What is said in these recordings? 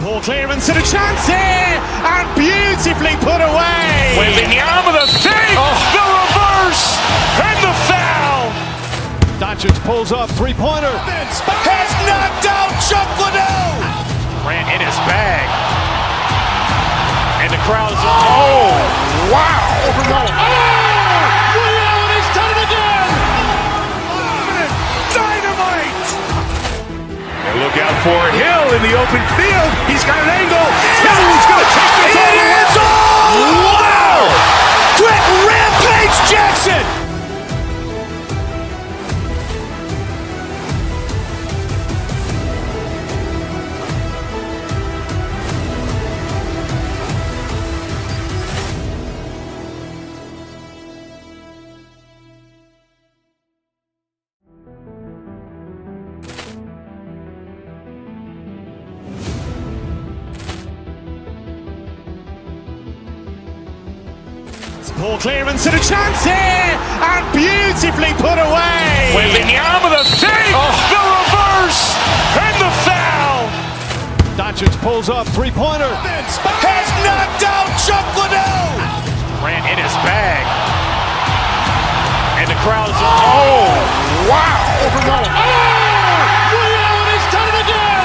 Poor clearance and a chance here, and beautifully put away. Waving the arm of the fake, the reverse, and the foul. Doncic pulls up, three-pointer. Has knocked out Chuck Liddell. Ran in his bag. And the crowd's, oh, wow. Liddell, and he's done it again. Dynamite. And look out for Hill in the open field. He's got an angle. He's going to take this all the way. Wow. Quick Rampage Jackson. Poor clearance and a chance here, and beautifully put away. Waving the arm of the fake, the reverse, and the foul. Doncic pulls up, three-pointer. Has knocked out Chuck Liddell. Ran in his bag. And the crowd's, oh, wow. Liddell, and he's done it again.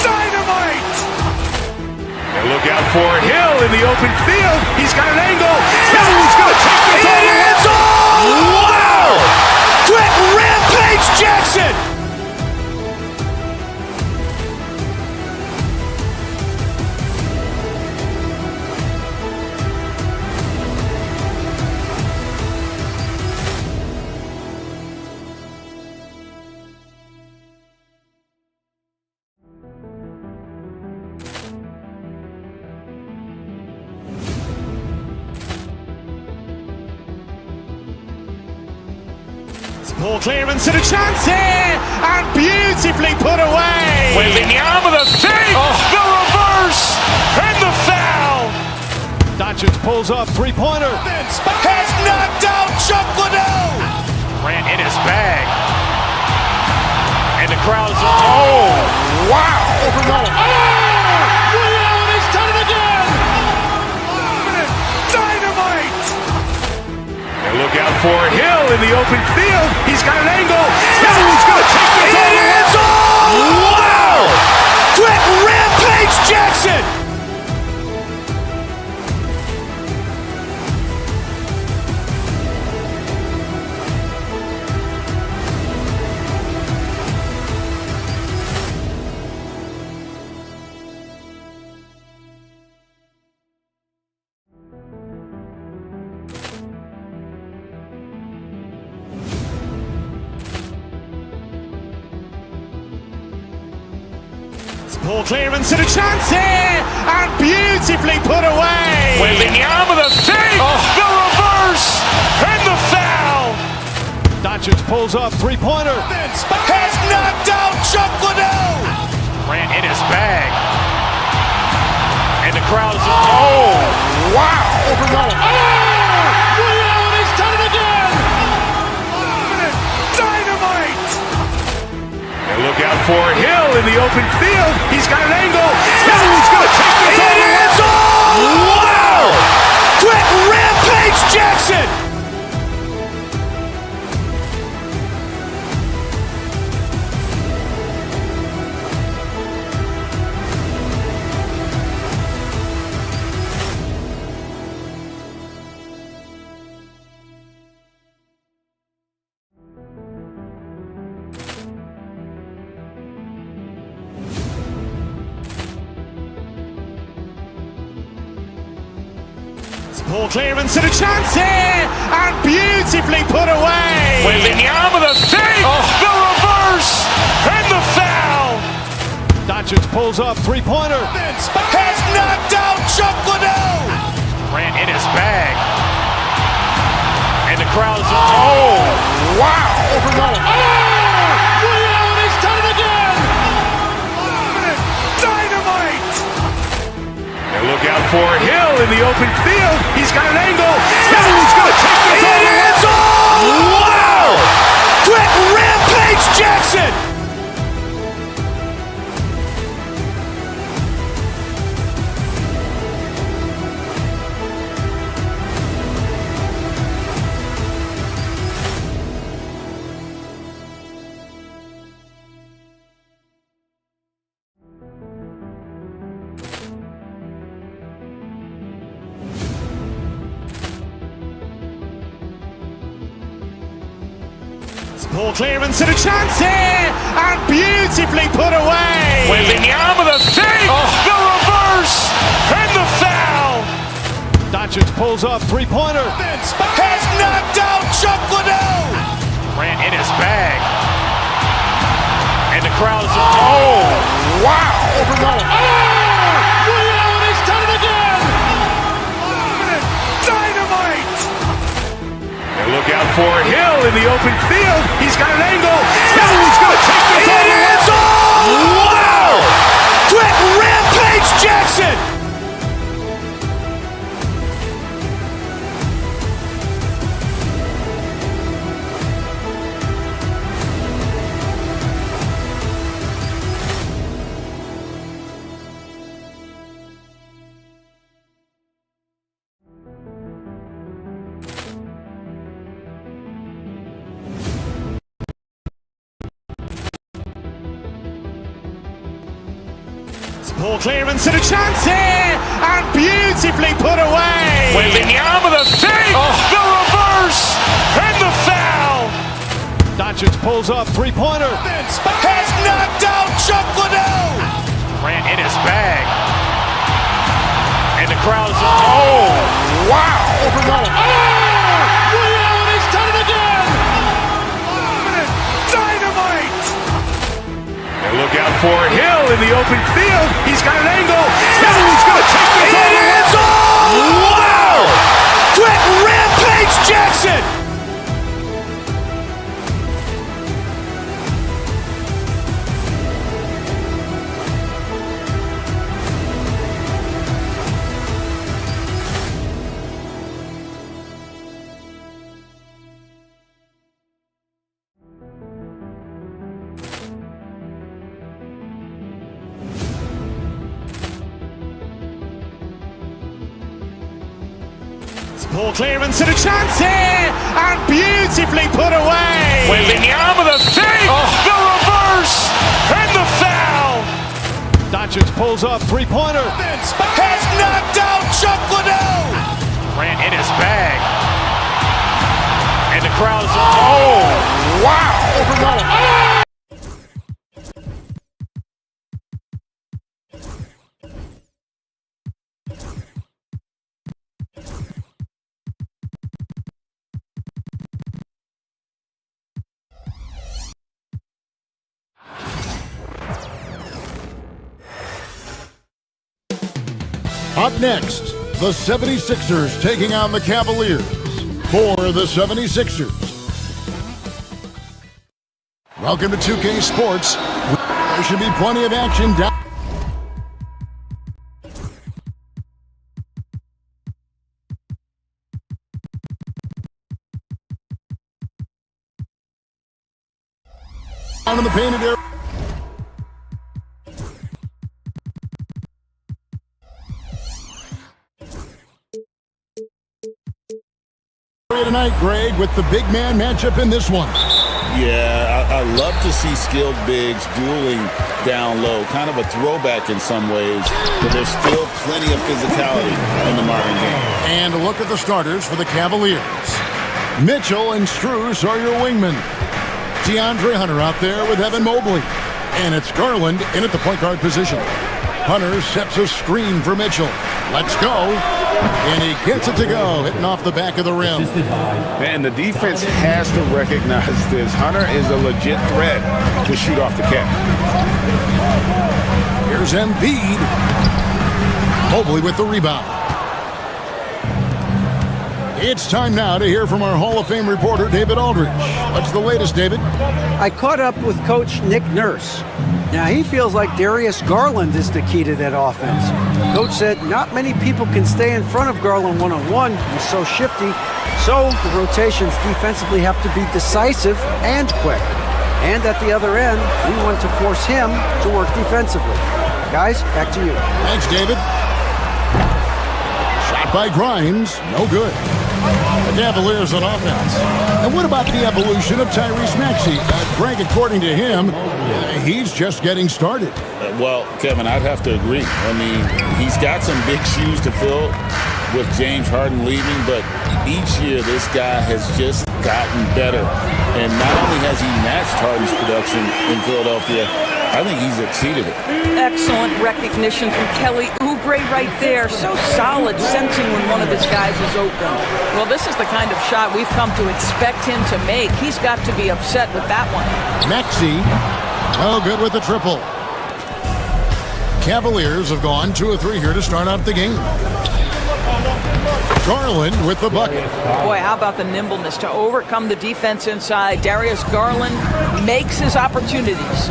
Dynamite. And look out for Hill in the open field. He's got an angle. He's going to take this all the way. Wow. Quick Rampage Jackson. Poor clearance and a chance here, and beautifully put away. Waving the arm of the fake, the reverse, and the foul. Doncic pulls up, three-pointer. Has knocked out Chuck Liddell. Ran in his bag. And the crowd's, oh, wow. Liddell, and he's done it again. Dynamite. And look out for Hill in the open field. He's got an angle. He's going to take this all the way. Wow. Quick Rampage Jackson. Poor clearance and a chance here, and beautifully put away. Waving the arm of the fake, the reverse, and the foul. Doncic pulls up, three-pointer. Has knocked out Chuck Liddell. Ran in his bag. And the crowd's, oh, wow. Liddell, and he's done it again. Dynamite. And look out for Hill in the open field. He's got an angle. He's going to take this all the way. Wow. Quick Rampage Jackson. Poor clearance and a chance here, and beautifully put away. Waving the arm of the fake, the reverse, and the foul. Doncic pulls up, three-pointer. Has knocked out Chuck Liddell. Ran in his bag. And the crowd's, oh, wow. Liddell, and he's done it again. Dynamite. And look out for Hill in the open field. He's got an angle. He's going to take this all the way. Wow. Quick Rampage Jackson. Poor clearance and a chance here, and beautifully put away. Wembanyama with a fake, the reverse, and the foul. Doncic pulls up, three-pointer. Has knocked out Chuck Liddell. Ran in his bag. And the crowd is, oh, wow. He's done it again. Dynamite. And look out for Hill in the open field. He's got an angle. He's going to take this all the way. Wow. Quick rampage Jackson. Poor clearance and a chance here, and beautifully put away. Wembanyama with a fake, the reverse, and the foul. Doncic pulls up, three-pointer. Has knocked out Chuck Liddell. Ran in his bag. And the crowd is, oh, wow. He's done it again. Dynamite. And look out for Hill in the open field. He's got an angle. He's going to take this all the way. Wow. Quick rampage Jackson. Poor clearance and a chance here, and beautifully put away. Wembanyama with a fake, the reverse, and the foul. Doncic pulls up, three-pointer. Has knocked out Chuck Liddell. Ran in his bag. And the crowd is, oh, wow. Up next, the 76ers taking on the Cavaliers. For the 76ers. Welcome to 2K Sports. There should be plenty of action down. Down in the painted area. Tonight, Greg, with the big man matchup in this one. Yeah, I love to see skilled bigs dueling down low. Kind of a throwback in some ways, but there's still plenty of physicality in the modern game. And a look at the starters for the Cavaliers. Mitchell and Strus are your wingmen. DeAndre Hunter out there with Evan Mobley. And it's Garland in at the point guard position. Hunter sets a screen for Mitchell. Let's go. And he gets it to go, hitting off the back of the rim. And the defense has to recognize this. Hunter is a legit threat to shoot off the catch. Here's Embiid. Mobley with the rebound. It's time now to hear from our Hall of Fame reporter, David Aldridge. What's the latest, David? I caught up with Coach Nick Nurse. Now, he feels like Darius Garland is the key to that offense. Coach said not many people can stay in front of Garland one-on-one. He's so shifty. So the rotations defensively have to be decisive and quick. And at the other end, we want to force him to work defensively. Guys, back to you. Thanks, David. Shot by Grimes, no good. The Cavaliers on offense. And what about the evolution of Tyrese Maxey? Greg, according to him, he's just getting started. Well, Kevin, I'd have to agree. I mean, he's got some big shoes to fill with James Harden leaving, but each year this guy has just gotten better. And not only has he matched Harden's production in Philadelphia, I think he's exceeded it. Excellent recognition from Kelly Oubre right there. So solid, sensing when one of his guys is open. Well, this is the kind of shot we've come to expect him to make. He's got to be upset with that one. Maxey, oh, good with the triple. Cavaliers have gone 2 of 3 here to start out the game. Garland with the bucket. Boy, how about the nimbleness to overcome the defense inside. Darius Garland makes his opportunities.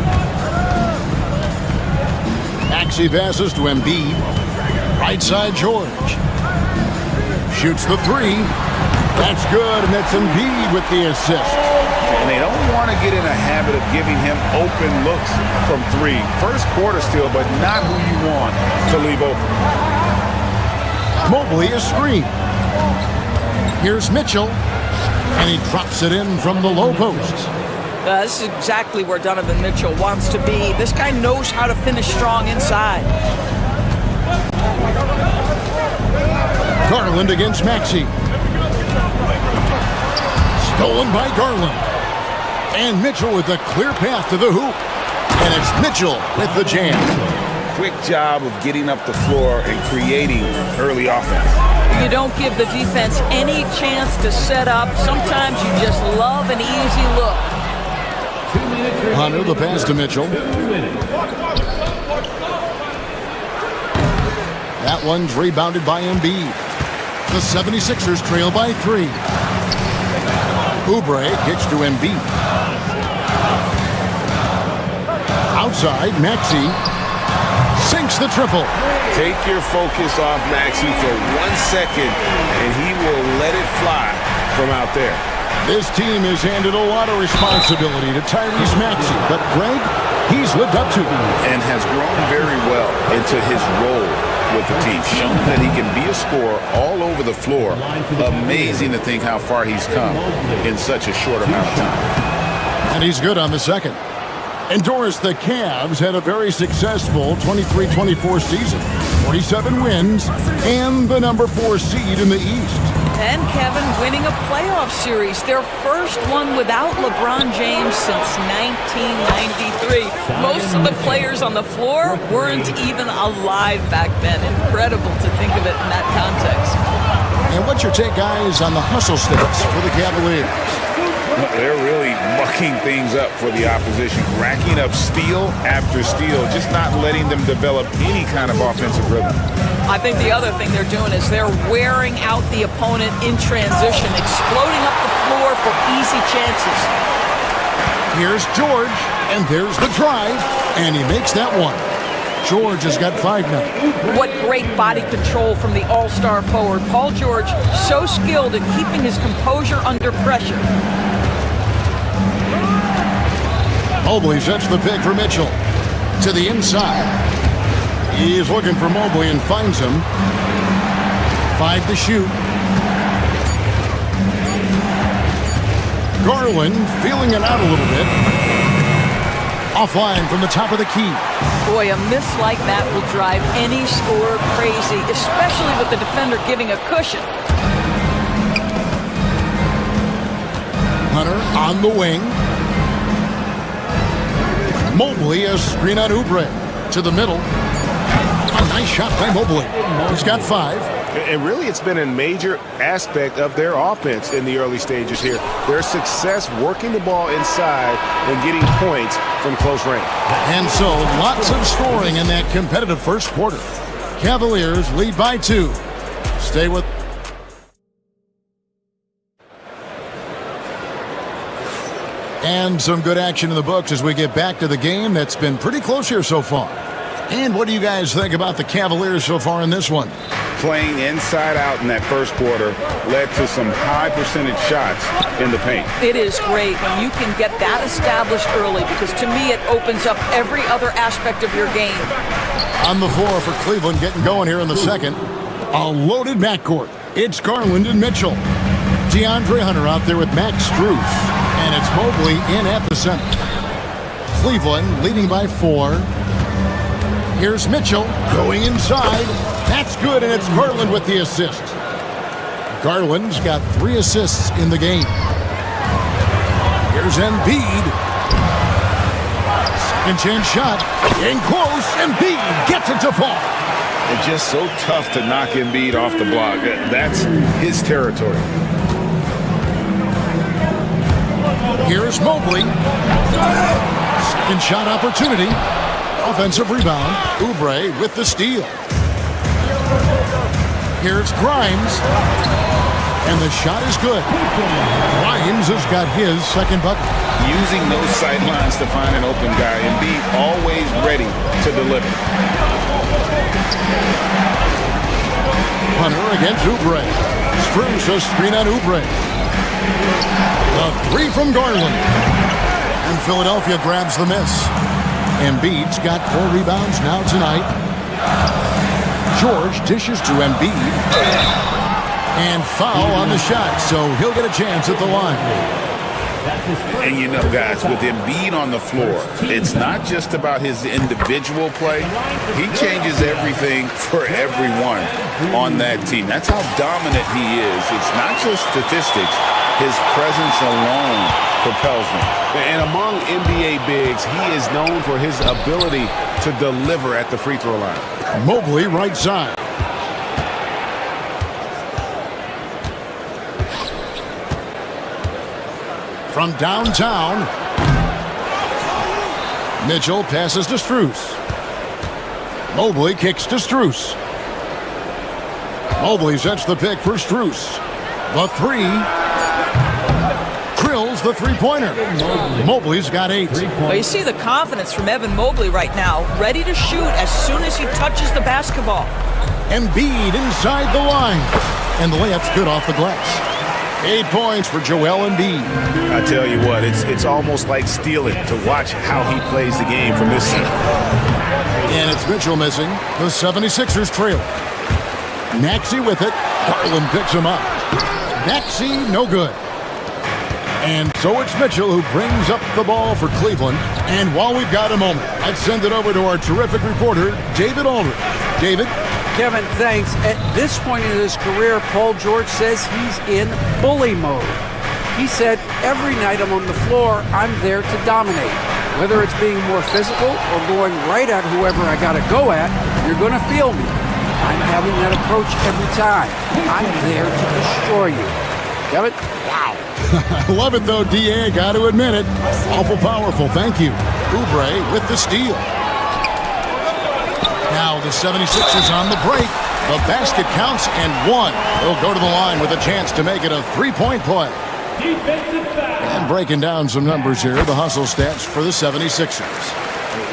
Maxey passes to Embiid. Right side, George. Shoots the 3. That's good, and that's Embiid with the assist. And they don't want to get in a habit of giving him open looks from 3. First quarter still, but not who you want to leave open. Mobley is screen. Here's Mitchell, and he drops it in from the low post. This is exactly where Donovan Mitchell wants to be. This guy knows how to finish strong inside. Garland against Maxey. Stolen by Garland. And Mitchell with a clear path to the hoop. And it's Mitchell with the jam. Quick job of getting up the floor and creating early offense. You don't give the defense any chance to set up. Sometimes you just love an easy look. Hunter, the pass to Mitchell. That one's rebounded by Embiid. The 76ers trail by 3. Oubre kicks to Embiid. Outside, Maxey sinks the triple. Take your focus off Maxey for 1 second, and he will let it fly from out there. This team has handed a lot of responsibility to Tyrese Maxey, but Greg, he's lived up to it. And has grown very well into his role with the team, shown that he can be a scorer all over the floor. Amazing to think how far he's come in such a short amount of time. And he's good on the second. And Doris, the Cavs had a very successful 23-24 season. 47 wins and the number 4 seed in the East. And Kevin winning a playoff series, their first one without LeBron James since 1993. Most of the players on the floor weren't even alive back then. Incredible to think of it in that context. And what's your take, guys, on the hustle stats for the Cavaliers? They're really mucking things up for the opposition, racking up steal after steal, just not letting them develop any kind of offensive rhythm. I think the other thing they're doing is they're wearing out the opponent in transition, exploding up the floor for easy chances. Here's George, and there's the drive, and he makes that one. George has got 5 now. What great body control from the all-star forward. Paul George, so skilled at keeping his composure under pressure. Mobley sets the pick for Mitchell. To the inside. He is looking for Mobley and finds him. 5 to shoot. Garland feeling it out a little bit. Offline from the top of the key. Boy, a miss like that will drive any scorer crazy, especially with the defender giving a cushion. Hunter on the wing. Mobley, a screen on Oubre. To the middle. A nice shot by Mobley. He's got 5. And really, it's been a major aspect of their offense in the early stages here. Their success working the ball inside and getting points from close range. And so, lots of scoring in that competitive first quarter. Cavaliers lead by 2. Stay with... And some good action in the books as we get back to the game that's been pretty close here so far. And what do you guys think about the Cavaliers so far in this one? Playing inside out in that first quarter led to some high percentage shots in the paint. It is great when you can get that established early, because to me it opens up every other aspect of your game. On the floor for Cleveland, getting going here in the second. A loaded backcourt. It's Garland and Mitchell. DeAndre Hunter out there with Max Strus. And it's Mobley in at the center. Cleveland leading by 4. Here's Mitchell going inside. That's good, and it's Garland with the assist. Garland's got 3 assists in the game. Here's Embiid. Second chance shot. In close. Embiid gets it to fall. It's just so tough to knock Embiid off the block. That's his territory. Here's Mobley. Second shot opportunity. Offensive rebound. Oubre with the steal. Here's Grimes. And the shot is good. Grimes has got his second bucket. Using those sight lines to find an open guy. Embiid always ready to deliver. Hunter against Oubre. Strus a screen on Oubre. The three from Garland. And Philadelphia grabs the miss. Embiid's got 4 rebounds now tonight. George dishes to Embiid. And foul on the shot, so he'll get a chance at the line. And you know, guys, with Embiid on the floor, it's not just about his individual play. He changes everything for everyone on that team. That's how dominant he is. It's not just statistics. His presence alone propels him. And among NBA bigs, he is known for his ability to deliver at the free throw line. Mobley right side. From downtown, Mitchell passes to Strus. Mobley kicks to Strus. Mobley sets the pick for Strus. The three. Drills the three-pointer. Mobley's got 8. Well, you see the confidence from Evan Mobley right now, ready to shoot as soon as he touches the basketball. Embiid inside the line. And the layup's good off the glass. 8 points for Joel Embiid. I tell you what, it's almost like stealing to watch how he plays the game from this side. And it's Mitchell missing. The 76ers trail. Maxey with it. Garland picks him up. Maxey, no good. And so it's Mitchell who brings up the ball for Cleveland. And while we've got a moment, let's send it over to our terrific reporter, David Aldridge. David? Kevin, thanks. At this point in his career, Paul George says he's in bully mode. He said, every night I'm on the floor, I'm there to dominate. Whether it's being more physical or going right at whoever I got to go at, you're going to feel me. I'm having that approach every time. I'm there to destroy you. Kevin? Wow. I love it, though, D.A. Got to admit it. Awful powerful. Thank you. Oubre with the steal. Now the 76ers on the break. The basket counts and 1. They'll go to the line with a chance to make it a 3-point play. And breaking down some numbers here, the hustle stats for the 76ers.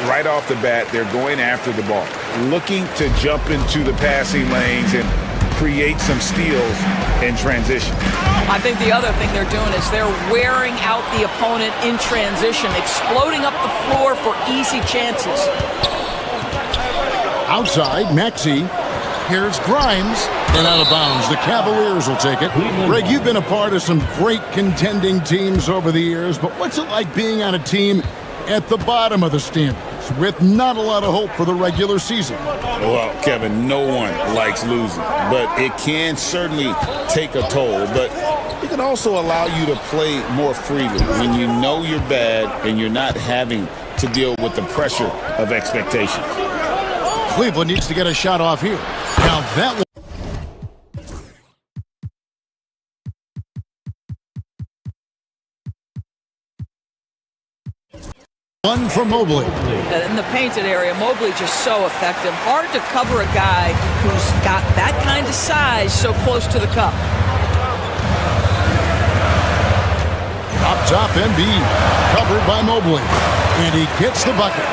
Right off the bat, they're going after the ball, looking to jump into the passing lanes and create some steals in transition. I think the other thing they're doing is they're wearing out the opponent in transition, exploding up the floor for easy chances. Outside, Maxey. Here's Grimes. And out of bounds. The Cavaliers will take it. Greg, you've been a part of some great contending teams over the years, but what's it like being on a team at the bottom of the standings with not a lot of hope for the regular season? Well, Kevin, no one likes losing, but it can certainly take a toll. But it can also allow you to play more freely when you know you're bad and you're not having to deal with the pressure of expectations. Cleveland needs to get a shot off here. Now that one for Mobley. In the painted area, Mobley just so effective. Hard to cover a guy who's got that kind of size so close to the cup. Up top, Embiid, covered by Mobley. And he gets the bucket.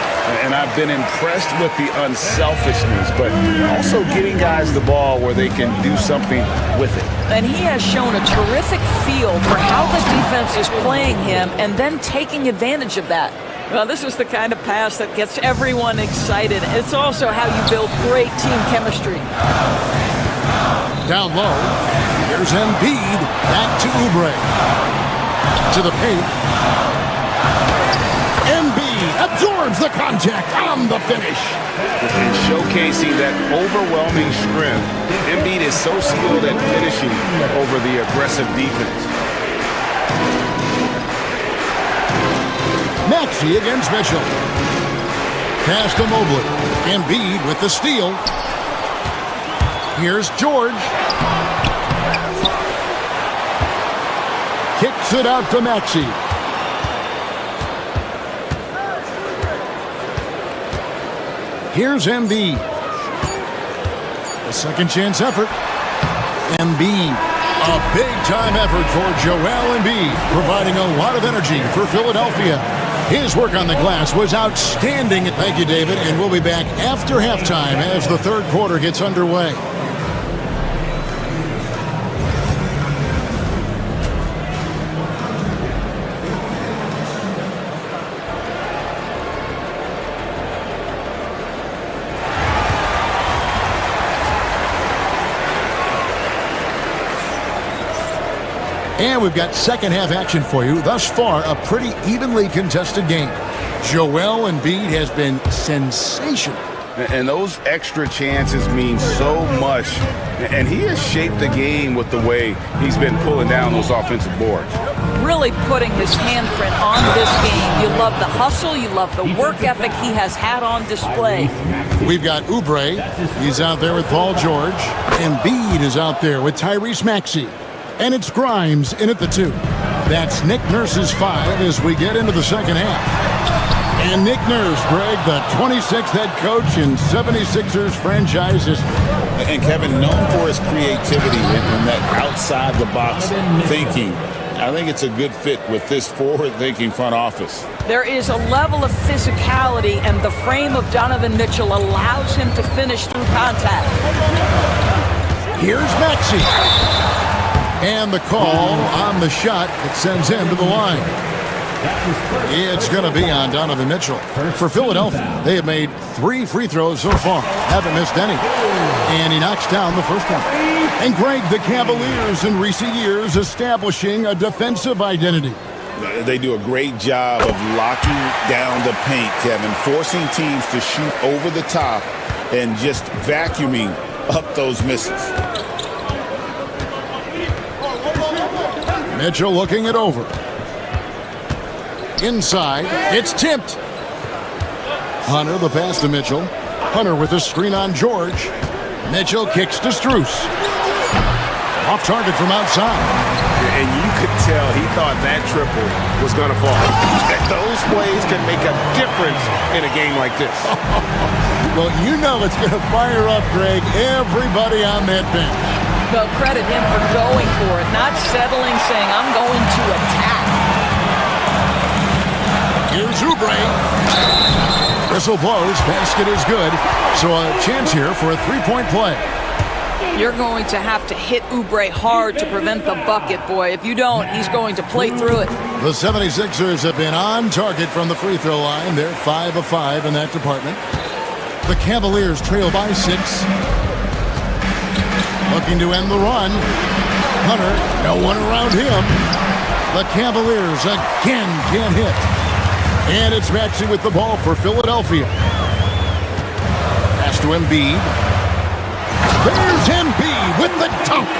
And I've been impressed with the unselfishness, but also getting guys the ball where they can do something with it. And he has shown a terrific feel for how the defense is playing him and then taking advantage of that. Well, this is the kind of pass that gets everyone excited. It's also how you build great team chemistry. Down low, here's Embiid, back to Oubre. To the paint. Embiid absorbs the contact on the finish. And showcasing that overwhelming strength, Embiid is so skilled at finishing over the aggressive defense. Maxey against Mitchell. Pass to Mobley. Embiid with the steal. Here's George. Kicks it out to Maxey. Here's Embiid. A second chance effort. Embiid. A big-time effort for Joel Embiid, providing a lot of energy for Philadelphia. His work on the glass was outstanding. Thank you, David, and we'll be back after halftime as the third quarter gets underway. And we've got second half action for you. Thus far, a pretty evenly contested game. Joel Embiid has been sensational. And those extra chances mean so much. And he has shaped the game with the way he's been pulling down those offensive boards. Really putting his handprint on this game. You love the hustle. You love the work ethic he has had on display. We've got Oubre. He's out there with Paul George. Embiid is out there with Tyrese Maxey. And it's Grimes in at the 2. That's Nick Nurse's 5 as we get into the second half. And Nick Nurse, Greg, the 26th head coach in 76ers franchise history. And Kevin, known for his creativity and that outside-the-box thinking. I think it's a good fit with this forward-thinking front office. There is a level of physicality, and the frame of Donovan Mitchell allows him to finish through contact. Here's Maxey. And the call on the shot that sends him to the line. It's going to be on Donovan Mitchell. For Philadelphia, they have made 3 free throws so far. Haven't missed any. And he knocks down the first one. And Greg, the Cavaliers in recent years establishing a defensive identity. They do a great job of locking down the paint, Kevin, forcing teams to shoot over the top and just vacuuming up those misses. Mitchell looking it over. Inside, it's tipped. Hunter, the pass to Mitchell. Hunter with a screen on George. Mitchell kicks to Strus. Off target from outside. And you could tell he thought that triple was going to fall. Those plays can make a difference in a game like this. Well, you know it's going to fire up, Greg, everybody on that bench. Well, credit him for going for it, not settling, saying, I'm going to attack. Here's Oubre. Whistle blows, basket is good. So a chance here for a three-point play. You're going to have to hit Oubre hard to prevent the bucket, boy. If you don't, he's going to play through it. The 76ers have been on target from the free throw line. They're 5 of 5 in that department. The Cavaliers trail by 6. Looking to end the run. Hunter, no one around him. The Cavaliers again can't hit. And it's Maxey with the ball for Philadelphia. Pass to Embiid. There's Embiid with the dunk.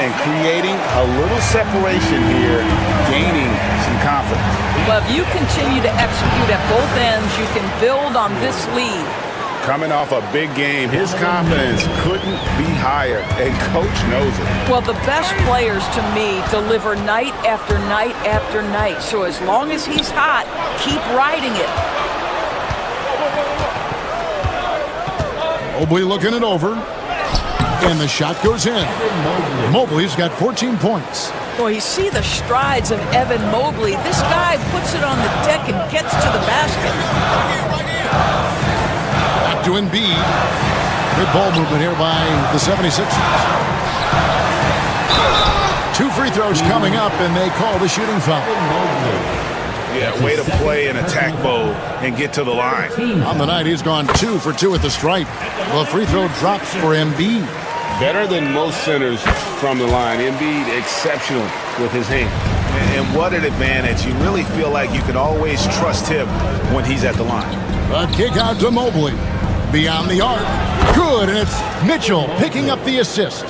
And creating a little separation here, gaining some confidence. But if you continue to execute at both ends, you can build on this lead. Coming off a big game, his confidence couldn't be higher, and Coach knows it. Well, the best players, to me, deliver night after night after night. So as long as he's hot, keep riding it. Mobley looking it over. And the shot goes in. Mobley's got 14 points. Boy, you see the strides of Evan Mobley. This guy puts it on the deck and gets to the basket. To Embiid. Good ball movement here by the 76ers. 2 free throws coming up, and they call the shooting foul. Yeah, way to play an attack mode and get to the line. On the night, he's gone 2 for 2 at the stripe. The free throw drops for Embiid. Better than most centers from the line. Embiid exceptional with his hand. And what an advantage. You really feel like you can always trust him when he's at the line. A kick out to Mobley. Beyond the arc. Good, and it's Mitchell picking up the assist.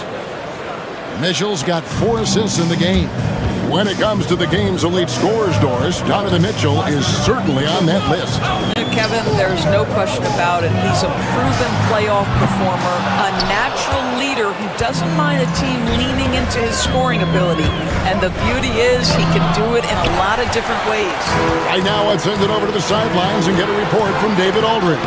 Mitchell's got 4 assists in the game. When it comes to the game's elite scorers, Doris, Donovan Mitchell is certainly on that list. Kevin, there's no question about it. He's a proven playoff performer, a natural leader who doesn't mind a team leaning into his scoring ability. And the beauty is he can do it in a lot of different ways. Right now, let's send it over to the sidelines and get a report from David Aldridge.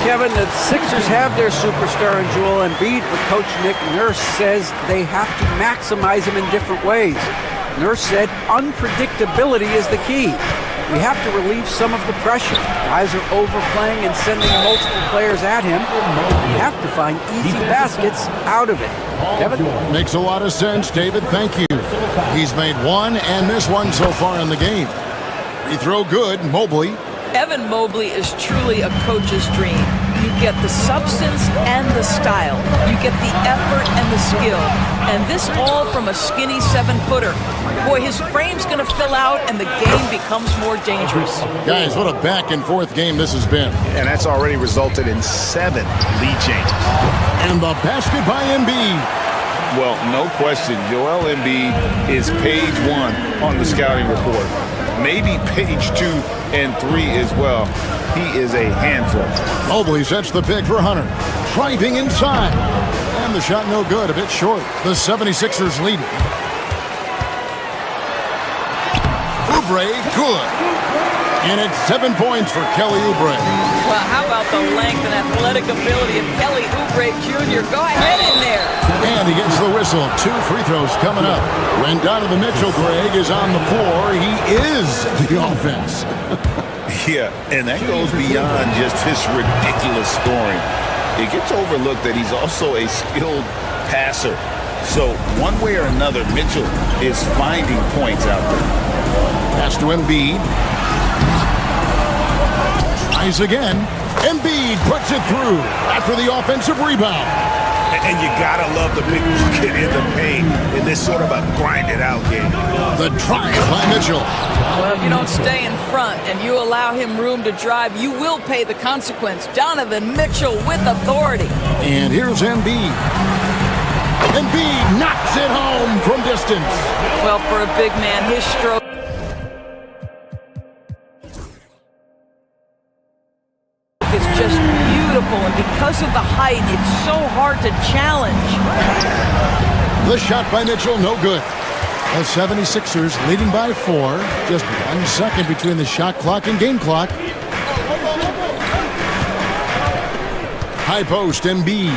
Kevin, the Sixers have their superstar in Joel Embiid, but Coach Nick Nurse says they have to maximize him in different ways. Nurse said unpredictability is the key. We have to relieve some of the pressure. Guys are overplaying and sending multiple players at him. We have to find easy baskets out of it. Kevin? Makes a lot of sense, David. Thank you. He's made one and missed one so far in the game. Free throw good, Mobley. Evan Mobley is truly a coach's dream. You get the substance and the style. You get the effort and the skill. And this all from a skinny 7-footer. Boy, his frame's going to fill out and the game becomes more dangerous. Guys, what a back-and-forth game this has been. And that's already resulted in 7 lead changes. And the basket by Embiid. Well, no question, Joel Embiid is page 1 on the scouting report. Maybe page 2 and 3 as well. He is a handful. Mobley sets the pick for Hunter. Driving inside. And the shot no good, a bit short. The 76ers lead. Oubre, good. And it's 7 points for Kelly Oubre. Well, how about the length and athletic ability of Kelly Oubre Jr.? Go ahead in there. And he gets the whistle. 2 free throws coming up. When Donovan Mitchell, Greg, is on the floor, he is the offense. Yeah, and that goes beyond just his ridiculous scoring. It gets overlooked that he's also a skilled passer. So one way or another, Mitchell is finding points out there. Pass to Embiid. Tries again. Embiid puts it through after the offensive rebound. And you gotta love the big bucket in the paint in this sort of a grinded-out game. The drive by Mitchell. Well, if you don't stay in front and you allow him room to drive, you will pay the consequence. Donovan Mitchell with authority. And here's Embiid. Embiid knocks it home from distance. Well, for a big man, his stroke is just beautiful, and because of the height, it's so hard to challenge. The shot by Mitchell, no good. The 76ers leading by 4. Just 1 second between the shot clock and game clock. High post, Embiid.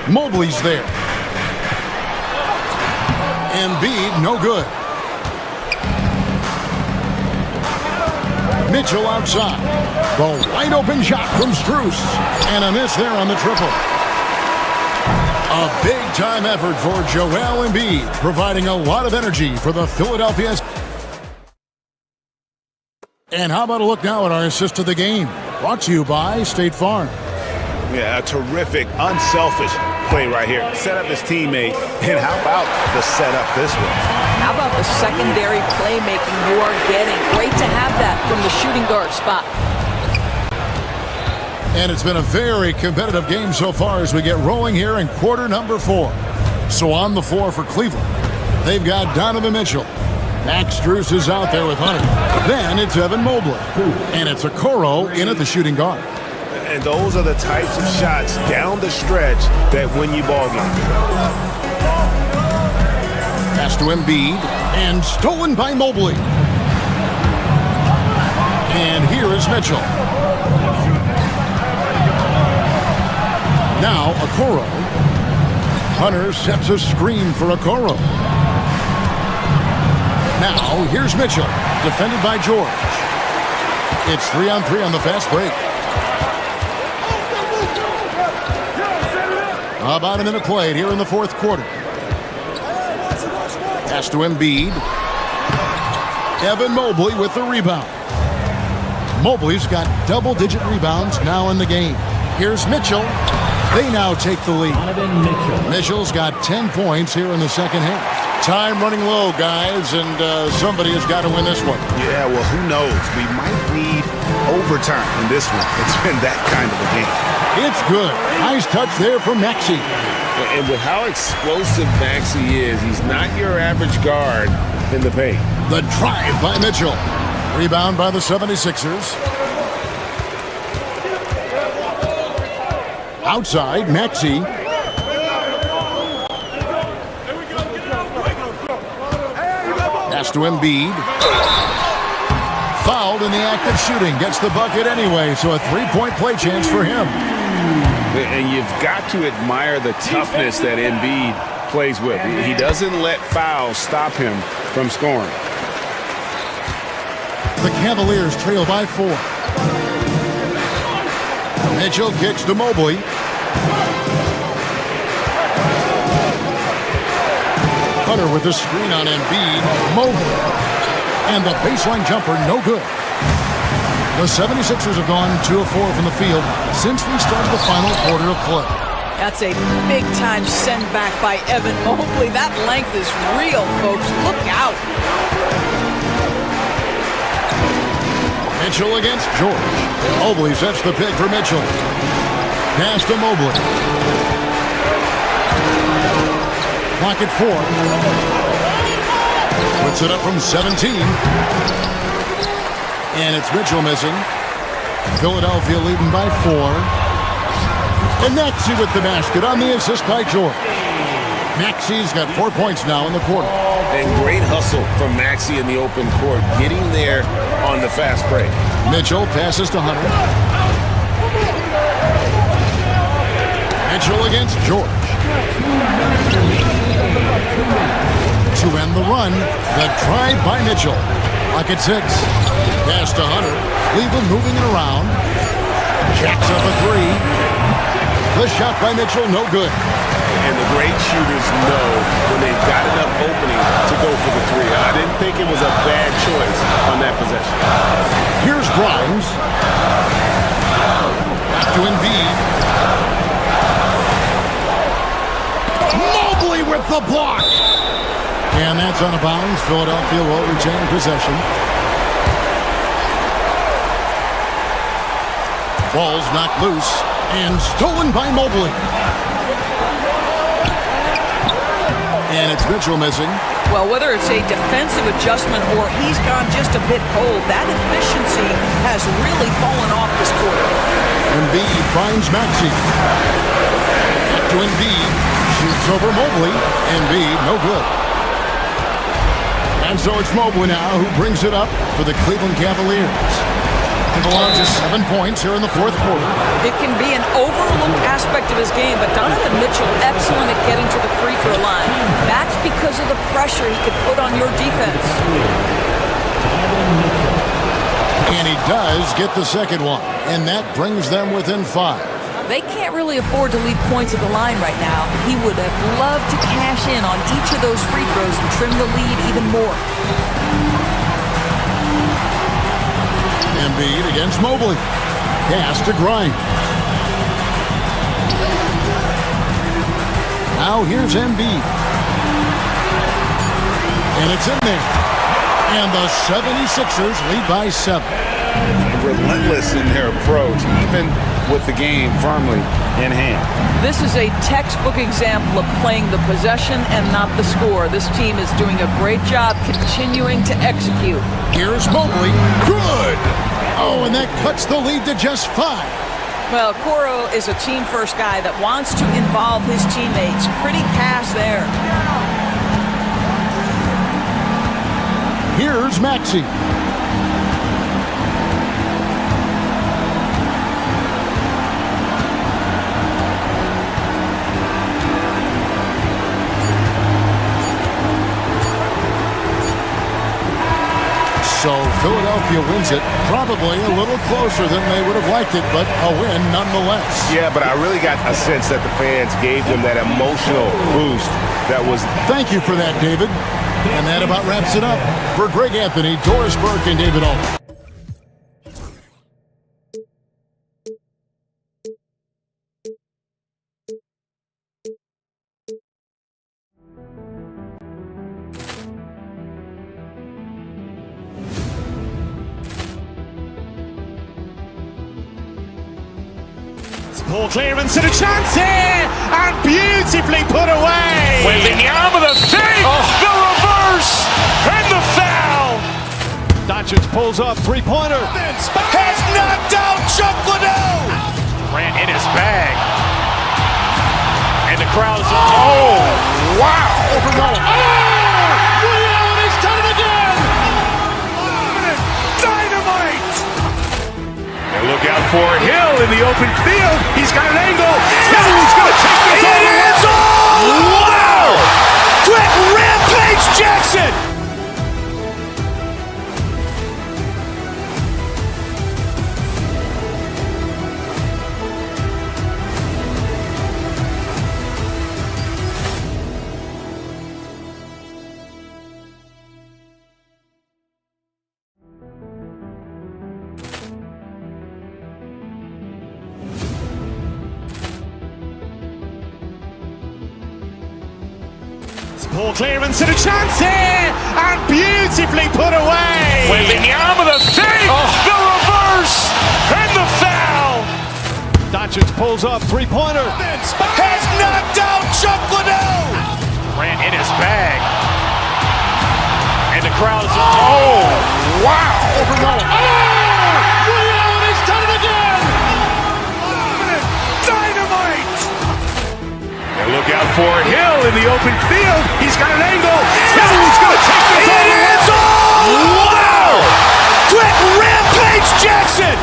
Mobley's there. Embiid, no good. Mitchell outside. The wide open shot from Strus. And a miss there on the triple. A big-time effort for Joel Embiid, providing a lot of energy for the Philadelphia. And how about a look now at our assist of the game? Brought to you by State Farm. Yeah, a terrific, unselfish play right here. Set up his teammate, and how about the setup this one? How about the secondary playmaking you are getting? Great to have that from the shooting guard spot. And it's been a very competitive game so far as we get rolling here in quarter number 4. So on the floor for Cleveland, they've got Donovan Mitchell. Max Strus is out there with Hunter. Then it's Evan Mobley. And it's Okoro in at the shooting guard. And those are the types of shots down the stretch that win you ball games. Pass to Embiid. And stolen by Mobley. And here is Mitchell. Now, Okoro. Hunter sets a screen for Okoro. Now, here's Mitchell, defended by George. It's 3-on-3 on the fast break. About a minute played here in the fourth quarter. Pass to Embiid. Evan Mobley with the rebound. Mobley's got double-digit rebounds now in the game. Here's Mitchell. They now take the lead. Mitchell's got 10 points here in the second half. Time running low, guys, and somebody has got to win this one. Yeah, well, who knows? We might need overtime in this one. It's been that kind of a game. It's good. Nice touch there from Maxey. And with how explosive Maxey is, he's not your average guard, in the paint. The drive by Mitchell. Rebound by the 76ers. Outside, Maxey. Pass to Embiid. Fouled in the act of shooting. Gets the bucket anyway, so a three-point play chance for him. And you've got to admire the toughness that Embiid plays with. He doesn't let fouls stop him from scoring. The Cavaliers trail by 4. Mitchell kicks to Mobley. Cutter with the screen on Embiid. Mobley. And the baseline jumper, no good. The 76ers have gone 2 of 4 from the field since we started the final quarter of play. That's a big-time send back by Evan Mobley. That length is real, folks. Look out. Mitchell against George. Mobley sets the pick for Mitchell. Pass to Mobley. Clock at 4. Puts it up from 17. And it's Mitchell missing. Philadelphia leading by 4. And Maxey with the basket on the assist by George. Maxey's got 4 points now in the quarter. And great hustle from Maxey in the open court, getting there on the fast break. Mitchell passes to Hunter. Mitchell against George. To end the run, the drive by Mitchell. Clock at 6. Pass to Hunter. Cleveland moving it around. Jacks up a 3. The shot by Mitchell, no good. And the great shooters know when they've got enough opening to go for the 3. I didn't think it was a bad choice on that possession. Here's Grimes. Back to Embiid. Mobley with the block. And that's out of bounds. Philadelphia will retain possession. Ball's knocked loose and stolen by Mobley. And it's Mitchell missing. Well, whether it's a defensive adjustment or he's gone just a bit cold, that efficiency has really fallen off this quarter. Embiid finds Maxey. Back to Embiid. Shoots over Mobley. Embiid, no good. And so it's Mobley now who brings it up for the Cleveland Cavaliers. And the largest 7 points here in the fourth quarter. It can be an overlooked aspect of his game, but Donovan Mitchell excellent at getting to the free throw line. That's because of the pressure he could put on your defense. And he does get the second one, and that brings them within 5. They can't really afford to leave points at the line right now. He would have loved to cash in on each of those free throws and trim the lead even more. Embiid against Mobley. Pass to Grimes. Now here's Embiid. And it's in there. And the 76ers lead by 7. Relentless in their approach, even with the game firmly in hand. This is a textbook example of playing the possession and not the score. This team is doing a great job continuing to execute. Here's Mobley. Good! Oh, and that cuts the lead to just 5. Well, Coro is a team-first guy that wants to involve his teammates. Pretty pass there. Here's Maxey. So Philadelphia wins it, probably a little closer than they would have liked it, but a win nonetheless. Yeah, but I really got a sense that the fans gave them that emotional boost that was... Thank you for that, David. And that about wraps it up. For Greg Anthony, Doris Burke, and David Alton. Poor clearance and a chance here, and beautifully put away. Wembanyama the save, the reverse, and Doncic pulls up, three-pointer. Has knocked out Chuck Liddell. Grant in his bag. And the crowd is... Oh, wow. Liddell has done it again. Dynamite. And look out for Hill in the open field. He's got an angle. Hill's going to take this all the way. Wow! Quick Rampage Jackson. Poor clearance and a chance here, and beautifully put away. Wembanyama the save, the reverse, and the foul. Doncic pulls up, three-pointer. Has knocked out Chuck Liddell. Grant in his bag. And the crowd is... Oh, wow. Liddell has done it again. Dynamite. And look out for Hill in the open field. He's got an angle. Hill's going to take this all the way. Wow! Quick Rampage Jackson.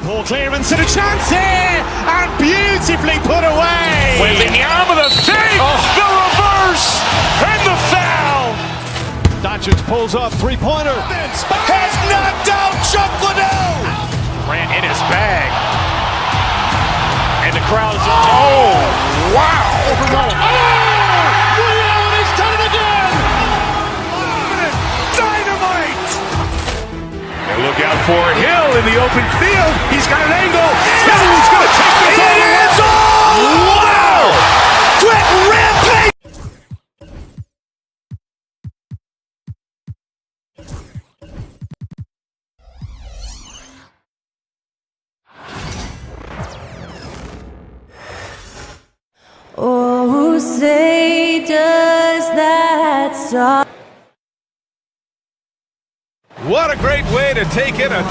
Poor clearance and a chance here, and beautifully put away. Wembanyama the save, the reverse, and the foul. Doncic pulls up, three-pointer. Has knocked out Chuck Liddell. Grant in his bag. And the crowd is... Oh, wow. Liddell has done it again. Dynamite. And look out for Hill in the open field. He's got an angle. Hill's going to take this all the way. Wow! Quick Rampage. Oh, say does that song. What a great way to take it. And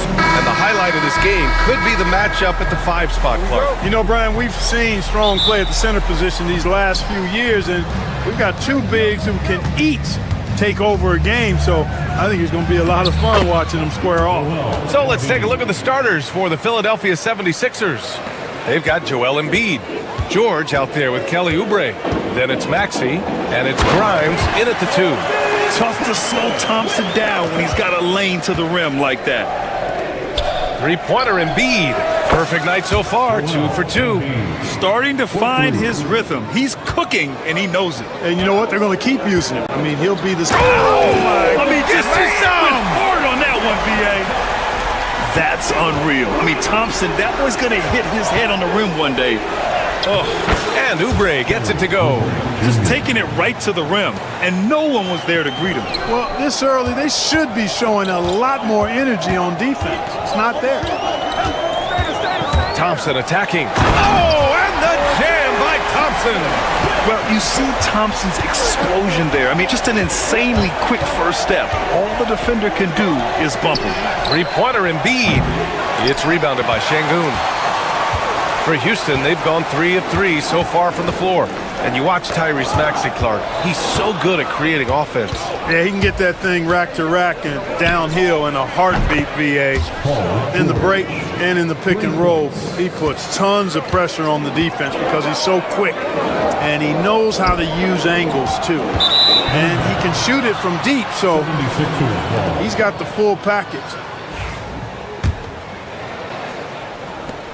the highlight of this game could be the matchup at the 5 spot, Clark. You know, Brian, we've seen Strong play at the center position these last few years, and we've got two bigs who can each take over a game, so I think it's going to be a lot of fun watching them square off. So let's take a look at the starters for the Philadelphia 76ers. They've got Joel Embiid, George out there with Kelly Oubre. Then it's Maxey, and it's Grimes in at the 2. Tough to slow Thompson down when he's got a lane to the rim like that. Three-pointer Embiid. Perfect night so far, 2 for 2. Starting to find his rhythm. He's cooking, and he knows it. And you know what? They're going to keep using him. I mean, he'll be this... Oh, my! I mean, just hard on that one, B.A. That's unreal. I mean, Thompson, that boy's going to hit his head on the rim one day. Oh. And Oubre gets it to go. Just taking it right to the rim, and no one was there to greet him. Well, this early, they should be showing a lot more energy on defense. It's not there. Thompson attacking. Oh, and the jam by Thompson. Well, you see Thompson's explosion there. I mean, just an insanely quick first step. All the defender can do is bump him. Three-pointer Embiid. It's rebounded by Şengün. For Houston, they've gone 3 of 3 so far from the floor. And you watch Tyrese Maxey, Clark. He's so good at creating offense. Yeah, he can get that thing rack to rack and downhill in a heartbeat, VA. In the break and in the pick and roll, he puts tons of pressure on the defense because he's so quick. And he knows how to use angles, too. And he can shoot it from deep, so he's got the full package.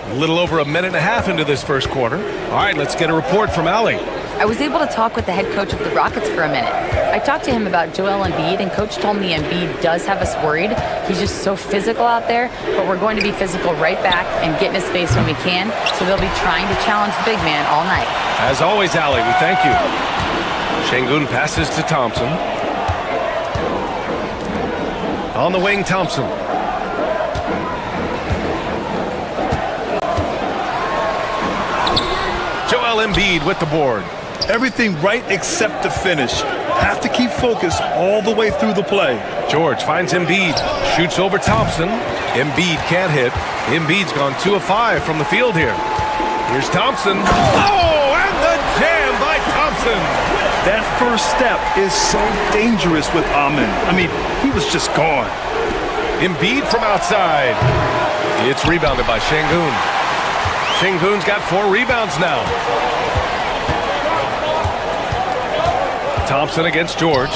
A little over a minute and a half into this first quarter. All right, let's get a report from Allie. I was able to talk with the head coach of the Rockets for a minute. I talked to him about Joel Embiid, and Coach told me Embiid does have us worried. He's just so physical out there, but we're going to be physical right back and get in his face when we can, so they'll be trying to challenge the big man all night. As always, Allie, we thank you. Şengün passes to Thompson. On the wing, Thompson. Joel Embiid with the board. Everything right except the finish. Have to keep focused all the way through the play. George finds Embiid, shoots over Thompson. Embiid can't hit. Embiid's gone 2 of 5 from the field here. Here's Thompson. Oh, and the jam by Thompson. That first step is so dangerous with Amin. I mean, he was just gone. Embiid from outside. It's rebounded by Şengün. Şengün's got 4 rebounds now. Thompson against George.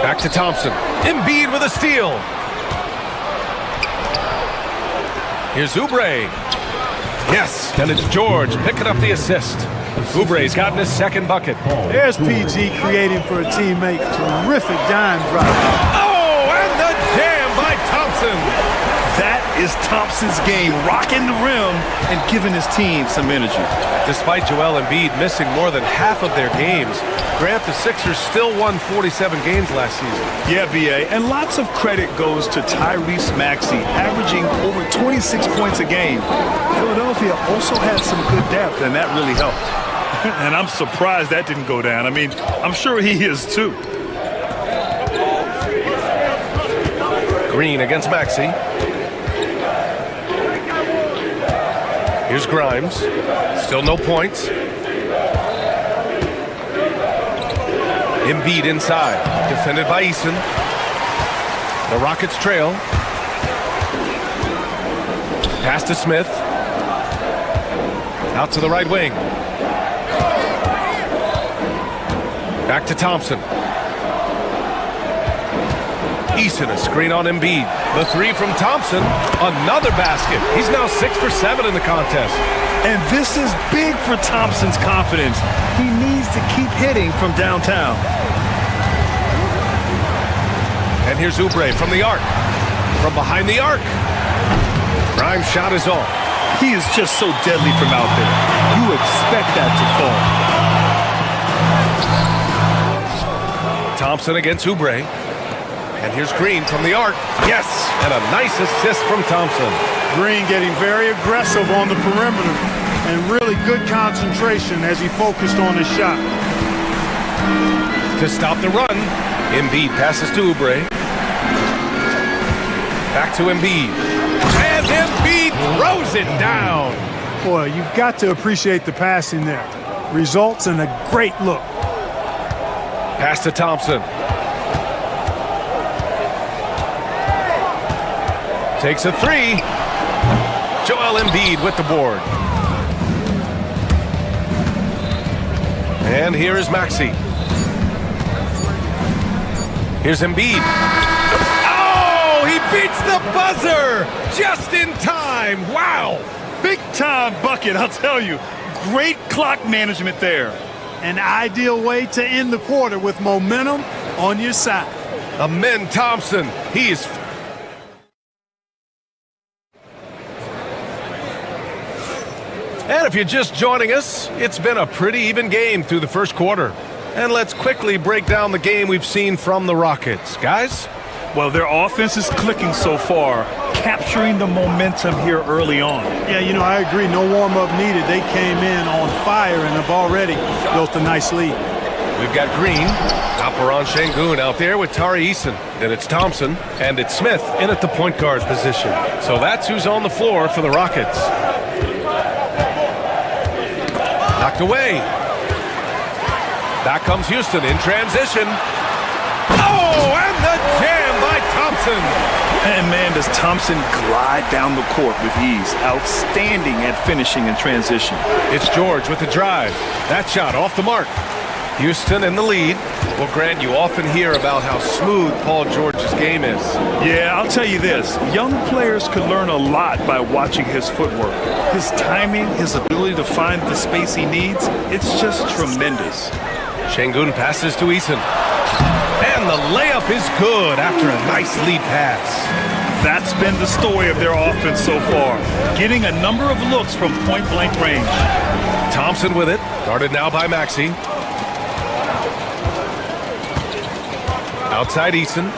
Back to Thompson. Embiid with a steal. Here's Oubre. Yes, and it's George picking up the assist. Oubre's gotten his second bucket. There's PG creating for a teammate. Terrific dime drop. Oh, and the jam by Thompson. That is Thompson's game, rocking the rim and giving his team some energy. Despite Joel Embiid missing more than half of their games, Grant, the Sixers still won 47 games last season. Yeah, B.A., and lots of credit goes to Tyrese Maxey, averaging over 26 points a game. Philadelphia also had some good depth, and that really helped. And I'm surprised that didn't go down. I mean, I'm sure he is too. Green against Maxey. Here's Grimes. Still no points. Embiid inside. Defended by Eason. The Rockets trail. Pass to Smith. Out to the right wing. Back to Thompson. Eason, a screen on Embiid. The 3 from Thompson. Another basket. He's now 6 for 7 in the contest. And this is big for Thompson's confidence. He needs to keep hitting from downtown. And here's Oubre from the arc. From behind the arc. Grimes' shot is off. He is just so deadly from out there. You expect that to fall. Thompson against Oubre. And here's Green from the arc. Yes, and a nice assist from Thompson. Green getting very aggressive on the perimeter and really good concentration as he focused on his shot. To stop the run, Embiid passes to Oubre. Back to Embiid. And Embiid throws it down. Boy, you've got to appreciate the passing there. Results in a great look. Pass to Thompson. Takes a 3. Joel Embiid with the board. And here is Maxey. Here's Embiid. Oh, he beats the buzzer just in time. Wow. Big time bucket, I'll tell you. Great clock management there. An ideal way to end the quarter with momentum on your side. Amen Thompson. He is... And if you're just joining us, it's been a pretty even game through the first quarter. And let's quickly break down the game we've seen from the Rockets. Guys? Well, their offense is clicking so far, capturing the momentum here early on. Yeah, you know, I agree. No warm-up needed. They came in on fire and have already built a nice lead. We've got Green, Alperen Şengün out there with Tari Eason. Then it's Thompson, and it's Smith in at the point guard position. So that's who's on the floor for the Rockets. Knocked away. Back comes Houston in transition. Oh, and the jam by Thompson. And man, does Thompson glide down the court with ease. Outstanding at finishing in transition. It's George with the drive. That shot off the mark. Houston in the lead. Well, Grant, you often hear about how smooth Paul George's game is. Yeah, I'll tell you this. Young players could learn a lot by watching his footwork. His timing, his ability to find the space he needs, it's just tremendous. Şengün passes to Eason. And the layup is good after a nice lead pass. That's been the story of their offense so far, getting a number of looks from point-blank range. Thompson with it, guarded now by Maxey. Outside Eason.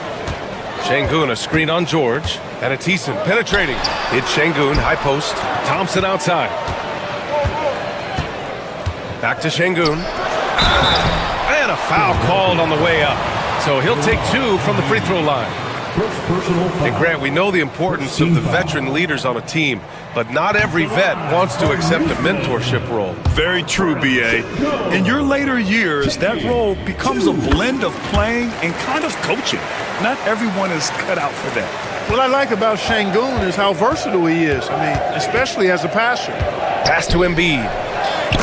Şengün a screen on George, and it's Eason penetrating. It's Şengün, high post. Thompson outside. Back to Şengün. And a foul called on the way up. So he'll take 2 from the free throw line. And Grant, we know the importance of the veteran leaders on a team, but not every vet wants to accept a mentorship role. Very true, B.A. In your later years, that role becomes a blend of playing and kind of coaching. Not everyone is cut out for that. What I like about Şengün is how versatile he is. I mean, especially as a passer. Pass to Embiid.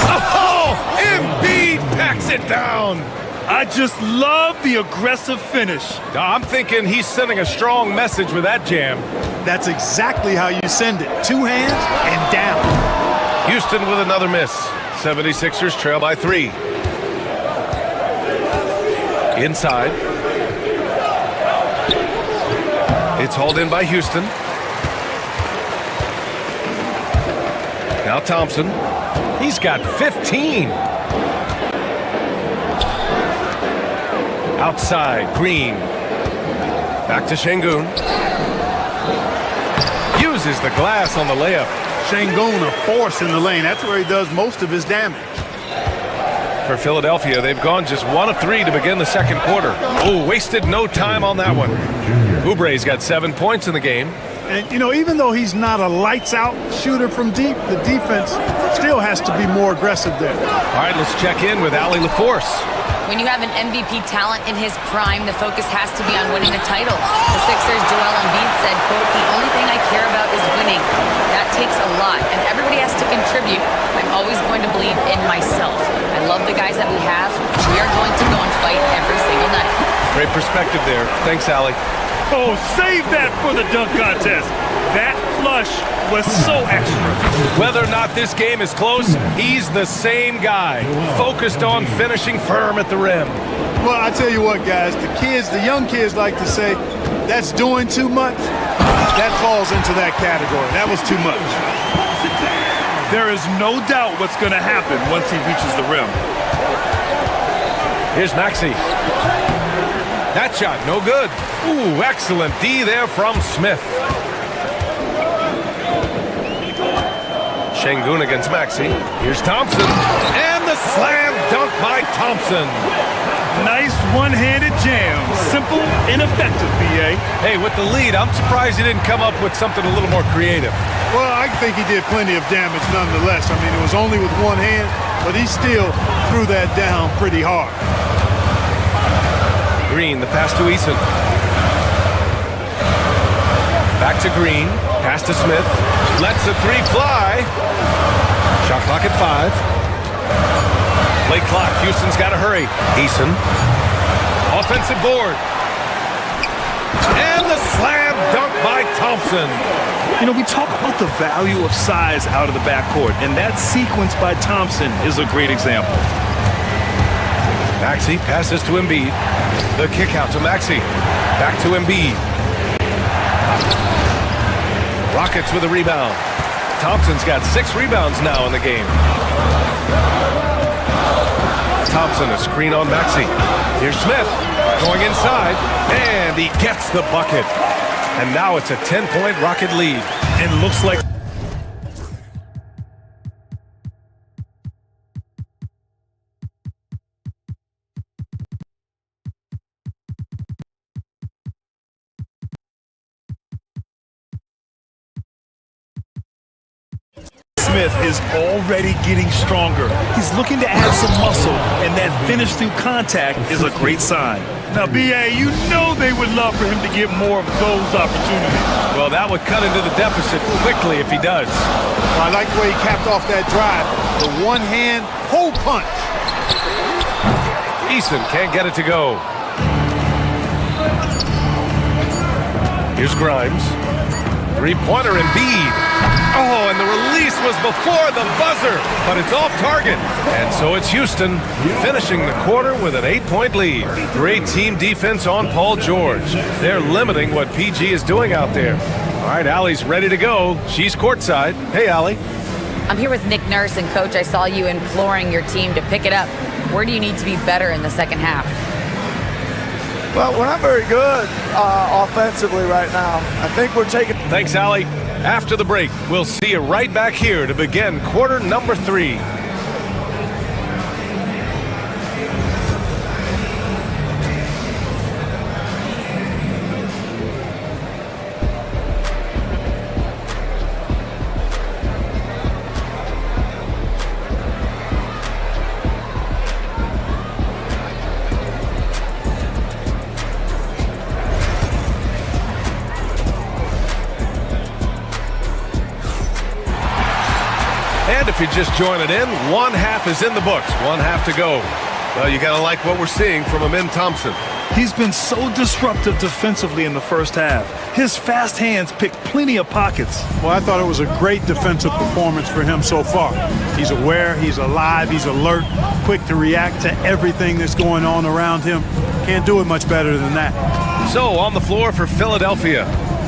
Oh, Embiid packs it down. I just love the aggressive finish. I'm thinking he's sending a strong message with that jam. That's exactly how you send it. 2 hands and down. Houston with another miss. 76ers trail by 3. Inside. It's hauled in by Houston. Now Thompson. He's got 15. Outside, Green. Back to Şengün. Uses the glass on the layup. Şengün a force in the lane. That's where he does most of his damage. For Philadelphia, they've gone just 1 of 3 to begin the second quarter. Oh, wasted no time on that one. Oubre's got 7 points in the game. And, you know, even though he's not a lights-out shooter from deep, the defense still has to be more aggressive there. All right, let's check in with Allie LaForce. When you have an MVP talent in his prime, the focus has to be on winning a title. The Sixers' Joel Embiid said, quote, "The only thing I care about is winning. That takes a lot, and everybody has to contribute. I'm always going to believe in myself. I love the guys that we have. We are going to go and fight every single night." Great perspective there. Thanks, Allie. Oh, save that for the dunk contest. That flush was so extra. Whether or not this game is close, he's the same guy, focused on finishing firm at the rim. Well, I tell you what, guys, the young kids like to say, that's doing too much. That falls into that category. That was too much. There is no doubt what's going to happen once he reaches the rim. Here's Maxey. That shot, no good. Ooh, excellent D there from Smith. Şengün against Maxey. Here's Thompson. And the slam dunk by Thompson. Nice one-handed jam. Simple and effective, B.A. Hey, with the lead, I'm surprised he didn't come up with something a little more creative. Well, I think he did plenty of damage nonetheless. I mean, it was only with one hand, but he still threw that down pretty hard. Green, the pass to Eason. Back to Green. Pass to Smith. Lets the 3 fly. Shot clock at 5. Late clock. Houston's got to hurry. Eason. Offensive board. And the slam dunk by Thompson. You know, we talk about the value of size out of the backcourt, and that sequence by Thompson is a great example. Maxey passes to Embiid. The kick out to Maxey. Back to Embiid. Rockets with a rebound. Thompson's got 6 rebounds now in the game. Thompson, a screen on Maxey. Here's Smith going inside, and he gets the bucket. And now it's a 10-point Rocket lead. And looks like Smith is already getting stronger. He's looking to add some muscle, and that finish through contact is a great sign. Now, B.A., you know they would love for him to get more of those opportunities. Well, that would cut into the deficit quickly if he does. Well, I like the way he capped off that drive. The one-hand pull punch. Eason can't get it to go. Here's Grimes. Three-pointer Embiid. Oh, and the release was before the buzzer, but it's off target. And so it's Houston finishing the quarter with an 8-point lead. Great team defense on Paul George. They're limiting what PG is doing out there. All right, Allie's ready to go. She's courtside. Hey, Allie. I'm here with Nick Nurse, and Coach, I saw you imploring your team to pick it up. Where do you need to be better in the second half? Well, we're not very good offensively right now. I think we're taking... Thanks, Allie. After the break, we'll see you right back here to begin quarter number 3. And if you're just joining in, one half is in the books, one half to go. Well, you got to like what we're seeing from Amin Thompson. He's been so disruptive defensively in the first half. His fast hands picked plenty of pockets. Well, I thought it was a great defensive performance for him so far. He's aware, he's alive, he's alert, quick to react to everything that's going on around him. Can't do it much better than that. So on the floor for Philadelphia,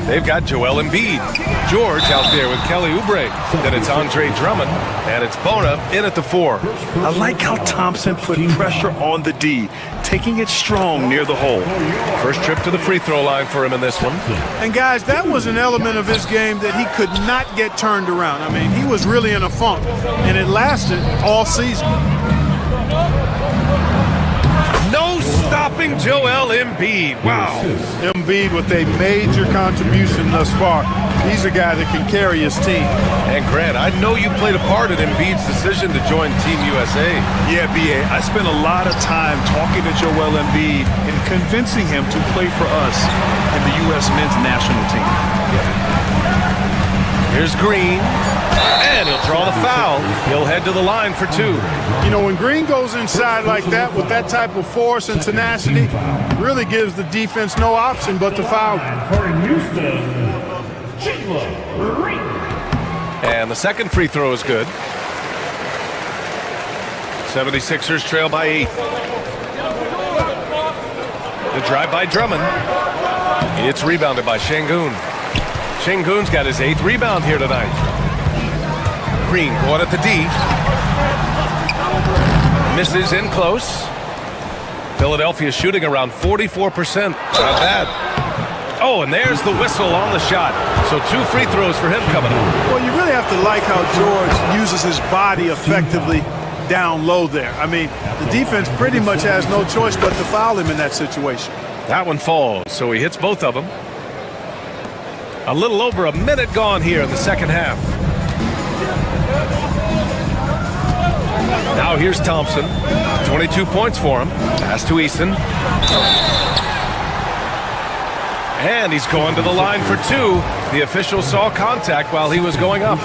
they've got Joel Embiid. George out there with Kelly Oubre. Then it's Andre Drummond, and it's Bona in at the 4. I like how Thompson put pressure on the D, taking it strong near the hole. First trip to the free throw line for him in this one. And guys, that was an element of his game that he could not get turned around. I mean, he was really in a funk, and it lasted all season. No stopping Joel Embiid. Wow. Embiid with a major contribution thus far. He's a guy that can carry his team. And Grant, I know you played a part in Embiid's decision to join Team USA. Yeah, B.A., I spent a lot of time talking to Joel Embiid and convincing him to play for us in the U.S. men's national team. Here's Green, and he'll draw the foul. He'll head to the line for 2. You know, when Green goes inside like that with that type of force and tenacity, really gives the defense no option but to foul. And the second free throw is good. 76ers trail by 8. The drive by Drummond. It's rebounded by Şengün. Şengün's got his 8th rebound here tonight. Green going at the D. Misses in close. Philadelphia shooting around 44%. Not bad. Oh, and there's the whistle on the shot. So 2 free throws for him coming up. Well, you really have to like how George uses his body effectively down low there. I mean, the defense pretty much has no choice but to foul him in that situation. That one falls, so he hits both of them. A little over a minute gone here in the second half. Now here's Thompson. 22 points for him. Pass to Eason. And he's going to the line for 2. The official saw contact while he was going up.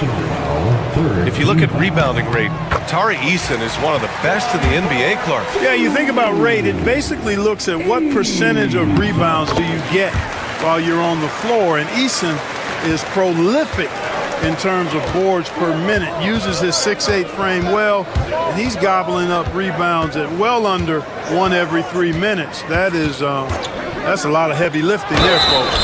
If you look at rebounding rate, Tari Eason is one of the best in the NBA, Clark. Yeah, you think about rate, it basically looks at what percentage of rebounds do you get while you're on the floor. And Eason is prolific in terms of boards per minute, uses his 6'8" frame well, and he's gobbling up rebounds at well under 1 every 3 minutes. That's a lot of heavy lifting there, folks.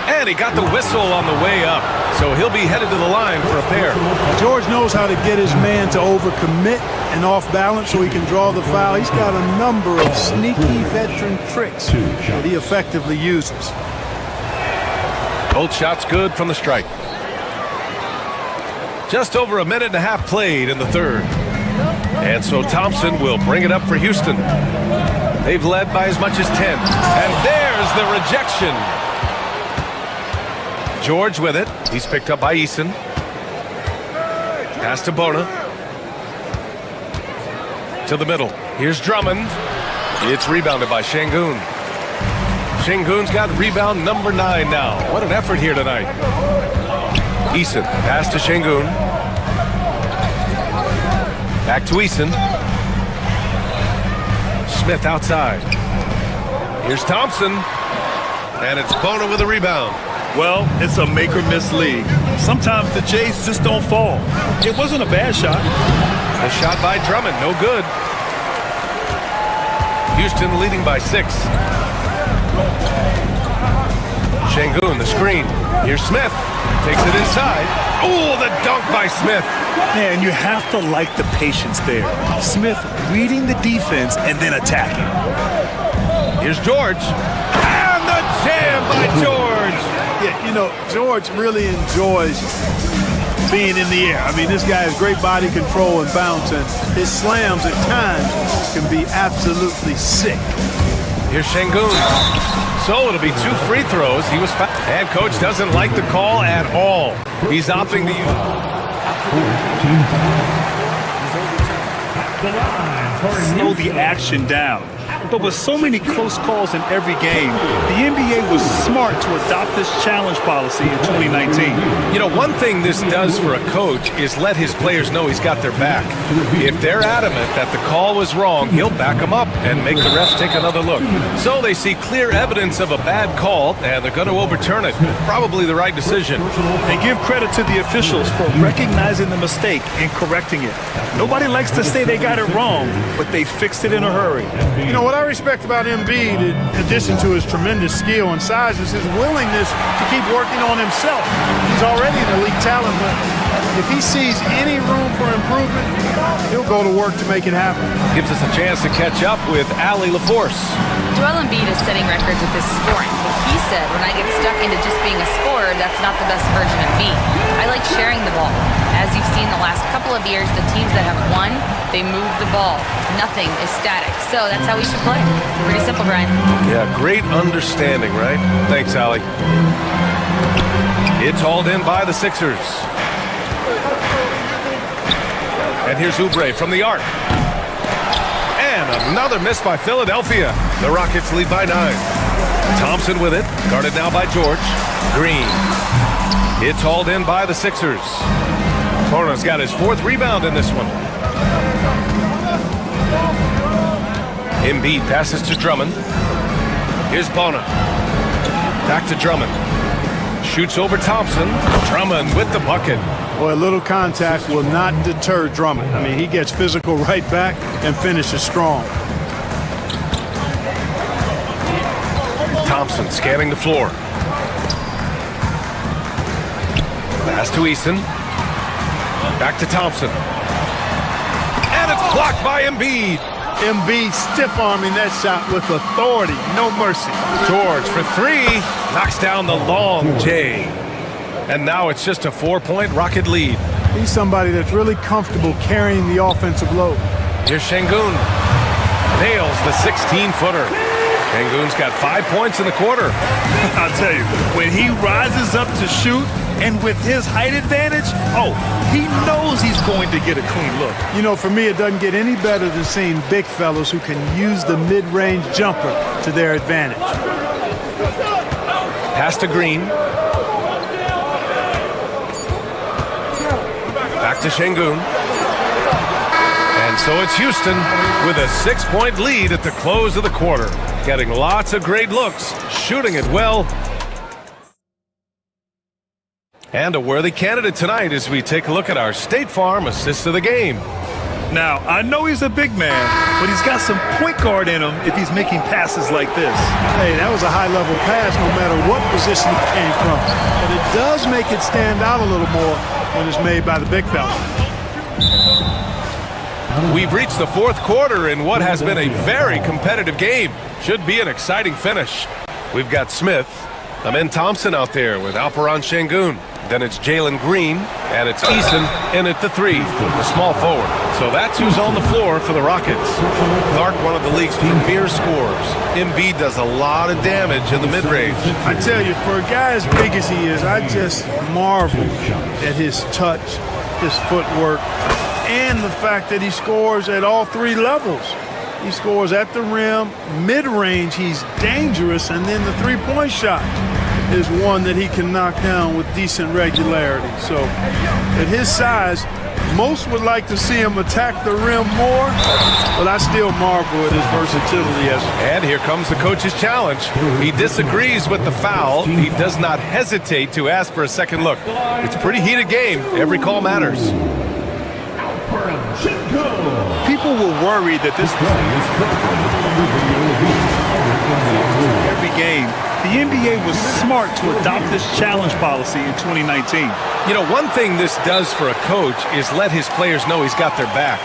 And he got the whistle on the way up, so he'll be headed to the line for a pair. George knows how to get his man to overcommit and off balance so he can draw the foul. He's got a number of sneaky veteran tricks that he effectively uses. Both shots good from the strike. Just over a minute and a half played in the third. And so Thompson will bring it up for Houston. They've led by as much as 10. And there's the rejection. George with it. He's picked up by Eason. Pass to Bona. To the middle. Here's Drummond. It's rebounded by Şengün. Şengün's got rebound number 9 now. What an effort here tonight. Eason, pass to Şengün. Back to Eason. Smith outside. Here's Thompson. And it's Bona with a rebound. Well, it's a make-or-miss league. Sometimes the Jays just don't fall. It wasn't a bad shot. A shot by Drummond, no good. Houston leading by 6. Şengün, the screen. Here's Smith. Takes it inside. Oh, the dunk by Smith. Man, you have to like the patience there. Smith reading the defense and then attacking. Here's George. And the jam by George. Yeah, you know, George really enjoys being in the air. I mean, this guy has great body control and bounce, and his slams at times can be absolutely sick. Here's Şengün. So it'll be 2 free throws. He was fouled. And coach doesn't like the call at all. He's opting to use. Slow the action down. But with so many close calls in every game, the NBA was smart to adopt this challenge policy in 2019. You know, one thing this does for a coach is let his players know he's got their back. If they're adamant that the call was wrong, he'll back them up and make the refs take another look. So they see clear evidence of a bad call, and they're going to overturn it. Probably the right decision. And give credit to the officials for recognizing the mistake and correcting it. Nobody likes to say they got it wrong, but they fixed it in a hurry. You know, what I respect about Embiid, in addition to his tremendous skill and size, is his willingness to keep working on himself. He's already an elite talent, but if he sees any room for improvement, he'll go to work to make it happen. Gives us a chance to catch up with Allie LaForce. Joel Embiid is setting records with his scoring. He said, when I get stuck into just being a scorer, that's not the best version of me. I like sharing the ball. As you've seen the last couple of years, the teams that have won, they move the ball. Nothing is static. So that's how we should play. Pretty simple, Brian. Yeah, great understanding, right? Thanks, Allie. It's hauled in by the Sixers. And here's Oubre from the arc. And another miss by Philadelphia. The Rockets lead by 9. Thompson with it. Guarded now by George. Green. It's hauled in by the Sixers. Bona's got his 4th rebound in this one. Embiid passes to Drummond. Here's Bona. Back to Drummond. Shoots over Thompson. Drummond with the bucket. Boy, a little contact will not deter Drummond. I mean, he gets physical right back and finishes strong. Thompson scanning the floor. Pass to Easton. Back to Thompson. And it's blocked by Embiid. Embiid stiff-arming that shot with authority. No mercy. George for 3. Knocks down the long J. And now it's just a 4-point Rocket lead. He's somebody that's really comfortable carrying the offensive load. Here's Şengün. Nails the 16-footer. Şengün's got 5 points in the quarter. I'll tell you, when he rises up to shoot, and with his height advantage, he knows he's going to get a clean look. You know, for me, it doesn't get any better than seeing big fellas who can use the mid-range jumper to their advantage. Pass to Green. Back to Şengün. And so it's Houston with a 6-point lead at the close of the quarter. Getting lots of great looks, shooting it well. And a worthy candidate tonight as we take a look at our State Farm assist of the game. Now, I know he's a big man, but he's got some point guard in him if he's making passes like this. Hey, that was a high-level pass no matter what position it came from. But it does make it stand out a little more when it's made by the big fella. We've reached the 4th quarter in what has been a very competitive game. Should be an exciting finish. We've got Smith, Amen Thompson out there with Alperen Şengün. Then it's Jalen Green, and it's Eason in at the 3, the small forward. So that's who's on the floor for the Rockets. Clark, one of the league's premier scorers. Embiid does a lot of damage in the mid-range. I tell you, for a guy as big as he is, I just marvel at his touch, his footwork, and the fact that he scores at all 3 levels. He scores at the rim, mid-range, he's dangerous, and then the 3-point shot is one that he can knock down with decent regularity. So at his size, Most would like to see him attack the rim more, but I still marvel at his versatility. And here comes the coach's challenge. He disagrees with the foul. He does not hesitate to ask for a second look. It's a pretty heated game. Every call matters. People will worry that this every game. The NBA was smart to adopt this challenge policy in 2019. You know, one thing this does for a coach is let his players know he's got their back.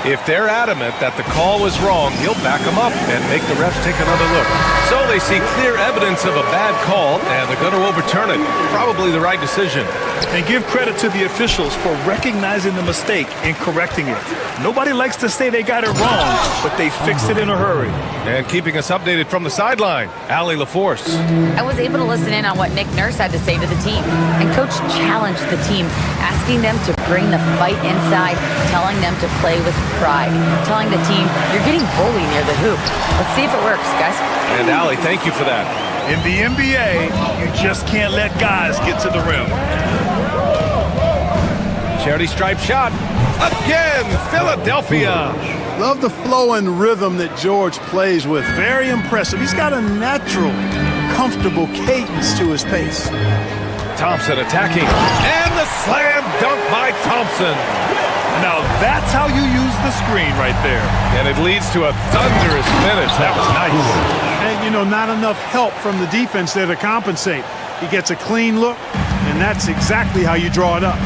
If they're adamant that the call was wrong, he'll back them up and make the refs take another look. So they see clear evidence of a bad call, and they're going to overturn it. Probably the right decision. And give credit to the officials for recognizing the mistake and correcting it. Nobody likes to say they got it wrong, but they fixed it in a hurry. And keeping us updated from the sideline, Allie LaForce. I was able to listen in on what Nick Nurse had to say to the team. And Coach challenged the team, asking them to bring the fight inside, telling them to play with pride, telling the team, you're getting bullied near the hoop. Let's see if it works, guys. And Allie, thank you for that. In the NBA, you just can't let guys get to the rim. Charity stripe shot. Again, Philadelphia. Love the flow and rhythm that George plays with. Very impressive. He's got a natural, comfortable cadence to his pace. Thompson attacking. And the slam dunk by Thompson. Now that's how you use the screen right there. And it leads to a thunderous finish. That was nice. And, you know, not enough help from the defense there to compensate. He gets a clean look, and that's exactly how you draw it up.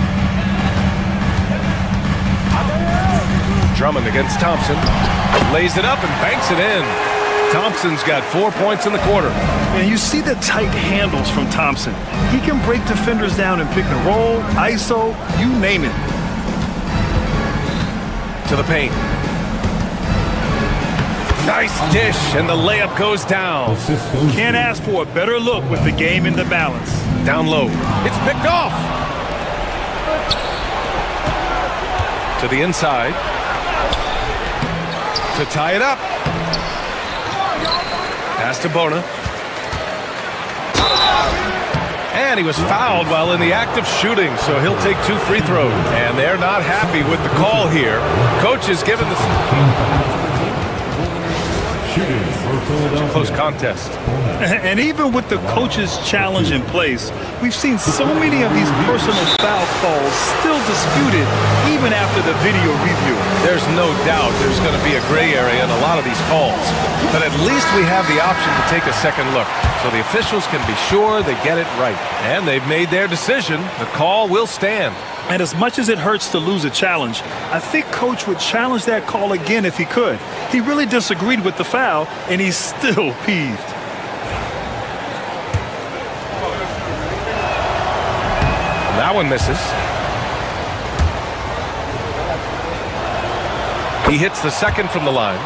Drummond against Thompson. Lays it up and banks it in. Thompson's got 4 points in the quarter. And you see the tight handles from Thompson. He can break defenders down in pick and roll, ISO, you name it. To the paint. Nice dish, and the layup goes down. Can't ask for a better look with the game in the balance. Down low. It's picked off. To the inside. To tie it up. Pass to Bona. And he was fouled while in the act of shooting, so he'll take 2 free throws. And they're not happy with the call here. Coach is given the close contest. And even with the coach's challenge in place, we've seen so many of these personal foul calls still disputed even after the video review. There's no doubt there's going to be a gray area in a lot of these calls. But at least we have the option to take a second look, so the officials can be sure they get it right. And they've made their decision. The call will stand. And as much as it hurts to lose a challenge, I think Coach would challenge that call again if he could. He really disagreed with the foul, and he's still peeved. That one misses. He hits the second from the line.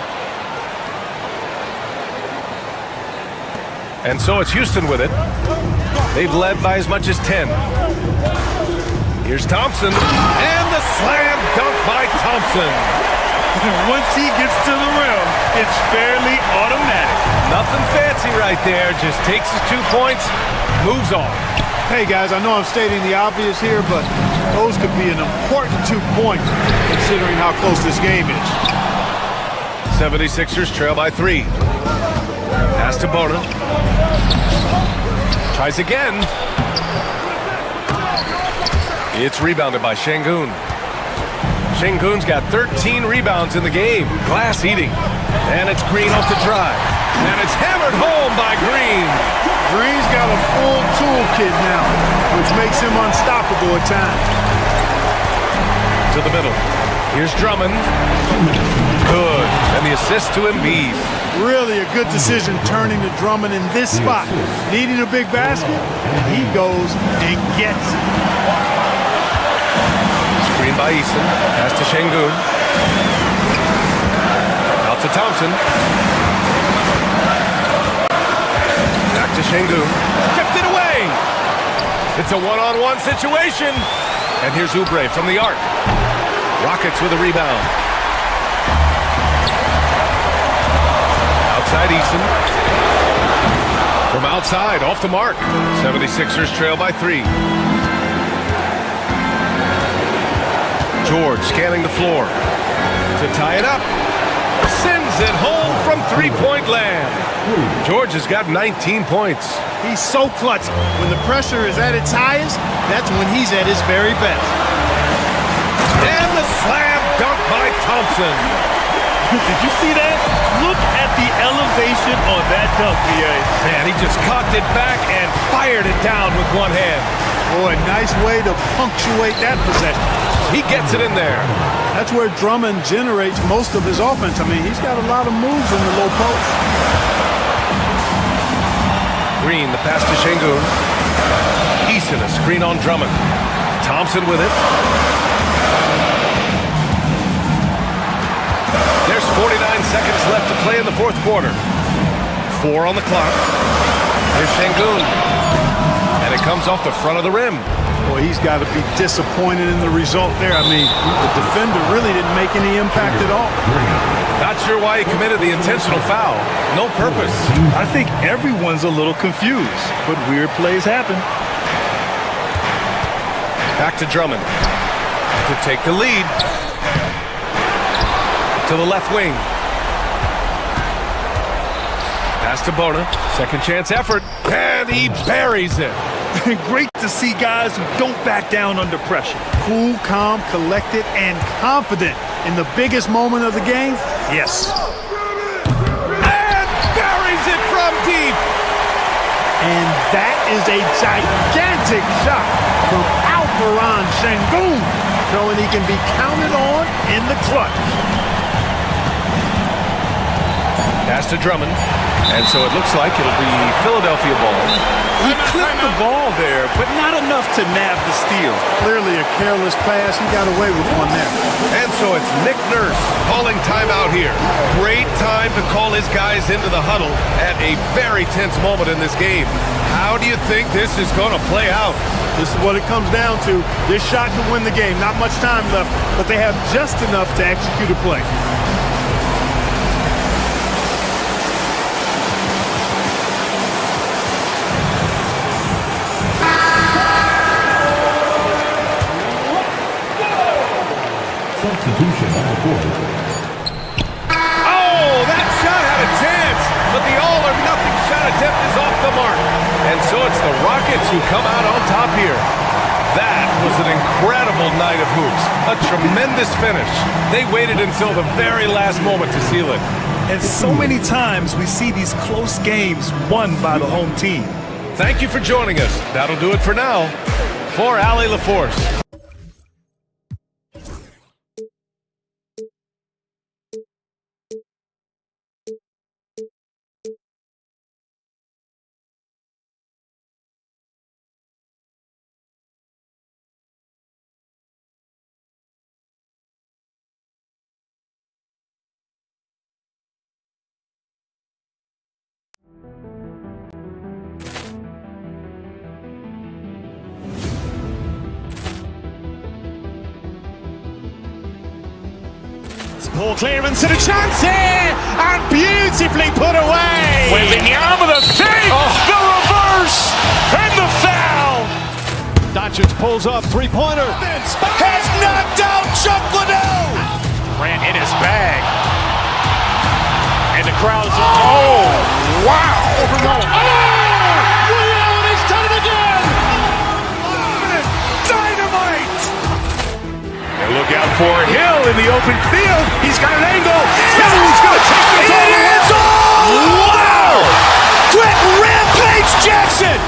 And so it's Houston with it. They've led by as much as 10. Here's Thompson, and the slam dunk by Thompson. Once he gets to the rim, it's fairly automatic. Nothing fancy right there, just takes his 2 points, moves on. Hey, guys, I know I'm stating the obvious here, but those could be an important 2 points considering how close this game is. 76ers trail by 3. Pass to Bona. Tries again. It's rebounded by Şengün. Şengün's got 13 rebounds in the game. Glass eating. And it's Green off the drive. And it's hammered home by Green. Green's got a full toolkit now, which makes him unstoppable at times. To the middle. Here's Drummond. Good. And the assist to Embiid. Really a good decision turning to Drummond in this spot. Needing a big basket, and he goes and gets it. Screen by Eason. Pass to Şengün. Out to Thompson. Back to Şengün. Tipped it away. It's a one-on-one situation. And here's Oubre from the arc. Rockets with a rebound. Outside Eason. From outside, off the mark. 76ers trail by 3. George scanning the floor to tie it up. Sends it home from three-point land. George has got 19 points. He's so clutch. When the pressure is at its highest, that's when he's at his very best. And the slam dunk by Thompson. Did you see that? Look at the elevation on that dunk, B.A. Man, he just cocked it back and fired it down with one hand. Boy, nice way to punctuate that possession. He gets it in there. That's where Drummond generates most of his offense. I mean, he's got a lot of moves in the low post. Green, the pass to Şengün. Eason, a screen on Drummond. Thompson with it. There's 49 seconds left to play in the fourth quarter. 4 on the clock. Here's Şengün. And it comes off the front of the rim. Boy, he's got to be disappointed in the result there. I mean, the defender really didn't make any impact at all. Not sure why he committed the intentional foul. No purpose. I think everyone's a little confused, but weird plays happen. Back to Drummond to take the lead. To the left wing. Pass to Bona. Second chance effort. And he buries it. Great to see guys who don't back down under pressure. Cool, calm, collected, and confident in the biggest moment of the game. Yes. And buries it from deep. And that is a gigantic shot from Alperen Şengün, showing he can be counted on in the clutch. Pass to Drummond. And so it looks like it'll be Philadelphia ball. He clipped the ball there, but not enough to nab the steal. Clearly a careless pass. He got away with one there. And so it's Nick Nurse calling timeout here. Great time to call his guys into the huddle at a very tense moment in this game. How do you think this is going to play out? This is what it comes down to. This shot could win the game. Not much time left, but they have just enough to execute a play. Substitution on the court. Oh, that shot had a chance, but the all-or-nothing shot attempt is off the mark. And so it's the Rockets who come out on top here. That was an incredible night of hoops. A tremendous finish. They waited until the very last moment to seal it. And so many times we see these close games won by the home team. Thank you for joining us. That'll do it for now. For Allie LaForce. Poor clearance and a chance here, and beautifully put away. With the arm of the fake, the reverse, and the foul. Doncic pulls up, three-pointer. Has knocked out Chuck Liddell. Ran in his bag. And the crowd is, oh, wow. Leon has done it again. Dynamite. Look out for Hill in the open field. He's got an angle. He's going to take this all the way. Wow! Quick rampage Jackson.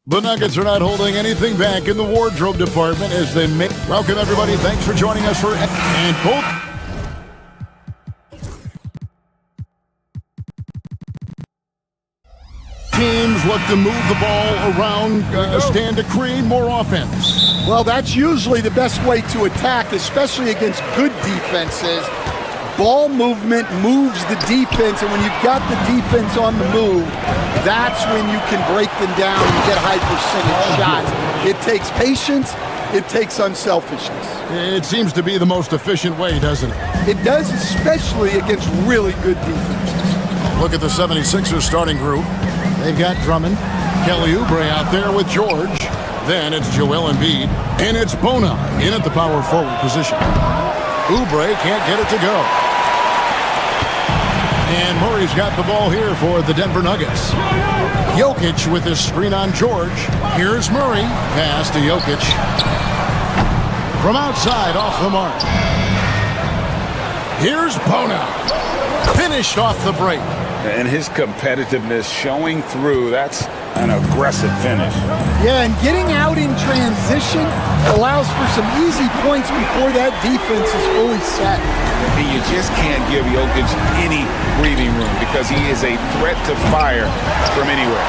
The Nuggets are not holding anything back in the wardrobe department as they make. Welcome, everybody. Thanks for joining us for. And both. Teams look to move the ball around, stand to create more offense. Well, that's usually the best way to attack, especially against good defenses. Ball movement moves the defense, and when you've got the defense on the move, that's when you can break them down and get high percentage shots. It takes patience. It takes unselfishness. It seems to be the most efficient way, doesn't it? It does, especially against really good defenses. Look at the 76ers starting group. They've got Drummond, Kelly Oubre out there with George. Then it's Joel Embiid, and it's Bona in at the power forward position. Oubre can't get it to go. And Murray's got the ball here for the Denver Nuggets. Jokic with his screen on George. Here's Murray. Pass to Jokic. From outside, off the mark. Here's Bona. Finished off the break. And his competitiveness showing through. That's an aggressive finish. Yeah, and getting out in transition allows for some easy points before that defense is fully set. And you just can't give Jokic any breathing room because he is a threat to fire from anywhere.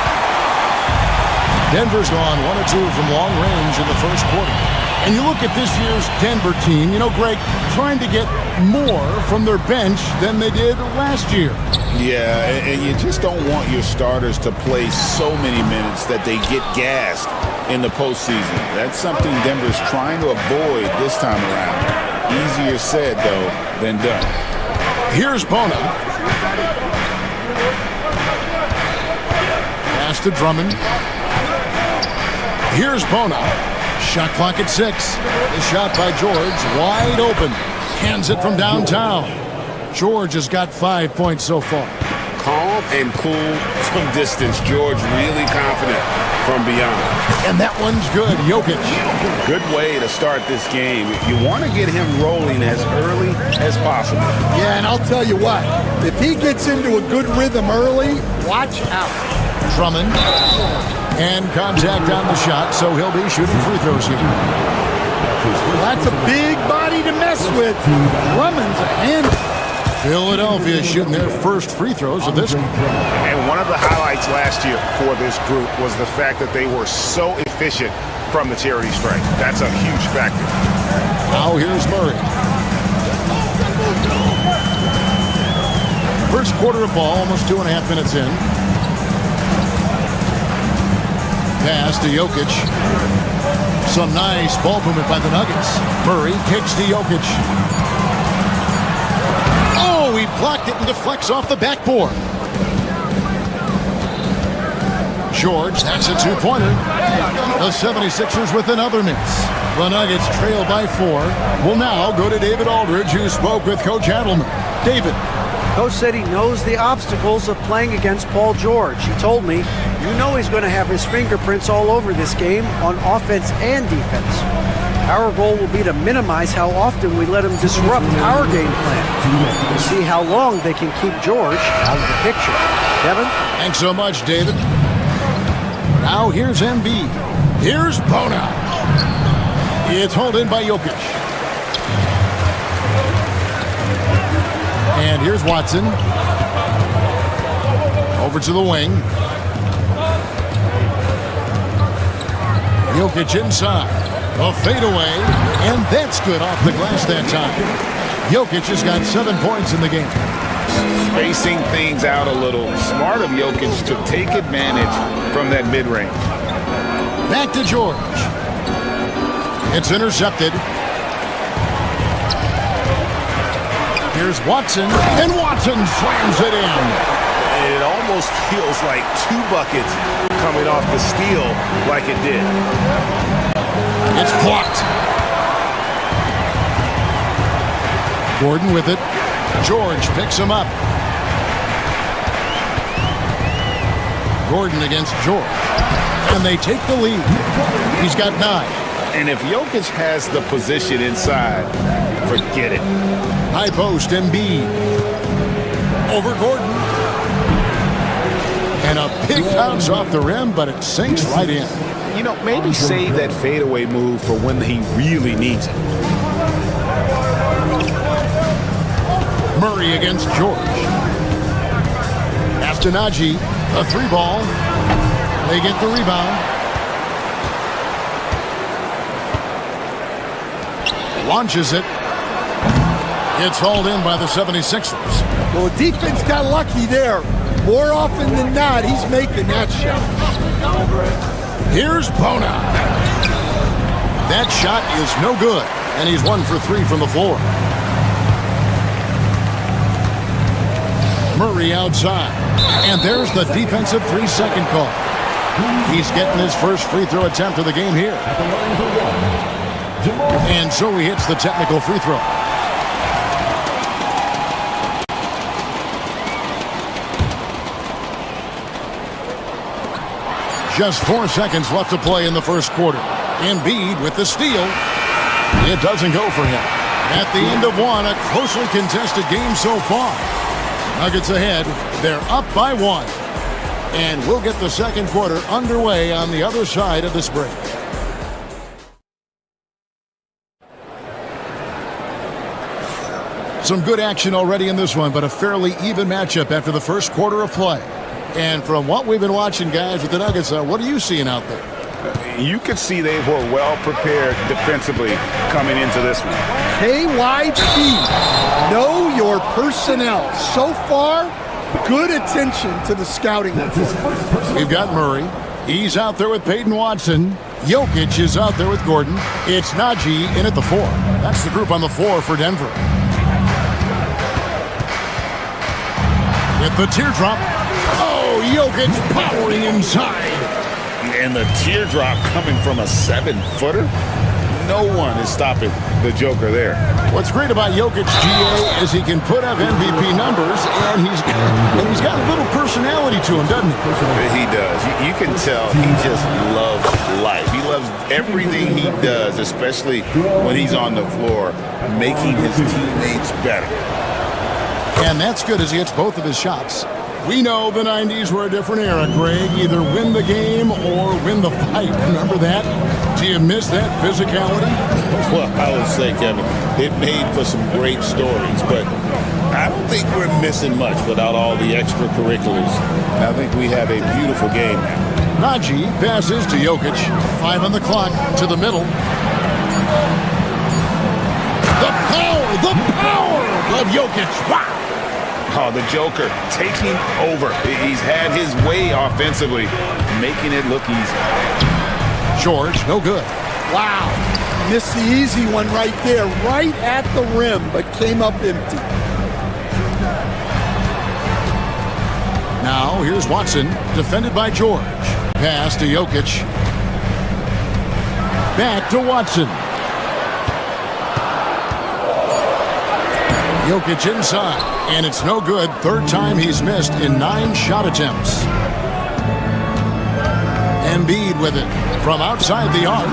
Denver's gone 1 of 2 from long range in the first quarter. And you look at this year's Denver team, you know, Greg, trying to get more from their bench than they did last year. Yeah, and you just don't want your starters to play so many minutes that they get gassed in the postseason. That's something Denver's trying to avoid this time around. Easier said, though, than done. Here's Bona. Pass to Drummond. Here's Bona. Shot clock at 6. The shot by George, wide open. Hands it from downtown. George has got 5 points so far. Calm and cool from distance. George really confident from beyond. And that one's good. Jokic. Good way to start this game. You want to get him rolling as early as possible. Yeah, and I'll tell you what. If he gets into a good rhythm early, watch out. Drummond. And contact on the shot, so he'll be shooting free throws here. That's a big body to mess with. Drummond's a hand. Philadelphia shooting their first free throws of this game. And one of the highlights last year for this group was the fact that they were so efficient from the charity stripe. That's a huge factor. Now here's Murray. First quarter of ball, almost 2.5 minutes in. Pass to Jokic. Some nice ball movement by the Nuggets. Murray kicks to Jokic. Oh, he blocked it and deflects off the backboard. George, that's a two-pointer. The 76ers with another miss. The Nuggets trail by 4. We'll now go to David Aldridge, who spoke with Coach Adelman. David. Coach said he knows the obstacles of playing against Paul George. He told me, you know he's going to have his fingerprints all over this game on offense and defense. Our goal will be to minimize how often we let him disrupt our game plan. We'll see how long they can keep George out of the picture. Kevin? Thanks so much, David. Now here's Embiid. Here's Bona. It's hauled in by Jokic. And here's Watson. Over to the wing. Jokic inside. A fadeaway. And that's good off the glass that time. Jokic has got 7 points in the game. Spacing things out a little. Smart of Jokic to take advantage from that mid-range. Back to George. It's intercepted. Here's Watson, and Watson slams it in. It almost feels like 2 buckets coming off the steal like it did. It's blocked. Gordon with it. George picks him up. Gordon against George. And they take the lead. He's got 9. And if Jokic has the position inside, forget it. High post, Embiid. Over Gordon. And a big bounce off the rim, but it sinks right in. You know, maybe save that fadeaway move for when he really needs it. Murray against George. Astonagi, a 3-ball. They get the rebound. Launches it. It's hauled in by the 76ers. Well, the defense got lucky there. More often than not, he's making that shot. Here's Bona. That shot is no good, and he's 1 for 3 from the floor. Murray outside, and there's the defensive 3-second call. He's getting his first free throw attempt of the game here. And so he hits the technical free throw. Just 4 seconds left to play in the first quarter. Embiid with the steal. It doesn't go for him. At the end of one, a closely contested game so far. Nuggets ahead. They're up by 1. And we'll get the second quarter underway on the other side of this break. Some good action already in this one, but a fairly even matchup after the first quarter of play. And from what we've been watching, guys, with the Nuggets, what are you seeing out there? You could see they were well prepared defensively coming into this one. KYP, know your personnel. So far, good attention to the scouting. We've got Murray. He's out there with Peyton Watson. Jokic is out there with Gordon. It's Najee in at the 4. That's the group on the floor for Denver. With the teardrop. Oh, Jokic powering inside. And the teardrop coming from a 7-footer. No one is stopping the Joker there. What's great about Jokic, GA, is he can put up MVP numbers, and he's got a little personality to him, doesn't he? He does. You can tell he just loves life. He loves everything he does, especially when he's on the floor, making his teammates better. And that's good as he hits both of his shots. We know the 90s were a different era, Greg. Either win the game or win the fight. Remember that? Do you miss that physicality? Well, I would say, Kevin, it made for some great stories, but I don't think we're missing much without all the extracurriculars. I think we have a beautiful game now. Najee passes to Jokic. 5 on the clock to the middle. The power of Jokic. Wow. Oh, the Joker taking over. He's had his way offensively, making it look easy. George, no good. Wow. Missed the easy one right there, right at the rim, but came up empty. Now, here's Watson, defended by George. Pass to Jokic. Back to Watson. Jokic inside, and it's no good. Third time he's missed in 9 shot attempts. Embiid with it from outside the arc.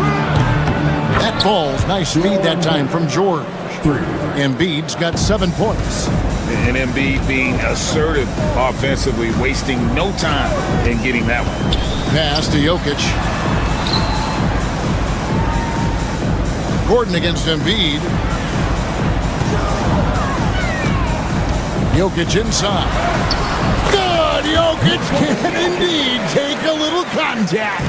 That ball's nice speed that time from George. Embiid's got 7 points. And Embiid being assertive offensively, wasting no time in getting that one. Pass to Jokic. Gordon against Embiid. Jokic inside. Good! Jokic can indeed take a little contact.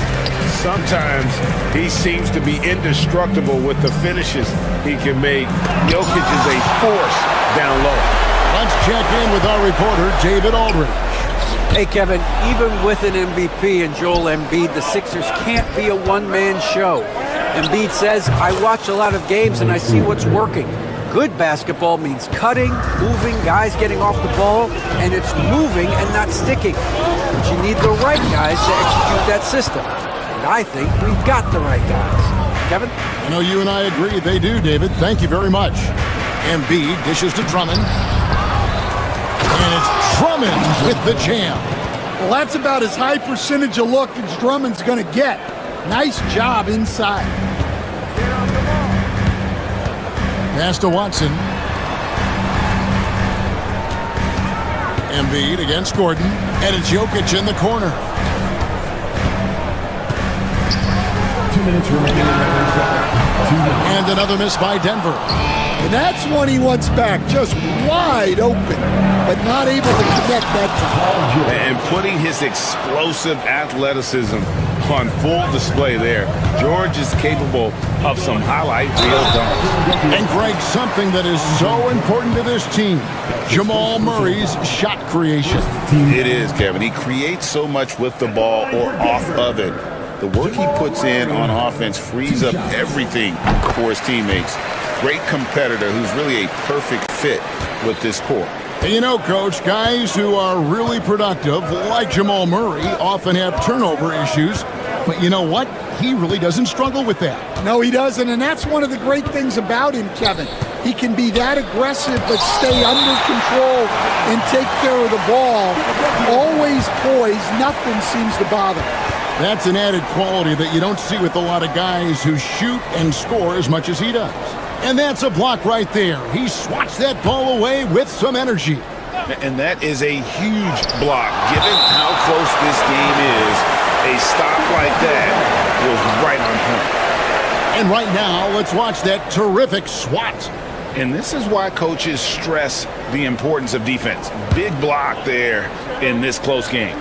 Sometimes he seems to be indestructible with the finishes he can make. Jokic is a force down low. Let's check in with our reporter, David Aldridge. Hey, Kevin, even with an MVP and Joel Embiid, the Sixers can't be a one-man show. Embiid says, I watch a lot of games and I see what's working. Good basketball means cutting, moving, guys getting off the ball, and it's moving and not sticking. But you need the right guys to execute that system. And I think we've got the right guys. Kevin? I know you and I agree they do, David. Thank you very much. Embiid dishes to Drummond. And it's Drummond with the jam. Well, that's about as high percentage of look as Drummond's going to get. Nice job inside. Pass to Watson. Embiid against Gordon, and it's Jokic in the corner. 2 minutes remaining in the first half. And another miss by Denver. And that's one he wants back, just wide open, but not able to connect that time. And putting his explosive athleticism on full display there. George is capable of some highlight reel dunks. And Greg, something that is so important to this team, Jamal Murray's shot creation. It is, Kevin. He creates so much with the ball or off of it. The work he puts in on offense frees up everything for his teammates. Great competitor who's really a perfect fit with this core. And you know, Coach, guys who are really productive, like Jamal Murray, often have turnover issues. But you know what? He really doesn't struggle with that. No, he doesn't, and that's one of the great things about him, Kevin. He can be that aggressive but stay under control and take care of the ball. Always poised, nothing seems to bother him. That's an added quality that you don't see with a lot of guys who shoot and score as much as he does. And that's a block right there. He swats that ball away with some energy. And that is a huge block. Given how close this game is, a stop like that was right on point. And right now, let's watch that terrific swat. And this is why coaches stress the importance of defense. Big block there in this close game.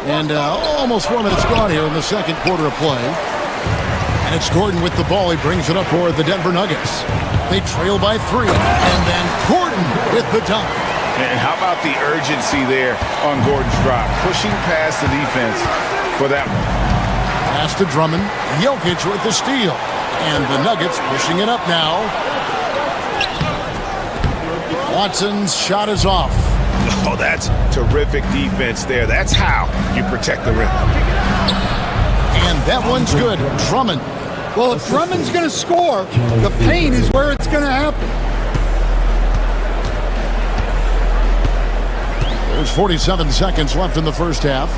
And almost 4 minutes gone here in the second quarter of play. And it's Gordon with the ball. He brings it up for the Denver Nuggets. They trail by 3. And then Gordon with the dunk. And how about the urgency there on Gordon's drop? Pushing past the defense for that one. Pass to Drummond. Jokic with the steal. And the Nuggets pushing it up now. Watson's shot is off. Oh, that's terrific defense there. That's how you protect the rim. And that one's good. Drummond. Well, if Drummond's going to score, the paint is where it's going to happen. There's 47 seconds left in the first half.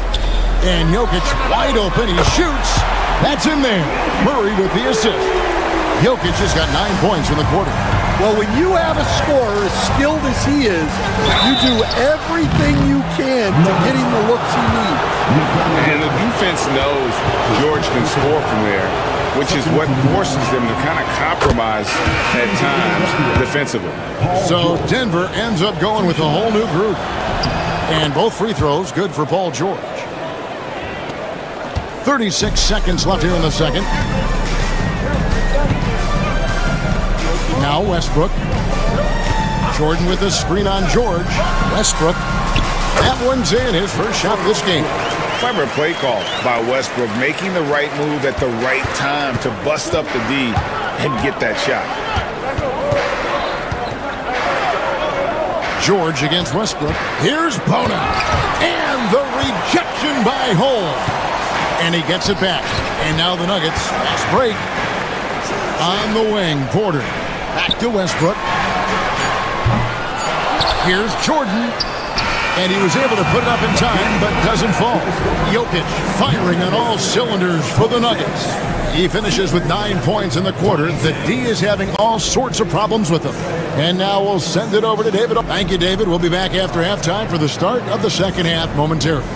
And Jokic wide open. He shoots. That's in there. Murray with the assist. Jokic has got 9 points in the quarter. Well, when you have a scorer as skilled as he is, you do everything you can to get him the looks he needs. And the defense knows George can score from there, which is what forces them to kind of compromise at times defensively. So Denver ends up going with a whole new group. And both free throws good for Paul George. 36 seconds left here in the second. Now Westbrook. Jordan with the screen on George. Westbrook. That one's in, his first shot this game. Clever play call by Westbrook, making the right move at the right time to bust up the D and get that shot. George against Westbrook. Here's Bona. And the rejection by Hole. And he gets it back. And now the Nuggets, fast break. On the wing, Porter. Back to Westbrook. Here's Jordan. And he was able to put it up in time, but doesn't fall. Jokic firing on all cylinders for the Nuggets. He finishes with 9 points in the quarter. The D is having all sorts of problems with him. And now we'll send it over to David. Thank you, David. We'll be back after halftime for the start of the second half momentarily.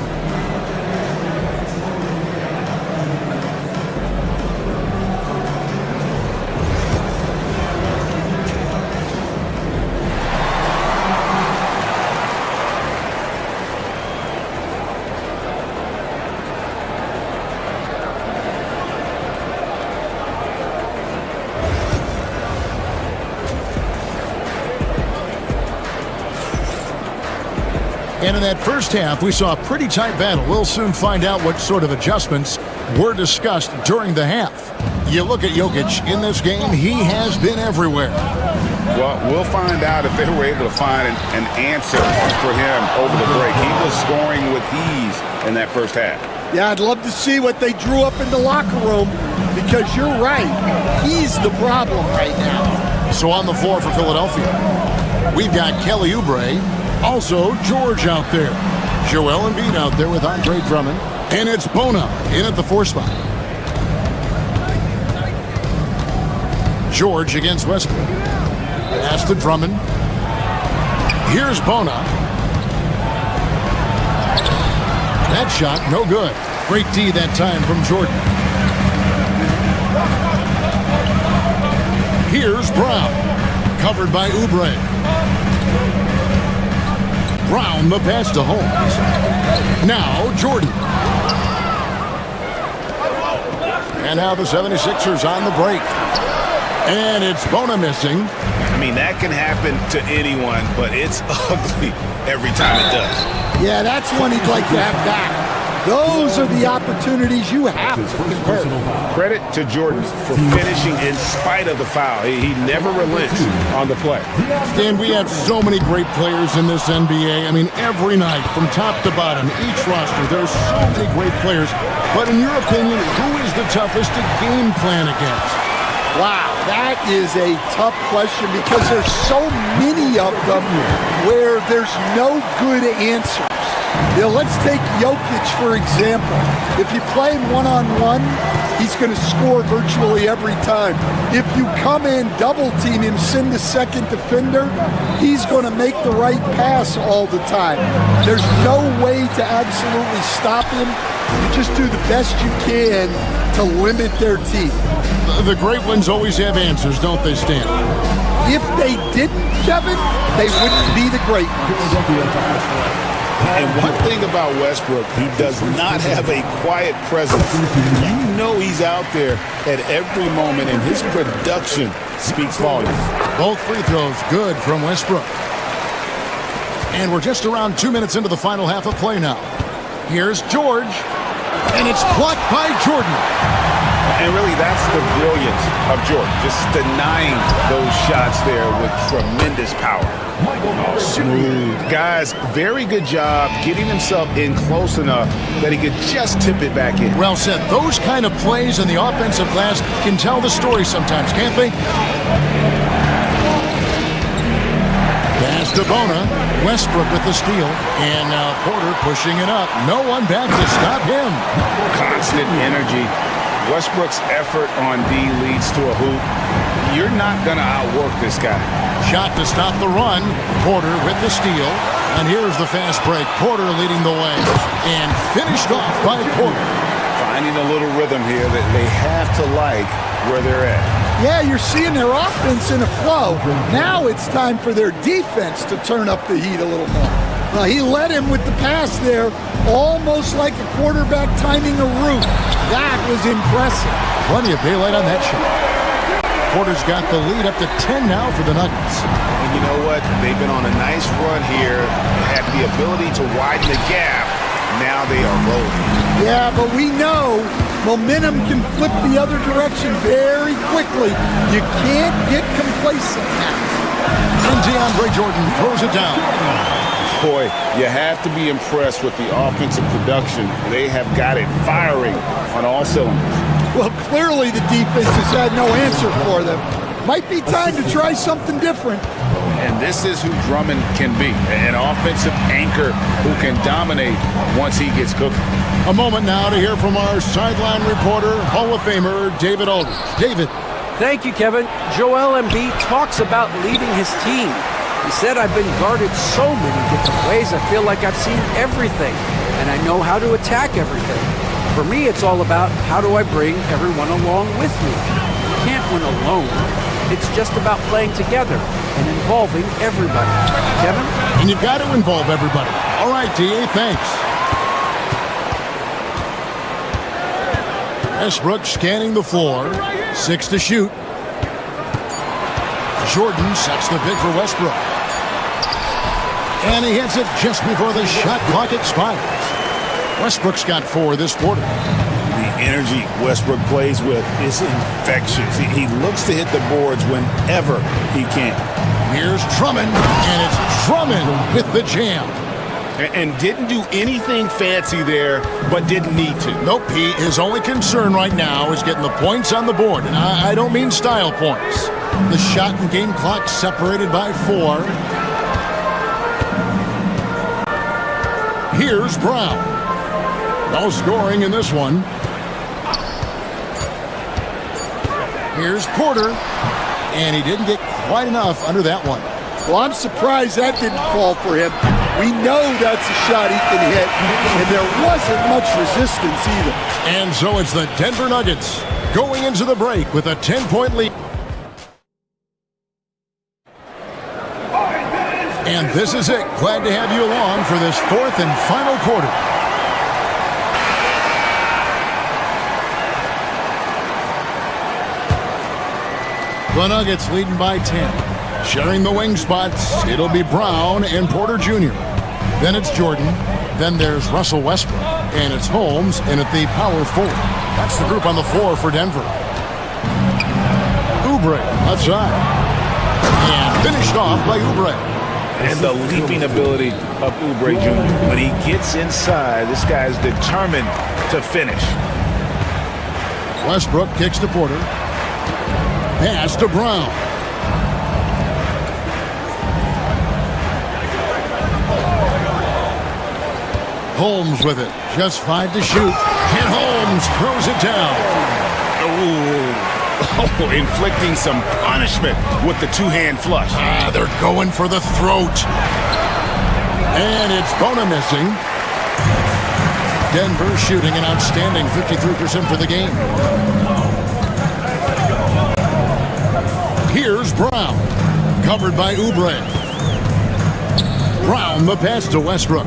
And in that first half, we saw a pretty tight battle. We'll soon find out what sort of adjustments were discussed during the half. You look at Jokic in this game, he has been everywhere. Well, we'll find out if they were able to find an answer for him over the break. He was scoring with ease in that first half. Yeah, I'd love to see what they drew up in the locker room because you're right. He's the problem right now. So on the floor for Philadelphia, we've got Kelly Oubre. Also, George out there. Joel Embiid out there with Andre Drummond. And it's Bona in at the 4 spot. George against Westbrook. Pass to Drummond. Here's Bona. That shot, no good. Great D that time from Jordan. Here's Brown. Covered by Oubre. Brown the pass to Holmes. Now Jordan. And now the 76ers on the break. And it's Bona missing. I mean, that can happen to anyone, but it's ugly every time it does. Yeah, that's one he'd like to have back. Those are the opportunities you have to convert. Credit to Jordan for finishing in spite of the foul. He never relents on the play. Dan, we have so many great players in this NBA. I mean, every night, from top to bottom, each roster, there's so many great players. But in your opinion, who is the toughest to game plan against? Wow, that is a tough question because there's so many of them where there's no good answers. You know, let's take Jokic, for example. If you play him one-on-one, he's going to score virtually every time. If you come in, double-team him, send the second defender, he's going to make the right pass all the time. There's no way to absolutely stop him. You just do the best you can to limit their team. The great ones always have answers, don't they, Stan? If they didn't, Kevin, they wouldn't be the great ones. And one thing about Westbrook, he does not have a quiet presence. You know he's out there at every moment, and his production speaks volumes. Both free throws good from Westbrook. And we're just around 2 minutes into the final half of play now. Here's George, and it's blocked by Jordan. And really, that's the brilliance of Jordan, just denying those shots there with tremendous power. Oh, smooth. Guys, very good job getting himself in close enough that he could just tip it back in. Well said. Those kind of plays in the offensive glass can tell the story sometimes, can't they? Pass to Bona. Westbrook with the steal. And now Porter pushing it up. No one back to stop him. Constant energy. Westbrook's effort on D leads to a hoop. You're not going to outwork this guy. Shot to stop the run. Porter with the steal. And here's the fast break. Porter leading the way. And finished off by Porter. Finding a little rhythm here that they have to like where they're at. Yeah, you're seeing their offense in a flow. Now it's time for their defense to turn up the heat a little more. He led him with the pass there, almost like a quarterback timing a route. That was impressive. Plenty of daylight on that shot. Porter's got the lead up to 10 now for the Nuggets. And you know what? They've been on a nice run here. They had the ability to widen the gap. Now they are rolling. Yeah, but we know momentum can flip the other direction very quickly. You can't get complacent now. And DeAndre Jordan throws it down. Boy, you have to be impressed with the offensive production. They have got it firing on all cylinders. Well, clearly the defense has had no answer for them. Might be time to try something different. And this is who Drummond can be, an offensive anchor who can dominate once he gets cooking. A moment now to hear from our sideline reporter, Hall of Famer David Aldridge. David. Thank you, Kevin. Joel Embiid talks about leading his team. He said, I've been guarded so many different ways, I feel like I've seen everything, and I know how to attack everything. For me, it's all about how do I bring everyone along with me. You can't win alone. It's just about playing together and involving everybody. Kevin? And you've got to involve everybody. All right, D.A., thanks. Westbrook scanning the floor. 6 to shoot. Jordan sets the pick for Westbrook. And he hits it just before the shot clock expires. Westbrook's got 4 this quarter. The energy Westbrook plays with is infectious. He looks to hit the boards whenever he can. Here's Drummond, and it's Drummond with the jam. And didn't do anything fancy there, but didn't need to. Nope, his only concern right now is getting the points on the board. And I don't mean style points. The shot and game clock separated by 4. Here's Brown. No scoring in this one. Here's Porter. And he didn't get quite enough under that one. Well, I'm surprised that didn't fall for him. We know that's a shot he can hit, and there wasn't much resistance either. And so it's the Denver Nuggets going into the break with a 10-point lead. And this is it. Glad to have you along for this fourth and final quarter. The Nuggets leading by 10. Sharing the wing spots, it'll be Brown and Porter Jr. Then it's Jordan. Then there's Russell Westbrook. And it's Holmes in at the power forward. That's the group on the floor for Denver. Oubre left side. And finished off by Oubre. And the leaping ability of Oubre Jr. When he gets inside, this guy's determined to finish. Westbrook kicks to Porter. Pass to Brown. Holmes with it. Just 5 to shoot. And Holmes throws it down. Oh, inflicting some punishment with the two-hand flush. They're going for the throat. And it's Bona missing. Denver shooting an outstanding 53% for the game. Here's Brown. Covered by Oubre. Brown the pass to Westbrook.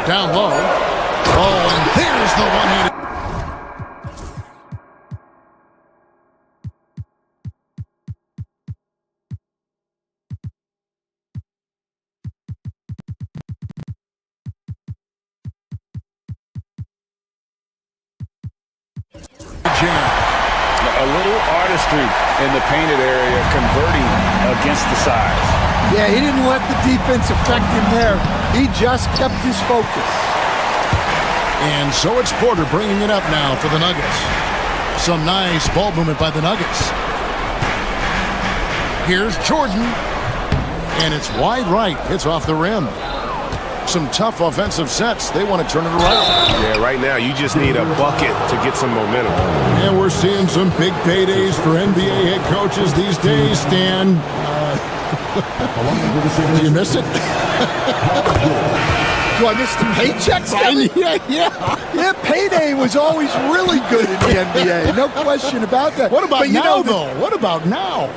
Down low. Oh, and there's the one-handed. A little artistry in the painted area, converting against the size. Yeah, he didn't let the defense affect him there. He just kept his focus. And so it's Porter bringing it up now for the Nuggets. Some nice ball movement by the Nuggets. Here's Jordan. And it's wide right. Hits off the rim. Some tough offensive sets. They want to turn it around. Yeah, right now you just need a bucket to get some momentum. And we're seeing some big paydays for NBA head coaches these days, Stan. Do you miss it? Do I miss the paychecks? Yeah, payday was always really good in the NBA. No question about that. What about now, though? What about now?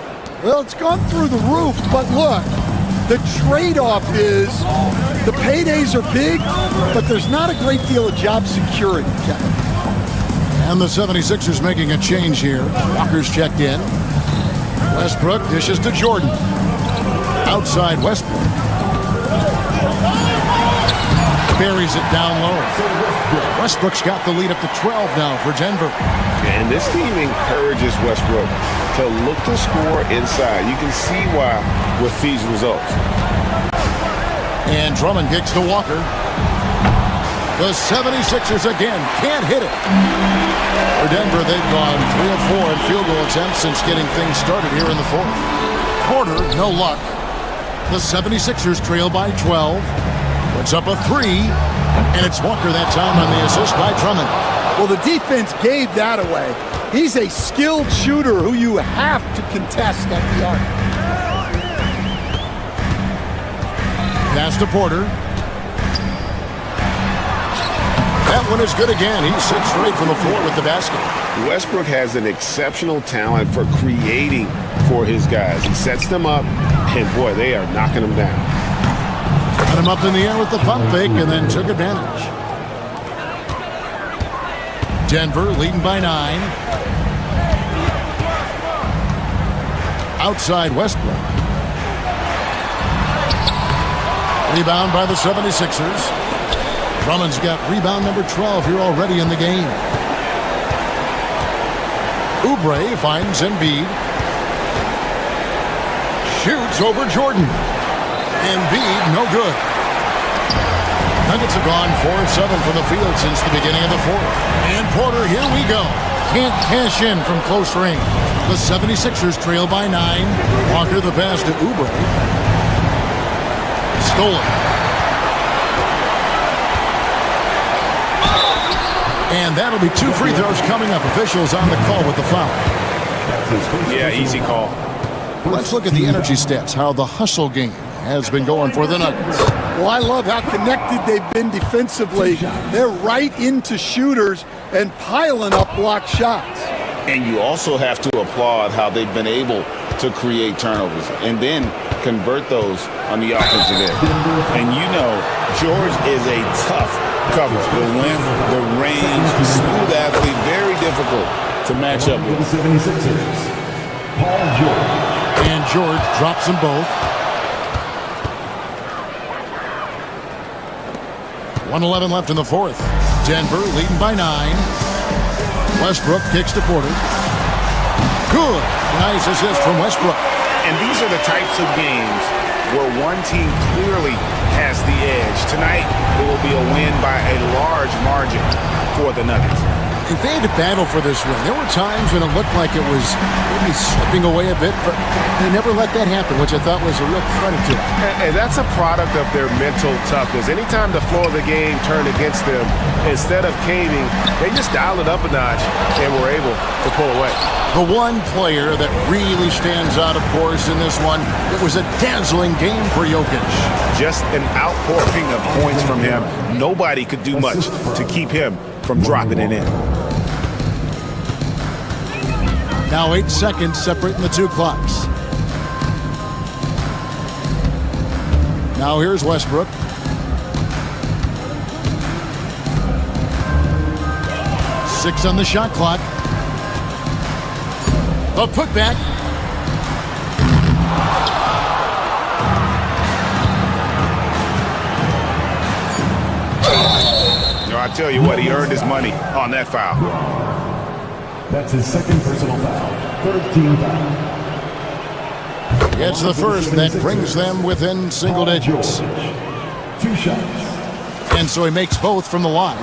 Well, it's gone through the roof, but look, the trade-off is the paydays are big, but there's not a great deal of job security, Kevin. And the 76ers making a change here. Walker's checked in. Westbrook dishes to Jordan. Outside Westbrook. Buries it down low. Westbrook's got the lead up to 12 now for Denver. And this team encourages Westbrook to look to score inside. You can see why with these results. And Drummond kicks to Walker. The 76ers again can't hit it. For Denver, they've gone 3 of 4 in field goal attempts since getting things started here in the fourth. Porter, no luck. The 76ers trail by 12. Puts up a 3. And it's Walker that time on the assist by Drummond. Well, the defense gave that away. He's a skilled shooter who you have to contest at the arc. Pass to Porter. That one is good again. He sits straight from the floor with the basket. Westbrook has an exceptional talent for creating for his guys. He sets them up, and boy, they are knocking them down. Got him up in the air with the pump fake and then took advantage. Denver leading by 9. Outside Westbrook. Rebound by the 76ers. Drummond's got rebound number 12 here already in the game. Oubre finds Embiid. Shoots over Jordan. Embiid, no good. Nuggets have gone 4 of 7 from the field since the beginning of the fourth. And Porter, here we go. Can't cash in from close range. The 76ers trail by 9. Walker the pass to Oubre. Stolen. And that'll be 2 free throws coming up. Officials on the call with the foul. Yeah, easy call. Let's look at the energy stats, how the hustle game has been going for the Nuggets. Well, I love how connected they've been defensively. They're right into shooters and piling up block shots. And you also have to applaud how they've been able to create turnovers and then convert those on the offensive end. And you know, George is a tough cover. The length, the range, smooth athlete, very difficult to match up with. 76ers, Paul George. And George drops them both. 1:11 left in the fourth. Denver leading by 9. Westbrook kicks to Porter. Good. Nice assist from Westbrook. And these are the types of games where one team clearly has the edge. Tonight, it will be a win by a large margin for the Nuggets. If they had to battle for this win, there were times when it looked like it was maybe slipping away a bit, but they never let that happen, which I thought was a real credit to them. And that's a product of their mental toughness. Anytime the flow of the game turned against them, instead of caving, they just dialed it up a notch and were able to pull away. The one player that really stands out, of course, in this one, it was a dazzling game for Jokic. Just an outpouring of points from him. Nobody could do much to keep him from dropping it in. Now 8 seconds separating the two clocks. Now here's Westbrook. Six on the shot clock. The putback. I tell you what, he earned his money on that foul. That's his second personal foul. 13 foul. It's the first that brings them within single digits. 2 shots. And so he makes both from the line.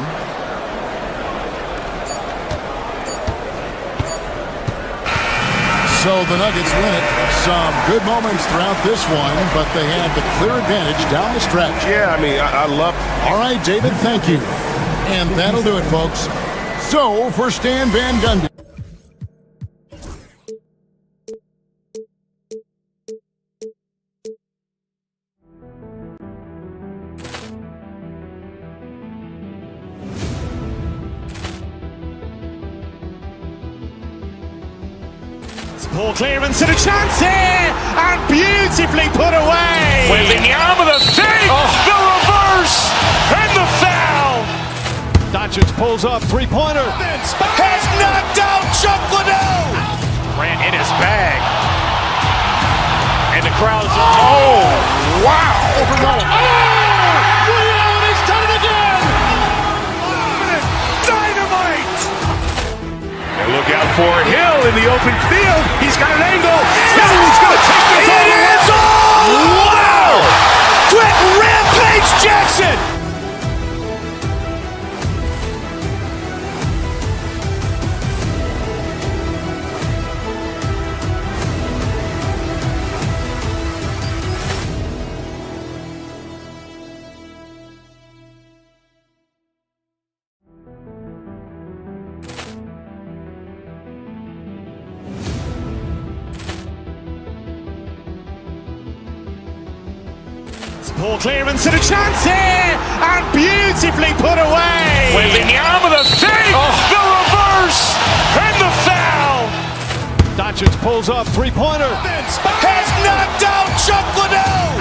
So the Nuggets win it. Some good moments throughout this one, but they had the clear advantage down the stretch. Yeah, I mean, I love. All right, David, thank you. And that'll do it, folks. So for Stan Van Gundy. Ball clearance and a chance here, and beautifully put away. With the arm of the fake, the reverse, and the foul. Doncic pulls up, three-pointer. Has knocked out Chuck Liddell. Ran in his bag. And the crowd is, oh, wow. He's done it again. Dynamite. And look out for Hill in the open field. He's got an angle. Hill's going to take this all the way. It is all. Wow. Quick Rampage Jackson. Ball clearance and a chance here, and beautifully put away. With the arm of the fake, the reverse, and the foul. Doncic pulls up, three-pointer. Has knocked out Chuck Liddell.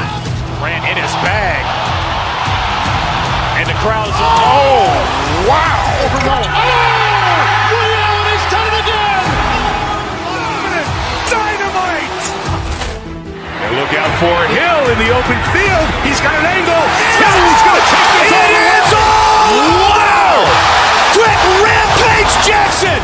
Ran in his bag. And the crowd is, oh, wow. He's done it again. Dynamite. And look out for Hill in the open field. He's got an angle. Hill's going to take this all the way. It is all. Wow. Quick Rampage Jackson.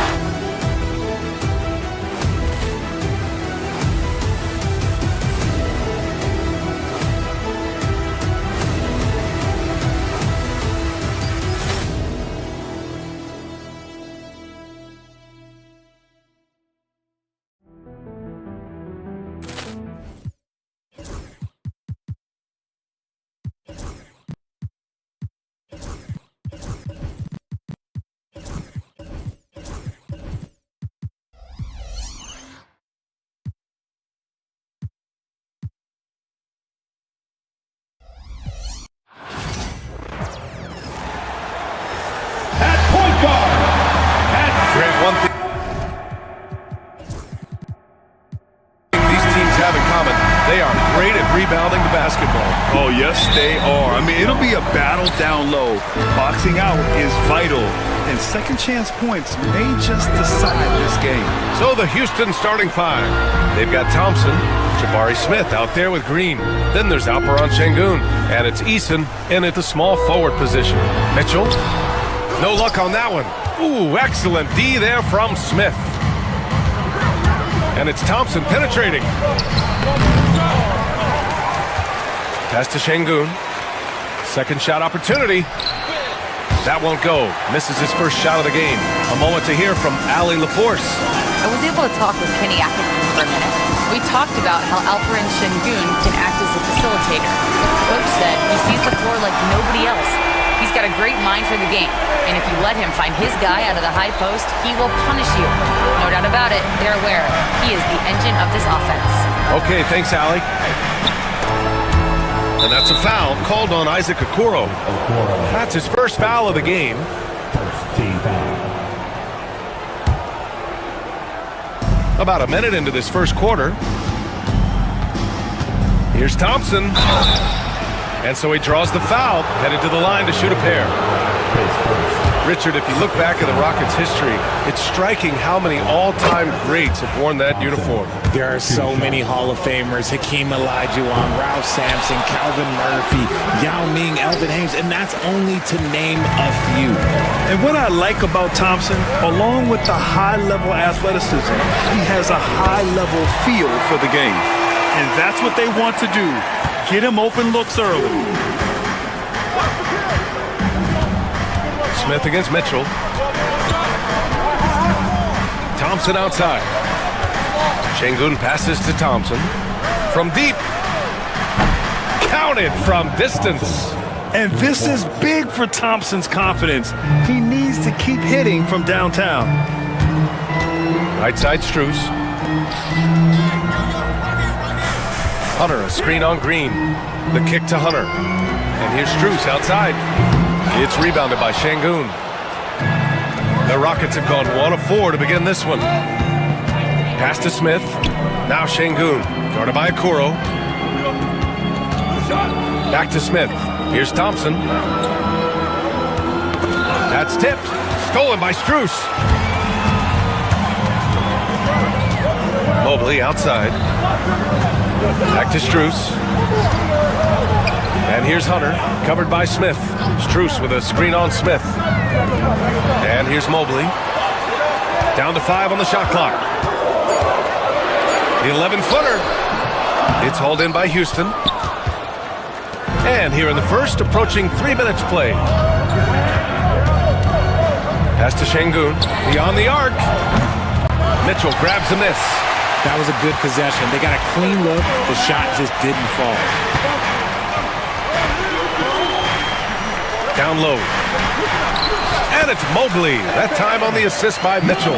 one thing these teams have in common. They are great at rebounding the basketball. Oh, yes, they are. I mean, it'll be a battle down low. Boxing out is vital, and second chance points may just decide this game. So the Houston starting five. They've got Thompson, Jabari Smith out there with Green. Then there's Alperon Şengün, and it's Eason in at the small forward position. Mitchell, no luck on that one. Ooh, excellent D there from Smith. And it's Thompson penetrating. Pass to Şengün. Second shot opportunity. That won't go. Misses his first shot of the game. A moment to hear from Allie LaForce. I was able to talk with Kenny Atkinson for a minute. We talked about how Alperon Şengün can act as a facilitator. Coach said he sees the floor like nobody else. He's got a great mind for the game, and if you let him find his guy out of the high post, he will punish you. No doubt about it, they're aware. He is the engine of this offense. Okay, thanks, Allie. And that's a foul called on Isaac Okoro. That's his first foul of the game. First team foul. About a minute into this first quarter. Here's Thompson. And so he draws the foul, headed to the line to shoot a pair. Richard, if you look back at the Rockets' history, it's striking how many all-time greats have worn that uniform. There are so many Hall of Famers: Hakeem Olajuwon, Ralph Sampson, Calvin Murphy, Yao Ming, Elvin Hayes, and that's only to name a few. And what I like about Thompson, along with the high-level athleticism, he has a high-level feel for the game. And that's what they want to do. Get him open looks early. Smith against Mitchell. Thompson outside. Şengün passes to Thompson. From deep. Counted from distance. And this is big for Thompson's confidence. He needs to keep hitting from downtown. Right side Strus. Hunter, a screen on Green. The kick to Hunter. And here's Strus outside. It's rebounded by Şengün. The Rockets have gone 1 of 4 to begin this one. Pass to Smith. Now Şengün, guarded by Okoro. Back to Smith. Here's Thompson. That's tipped. Stolen by Strus. Mobley outside. Back to Strus. And here's Hunter, covered by Smith. Strus with a screen on Smith. And here's Mobley. Down to 5 on the shot clock. The 11-footer. It's hauled in by Houston. And here in the first, approaching 3 minutes played. Pass to Şengün, beyond the arc. Mitchell grabs a miss. That was a good possession. They got a clean look. The shot just didn't fall. Down low. And it's Mobley. That time on the assist by Mitchell.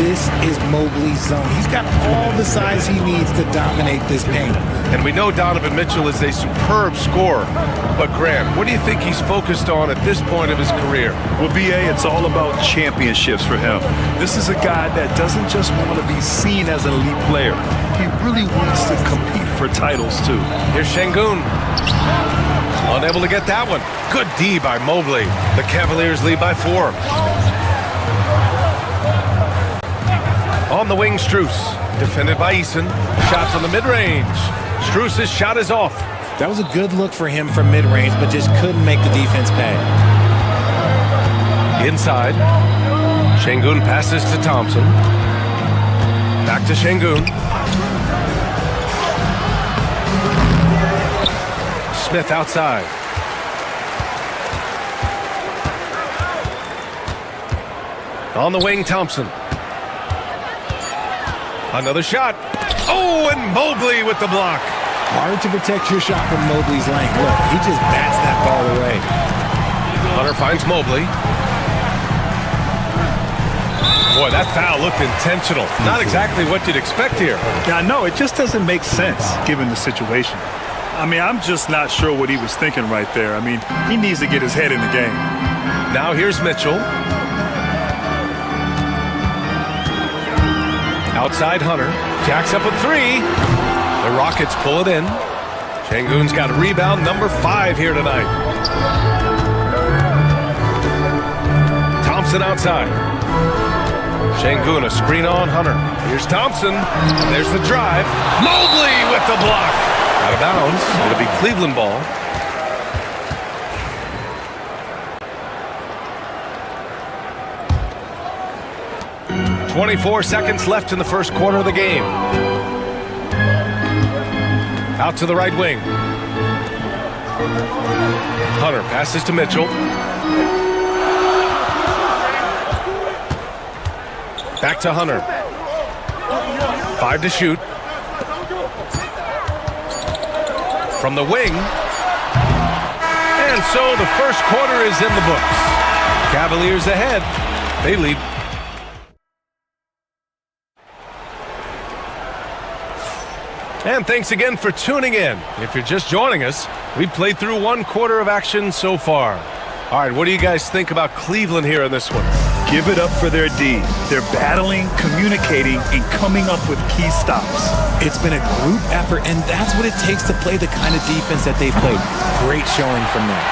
This is Mobley's zone. He's got all the size he needs to dominate this paint. And we know Donovan Mitchell is a superb scorer. But Graham, what do you think he's focused on at this point of his career? Well, B.A., it's all about championships for him. This is a guy that doesn't just want to be seen as an elite player. He really wants to compete for titles, too. Here's Şengün. Unable to get that one. Good D by Mobley. The Cavaliers lead by 4. On the wing, Strus. Defended by Eason. Shot from the mid-range. Strus' shot is off. That was a good look for him from mid-range, but just couldn't make the defense pay. Inside. Şengün passes to Thompson. Back to Şengün. Smith outside. On the wing, Thompson. Another shot. Oh, and Mobley with the block. Hard to protect your shot from Mobley's length. Look, he just bats that ball away. Hunter finds Mobley. Boy, that foul looked intentional. Not exactly what you'd expect here. Yeah, no, it just doesn't make sense given the situation. I mean, I'm just not sure what he was thinking right there. I mean, he needs to get his head in the game. Now here's Mitchell. Outside Hunter. Jacks up a three. The Rockets pull it in. Şengün's got rebound number 5 here tonight. Thompson outside. Şengün, a screen on Hunter. Here's Thompson. And there's the drive. Mobley with the block. Out of bounds. It'll be Cleveland ball. .24 seconds left in the first quarter of the game. Out to the right wing. Hunter passes to Mitchell. Back to Hunter. 5 to shoot. From the wing. And so the first quarter is in the books. Cavaliers ahead. They lead. And thanks again for tuning in. If you're just joining us, we played through 1 quarter of action so far. All right, what do you guys think about Cleveland here in this one? Give it up for their D. They're battling, communicating, and coming up with key stops. It's been a group effort, and that's what it takes to play the kind of defense that they've played. Great showing from them.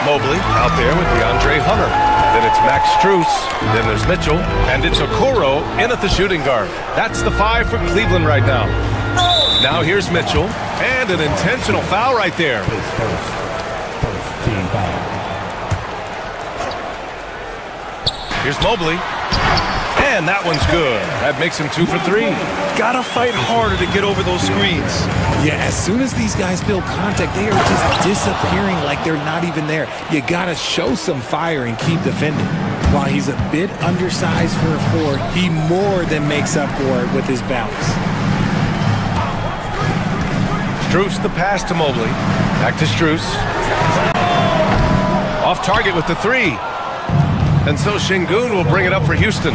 Mobley out there with DeAndre Hunter. Then it's Max Strus. Then there's Mitchell. And it's Okoro in at the shooting guard. That's the 5 for Cleveland right now. Now here's Mitchell. And an intentional foul right there. First team foul. Here's Mobley. And that one's good. That makes him 2 for 3. Gotta fight harder to get over those screens. Yeah, as soon as these guys feel contact, they are just disappearing like they're not even there. You gotta show some fire and keep defending. While he's a bit undersized for a 4, he more than makes up for it with his bounce. Strus the pass to Mobley. Back to Strus. Off target with the 3. And so Şengün will bring it up for Houston.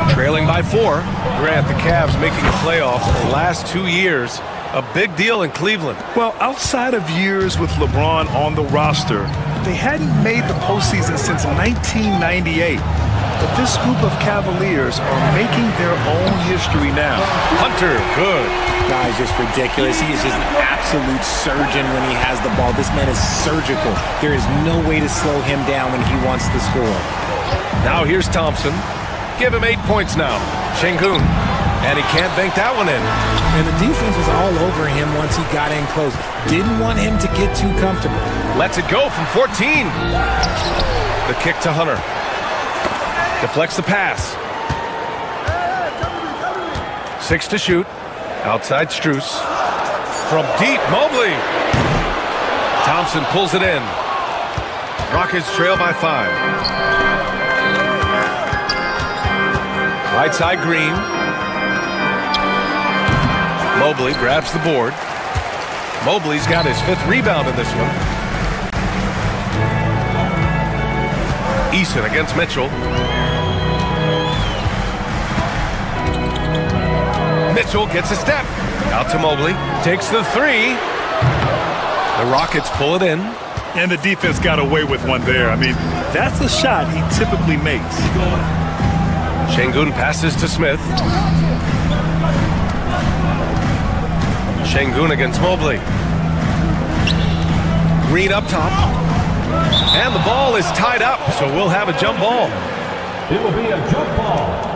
Trailing by 4. Grant, the Cavs making the playoffs the last 2 years. A big deal in Cleveland. Well, outside of years with LeBron on the roster, they hadn't made the postseason since 1998. But this group of Cavaliers are making their own history now. Hunter, good. Guy's just ridiculous. He is just an absolute surgeon when he has the ball. This man is surgical. There is no way to slow him down when he wants to score. Now here's Thompson. Give him 8 points now. Şengün. And he can't bank that one in. And the defense was all over him once he got in close. Didn't want him to get too comfortable. Lets it go from 14. The kick to Hunter. Deflects the pass. 6 to shoot. Outside Strus. From deep, Mobley. Thompson pulls it in. Rockets trail by 5. Right side Green. Mobley grabs the board. Mobley's got his 5th rebound in this one. Eason against Mitchell. Mitchell gets a step. Out to Mobley. Takes the 3. The Rockets pull it in. And the defense got away with one there. I mean, that's a shot he typically makes. Şengün passes to Smith. Şengün against Mobley. Green up top. And the ball is tied up, so we'll have a jump ball. It will be a jump ball.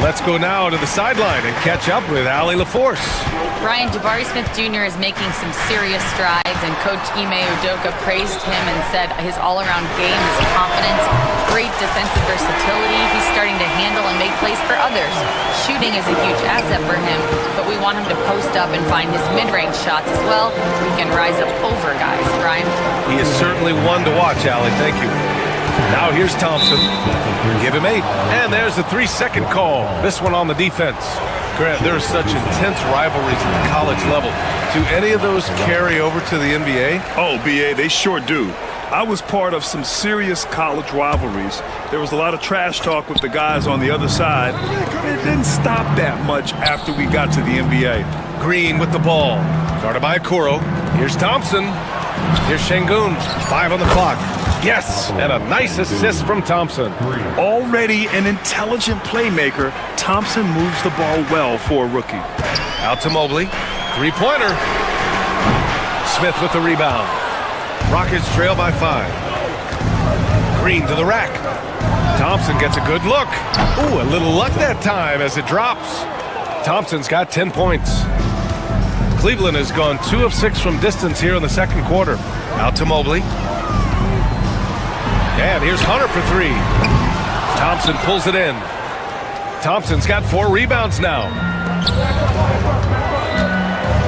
Let's go now to the sideline and catch up with Allie LaForce. Ryan, Jabari Smith Jr. is making some serious strides, and Coach Ime Udoka praised him and said his all-around game, his confidence, great defensive versatility. He's starting to handle and make plays for others. Shooting is a huge asset for him, but we want him to post up and find his mid-range shots as well. He can rise up over guys. Ryan? He is certainly one to watch, Allie. Thank you. Now here's Thompson. Give him 8. And there's a 3-second call. This one on the defense. Grant, there's such intense rivalries at the college level. Do any of those carry over to the NBA? Oh, BA, they sure do. I was part of some serious college rivalries. There was a lot of trash talk with the guys on the other side. It didn't stop that much after we got to the NBA. Green with the ball. Guarded by Okoro. Here's Thompson. Here's Şengün. 5 on the clock. Yes, and a nice assist from Thompson. Already an intelligent playmaker, Thompson moves the ball well for a rookie. Out to Mobley. 3-pointer. Smith with the rebound. Rockets trail by 5. Green to the rack. Thompson gets a good look. Ooh, a little luck that time as it drops. Thompson's got 10 points. Cleveland has gone 2 of 6 from distance here in the second quarter. Out to Mobley. And here's Hunter for 3. Thompson pulls it in. Thompson's got 4 rebounds now.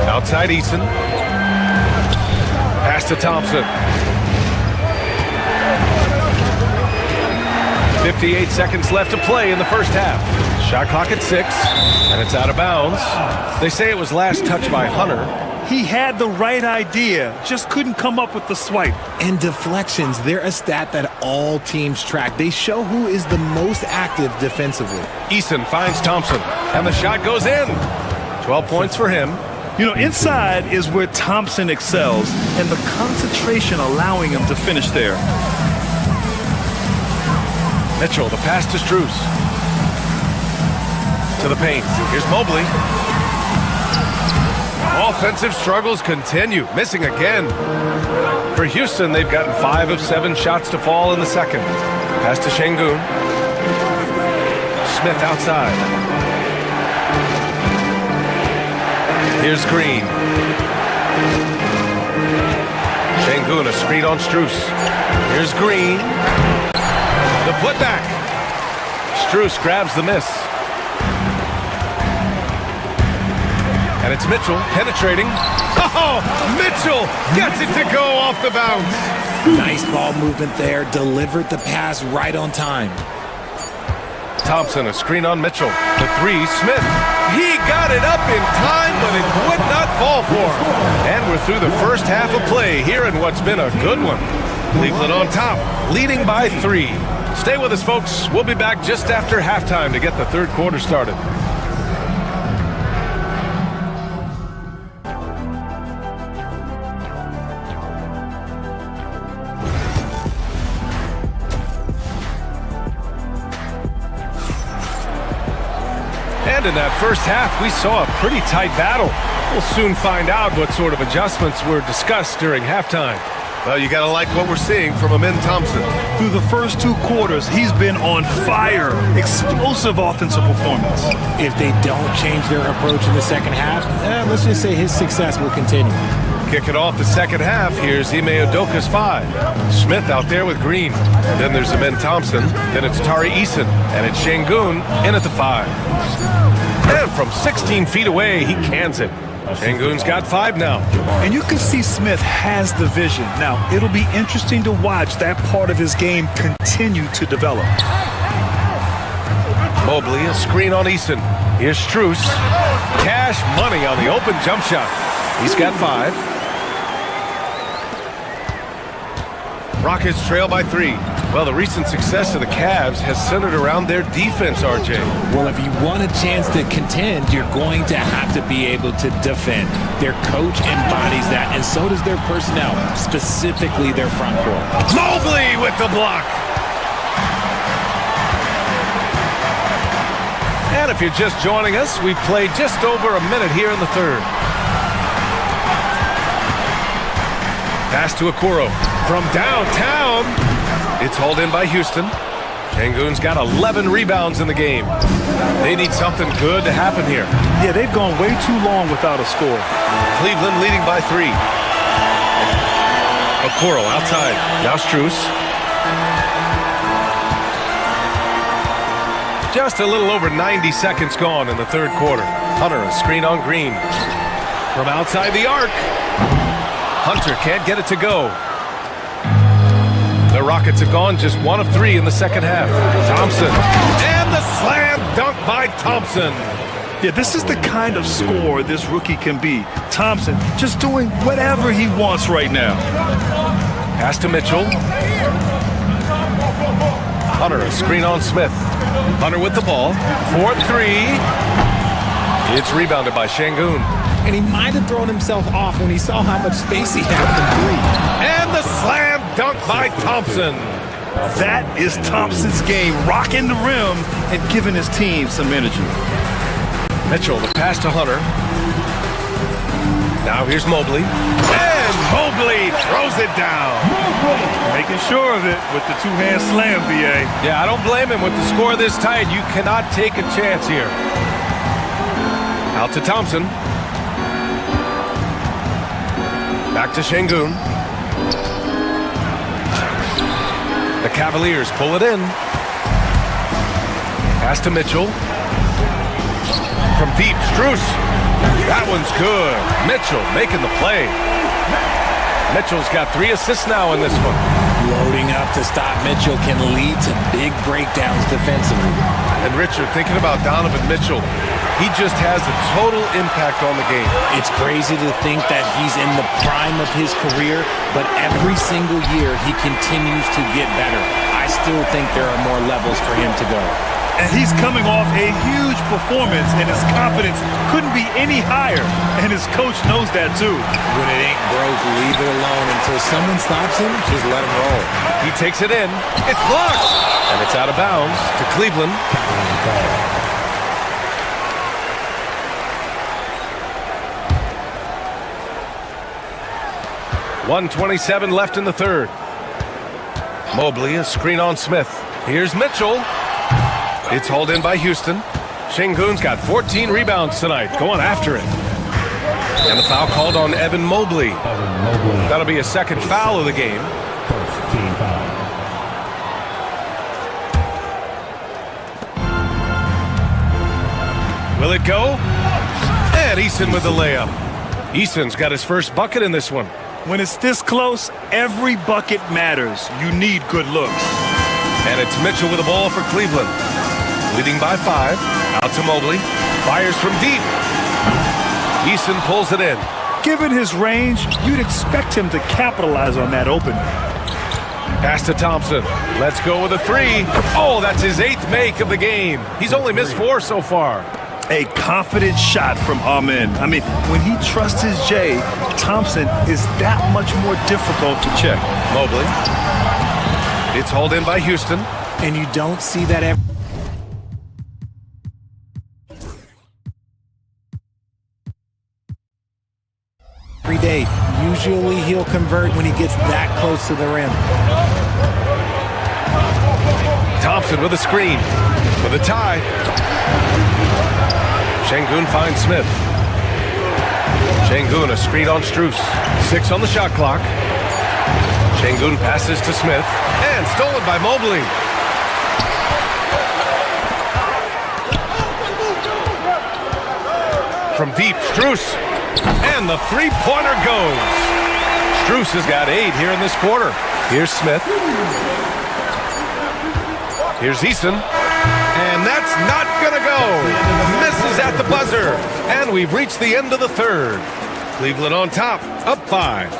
Outside Eason. Pass to Thompson. 58 seconds left to play in the first half. Shot clock at 6, and it's out of bounds. They say it was last touched by Hunter. He had the right idea, just couldn't come up with the swipe. And deflections, they're a stat that all teams track. They show who is the most active defensively. Eason finds Thompson, and the shot goes in. 12 points for him. You know, inside is where Thompson excels, and the concentration allowing him to finish there. Mitchell, the pass to Strus. To the paint. Here's Mobley. Offensive struggles continue. Missing again. For Houston, they've gotten 5 of 7 shots to fall in the second. Pass to Şengün. Smith outside. Here's Green. Şengün, a screen on Strus. Here's Green. The putback. Strus grabs the miss. And it's Mitchell penetrating. Oh, Mitchell gets it to go off the bounce. Nice ball movement there. Delivered the pass right on time. Thompson, a screen on Mitchell. The 3, Smith. He got it up in time, but it would not fall for him. And we're through the first half of play here in what's been a good one. Cleveland on top, leading by 3. Stay with us, folks. We'll be back just after halftime to get the third quarter started. And in that first half, we saw a pretty tight battle. We'll soon find out what sort of adjustments were discussed during halftime. Well, you gotta like what we're seeing from Amin Thompson. Through the first 2 quarters, he's been on fire. Explosive offensive performance. If they don't change their approach in the second half, let's just say his success will continue. Kicking off the second half, here's Ime Udoka's 5. Smith out there with Green. Then there's Amin Thompson. Then it's Tari Eason. And it's Şengün in at the 5. And from 16 feet away, he cans it. Şengün's got 5 now. And you can see Smith has the vision. Now, it'll be interesting to watch that part of his game continue to develop. Mobley, a screen on Eason. Here's Strus. Cash money on the open jump shot. He's got 5. Rockets trail by 3. Well, the recent success of the Cavs has centered around their defense, RJ. Well, if you want a chance to contend, you're going to have to be able to defend. Their coach embodies that, and so does their personnel, specifically their front court. Mobley with the block. And if you're just joining us, we've played just over a minute here in the third. Pass to Okoro from downtown. It's hauled in by Houston. Şengün's got 11 rebounds in the game. They need something good to happen here. Yeah, they've gone way too long without a score. Cleveland leading by 3. Okoro outside. Now Strus. Just a little over 90 seconds gone in the third quarter. Hunter, a screen on Green. From outside the arc. Hunter can't get it to go. The Rockets have gone just 1 of 3 in the second half. Thompson. And the slam dunk by Thompson. Yeah, this is the kind of scorer this rookie can be. Thompson just doing whatever he wants right now. Pass to Mitchell. Hunter, a screen on Smith. Hunter with the ball. 4-3. It's rebounded by Şengün. and he might have thrown himself off when he saw how much space he had from three. And the slam dunk by Thompson. That is Thompson's game, rocking the rim and giving his team some energy. Mitchell, the pass to Hunter. Now here's Mobley. And Mobley throws it down. Making sure of it with the two-hand slam, B.A. Yeah, I don't blame him. With the score this tight, you cannot take a chance here. Out to Thompson. Back to Şengün. The Cavaliers pull it in. Pass to Mitchell. From deep, Strus. That one's good. Mitchell making the play. Mitchell's got 3 assists now in this one. Loading up to stop Mitchell can lead to big breakdowns defensively. And Richard, thinking about Donovan Mitchell, he just has a total impact on the game. It's crazy to think that he's in the prime of his career, but every single year he continues to get better. I still think there are more levels for him to go. And he's coming off a huge performance, and his confidence couldn't be any higher. And his coach knows that too. When it ain't broke, leave it alone. Until someone stops him, just let him roll. He takes it in. It's blocked. And it's out of bounds to Cleveland. 1:27 left in the third. Mobley, a screen on Smith. Here's Mitchell. It's hauled in by Houston. Şengün's got 14 rebounds tonight, going after it. And the foul called on Evan Mobley. That'll be a second foul of the game. First team foul. Will it go? And Eason with the layup. Eason's got his first bucket in this one. When it's this close, every bucket matters. You need good looks. And it's Mitchell with the ball for Cleveland. Leading by 5. Out to Mobley. Fires from deep. Eason pulls it in. Given his range, you'd expect him to capitalize on that opening. Pass to Thompson. Let's go with a 3. Oh, that's his 8th make of the game. He's only missed 4 so far. A confident shot from Amen. I mean, when he trusts his J, Thompson is that much more difficult to check. Mobley. It's hauled in by Houston. And you don't see that every day. Usually he'll convert when he gets that close to the rim. Thompson with a screen. With a tie. Şengün finds Smith. Şengün, a screen on Strus. 6 on the shot clock. Şengün passes to Smith. And stolen by Mobley. From deep, Strus. And the three-pointer goes. Strus has got 8 here in this quarter. Here's Smith. Here's Eason. And that's not going to go. Misses at the buzzer. And we've reached the end of the third. Cleveland on top, up 5.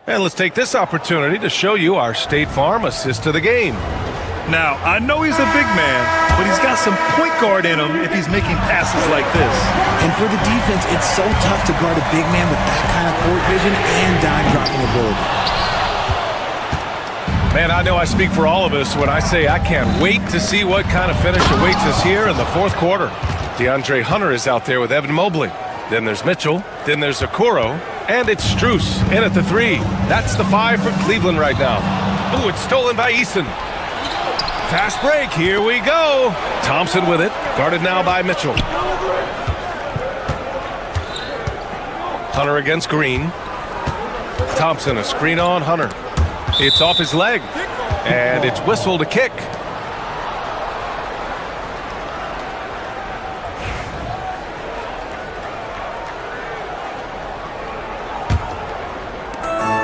And let's take this opportunity to show you our State Farm assist to the game. Now, I know he's a big man, but he's got some point guard in him if he's making passes like this. And for the defense, it's so tough to guard a big man with that kind of court vision and dime-dropping ability. Man, I know I speak for all of us when I say I can't wait to see what kind of finish awaits us here in the fourth quarter. DeAndre Hunter is out there with Evan Mobley. Then there's Mitchell. Then there's Okoro. And it's Strus in at the 3. That's the 5 for Cleveland right now. Ooh, it's stolen by Eason. Fast break. Here we go. Thompson with it. Guarded now by Mitchell. Hunter against Green. Thompson, a screen on Hunter. It's off his leg. And it's whistled a kick.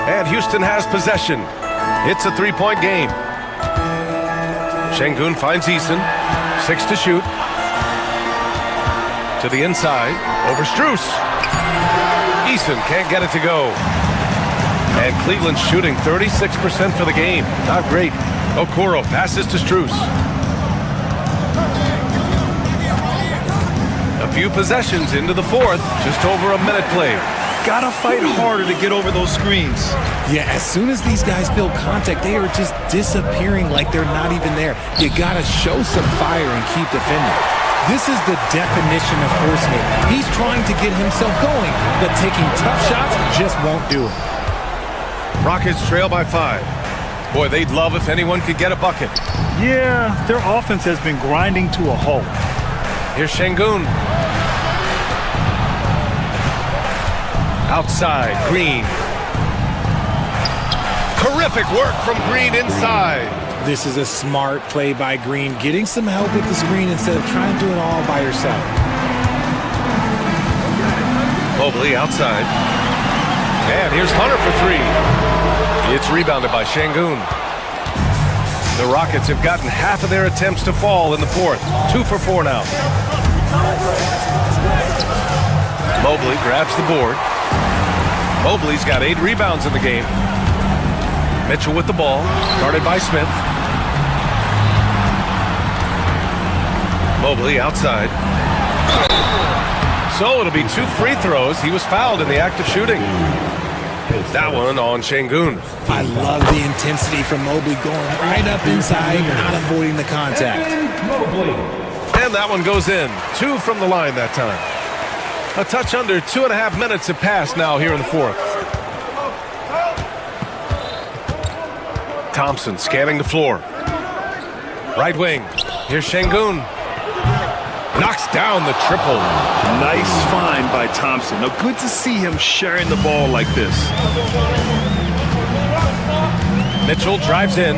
And Houston has possession. It's a 3-point game. Şengün finds Eason. 6 to shoot. To the inside. Over Strus. Eason can't get it to go. And Cleveland's shooting 36% for the game. Not great. Okoro passes to Strus. A few possessions into the fourth, just over a minute played. Gotta fight harder to get over those screens. Yeah, as soon as these guys feel contact, they are just disappearing like they're not even there. You gotta show some fire and keep defending. This is the definition of forcing it. He's trying to get himself going, but taking tough shots just won't do it. Rockets trail by 5. Boy, they'd love if anyone could get a bucket. Yeah, their offense has been grinding to a halt. Here's Şengün. Outside, Green. Terrific work from Green inside. This is a smart play by Green, getting some help with the screen instead of trying to do it all by yourself. Mobley outside. And here's Hunter for 3. It's rebounded by Şengün. The Rockets have gotten half of their attempts to fall in the fourth. 2 for 4 now. Mobley grabs the board. Mobley's got 8 rebounds in the game. Mitchell with the ball, guarded by Smith. Mobley outside. So it'll be 2 free throws. He was fouled in the act of shooting. That one on Şengün. I love the intensity from Mobley going right up inside, not avoiding the contact. And that one goes in. 2 from the line that time. A touch under 2.5 minutes have passed now here in the fourth. Thompson scanning the floor. Right wing. Here's Şengün. Knocks down the triple. Nice find by Thompson. Now, good to see him sharing the ball like this. Mitchell drives in.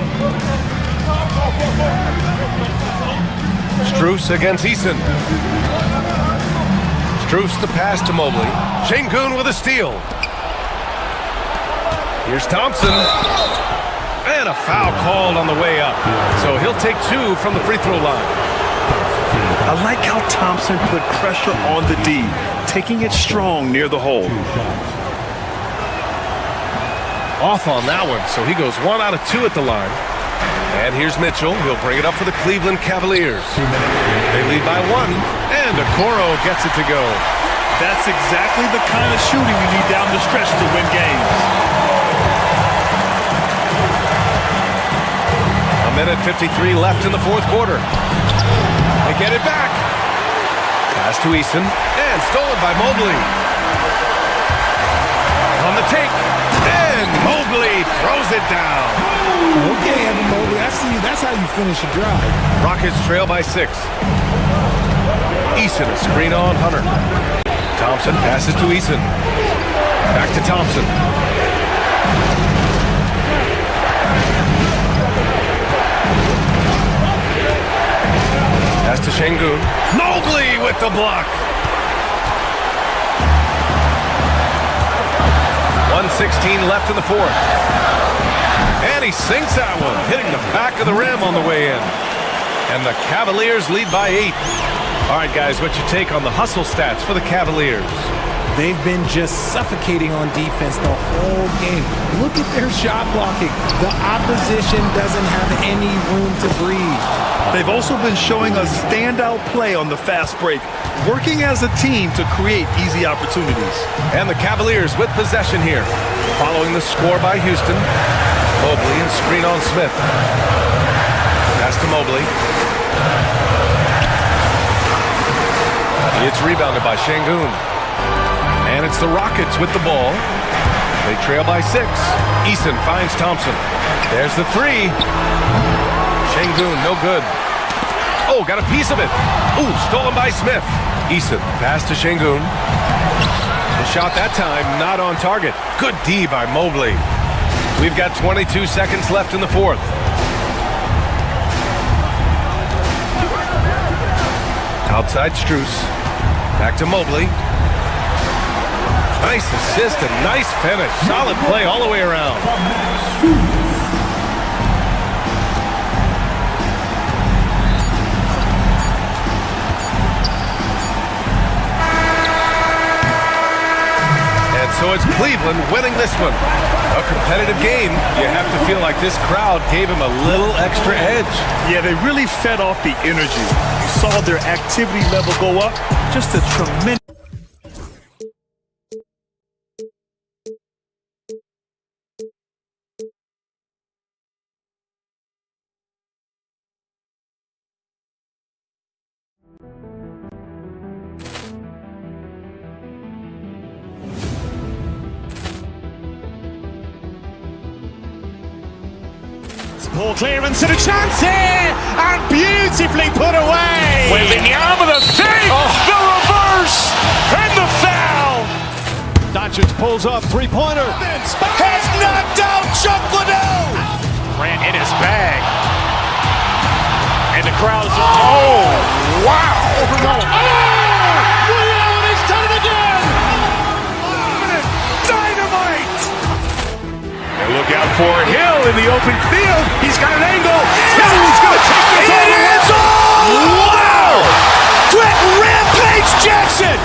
Strus against Eason. Strus the pass to Mobley. Şengün with a steal. Here's Thompson. And a foul called on the way up. So he'll take 2 from the free throw line. I like how Thompson put pressure on the D, taking it strong near the hole. Off on that one, so he goes 1 out of 2 at the line. And here's Mitchell. He'll bring it up for the Cleveland Cavaliers. They lead by 1, and Okoro gets it to go. That's exactly the kind of shooting you need down the stretch to win games. A minute 53 left in the fourth quarter. They get it back. Pass to Eason, and stolen by Mobley. On the take, and Mobley throws it down. Okay, Evan Mobley, I see you. That's how you finish a drive. Rockets trail by 6. Eason, a screen on Hunter. Thompson passes to Eason. Back to Thompson. Pass to Şengün. Mobley with the block. 1:16 left in the fourth. And he sinks that one, hitting the back of the rim on the way in. And the Cavaliers lead by 8. All right, guys, what's your take on the hustle stats for the Cavaliers? They've been just suffocating on defense the whole game. Look at their shot blocking. The opposition doesn't have any room to breathe. They've also been showing a standout play on the fast break, working as a team to create easy opportunities. And the Cavaliers with possession here. Following the score by Houston. Mobley and screen on Smith. Pass to Mobley. It's rebounded by Şengün. And it's the Rockets with the ball. They trail by 6. Eason finds Thompson. There's the 3. Şengün, no good. Oh, got a piece of it. Ooh, stolen by Smith. Eason, pass to Şengün. The shot that time, not on target. Good D by Mobley. We've got 22 seconds left in the fourth. Outside Strus. Back to Mobley. Nice assist and nice finish. Solid play all the way around. And so it's Cleveland winning this one. A competitive game, you have to feel like this crowd gave him a little extra edge. Yeah, they really fed off the energy. You saw their activity level go up. Just a tremendous... Ball clearance and a chance here, and beautifully put away. Wembanyama the save, the reverse, and the foul. Doncic pulls up, three-pointer. Has knocked out Chuck Liddell. Grant in his bag. And the crowd is... Oh, wow. He's done it again. Dynamite. And look out for Hill in the open field. He's got an angle. Hill's going to take this all the way. Wow. Quick Rampage Jackson.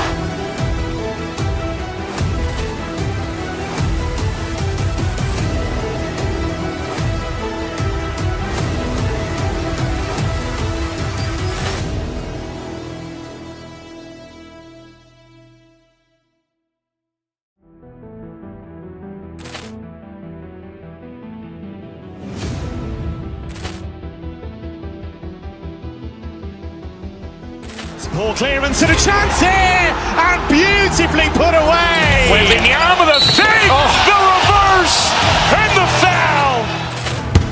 Ball clearance and a chance here, and beautifully put away. Wembanyama the save, the reverse, and the foul.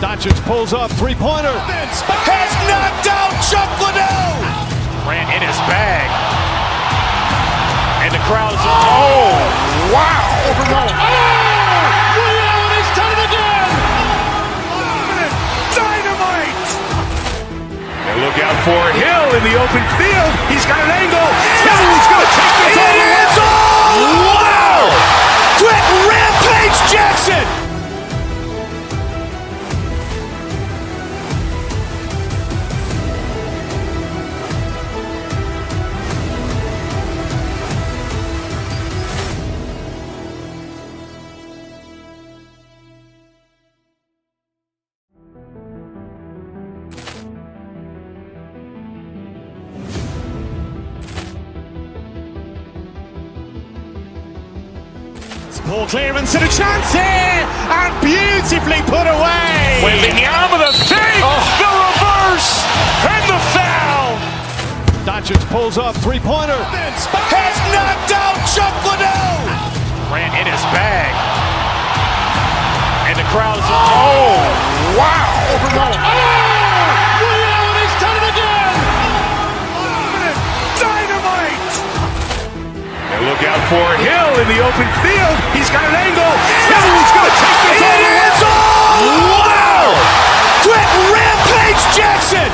Doncic pulls up, three-pointer. Has knocked out Chuck Liddell. Grant in his bag. And the crowd is... Oh, wow. He's done it again. Dynamite. And look out for Hill in the open field. He's got an angle. Hill's going to take this all the way. Wow. Quick Rampage Jackson. Ball clearance and a chance here, and beautifully put away. Wembanyama the save, the reverse, and the foul. Doncic pulls up, three-pointer. Has knocked out Chuck Liddell. Grant in his bag. And the crowd is... Oh, wow. He's done it again. Dynamite. And look out for Hill in the open field. He's got an angle. Hill's going to take this all the way. Wow. Quick Rampage Jackson.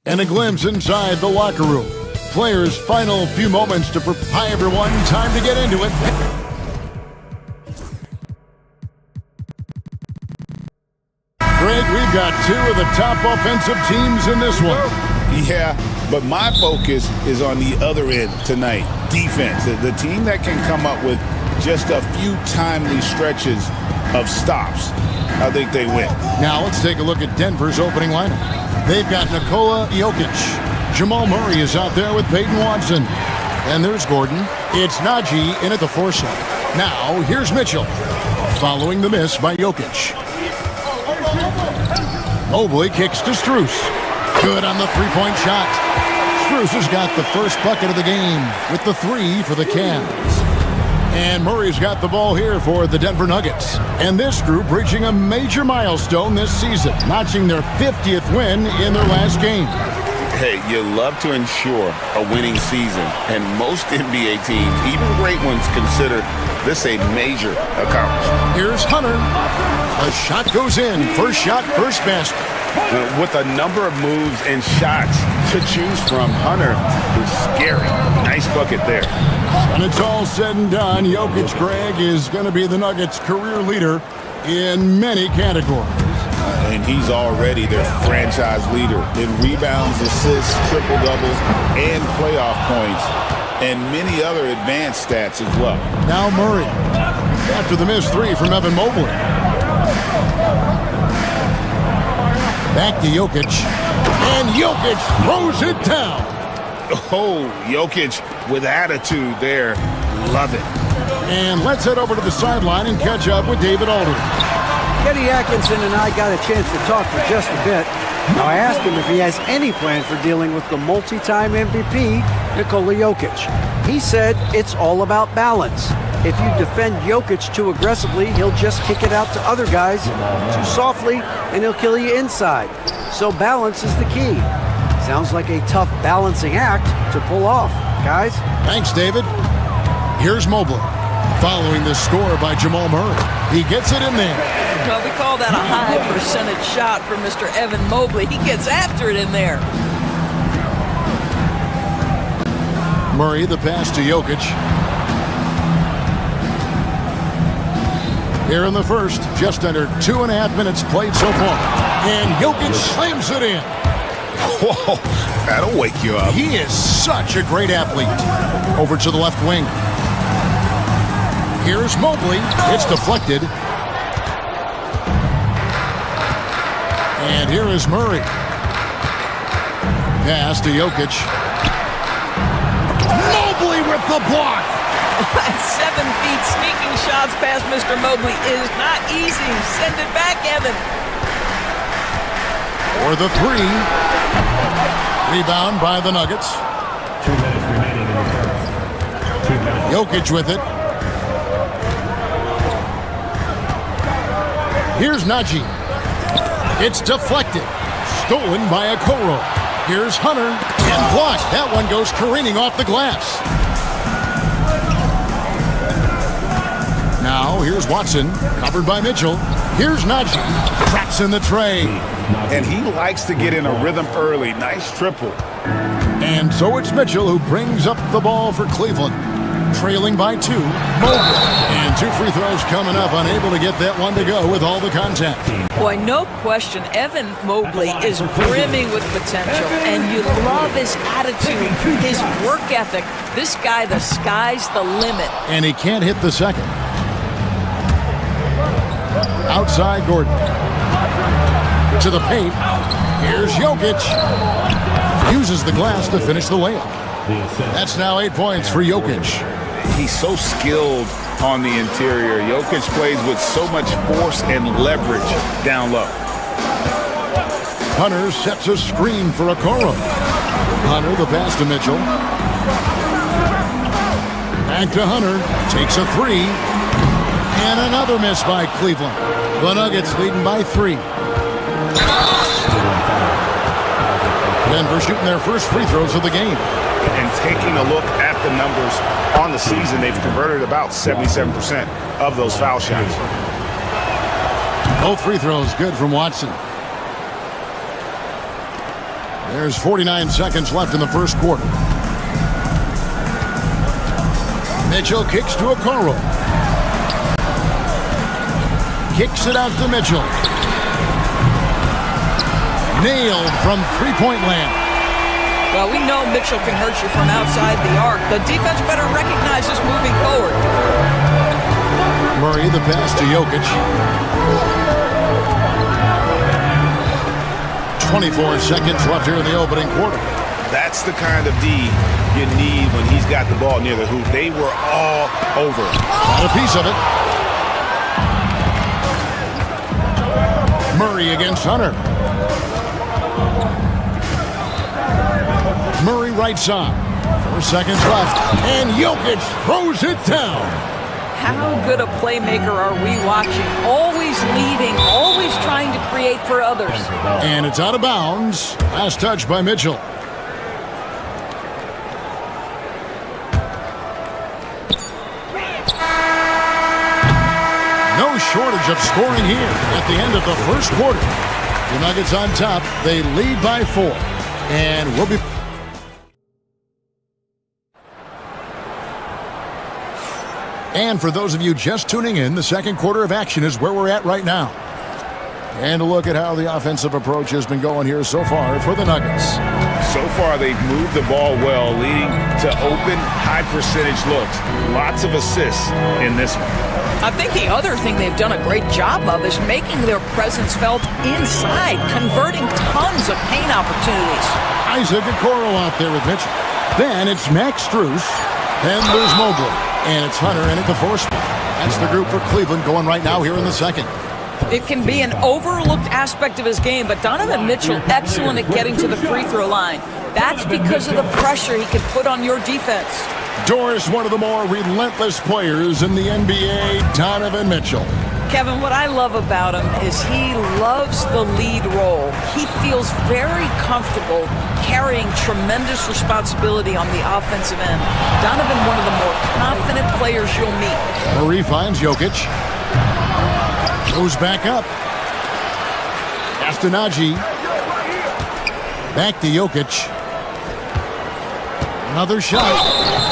And a glimpse inside the locker room. Players' final few moments to hi everyone, time to get into it. Greg, we've got two of the top offensive teams in this one. Yeah, but my focus is on the other end tonight, defense. The team that can come up with just a few timely stretches of stops, I think they win. Now let's take a look at Denver's opening lineup. They've got Nikola Jokic. Jamal Murray is out there with Peyton Watson. And there's Gordon. It's Najee in at the 4 slot. Now here's Mitchell, following the miss by Jokic. Mobley kicks to Strus. Good on the three-point shot. Strus has got the first bucket of the game with the 3 for the Cavs. And Murray's got the ball here for the Denver Nuggets. And this group reaching a major milestone this season, notching their 50th win in their last game. Hey, you love to ensure a winning season, and most NBA teams, even great ones, consider this a major accomplishment. Here's Hunter. A shot goes in. First shot, first basket. With a number of moves and shots to choose from, Hunter is scary. Nice bucket there. When it's all said and done, Jokic, Greg, is going to be the Nuggets' career leader in many categories. And he's already their franchise leader in rebounds, assists, triple-doubles, and playoff points, and many other advanced stats as well. Now Murray, after the missed three from Evan Mobley. Back to Jokic, and Jokic throws it down. Oh, Jokic with attitude there. Love it. And let's head over to the sideline and catch up with David Aldridge. Kenny Atkinson and I got a chance to talk for just a bit. Now, I asked him if he has any plan for dealing with the multi-time MVP, Nikola Jokic. He said it's all about balance. If you defend Jokic too aggressively, he'll just kick it out to other guys too softly, and he'll kill you inside. So balance is the key. Sounds like a tough balancing act to pull off, guys. Thanks, David. Here's Mobley, following the score by Jamal Murray. He gets it in there. Well, we call that a high percentage shot for Mr. Evan Mobley. He gets after it in there. Murray, the pass to Jokic. Here in the first, just under 2.5 minutes played so far. And Jokic slams it in. Whoa, that'll wake you up. He is such a great athlete. Over to the left wing. Here's Mobley. It's deflected. And here is Murray. Pass to Jokic. Mobley with the block. 7 feet sneaking shots past Mr. Mobley is not easy. Send it back, Evan. For the three. Rebound by the Nuggets. 2 minutes remaining in the first. 2 minutes. Jokic with it. Here's Najee. It's deflected. Stolen by Okoro. Here's Hunter. And blocked. That one goes careening off the glass. Now, here's Watson. Covered by Mitchell. Here's Najee. Traps in the tray. And he likes to get in a rhythm early. Nice triple. And so it's Mitchell who brings up the ball for Cleveland. Trailing by 2. Mobley. And 2 free throws coming up. Unable to get that one to go with all the contact. Boy, no question, Evan Mobley is brimming with potential, and you love his attitude, his work ethic. This guy, the sky's the limit. And he can't hit the second. Outside Gordon. To the paint. Here's Jokic. Uses the glass to finish the layup. That's now 8 points for Jokic. He's so skilled on the interior. Jokic plays with so much force and leverage down low. Hunter sets a screen for Okoro. Hunter, the pass to Mitchell. Back to Hunter. Takes a 3. And another miss by Cleveland. The Nuggets leading by 3. Denver shooting their first free throws of the game. And taking a look at the numbers on the season, they've converted about 77% of those foul shots. Both free throws good from Watson. There's 49 seconds left in the first quarter. Mitchell kicks to Okoro. Kicks it out to Mitchell. Nailed from three-point land. Well, we know Mitchell can hurt you from outside the arc. The defense better recognize this moving forward. Murray, the pass to Jokic. 24 seconds left here in the opening quarter. That's the kind of D you need when he's got the ball near the hoop. They were all over. Got a piece of it. Murray against Hunter. Murray right side. 4 seconds left. And Jokic throws it down. How good a playmaker are we watching? Always leading, always trying to create for others. And it's out of bounds. Last touch by Mitchell. No shortage of scoring here at the end of the first quarter. The Nuggets on top. They lead by 4. And we'll be... And for those of you just tuning in, the second quarter of action is where we're at right now. And a look at how the offensive approach has been going here so far for the Nuggets. So far, they've moved the ball well, leading to open, high-percentage looks. Lots of assists in this one. I think the other thing they've done a great job of is making their presence felt inside, converting tons of paint opportunities. Isaac Okoro out there with Mitchell. Then it's Max Strus, and there's Mobley. And it's Hunter in at the 4 spot. That's the group for Cleveland going right now here in the second. It can be an overlooked aspect of his game, but Donovan Mitchell excellent at getting to the free throw line. That's because of the pressure he can put on your defense. Doris, one of the more relentless players in the NBA, Donovan Mitchell. Kevin, what I love about him is he loves the lead role. He feels very comfortable carrying tremendous responsibility on the offensive end. Donovan, one of the more confident players you'll meet. Murray finds Jokic. Goes back up. After back to Jokic. Another shot.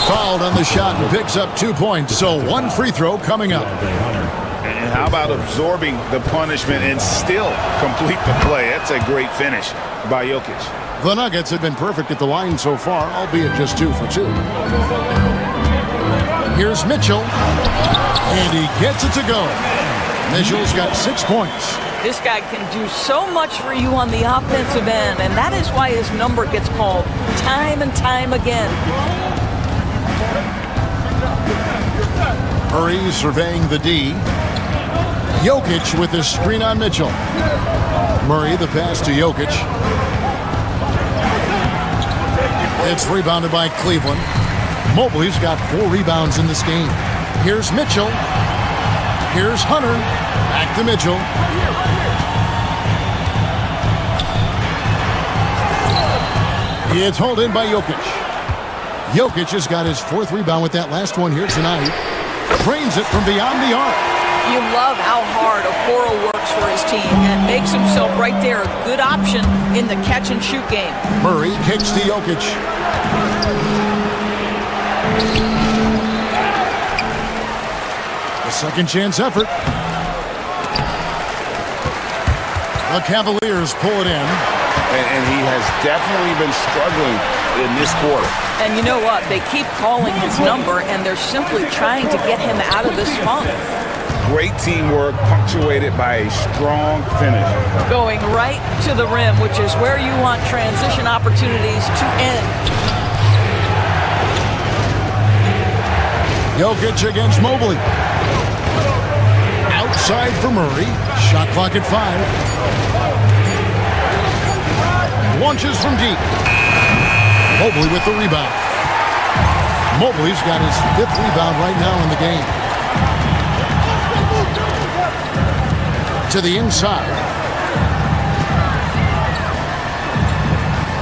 Fouled on the shot and picks up 2 points. So 1 free throw coming up. And how about absorbing the punishment and still complete the play? That's a great finish by Jokic. The Nuggets have been perfect at the line so far, albeit just 2 for 2. Here's Mitchell. And he gets it to go. Mitchell's got 6 points. This guy can do so much for you on the offensive end, and that is why his number gets called time and time again. Murray surveying the D. Jokic with his screen on Mitchell. Murray, the pass to Jokic. It's rebounded by Cleveland. Mobley's got 4 rebounds in this game. Here's Mitchell. Here's Hunter. Back to Mitchell. It's hauled in by Jokic. Jokic has got his 4th rebound with that last one here tonight. Drains it from beyond the arc. You love how hard Okoro works for his team and makes himself right there a good option in the catch-and-shoot game. Murray kicks to Jokic. A second chance effort. The Cavaliers pull it in. And he has definitely been struggling in this quarter. And you know what? They keep calling his number, and they're simply trying to get him out of this funk. Great teamwork, punctuated by a strong finish. Going right to the rim, which is where you want transition opportunities to end. Jokic against Mobley. Outside for Murray. Shot clock at 5. Launches from deep. Mobley with the rebound. Mobley's got his 5th rebound right now in the game. To the inside.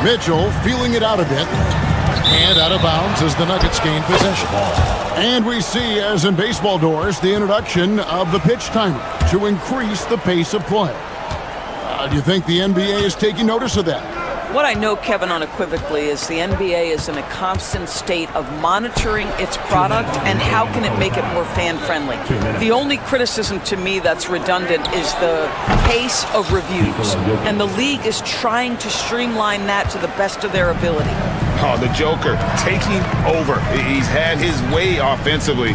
Mitchell feeling it out a bit. And out of bounds as the Nuggets gain possession. And we see, as in baseball doors, the introduction of the pitch timer to increase the pace of play. Do you think the NBA is taking notice of that? What I know, Kevin, unequivocally is the NBA is in a constant state of monitoring its product and how can it make it more fan-friendly. The only criticism to me that's redundant is the pace of reviews, and the league is trying to streamline that to the best of their ability. Oh, the Joker taking over. He's had his way offensively,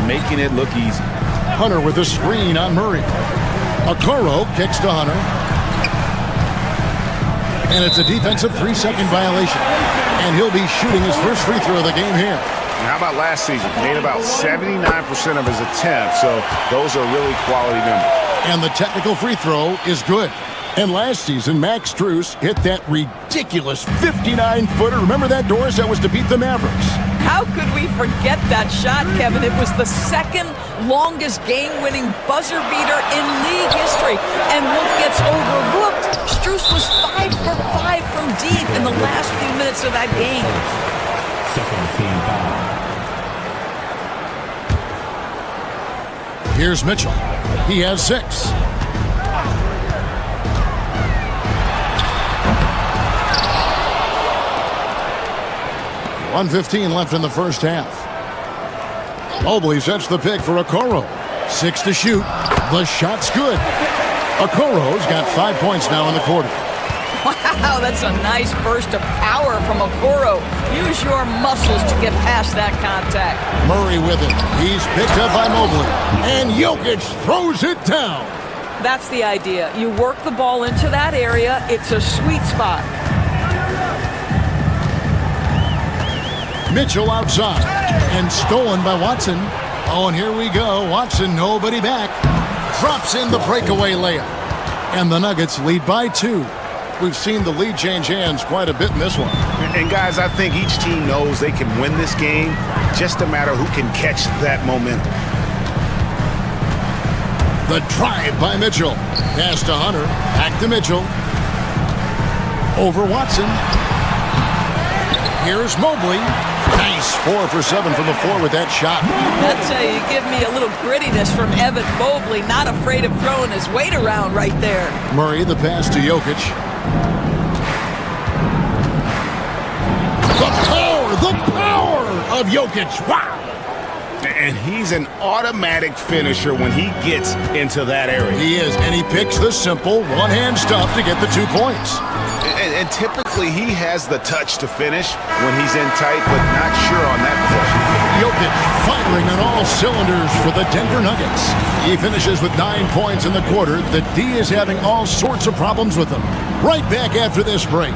making it look easy. Hunter with a screen on Murray. Okoro kicks to Hunter. And it's a defensive 3-second violation. And he'll be shooting his first free throw of the game here. And how about last season? Made about 79% of his attempts, so those are really quality numbers. And the technical free throw is good. And last season, Max Strus hit that ridiculous 59-footer. Remember that, Doris? That was to beat the Mavericks. How could we forget that shot, Kevin? It was the second longest game-winning buzzer beater in league history. And what gets overlooked, Strus was 5 for 5 from deep in the last few minutes of that game. Second team foul. Here's Mitchell. He has 6. .115 left in the first half. Mobley sets the pick for Okoro. 6 to shoot. The shot's good. Okoro's got 5 points now in the quarter. Wow, that's a nice burst of power from Okoro. Use your muscles to get past that contact. Murray with it. He's picked up by Mobley. And Jokic throws it down. That's the idea. You work the ball into that area. It's a sweet spot. Mitchell outside. And stolen by Watson. Oh, and here we go. Watson, nobody back. Drops in the breakaway layup. And the Nuggets lead by 2. We've seen the lead change hands quite a bit in this one. And guys, I think each team knows they can win this game. Just a matter who can catch that momentum. The drive by Mitchell. Pass to Hunter. Back to Mitchell. Over Watson. Here's Mobley. Nice 4 for 7 from the floor with that shot. That's how you give me a little grittiness from Evan Mobley. Not afraid of throwing his weight around right there. Murray, the pass to Jokic. The power of Jokic. Wow. And he's an automatic finisher when he gets into that area. He is, and he picks the simple one-hand stuff to get the 2 points. And typically he has the touch to finish when he's in tight, but not sure on that possession. Jokic firing on all cylinders for the Denver Nuggets. He finishes with 9 points in the quarter. The D is having all sorts of problems with him. Right back after this break.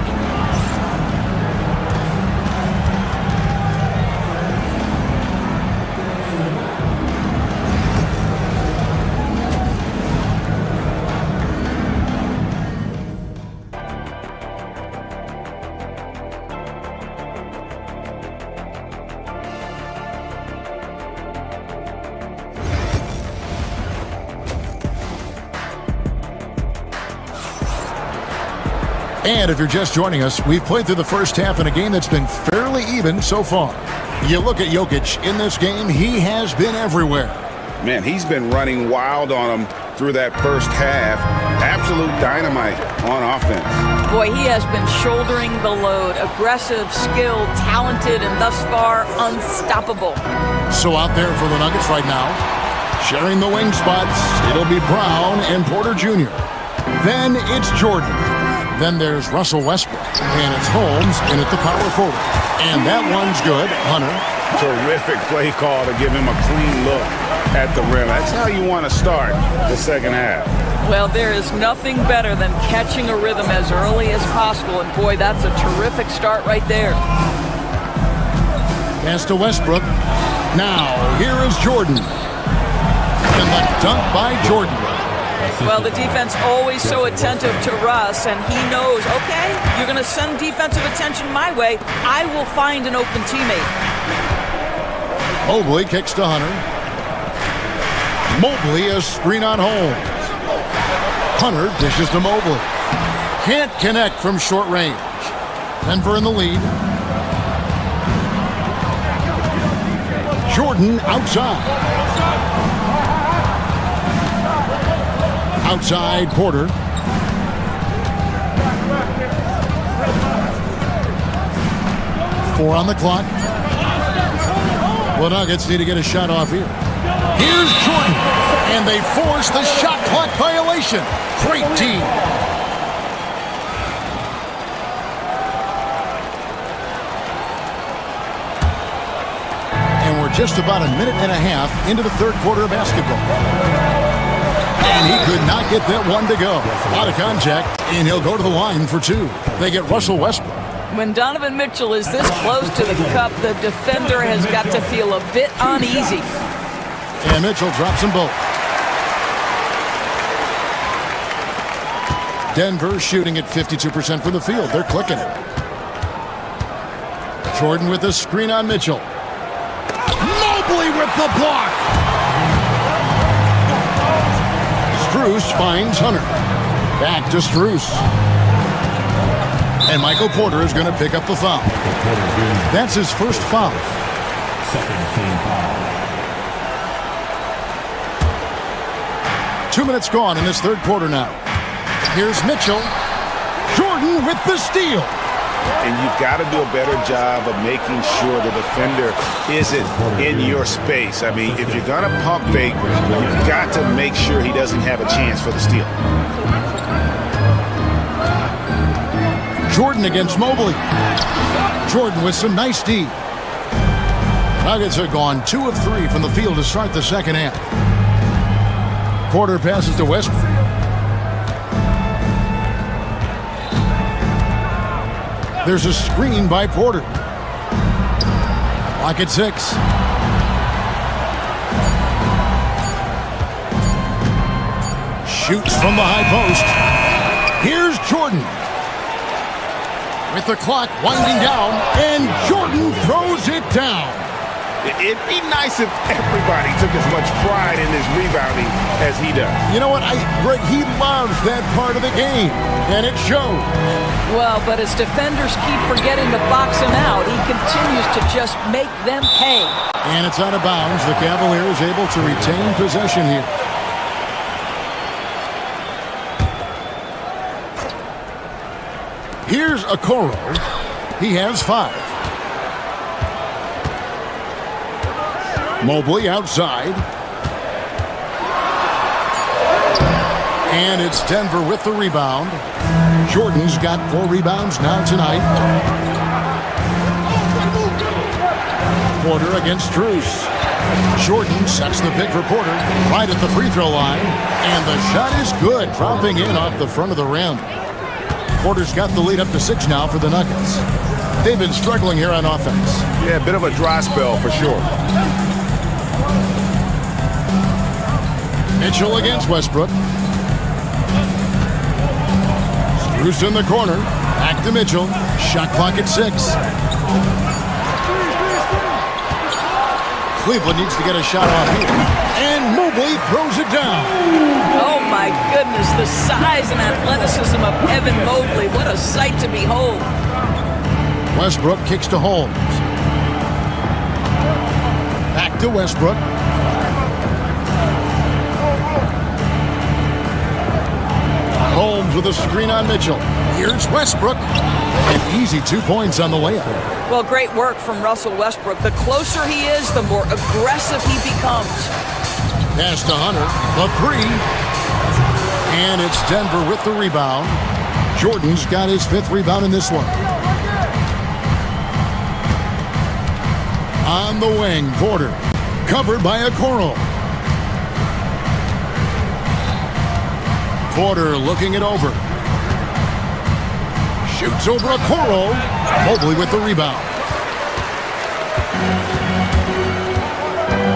And if you're just joining us, we've played through the first half in a game that's been fairly even so far. You look at Jokic in this game, he has been everywhere. Man, he's been running wild on him through that first half. Absolute dynamite on offense. Boy, he has been shouldering the load. Aggressive, skilled, talented, and thus far unstoppable. So out there for the Nuggets right now, sharing the wing spots, it'll be Brown and Porter Jr. Then it's Jordan. Then there's Russell Westbrook, and it's Holmes in at the power forward. And that one's good. Hunter. Terrific play call to give him a clean look at the rim. That's how you want to start the second half. Well, there is nothing better than catching a rhythm as early as possible, and boy, that's a terrific start right there. Pass to Westbrook. Now, here is Jordan. And the dunk by Jordan. Well, the defense always so attentive to Russ, and he knows, okay, you're going to send defensive attention my way. I will find an open teammate. Mobley kicks to Hunter. Mobley a screen on Holmes. Hunter dishes to Mobley. Can't connect from short range. Denver in the lead. Jordan outside. Outside Porter. Four on the clock. The Nuggets need to get a shot off here. Here's Jordan. And they force the shot clock violation. Great team. And we're just about a minute and a half into the third quarter of basketball. And he could not get that one to go. Out of contact, and he'll go to the line for 2. They get Russell Westbrook. When Donovan Mitchell is this close to the cup, the defender has got to feel a bit uneasy. And Mitchell drops them both. Denver shooting at 52% from the field. They're clicking it. Jordan with a screen on Mitchell. Mobley with the block. Strus finds Hunter. Back to Strus. And Michael Porter is going to pick up the foul. That's his first foul. Second team foul. 2 minutes gone in this third quarter now. Here's Mitchell. Jordan with the steal. And you've got to do a better job of making sure the defender isn't in your space. I mean, if you're going to pump fake, you've got to make sure he doesn't have a chance for the steal. Jordan against Mobley. Jordan with some nice D. Nuggets have gone 2 of 3 from the field to start the second half. Porter passes to Westbrook. There's a screen by Porter. Clock at 6. Shoots from the high post. Here's Jordan. With the clock winding down, and Jordan throws it down. It'd be nice if everybody took as much pride in his rebounding as he does. You know what, Greg, he loves that part of the game, and it shows. Well, but as defenders keep forgetting to box him out, he continues to just make them pay. And it's out of bounds. The Cavaliers able to retain possession here. Here's Okoro. He has 5. Mobley outside. And it's Denver with the rebound. Jordan's got 4 rebounds now tonight. Porter against Strus. Jordan sets the pick for Porter right at the free throw line. And the shot is good, dropping in off the front of the rim. Porter's got the lead up to 6 now for the Nuggets. They've been struggling here on offense. Yeah, a bit of a dry spell for sure. Mitchell against Westbrook. Strus in the corner. Back to Mitchell. Shot clock at 6. Cleveland needs to get a shot off here. And Mobley throws it down. Oh my goodness, the size and athleticism of Evan Mobley. What a sight to behold. Westbrook kicks to Holmes. Back to Westbrook. Holmes with a screen on Mitchell. Here's Westbrook. An easy 2 points on the layup. Well, great work from Russell Westbrook. The closer he is, the more aggressive he becomes. Pass to Hunter. The 3. And it's Denver with the rebound. Jordan's got his 5th rebound in this one. On the wing, Porter. Covered by Okoro. Porter looking it over. Shoots over Okoro. Mobley with the rebound.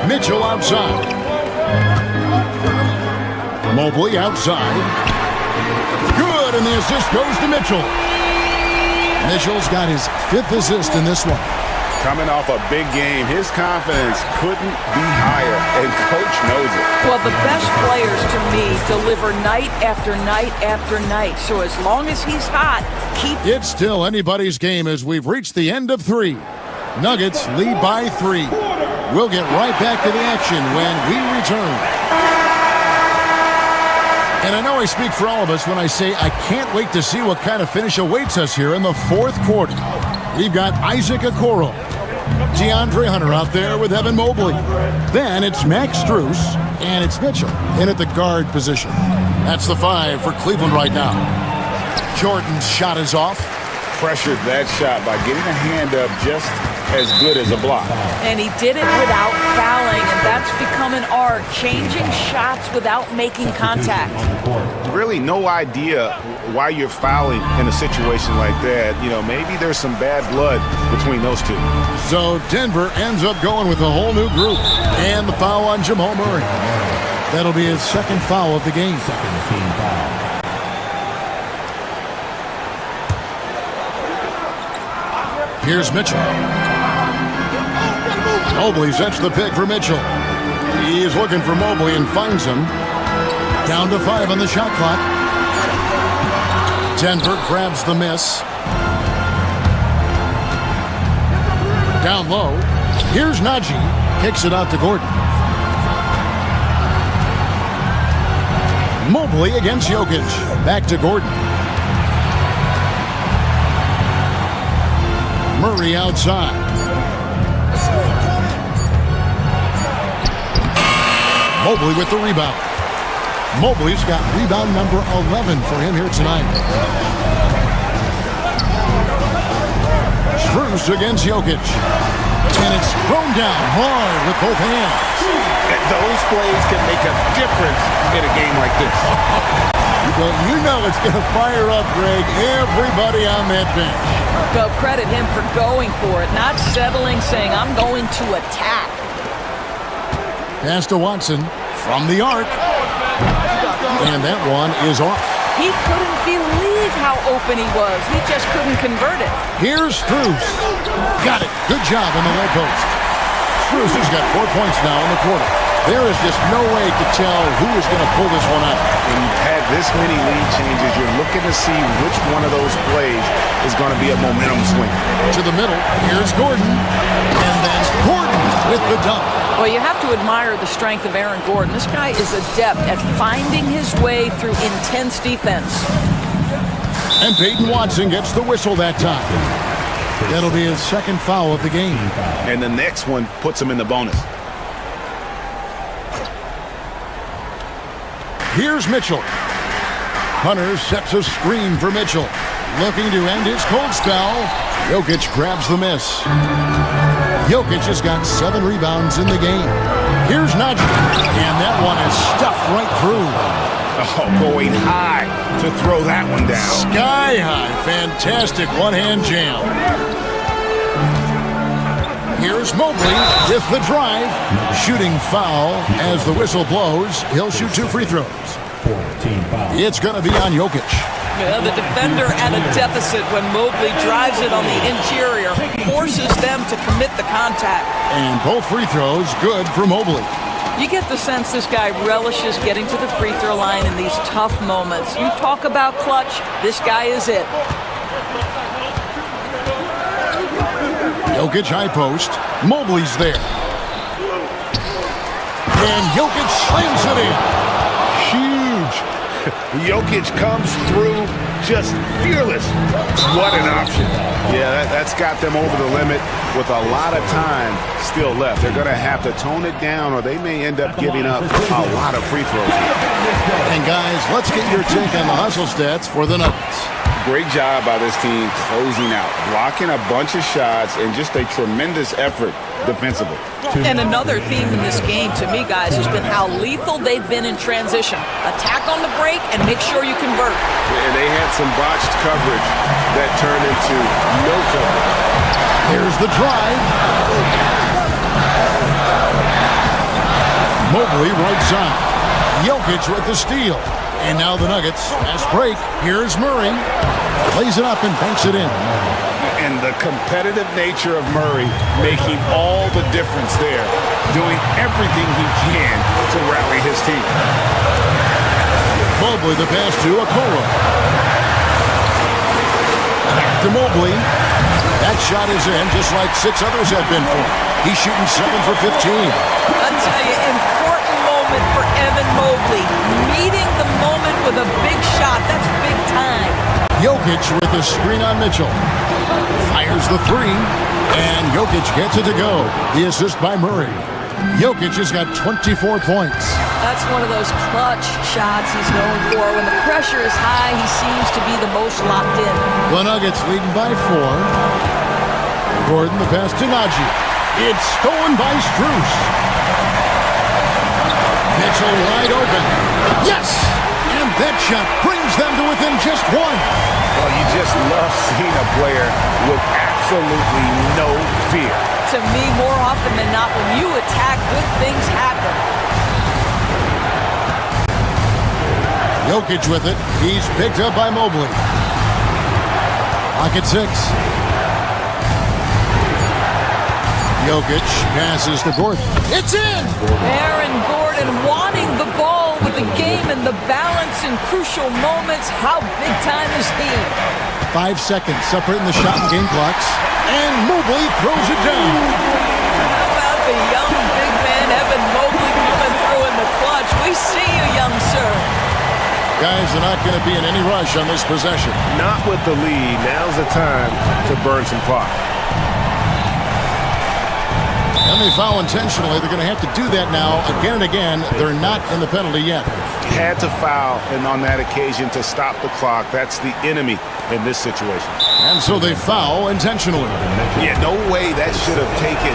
Mitchell outside. Mobley outside. Good, and the assist goes to Mitchell. Mitchell's got his 5th assist in this one. Coming off a big game, his confidence couldn't be higher, and Coach knows it. Well, the best players, to me, deliver night after night after night. So as long as he's hot, keep... It's still anybody's game as we've reached the end of 3. Nuggets lead by 3. We'll get right back to the action when we return. And I know I speak for all of us when I say I can't wait to see what kind of finish awaits us here in the 4th quarter. We've got Isaac Okoro, DeAndre Hunter out there with Evan Mobley. Then it's Max Strus, and it's Mitchell in at the guard position. That's the 5 for Cleveland right now. Jordan's shot is off. Pressured that shot by getting a hand up just as good as a block. And he did it without fouling, and that's become an art, changing shots without making contact. Really no idea why you're fouling in a situation like that. You know, maybe there's some bad blood between those two. So Denver ends up going with a whole new group. And the foul on Jamal Murray. That'll be his 2nd foul of the game. Second team foul. Here's Mitchell. Mobley sets the pick for Mitchell. He's looking for Mobley and finds him. Down to 5 on the shot clock. Denver grabs the miss. Down low. Here's Najee. Kicks it out to Gordon. Mobley against Jokic. Back to Gordon. Murray outside. Mobley with the rebound. Mobley's got rebound number 11 for him here tonight. Strus against Jokic. And it's thrown down hard with both hands. Those plays can make a difference in a game like this. Well, you know it's going to fire up, Greg, everybody on that bench. Go credit him for going for it, not settling, saying, I'm going to attack. Pass to Watson from the arc. And that one is off. He couldn't believe how open he was. He just couldn't convert it. Here's Strus. Got it. Good job on the low post. Strus has got 4 points now in the quarter. There is just no way to tell who is going to pull this one out. When you've had this many lead changes, you're looking to see which one of those plays is going to be a momentum swing. To the middle. Here's Gordon. And then Gordon with the dunk. Well, you have to admire the strength of Aaron Gordon. This guy is adept at finding his way through intense defense. And Peyton Watson gets the whistle that time. That'll be his second foul of the game. And the next one puts him in the bonus. Here's Mitchell. Hunter sets a screen for Mitchell. Looking to end his cold spell. Jokic grabs the miss. Jokic has got 7 rebounds in the game. Here's Najee. And that one is stuffed right through. Oh, going high to throw that one down. Sky high. Fantastic one-hand jam. Here's Mobley with the drive. Shooting foul as the whistle blows. He'll shoot 2 free throws. It's going to be on Jokic. Yeah, the defender at a deficit when Mobley drives it on the interior, forces them to commit the contact. And both free throws good for Mobley. You get the sense this guy relishes getting to the free throw line in these tough moments. You talk about clutch, this guy is it. Jokic high post. Mobley's there. And Jokic slams it in. Huge. Jokic comes through just fearless. What an option. Yeah, that's got them over the limit with a lot of time still left. They're going to have to tone it down or they may end up giving up a lot of free throws. And guys, let's get your take on the hustle stats for the Nuggets. Great job by this team closing out, blocking a bunch of shots, and just a tremendous effort defensively. And another theme in this game to me, guys, has been how lethal they've been in transition. Attack on the break and make sure you convert. And they had some botched coverage that turned into no coverage. Here's the drive. Mobley right side. Jokic with the steal. And now the Nuggets, fast break. Here's Murray. Plays it up and banks it in. And the competitive nature of Murray making all the difference there, doing everything he can to rally his team. Mobley the pass to Okoro. Back to Mobley. That shot is in just like 6 others have been for him. He's shooting 7 for 15. I'll tell you, important moment for Evan Mobley. Meeting the moment with a big shot. That's big time. Jokic with the screen on Mitchell. Fires the 3. And Jokic gets it to go. The assist by Murray. Jokic has got 24 points. That's one of those clutch shots he's known for. When the pressure is high, he seems to be the most locked in. The Nuggets leading by 4. Gordon the pass to Najee. It's stolen by Strus. Mitchell wide open. Yes! And that shot brings them to within just 1. Well, you just love seeing a player with absolutely no fear. To me, more often than not, when you attack, good things happen. Jokic with it. He's picked up by Mobley. Pocket 6. Jokic passes to Gordon. It's in! Aaron Gordon wanting the ball with the game and the balance in crucial moments. How big time is he? 5 seconds separating the shot and game clocks. And Mobley throws it down. How about the young big man, Evan Mobley, coming through in the clutch? We see you, young sir. Guys are not going to be in any rush on this possession. Not with the lead. Now's the time to burn some clock. And they foul intentionally. They're going to have to do that now again and again. They're not in the penalty yet. Had to foul, and on that occasion to stop the clock. That's the enemy in this situation. And so they foul intentionally. Yeah, no way that should have taken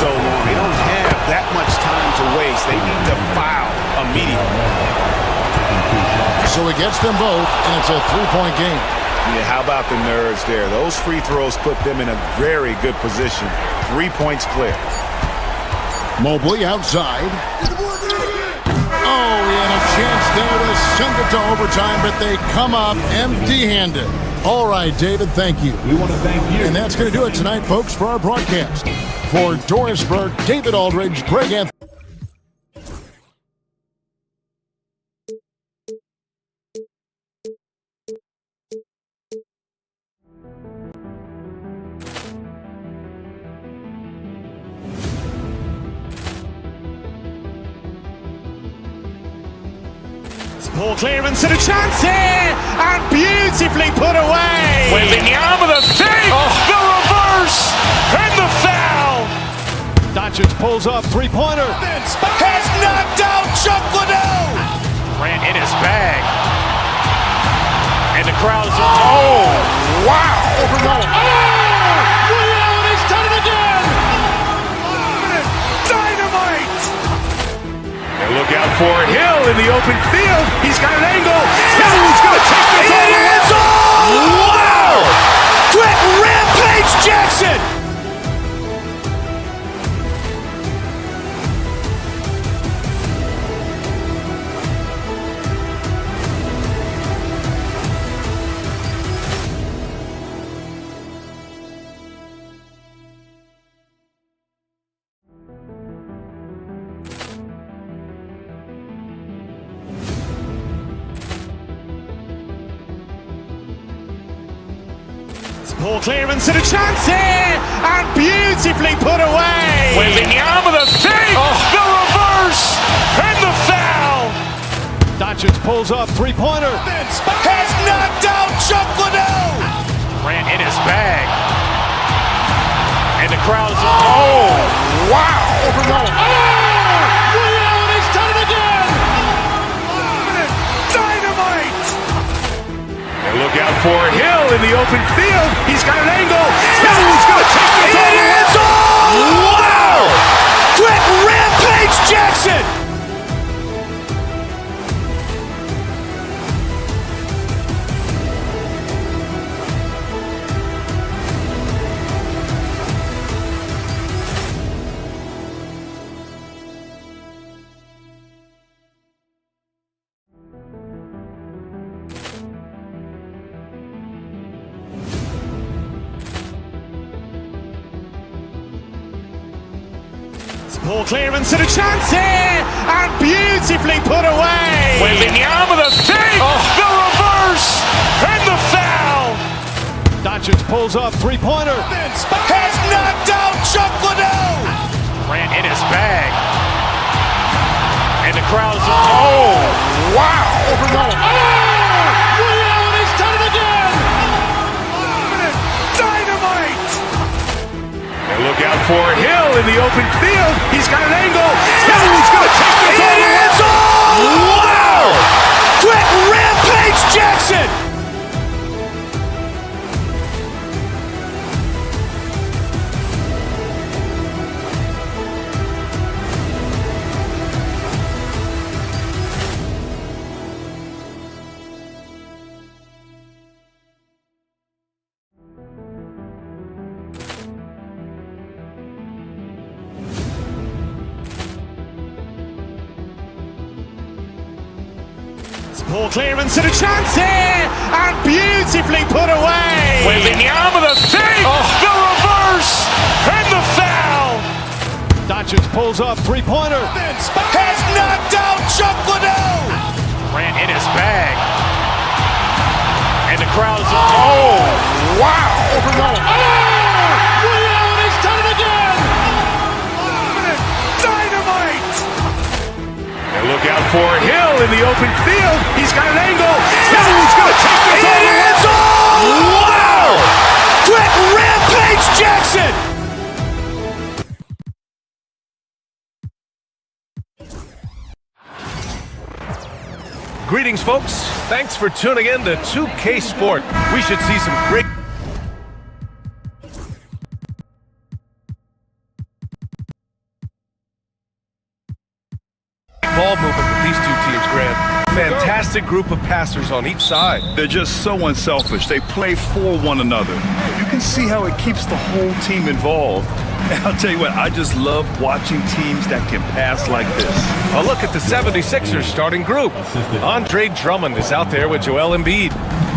so long. They don't have that much time to waste. They need to foul immediately. So he gets them both, and it's a three-point game. Yeah, how about the nerves there? Those free throws put them in a very good position. 3 points clear. Mobley outside. Oh, he had a chance there to send it to overtime, but they come up empty-handed. All right, David, thank you. We want to thank you. And that's going to do it tonight, folks, for our broadcast. For Doris Burke, David Aldridge, Greg Anthony. Ball clearance and a chance here, and beautifully put away. Wembanyama the fake, the reverse, and the foul. Doncic pulls up, three-pointer. Has knocked out Chuck Liddell. Grant in his bag. And the crowd is... Oh, wow. He's done it again. Dynamite. And look out for Hill in the open field. He's got an angle. Hill's going to take this all the way. Wow! Quick Rampage Jackson. Ball clearance and a chance here, and beautifully put away. Wembanyama the fake, the reverse, and the foul. Doncic pulls up, three-pointer. Has knocked out Chuck Liddell. Grant in his bag. And the crowd is... Oh, wow. He's done it again. Dynamite. And look out for Hill in the open field. He's got an angle. Hill's going to take this all the way. Wow! Quick Rampage Jackson. Ball clearance and a chance here, and beautifully put away. Wembanyama the fake, the reverse, and the foul. Doncic pulls up, three-pointer. Has knocked out Chuck Liddell. Grant in his bag. And the crowd is... Oh, wow. He's done it again. Dynamite. And look out for Hill in the open field. He's got an angle. Hill's going to take this all the way. Wow! Quick Rampage Jackson. Ball clearance and a chance here, and beautifully put away. Wembanyama the fake, the reverse, and the foul. Doncic pulls up, three-pointer. Has knocked out Chuck Liddell. Ran in his bag. And the crowd is... Oh, wow. He's done it again. Dynamite. And look out for Hill in the open field. He's got an angle. He's going to take this all the way. Wow. Quick rampage Jackson. Greetings, folks. Thanks for tuning in to 2K Sport. We should see some great ball movement with these two teams, Grant. Fantastic group of passers on each side. They're just so unselfish. They play for one another. You can see how it keeps the whole team involved. And I'll tell you what, I just love watching teams that can pass like this. A look at the 76ers starting group. Andre Drummond is out there with Joel Embiid.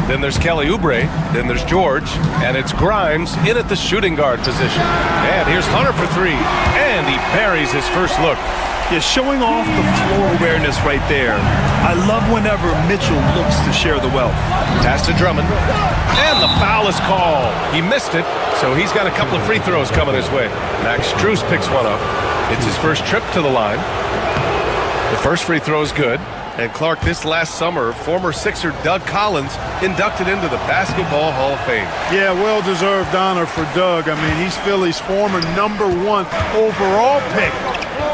Then there's Kelly Oubre. Then there's George. And it's Grimes in at the shooting guard position. And here's Hunter for three. And he buries his first look. Yeah, showing off the floor awareness right there. I love whenever Mitchell looks to share the wealth. Pass to Drummond. And the foul is called. He missed it, so he's got a couple of free throws coming his way. Max Strus picks one up. It's his first trip to the line. The first free throw is good. And Clark, this last summer, former Sixer Doug Collins inducted into the Basketball Hall of Fame. Yeah, well-deserved honor for Doug. I mean, he's Philly's former #1 overall pick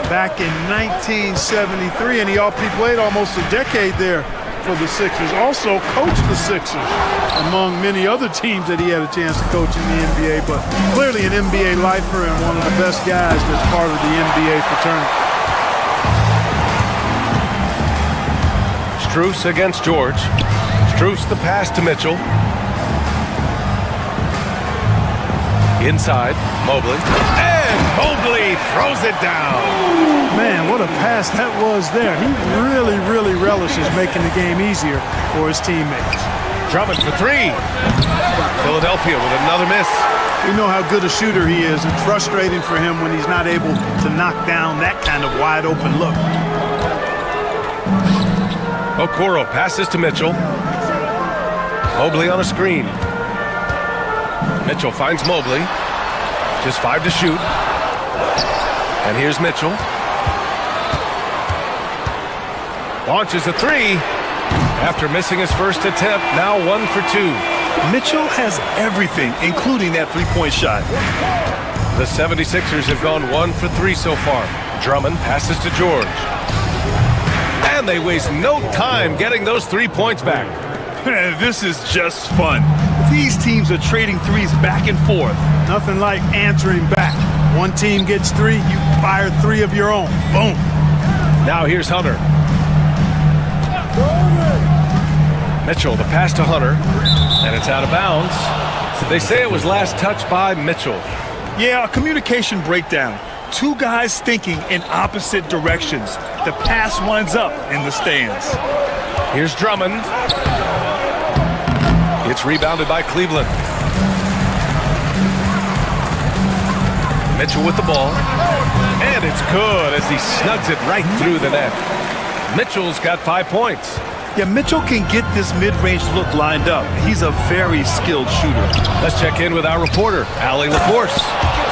back in 1973, and he played almost a decade there for the Sixers. Also coached the Sixers, among many other teams that he had a chance to coach in the NBA, but clearly an NBA lifer and one of the best guys that's part of the NBA fraternity. Strus against George. Strus the pass to Mitchell. Inside, Mobley. And Mobley throws it down. Man, what a pass that was there. He really, really relishes making the game easier for his teammates. Drummond for three. Philadelphia with another miss. We know how good a shooter he is. It's frustrating for him when he's not able to knock down that kind of wide open look. Okoro passes to Mitchell. Mobley on a screen. Mitchell finds Mobley. Just 5 to shoot. And here's Mitchell. Launches a three. After missing his first attempt, now 1 for 2. Mitchell has everything, including that three-point shot. The 76ers have gone 1 for 3 so far. Drummond passes to George. And they waste no time getting those 3 points back. This is just fun. These teams are trading threes back and forth. Nothing like answering back. One team gets 3, you fire 3 of your own. Boom. Now here's Hunter. Mitchell, the pass to Hunter. And it's out of bounds. They say it was last touched by Mitchell. Yeah, a communication breakdown. 2 guys thinking in opposite directions. The pass winds up in the stands. Here's Drummond. It's rebounded by Cleveland. Mitchell with the ball. And it's good as he snugs it right through the net. Mitchell's got 5 points. Yeah, Mitchell can get this mid-range look lined up. He's a very skilled shooter. Let's check in with our reporter, Allie LaForce.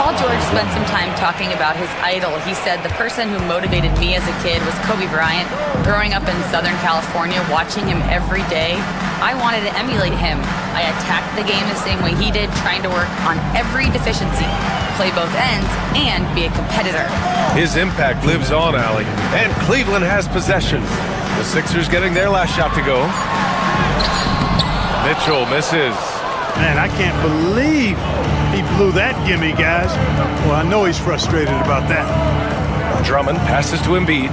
Paul George spent some time talking about his idol. He said, the person who motivated me as a kid was Kobe Bryant. Growing up in Southern California, watching him every day, I wanted to emulate him. I attacked the game the same way he did, trying to work on every deficiency, play both ends, and be a competitor. His impact lives on, Allie. And Cleveland has possession. The Sixers getting their last shot to go. Mitchell misses. Man, I can't believe he blew that gimme, guys. Well, I know he's frustrated about that. Drummond passes to Embiid.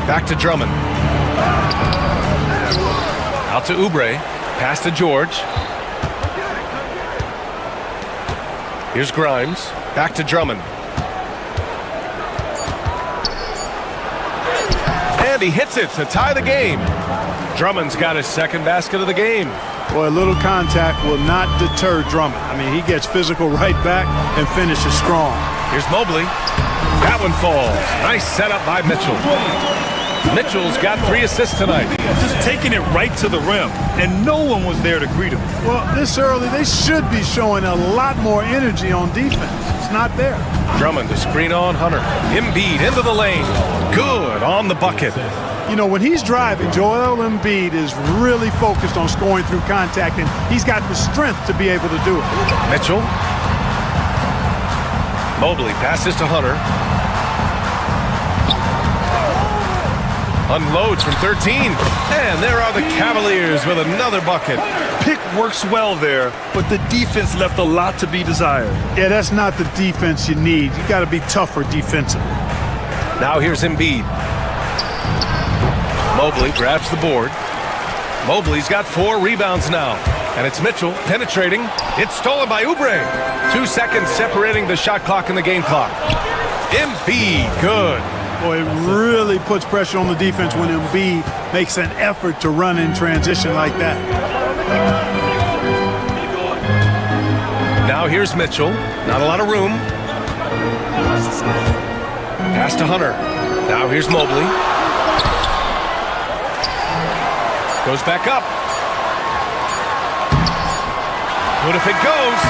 Back to Drummond. Out to Oubre. Pass to George. Here's Grimes. Back to Drummond. And he hits it to tie the game. Drummond's got his second basket of the game. Boy, a little contact will not deter Drummond. I mean, he gets physical right back and finishes strong. Here's Mobley. That one falls. Nice setup by Mitchell. Mitchell's got 3 assists tonight. Just taking it right to the rim, and no one was there to greet him. Well, this early, they should be showing a lot more energy on defense. It's not there. Drummond to screen on Hunter. Embiid into the lane. Good on the bucket. You know, when he's driving, Joel Embiid is really focused on scoring through contact, and he's got the strength to be able to do it. Mitchell. Mobley passes to Hunter. Unloads from 13. And there are the Cavaliers with another bucket. Pick works well there, but the defense left a lot to be desired. Yeah, that's not the defense you need. You got to be tougher defensively. Now here's Embiid. Mobley grabs the board. Mobley's got 4 rebounds now. And it's Mitchell penetrating. It's stolen by Oubre. 2 seconds separating the shot clock and the game clock. Embiid, good. Boy, it really puts pressure on the defense when Embiid makes an effort to run in transition like that. Now here's Mitchell. Not a lot of room. Pass to Hunter. Now here's Mobley. Goes back up. What if it goes?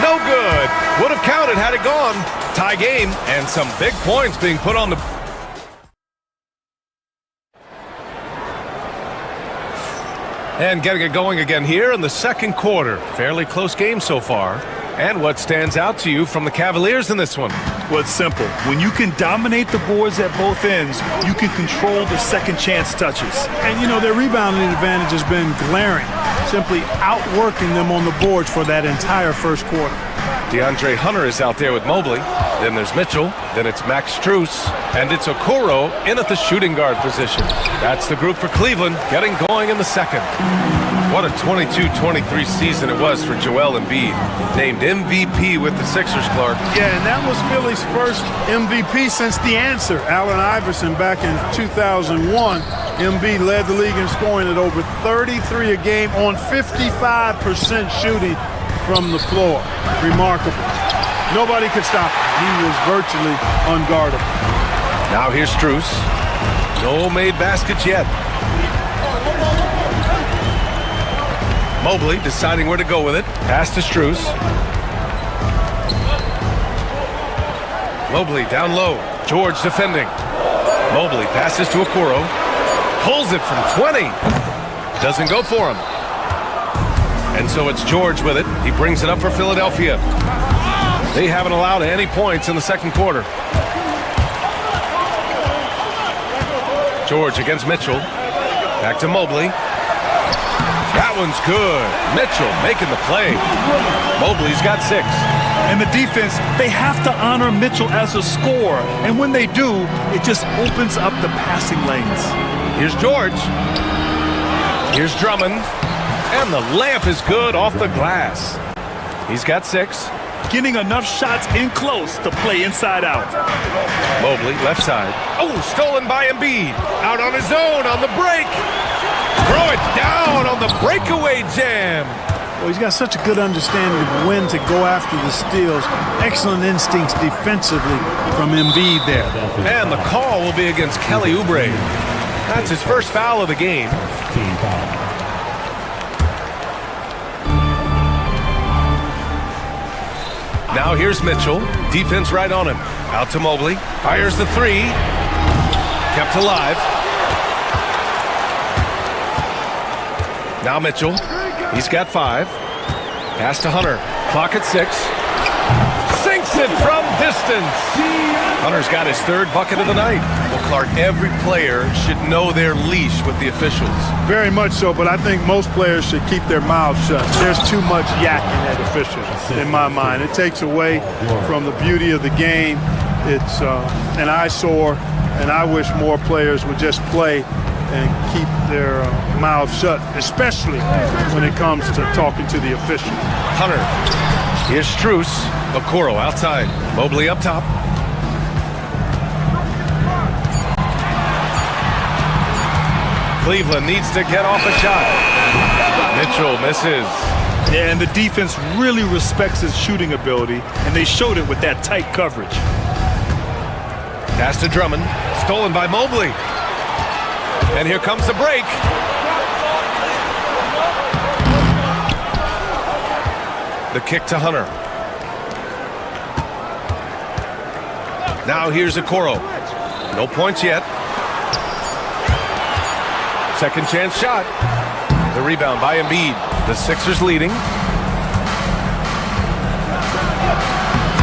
No good. Would have counted had it gone. Tie game and some big points being put on the... And getting it going again here in the second quarter. Fairly close game so far. And what stands out to you from the Cavaliers in this one? Well, it's simple. When you can dominate the boards at both ends, you can control the second chance touches. And, you know, their rebounding advantage has been glaring, simply outworking them on the boards for that entire first quarter. DeAndre Hunter is out there with Mobley. Then there's Mitchell. Then it's Max Strus. And it's Okoro in at the shooting guard position. That's the group for Cleveland getting going in the second. What a 22-23 season it was for Joel Embiid. Named MVP with the Sixers, Clark. Yeah, and that was Philly's first MVP since the answer. Allen Iverson back in 2001. Embiid led the league in scoring at over 33 a game on 55% shooting from the floor. Remarkable. Nobody could stop him. He was virtually unguardable. Now here's Strus. No made baskets yet. Mobley deciding where to go with it. Pass to Strus. Mobley down low. George defending. Mobley passes to Okoro. Pulls it from 20. Doesn't go for him. And so it's George with it. He brings it up for Philadelphia. They haven't allowed any points in the second quarter. George against Mitchell. Back to Mobley. That one's good. Mitchell making the play. Mobley's got 6. And the defense, they have to honor Mitchell as a scorer. And when they do, it just opens up the passing lanes. Here's George. Here's Drummond. And the layup is good off the glass. He's got 6. Getting enough shots in close to play inside out. Mobley, left side. Oh, stolen by Embiid. Out on his own on the break. Throw it down on the breakaway jam. Well, he's got such a good understanding of when to go after the steals. Excellent instincts defensively from Embiid there. And the call will be against Kelly Oubre. That's his first foul of the game. Team foul. Now here's Mitchell. Defense right on him. Out to Mobley. Fires the 3. Kept alive. Now Mitchell. He's got 5. Pass to Hunter. Clock at 6. Sinks it from distance. Hunter's got his 3rd bucket of the night. Well, Clark, every player should know their leash with the officials. Very much so, but I think most players should keep their mouths shut. There's too much yakking at officials, in my mind. It takes away from the beauty of the game. It's an eyesore, and I wish more players would just play and keep their mouths shut, especially when it comes to talking to the official. Hunter. Here's Strus. Okoro outside. Mobley up top. Cleveland needs to get off a shot. Mitchell misses. Yeah, and the defense really respects his shooting ability, and they showed it with that tight coverage. Pass to Drummond, stolen by Mobley. And here comes the break. The kick to Hunter. Now here's Okoro. No points yet. Second chance shot. The rebound by Embiid. The Sixers leading.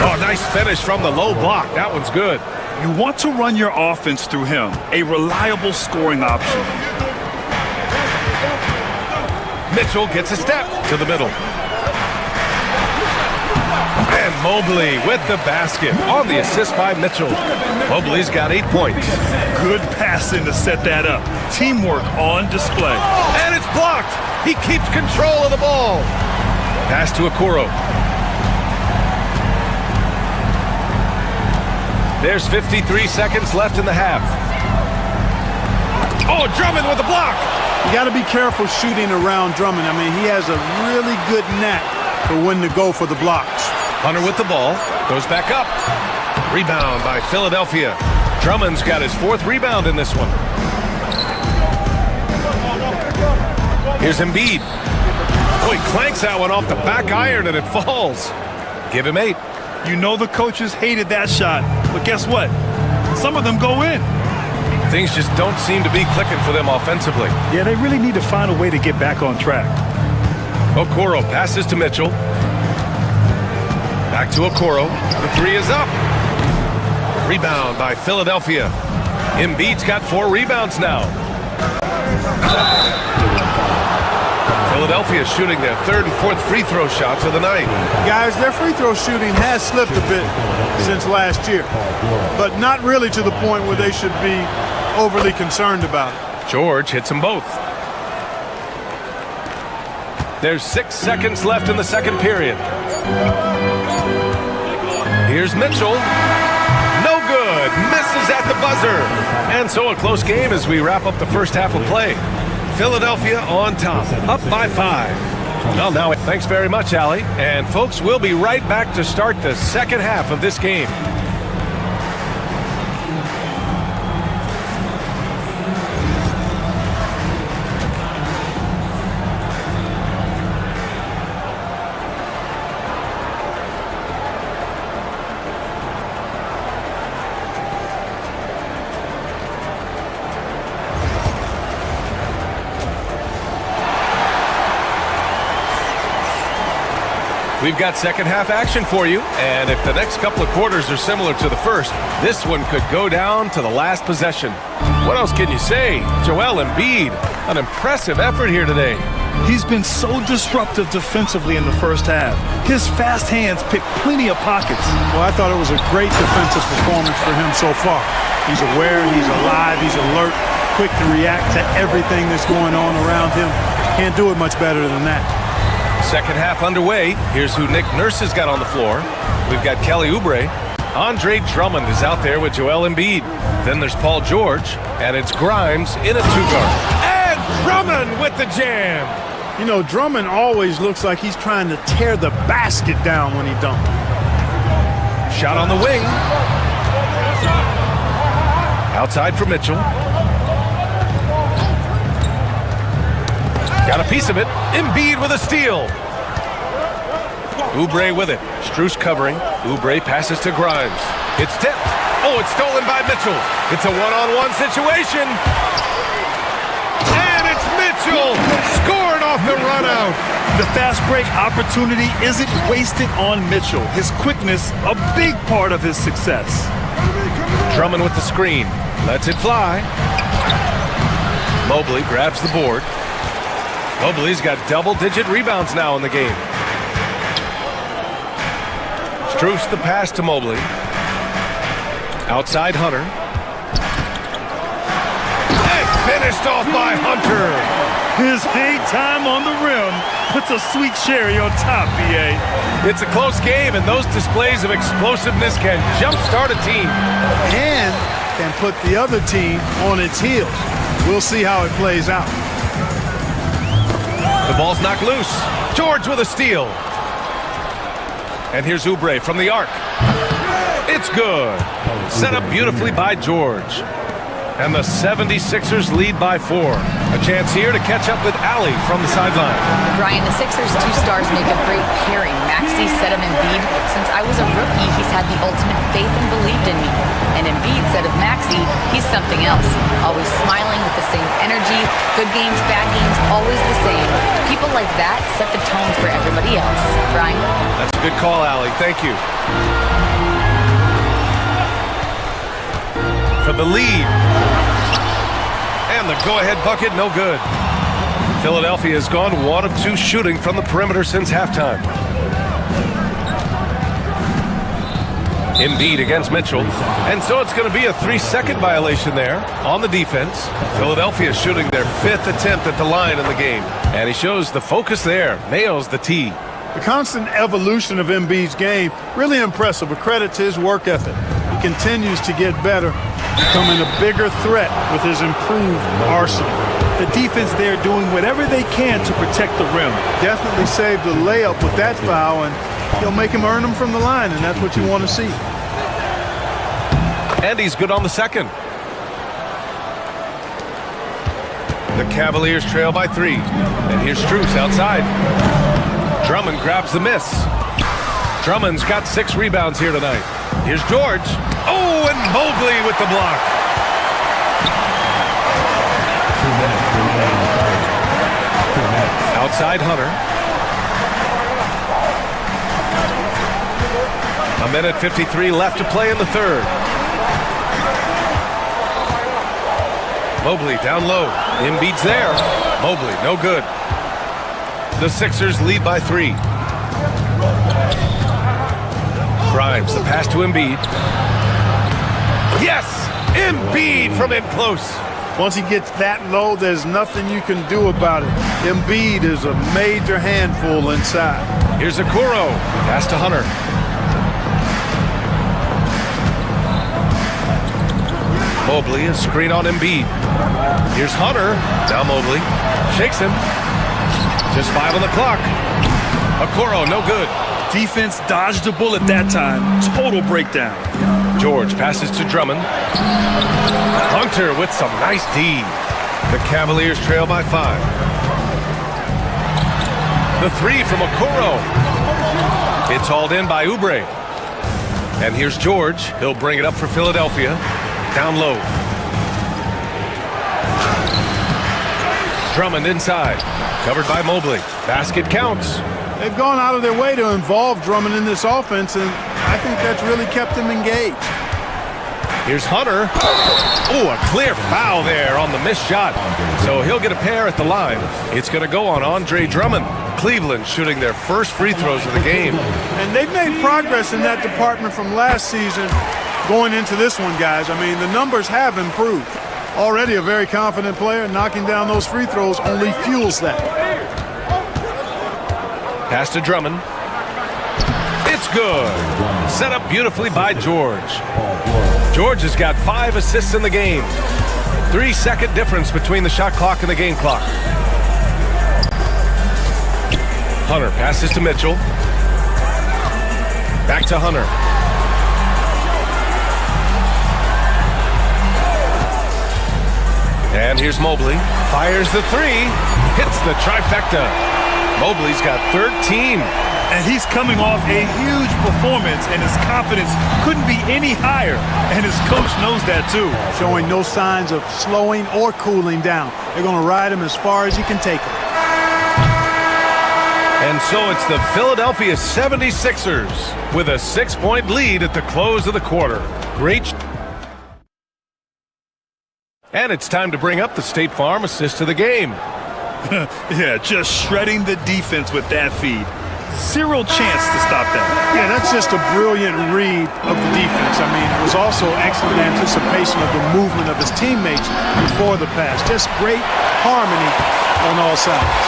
Oh, nice finish from the low block. That one's good. You want to run your offense through him, a reliable scoring option. Mitchell gets a step to the middle. And Mobley with the basket on the assist by Mitchell. Mobley's got 8 points. Good passing to set that up. Teamwork on display. And it's blocked. He keeps control of the ball. Pass to Okoro. There's 53 seconds left in the half. Oh, Drummond with the block. You got to be careful shooting around Drummond. I mean, he has a really good knack for when to go for the blocks. Hunter with the ball. Goes back up. Rebound by Philadelphia. Drummond's got his 4th rebound in this one. Here's Embiid. Oh, he clanks that one off the back iron and it falls. Give him 8. You know the coaches hated that shot, but guess what? Some of them go in. Things just don't seem to be clicking for them offensively. Yeah, they really need to find a way to get back on track. Okoro passes to Mitchell. Back to Okoro. The 3 is up. Rebound by Philadelphia. Embiid's got 4 rebounds now. Philadelphia shooting their 3rd and 4th free throw shots of the night. Guys, their free throw shooting has slipped a bit since last year, but not really to the point where they should be overly concerned about it. George hits them both. There's 6 seconds left in the second period. Here's Mitchell. No good. Misses at the buzzer. And so a close game as we wrap up the first half of play. Philadelphia on top, up by 5. Well, now, thanks very much, Allie. And folks, we'll be right back to start the second half of this game. We've got second half action for you, and if the next couple of quarters are similar to the first, this one could go down to the last possession. What else can you say? Joel Embiid, an impressive effort here today. He's been so disruptive defensively in the first half. His fast hands pick plenty of pockets. Well, I thought it was a great defensive performance for him so far. He's aware, he's alive, he's alert, quick to react to everything that's going on around him. Can't do it much better than that. Second half underway. Here's who Nick Nurse has got on the floor. We've got Kelly Oubre. Andre Drummond is out there with Joel Embiid. Then there's Paul George, and it's Grimes in a 2-guard. And Drummond with the jam. You know, Drummond always looks like he's trying to tear the basket down when he dunks. Shot on the wing. Outside for Mitchell. Got a piece of it. Embiid with a steal. Oubre with it. Strus covering. Oubre passes to Grimes. It's tipped. Oh, it's stolen by Mitchell. It's a one-on-one situation. And it's Mitchell scoring off the run out. The fast break opportunity isn't wasted on Mitchell. His quickness, a big part of his success. Drummond with the screen. Lets it fly. Mobley grabs the board. Mobley's got double-digit rebounds now in the game. Strus the pass to Mobley. Outside Hunter. And finished off by Hunter. His hang time on the rim puts a sweet cherry on top, BA. It's a close game, and those displays of explosiveness can jumpstart a team. And can put the other team on its heels. We'll see how it plays out. The ball's knocked loose. George with a steal. And here's Oubre from the arc. It's good. Set up beautifully by George. And the 76ers lead by 4. A chance here to catch up with Allie from the sideline. Brian, the Sixers' 2 stars make a great pairing. Maxey said of Embiid, since I was a rookie, he's had the ultimate faith and believed in me. And Embiid said of Maxey, he's something else. Always smiling with the same energy. Good games, bad games, always the same. People like that set the tone for everybody else. Brian? That's a good call, Allie. Thank you. For the lead. And the go-ahead bucket, no good. Philadelphia has gone 1 of 2 shooting from the perimeter since halftime. Embiid against Mitchell. And so it's going to be a 3-second violation there on the defense. Philadelphia shooting their 5th attempt at the line in the game. And he shows the focus there. Nails the tee. The constant evolution of Embiid's game, really impressive. A credit to his work ethic. He continues to get better, becoming a bigger threat with his improved arsenal. The defense there doing whatever they can to protect the rim. Definitely saved the layup with that foul, and he'll make him earn them from the line, and that's what you want to see. And he's good on the second. The Cavaliers trail by 3. And here's Strus outside. Drummond grabs the miss. Drummond's got 6 rebounds here tonight. Here's George. Oh, and Mobley with the block. Outside Hunter. A minute 53 left to play in the third. Mobley down low. Embiid's there. Mobley, no good. The Sixers lead by 3. Grimes, the pass to Embiid. Yes! Embiid from in close. Once he gets that low, there's nothing you can do about it. Embiid is a major handful inside. Here's Okoro. Pass to Hunter. Mobley, a screen on Embiid. Here's Hunter. Now Mobley. Shakes him. Just 5 on the clock. Okoro, no good. Defense dodged a bullet that time. Total breakdown. George passes to Drummond. Hunter with some nice D. The Cavaliers trail by 5. The 3 from Okoro. It's hauled in by Oubre. And here's George. He'll bring it up for Philadelphia. Down low. Drummond inside. Covered by Mobley. Basket counts. They've gone out of their way to involve Drummond in this offense, and I think that's really kept him engaged. Here's Hunter. Oh, a clear foul there on the missed shot. So he'll get a pair at the line. It's going to go on Andre Drummond. Cleveland shooting their first free throws of the game. And they've made progress in that department from last season going into this one, guys. I mean, the numbers have improved. Already a very confident player. Knocking down those free throws only fuels that. Pass to Drummond. It's good. Set up beautifully by George. George has got 5 assists in the game. 3-second difference between the shot clock and the game clock. Hunter passes to Mitchell. Back to Hunter. And here's Mobley. Fires the 3. Hits the trifecta. Mobley's got 13. And he's coming off a huge performance, and his confidence couldn't be any higher. And his coach knows that, too. Showing no signs of slowing or cooling down. They're going to ride him as far as he can take him. And so it's the Philadelphia 76ers with a 6-point lead at the close of the quarter. Great. And it's time to bring up the State Farm assist of the game. Yeah, just shredding the defense with that feed. Zero chance to stop that. Yeah, that's just a brilliant read of the defense. I mean, it was also excellent anticipation of the movement of his teammates before the pass. Just great harmony on all sides.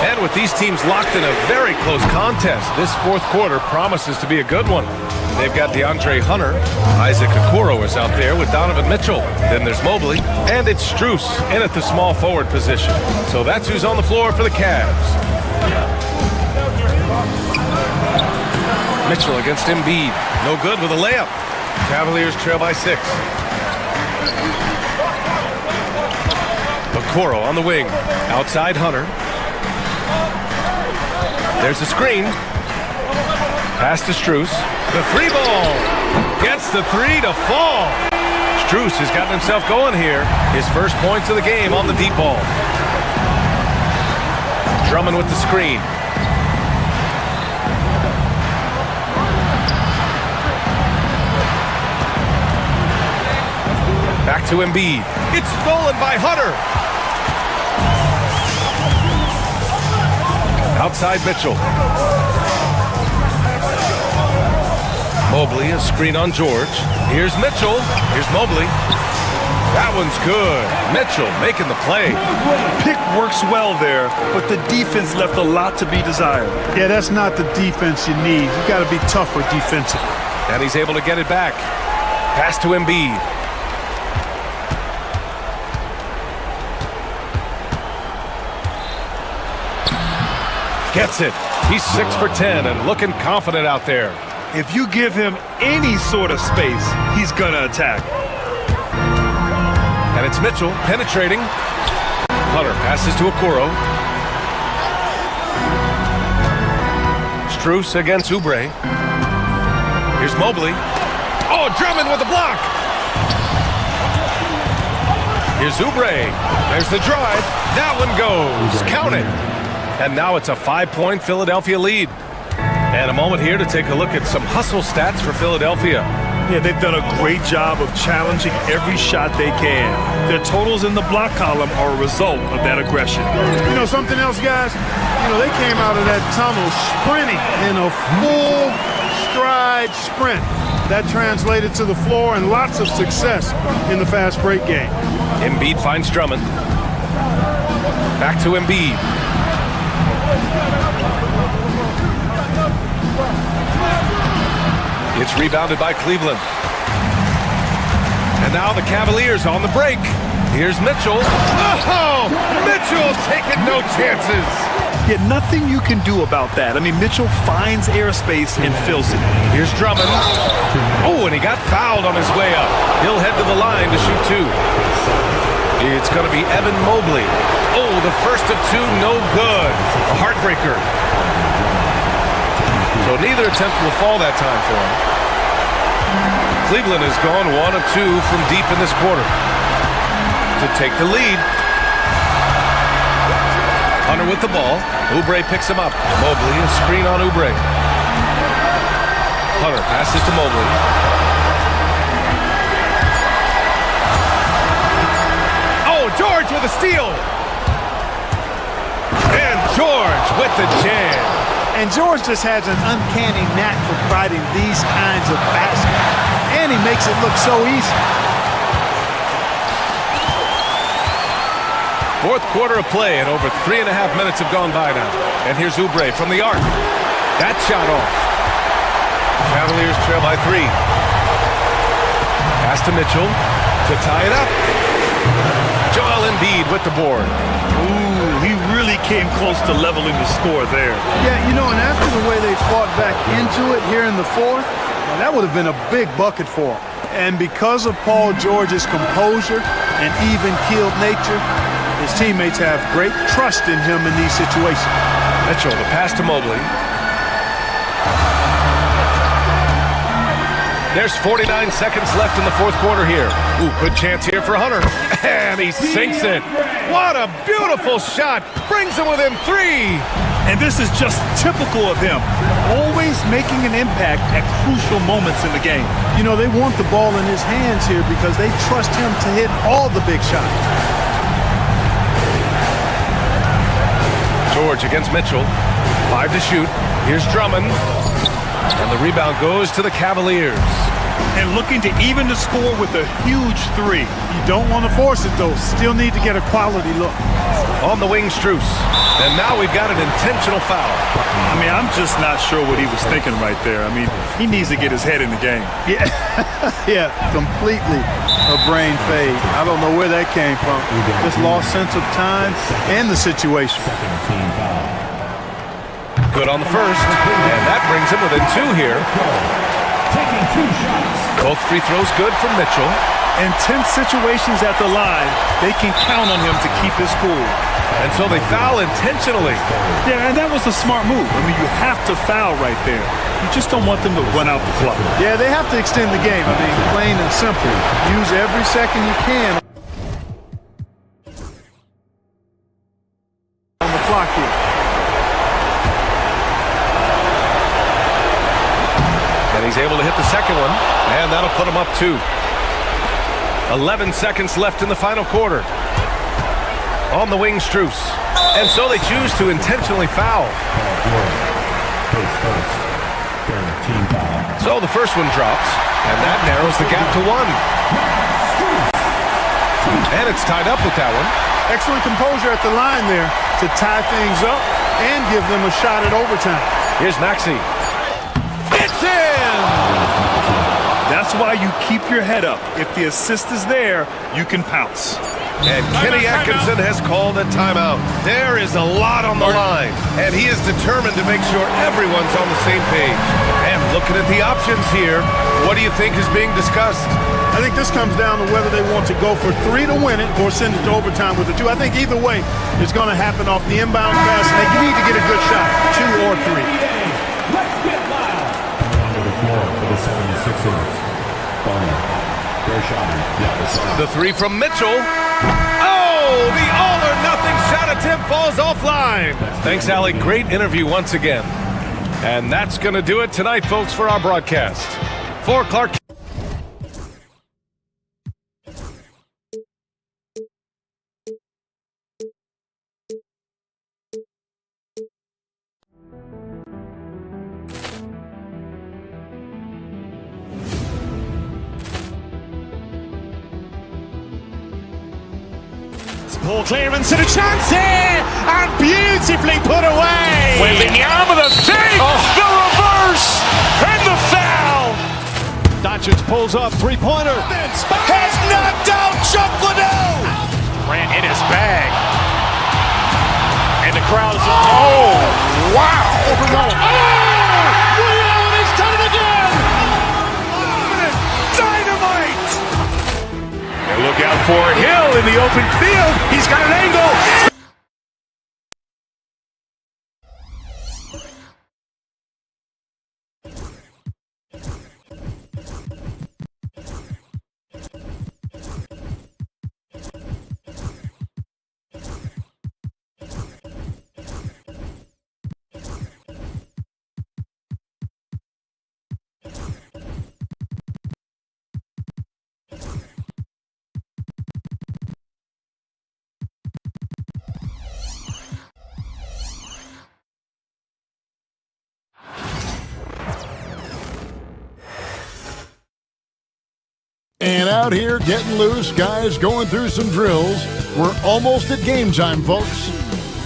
And with these teams locked in a very close contest, this fourth quarter promises to be a good one. They've got DeAndre Hunter. Isaac Okoro is out there with Donovan Mitchell. Then there's Mobley. And it's Strus in at the small forward position. So that's who's on the floor for the Cavs. Mitchell against Embiid. No good with a layup. Cavaliers trail by 6. Okoro on the wing. Outside Hunter. There's a screen. Pass to Strus. The free ball. Gets the three to fall. Strus has gotten himself going here. His first points of the game on the deep ball. Drummond with the screen. Back to Embiid. It's stolen by Hunter. Outside Mitchell. Mobley, a screen on George. Here's Mitchell. Here's Mobley. That one's good. Mitchell making the play. Pick works well there, but the defense left a lot to be desired. Yeah, that's not the defense you need. You got to be tougher defensively. And he's able to get it back. Pass to Embiid. Gets it. He's 6 for 10 and looking confident out there. If you give him any sort of space, he's gonna attack. And it's Mitchell penetrating. Hunter passes to Okoro. Strus against Oubre. Here's Mobley. Oh, Drummond with the block. Here's Oubre. There's the drive. That one goes. Count it. And now it's a 5-point Philadelphia lead. And a moment here to take a look at some hustle stats for Philadelphia. Yeah, they've done a great job of challenging every shot they can. Their totals in the block column are a result of that aggression. You know something else, guys? You know, they came out of that tunnel sprinting in a full stride sprint. That translated to the floor and lots of success in the fast break game. Embiid finds Drummond. Back to Embiid. It's rebounded by Cleveland. And now the Cavaliers on the break. Here's Mitchell. Oh, Mitchell taking no chances. Yeah, nothing you can do about that. I mean, Mitchell finds airspace and fills it. Here's Drummond. Oh, and he got fouled on his way up. He'll head to the line to shoot 2. It's going to be Evan Mobley. Oh, the first of 2, no good. A heartbreaker. So neither attempt will fall that time for him. Cleveland has gone 1 of 2 from deep in this quarter to take the lead. Hunter with the ball. Oubre picks him up. Mobley, a screen on Oubre. Hunter passes to Mobley. Oh, George with a steal. And George with the jam. And George just has an uncanny knack for providing these kinds of baskets. And he makes it look so easy. Fourth quarter of play, and over 3.5 minutes have gone by now. And here's Oubre from the arc. That shot off. Cavaliers trail by 3. Pass to Mitchell to tie it up. Joel Embiid with the board. Ooh, he really came close to leveling the score there. Yeah, you know, and after the way they fought back into it here in the fourth, well, that would have been a big bucket for him. And because of Paul George's composure and even-keeled nature, his teammates have great trust in him in these situations. Mitchell, the pass to Mobley. There's 49 seconds left in the fourth quarter here. Ooh, good chance here for Hunter. And he sinks it. What a beautiful shot. Brings him within 3. And this is just typical of him. Always making an impact at crucial moments in the game. You know, they want the ball in his hands here because they trust him to hit all the big shots. George against Mitchell. 5 to shoot. Here's Drummond. And the rebound goes to the Cavaliers. and looking to even the score with a huge three. You don't want to force it, though. Still need to get a quality look. On the wing, Strus. And now we've got an intentional foul. I mean, I'm just not sure what he was thinking right there. I mean, he needs to get his head in the game. Yeah, yeah, completely a brain fade. I don't know where that came from. Just lost sense of time and the situation. Good on the first, and that brings him within 2 here. Both free throws good from Mitchell. In tense situations at the line, they can count on him to keep his cool. And so they foul intentionally. Yeah, and that was a smart move. I mean, you have to foul right there. You just don't want them to run out the clock. Yeah, they have to extend the game. I mean, plain and simple. Use every second you can on the clock here. And he's able to hit the second one, and that'll put him up 2. 11 seconds left in the final quarter. On the wing, Strus. And so they choose to intentionally foul. So the first one drops, and that narrows the gap to 1. And it's tied up with that one. Excellent composure at the line there to tie things up and give them a shot at overtime. Here's Maxey. It's in! That's why you keep your head up. If the assist is there, you can pounce. And Kenny Atkinson has called a timeout. There is a lot on the line, and he is determined to make sure everyone's on the same page. And looking at the options here, what do you think is being discussed? I think this comes down to whether they want to go for 3 to win it or send it to overtime with a 2. I think either way, it's going to happen off the inbound pass, and they need to get a good shot, 2 or 3. Let's get loud. Onto the floor for the 76ers. The 3 from Mitchell. Oh, the all-or-nothing shot attempt falls offline. Thanks, Allie. Great interview once again. And that's going to do it tonight, folks, for our broadcast. For Clark. Poor clearance and a chance here, and beautifully put away. Wembanyama the fake, the reverse, and the foul. Doncic pulls up, three-pointer. Has knocked out Chuck Liddell. Ran in his bag. And the crowd is... Oh, wow. Reality's done it again. Dynamite. And look out for Hill in the open field. He's got an angle. And out here getting loose, guys going through some drills. We're almost at game time, folks.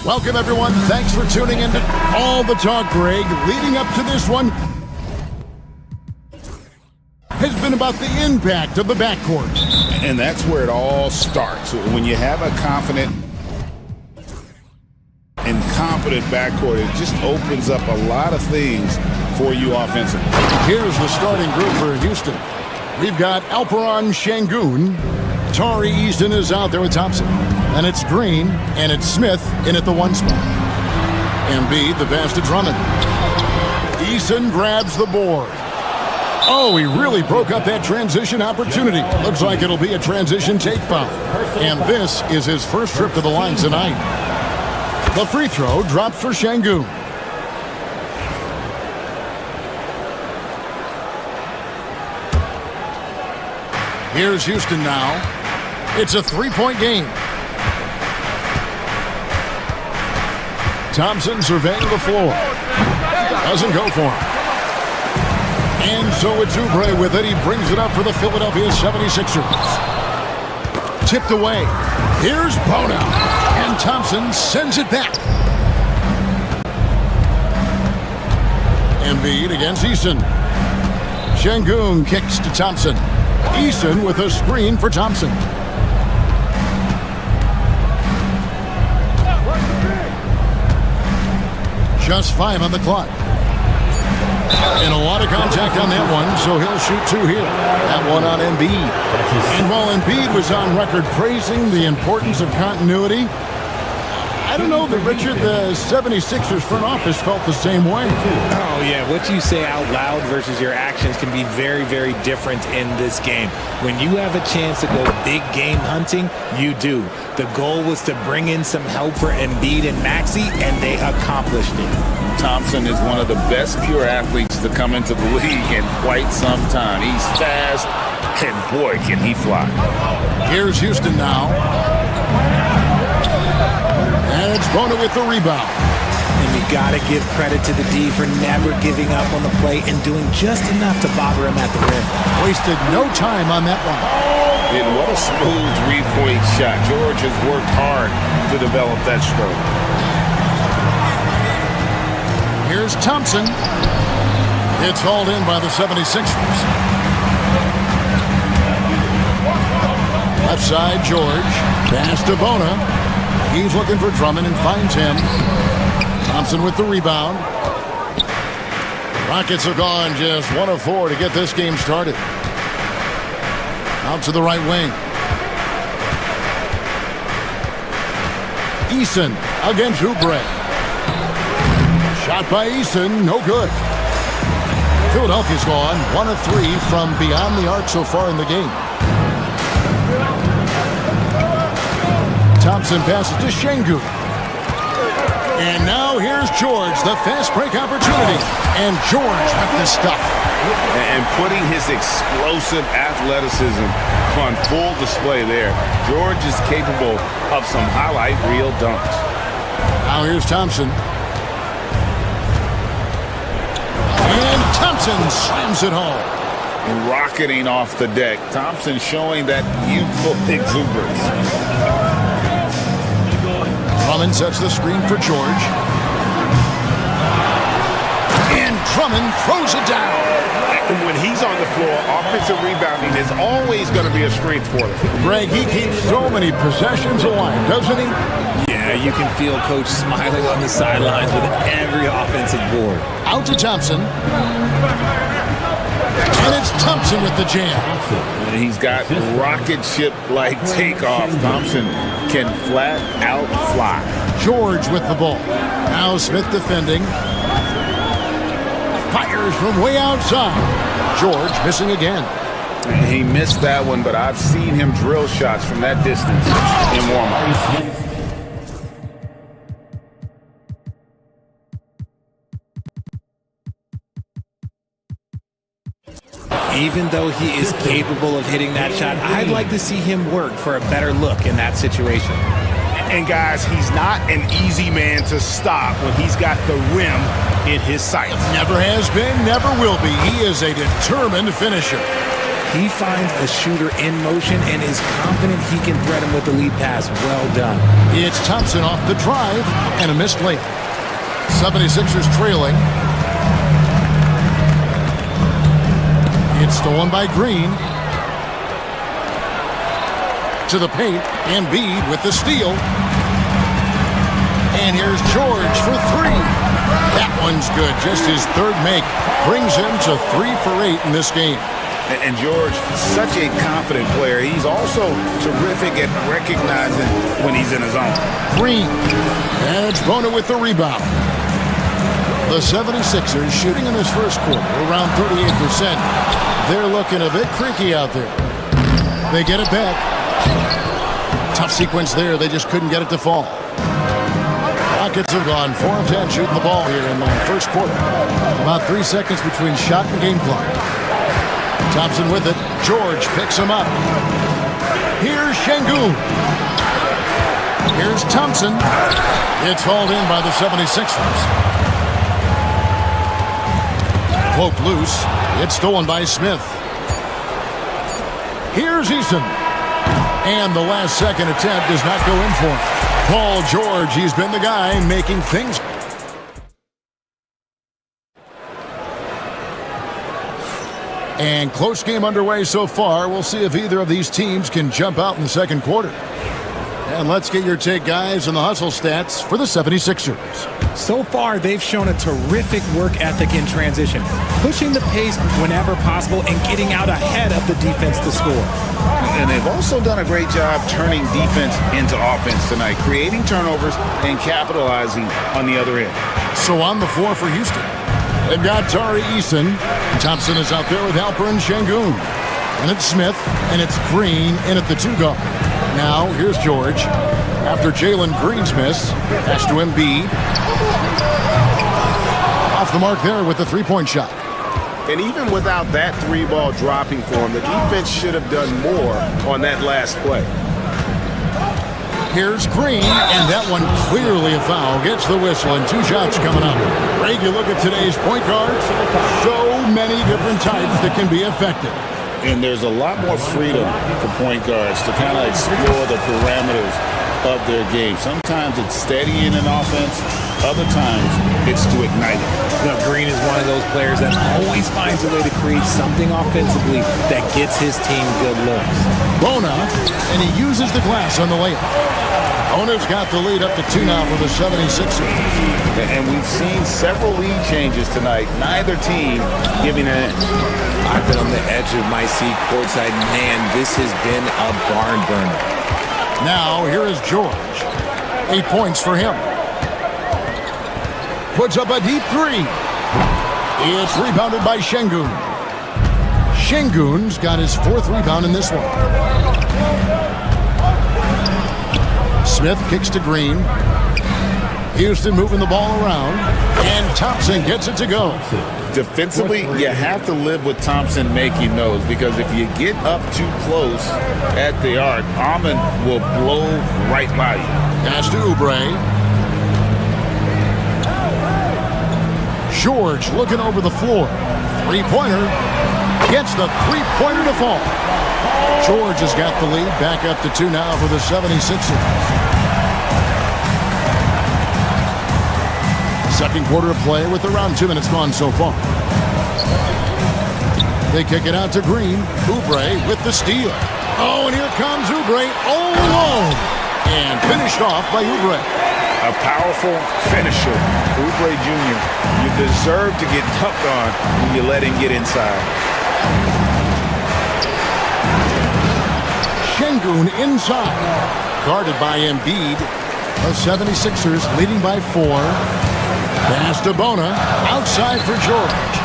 Welcome, everyone. Thanks for tuning in to All the Talk, Greg. Leading up to this one has been about the impact of the backcourt. And that's where it all starts. When you have a confident and competent backcourt, it just opens up a lot of things for you offensively. Here's the starting group for Houston. We've got Alperon Şengün. Tari Easton is out there with Thompson. And it's Green, and it's Smith in at the 1 spot. Embiid, the pass to Drummond. Easton grabs the board. Oh, he really broke up that transition opportunity. Looks like it'll be a transition take foul. And this is his first trip to the line tonight. The free throw drops for Şengün. Here's Houston now. It's a 3-point game. Thompson surveying the floor. Doesn't go for him. And so it's Oubre with it. He brings it up for the Philadelphia 76ers. Tipped away. Here's Bono. And Thompson sends it back. Embiid against Eason. Şengün kicks to Thompson. Eason with a screen for Thompson. Just 5 on the clock. And a lot of contact on that one, so he'll shoot 2 here. That one on Embiid. And while Embiid was on record praising the importance of continuity, I don't know that, Richard, the 76ers front office felt the same way. Oh, yeah. What you say out loud versus your actions can be very, very different in this game. When you have a chance to go big game hunting, you do. The goal was to bring in some help for Embiid and Maxey, and they accomplished it. Thompson is one of the best pure athletes to come into the league in quite some time. He's fast, and boy, can he fly. Here's Houston now. And it's Bono with the rebound. And you got to give credit to the D for never giving up on the play and doing just enough to bother him at the rim. Wasted no time on that one. And what a smooth three-point shot. George has worked hard to develop that stroke. Here's Thompson. It's hauled in by the 76ers. Left side, George. Pass to Bono. He's looking for Drummond and finds him. Thompson with the rebound. Rockets have gone just 1 of 4 to get this game started. Out to the right wing. Eason against Oubre. Shot by Eason, no good. Philadelphia's gone 1 of 3 from beyond the arc so far in the game. Thompson passes to Şengün. And now here's George, the fast break opportunity. And George with the stuff. And putting his explosive athleticism on full display there. George is capable of some highlight reel dunks. Now here's Thompson. And Thompson slams it home. Rocketing off the deck. Thompson showing that youthful exuberance. Drummond sets the screen for George. And Drummond throws it down. When he's on the floor, offensive rebounding is always going to be a strength for them. Greg, he keeps so many possessions alive, doesn't he? Yeah, you can feel Coach smiling on the sidelines with every offensive board. Out to Thompson. And it's Thompson with the jam. He's got rocket ship-like takeoff. Thompson can flat out fly. George with the ball. Now Smith defending. Fires from way outside. George missing again. He missed that one, but I've seen him drill shots from that distance in warm-up. Even though he is capable of hitting that shot, I'd like to see him work for a better look in that situation. And guys, he's not an easy man to stop when he's got the rim in his sights. Never has been, never will be. He is a determined finisher. He finds a shooter in motion and is confident he can thread him with the lead pass. Well done. It's Thompson off the drive and a missed layup. 76ers trailing. It's stolen by Green. To the paint. Embiid with the steal. And here's George for 3. That one's good. Just his third make. Brings him to 3 for 8 in this game. And George, such a confident player. He's also terrific at recognizing when he's in his zone. Green. And it's Bono with the rebound. The 76ers shooting in this first quarter around 38%. They're looking a bit creaky out there. They get it back. Tough sequence there. They just couldn't get it to fall. Rockets have gone 4 of 10 shooting the ball here in the first quarter. About 3 seconds between shot and game clock. Thompson with it. George picks him up. Here's Şengün. Here's Thompson. It's hauled in by the 76ers. Poked loose. It's stolen by Smith. Here's Eason. And the last second attempt does not go in for him. Paul George, he's been the guy making things. And close game underway so far. We'll see if either of these teams can jump out in the second quarter. And let's get your take, guys, on the hustle stats for the 76ers. So far, they've shown a terrific work ethic in transition, pushing the pace whenever possible and getting out ahead of the defense to score. And they've also done a great job turning defense into offense tonight, creating turnovers and capitalizing on the other end. So on the floor for Houston, they've got Tari Eason. Thompson is out there with Alperen Şengün. And it's Smith, and it's Green in at the 2 guard. Now, here's George. After Jalen Green's miss, pass to Embiid. Off the mark there with the three-point shot. And even without that 3-ball dropping for him, the defense should have done more on that last play. Here's Green, and that one clearly a foul. Gets the whistle, and 2 shots coming up. Greg, you look at today's point guards, so many different types that can be effective. And there's a lot more freedom for point guards to kind of explore the parameters of their game. Sometimes it's steadying an offense. Other times it's to ignite it. You know, Green is one of those players that always finds a way to create something offensively that gets his team good looks. Bona, and he uses the glass on the layup. Bona's got the lead up to 2 now for the 76ers. And we've seen several lead changes tonight. Neither team giving an inch. I've been on the edge of my seat courtside. Man, this has been a barn burner. Now, here is George. 8 points for him. Puts up a deep 3. It's rebounded by Şengün. Şengün's got his 4th rebound in this one. Smith kicks to Green. Houston moving the ball around. And Thompson gets it to go. Defensively, you have to live with Thompson making those, because if you get up too close at the arc, Almond will blow right by you. Pass to Oubre. George looking over the floor. 3-pointer. Gets the 3-pointer to fall. George has got the lead. Back up to 2 now for the 76ers. Second quarter of play with around 2 minutes gone so far. They kick it out to Green. Oubre with the steal. Oh, and here comes Oubre all alone. And finished off by Oubre. A powerful finisher, Oubre Jr. You deserve to get dunked on when you let him get inside. Şengün inside. Guarded by Embiid. The 76ers leading by 4. Pass to Bona. Outside for George.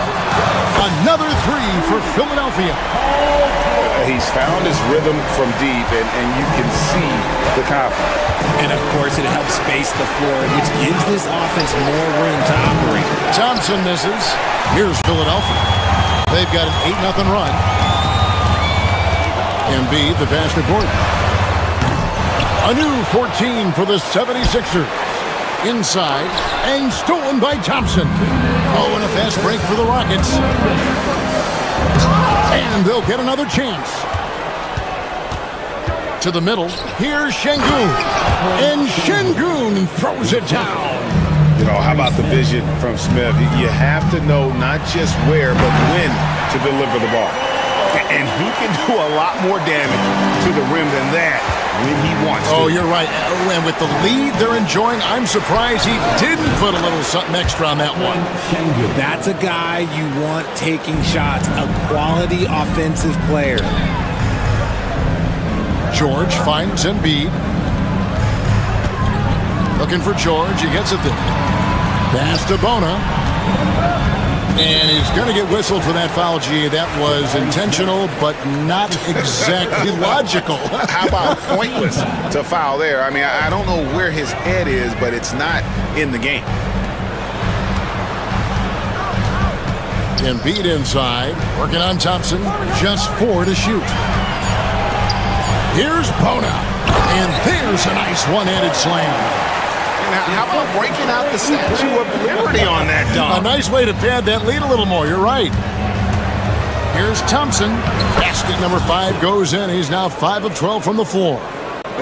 Another 3 for Philadelphia. He's found his rhythm from deep, and you can see the confidence. And, of course, it helps space the floor, which gives this offense more room to operate. Thompson misses. Here's Philadelphia. They've got an 8-0 run. Embiid, the pass to Gordon. A new 14 for the 76ers. Inside, and stolen by Thompson. Oh, and a fast break for the Rockets. And they'll get another chance. To the middle, here's Şengün. And Şengün throws it down. You know, how about the vision from Smith? You have to know not just where, but when to deliver the ball. And he can do a lot more damage to the rim than that when he wants to. Oh, you're right. And with the lead they're enjoying, I'm surprised he didn't put a little something extra on that one. That's a guy you want taking shots, a quality offensive player. George finds Embiid. Looking for George. He gets it there. Pass to Bona. And he's going to get whistled for that foul, G. That was intentional, but not exactly logical. How about pointless to foul there? I mean, I don't know where his head is, but it's not in the game. Embiid inside, working on Thompson. Just 4 to shoot. Here's Bona. And there's a nice one-handed slam. how about breaking out the Statue of Liberty on that A dunk? nice way to pad that lead a little more. You're right. Here's Thompson. Basket number 5 goes in. He's now 5 of 12 from the floor.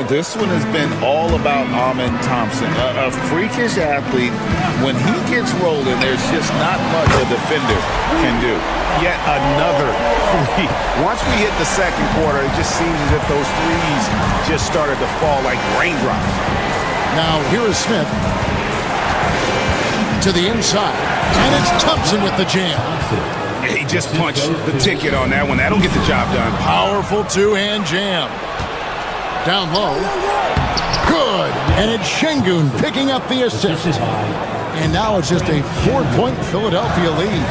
This one has been all about Amen Thompson, a freakish athlete. When he gets rolling, there's just not much a defender can do. Yet another three. Once we hit the second quarter, it just seems as if those threes just started to fall like raindrops. Now here is Smith to the inside, and it's Thompson with the jam. He just punched the ticket on that one. That'll get the job done. Powerful two-hand jam. Down low. Good. And it's Şengün picking up the assist. And now it's just a 4-point Philadelphia lead.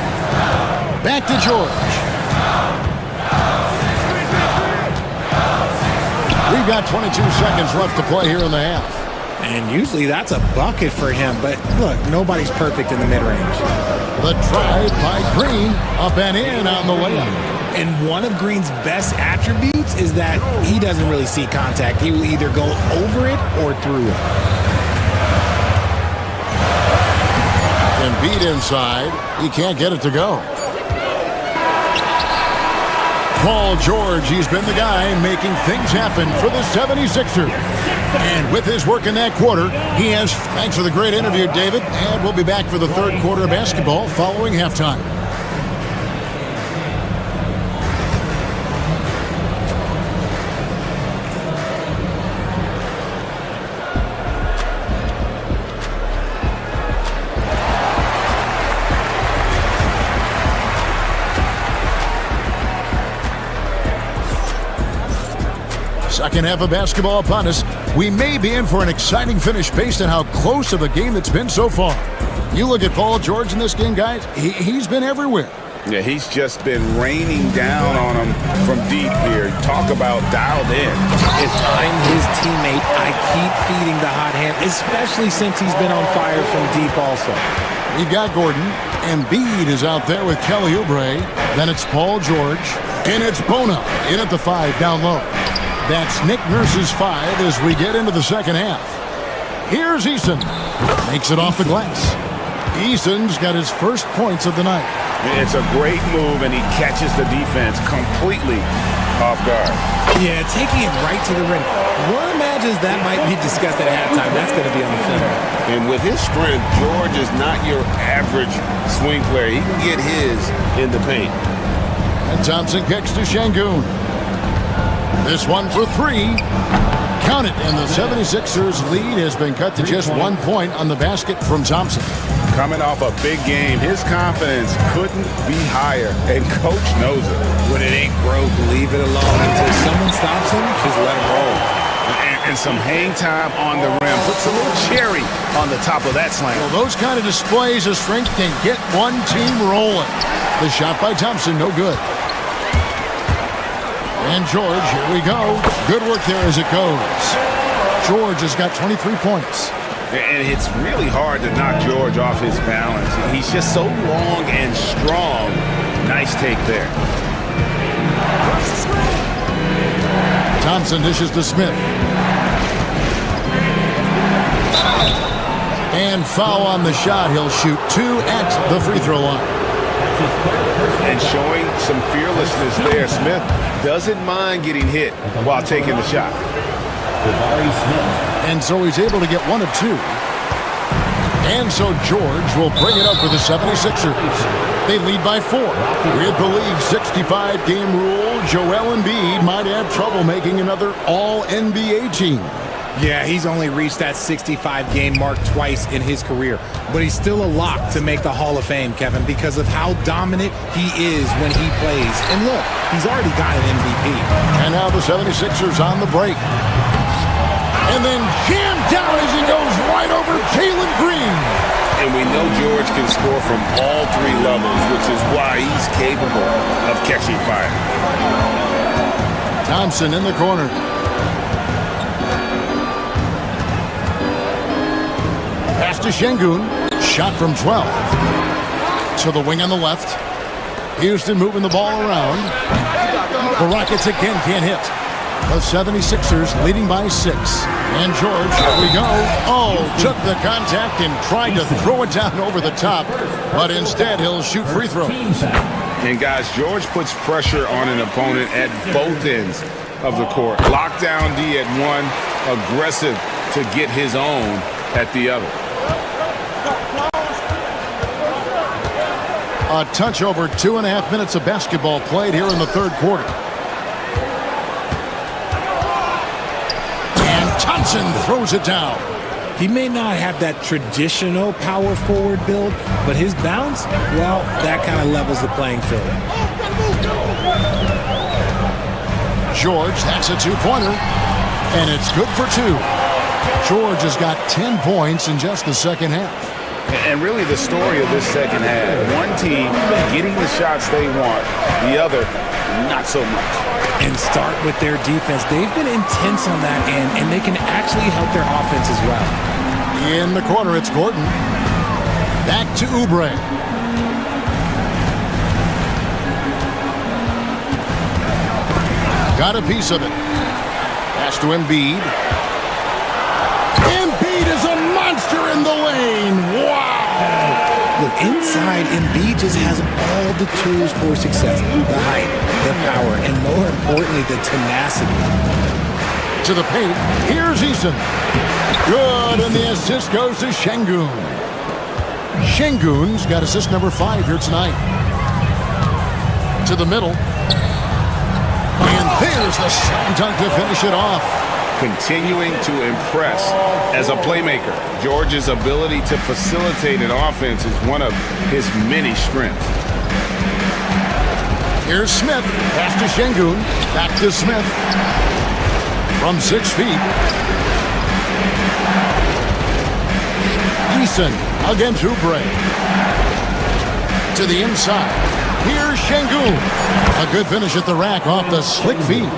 Back to George. We've got 22 seconds left to play here in the half. And usually that's a bucket for him. But look, nobody's perfect in the mid-range. The drive by Green. Up and in on the layup. And one of Green's best attributes is that he doesn't really see contact. He will either go over it or through it. Embiid inside. He can't get it to go. Paul George, he's been the guy making things happen for the 76ers. And with his work in that quarter, he has... Thanks for the great interview, David. And we'll be back for the third quarter of basketball following halftime. Second half of basketball upon us. We may be in for an exciting finish based on how close of a game it's been so far. You look at Paul George in this game, guys. He's been everywhere. Yeah, he's just been raining down on him from deep here. Talk about dialed in. If I'm his teammate, I keep feeding the hot hand, especially since he's been on fire from deep also. We've got Gordon. Embiid is out there with Kelly Oubre. Then it's Paul George. And it's Bona in at the 5 down low. That's Nick Nurse's 5 as we get into the second half. Here's Eason. Makes it off the glass. Eason's got his first points of the night. It's a great move, and he catches the defense completely off guard. Yeah, taking it right to the rim. One imagines that might be discussed at halftime. That's going to be on the film. And with his strength, George is not your average swing player. He can get his in the paint. And Thompson kicks to Şengün. This one for 3. Count it, and the 76ers lead has been cut to just 1 point on the basket from Thompson. Coming off a big game, his confidence couldn't be higher, and Coach knows it. When it ain't broke, leave it alone. Until someone stops him, just let him roll. And some hang time on the rim. Puts a little cherry on the top of that slam. Well, those kind of displays of strength can get one team rolling. The shot by Thompson, no good. And George, here we go. Good work there as it goes. George has got 23 points. And it's really hard to knock George off his balance. He's just so long and strong. Nice take there. Thompson dishes to Smith. And foul on the shot. He'll shoot 2 at the free throw line. And showing some fearlessness there. Smith doesn't mind getting hit while taking the shot. And so he's able to get 1 of 2. And so George will bring it up for the 76ers. They lead by 4. With the league's 65-game rule, Joel Embiid might have trouble making another All-NBA team. Yeah, he's only reached that 65-game mark twice in his career. But he's still a lock to make the Hall of Fame, Kevin, because of how dominant he is when he plays. And look, he's already got an MVP. And now the 76ers on the break. And then jammed down as he goes right over Jalen Green. And we know George can score from all 3 levels, which is why he's capable of catching fire. Thompson in the corner. Pass to Şengün. Shot from 12. To the wing on the left. Houston moving the ball around. The Rockets again can't hit. The 76ers leading by 6. And George, here we go. Oh, took the contact and tried to throw it down over the top. But instead, he'll shoot free throws. And guys, George puts pressure on an opponent at both ends of the court. Lockdown D at one, aggressive to get his own at the other. A touch over 2.5 minutes of basketball played here in the third quarter. And Thompson throws it down. He may not have that traditional power forward build, but his bounce, well, that kind of levels the playing field. George, that's a two-pointer, and it's good for 2. George has got 10 points in just the second half. And really the story of this second half, one team getting the shots they want, the other not so much. And start with their defense. They've been intense on that end, and they can actually help their offense as well. In the corner, it's Gordon. Back to Oubre. Got a piece of it. Pass to Embiid. Embiid is a monster in the lane. Wow! Look, inside, Embiid just has all the tools for success. The height, the power, and more importantly, the tenacity. To the paint. Here's Eason. Good, and the assist goes to Şengün. Şengün's got assist number 5 here tonight. To the middle. And there's the slam dunk to finish it off. Continuing to impress as a playmaker. George's ability to facilitate an offense is one of his many strengths. Here's Smith. Pass to Şengün. Back to Smith. From 6 feet. Eason against Oubre. To the inside. Here's Şengün. A good finish at the rack off the slick feed.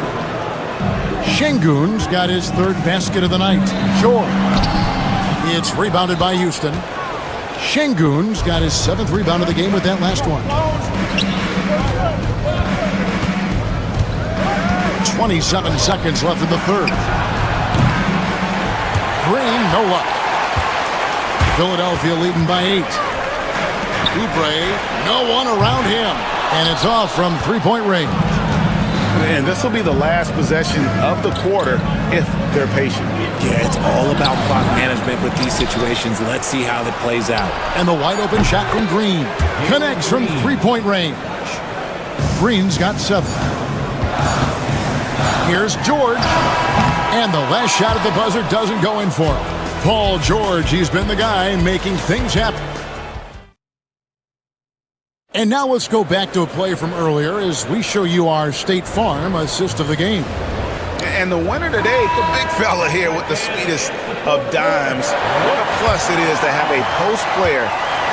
Şengün's got his 3rd basket of the night. Sure. It's rebounded by Houston. Şengün's got his 7th rebound of the game with that last one. 27 seconds left in the third. Green, no luck. Philadelphia leading by 8. Oubre, no one around him. And it's off from three-point range. And this will be the last possession of the quarter if they're patient. Yeah, it's all about clock management with these situations. Let's see how that plays out. And the wide-open shot from Green connects from three-point range. Green's got 7. Here's George. And the last shot at the buzzer doesn't go in for him. Paul George, he's been the guy making things happen. And now let's go back to a play from earlier as we show you our State Farm assist of the game. And the winner today, the big fella here with the sweetest of dimes. What a plus it is to have a post player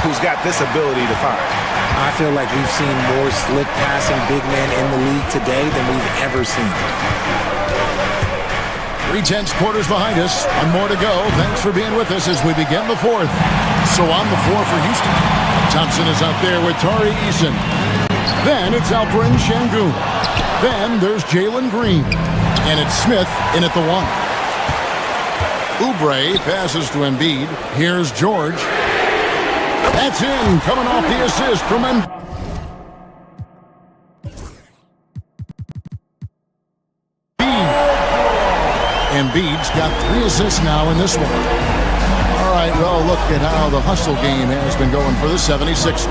who's got this ability to fire. I feel like we've seen more slick passing big men in the league today than we've ever seen. 3/10 quarters behind us. One more to go. Thanks for being with us as we begin the 4th. So on the floor for Houston. Thompson is out there with Tari Eason. Then it's Alperen Şengün. Then there's Jalen Green. And it's Smith in at the 1. Oubre passes to Embiid. Here's George. That's in. Coming off the assist from Embiid. Embiid's got 3 assists now in this one. All right, well, look at how the hustle game has been going for the 76ers.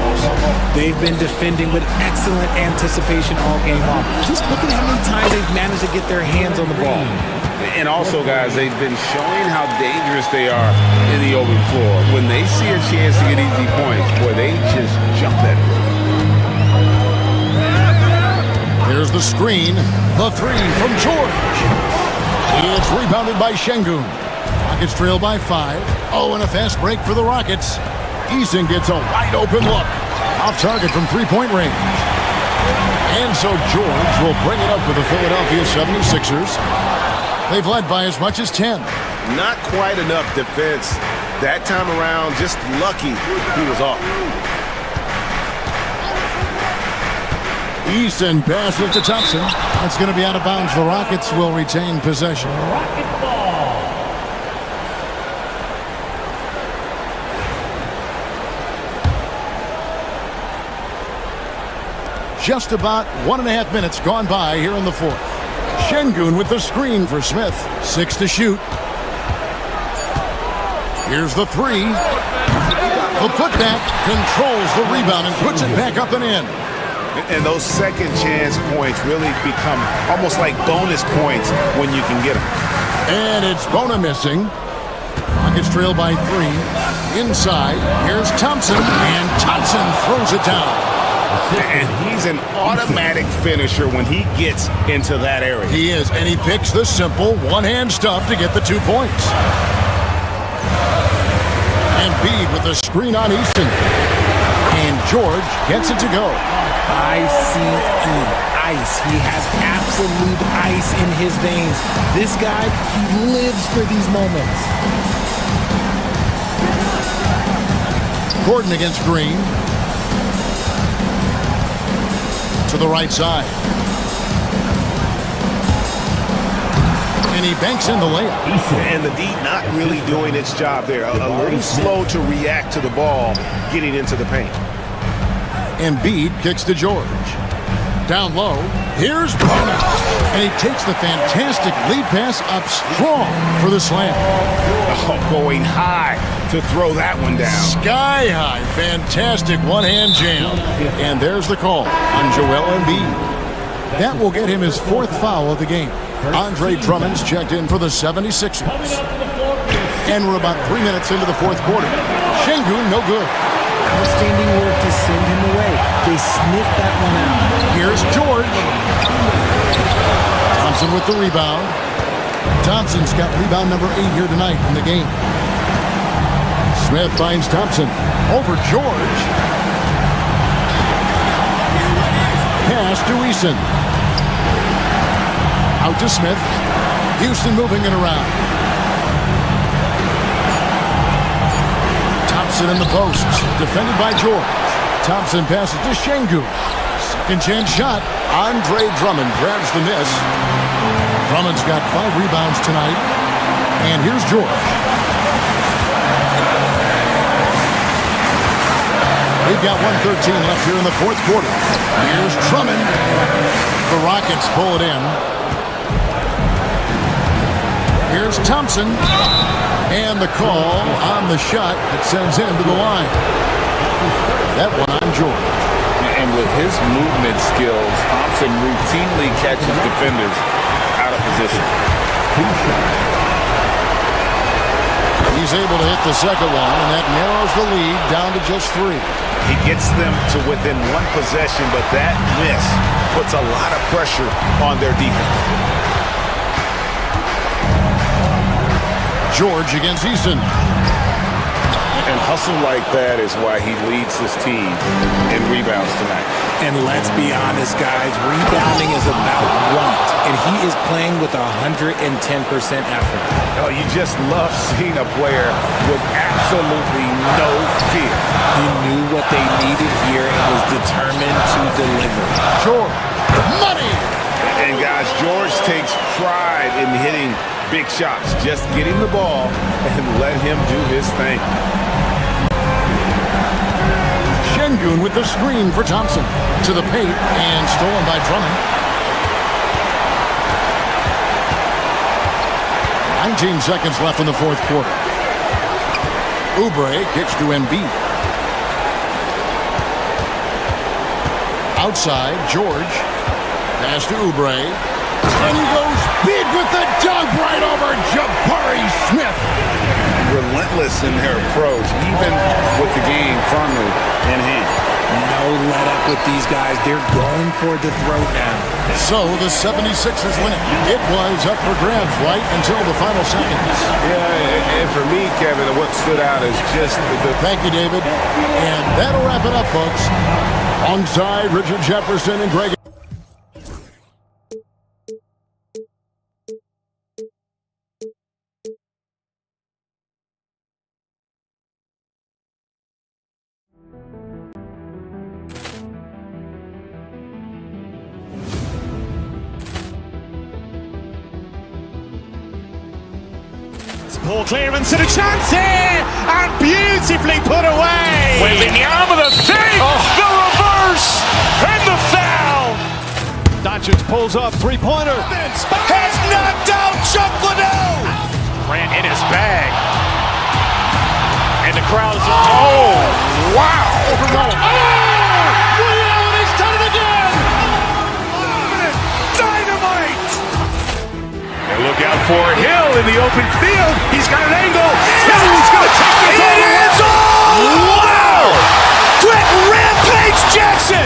They've been defending with excellent anticipation all game long. Just look at how many times they've managed to get their hands on the ball. And also, guys, they've been showing how dangerous they are in the open floor. When they see a chance to get easy points, boy, they just jump at it. Here's the screen. The 3 from George. It's rebounded by Şengün. Rockets trail by 5. Oh, and a fast break for the Rockets. Eason gets a wide-open look. Off target from three-point range. And so George will bring it up for the Philadelphia 76ers. They've led by as much as 10. Not quite enough defense that time around. Just lucky he was off. Easton passes to Thompson. It's going to be out of bounds. The Rockets will retain possession. Just about 1.5 minutes gone by here in the fourth. Şengün with the screen for Smith. 6 to shoot. Here's the three. The putback controls the rebound and puts it back up and in. And those second chance points really become almost like bonus points when you can get them. And it's Bona missing. Rockets trail by 3. Inside, here's Thompson, and Thompson throws it down. And he's an automatic finisher when he gets into that area. He is, and he picks the simple one-hand stuff to get the 2 points. And Embiid with the screen on Easton. And George gets it to go. ICE. Ice. He has absolute ice in his veins. This guy, he lives for these moments. Gordon against Green. To the right side. And he banks in the layup. And the D not really doing its job there. A little slow to react to the ball getting into the paint. Embiid kicks to George. Down low, here's Bona. And he takes the fantastic lead pass up strong for the slam. Oh, going high to throw that one down. Sky high, fantastic one-hand jam. And there's the call on Joel Embiid. That will get him his 4th foul of the game. Andre Drummond's checked in for the 76ers. And we're about 3 minutes into the 4th quarter. Şengün, no good. Outstanding work to send him away. They sniffed that one out. Here's George. Thompson with the rebound. Thompson's got rebound number 8 here tonight in the game. Smith finds Thompson over George. Pass to Easton. Out to Smith. Houston moving it around. Thompson in the post. Defended by George. Thompson passes to Şengün. Second chance shot. Andre Drummond grabs the miss. Drummond's got 5 rebounds tonight. And here's George. We've got 1:13 left here in the 4th quarter. Here's Drummond. The Rockets pull it in. Here's Thompson. And the call on the shot that sends him to the line. That one on George. And with his movement skills, Thompson routinely catches defenders out of position. He's able to hit the second one, and that narrows the lead down to just 3. He gets them to within 1 possession, but that miss puts a lot of pressure on their defense. George against Easton. And hustle like that is why he leads his team in rebounds tonight. And let's be honest, guys, rebounding is about want, and he is playing with 110% effort. Oh, you just love seeing a player with absolutely no fear. He knew what they needed here and was determined to deliver. George, money! And guys, George takes pride in hitting big shots. Just get him the ball and let him do his thing. Şengün with the screen for Thompson. To the paint and stolen by Drummond. 19 seconds left in the 4th quarter. Oubre kicks to Embiid. Outside, George. Pass to Oubre. And he goes big with the dunk right over Jabari Smith. Relentless in their approach, even with the game firmly in hand. No let up with these guys. They're going for the throat now. So the 76ers win it. It was up for grabs right until the final seconds. Yeah, and for me, Kevin, what stood out is just the... Thank you, David. And that'll wrap it up, folks. Alongside Richard Jefferson and Greg. Poor clearance and a chance here, and beautifully put away. Wembanyama the save, the reverse, and the foul. Doncic pulls up, three-pointer. Has knocked out Chuck Liddell. Grant in his bag. And the crowd is, oh, wow. Liddell, he's done it again. Dynamite. And look out for Hill in the open field. He's got an angle. Hill's going to take this all the way. Wow. Quick Rampage Jackson.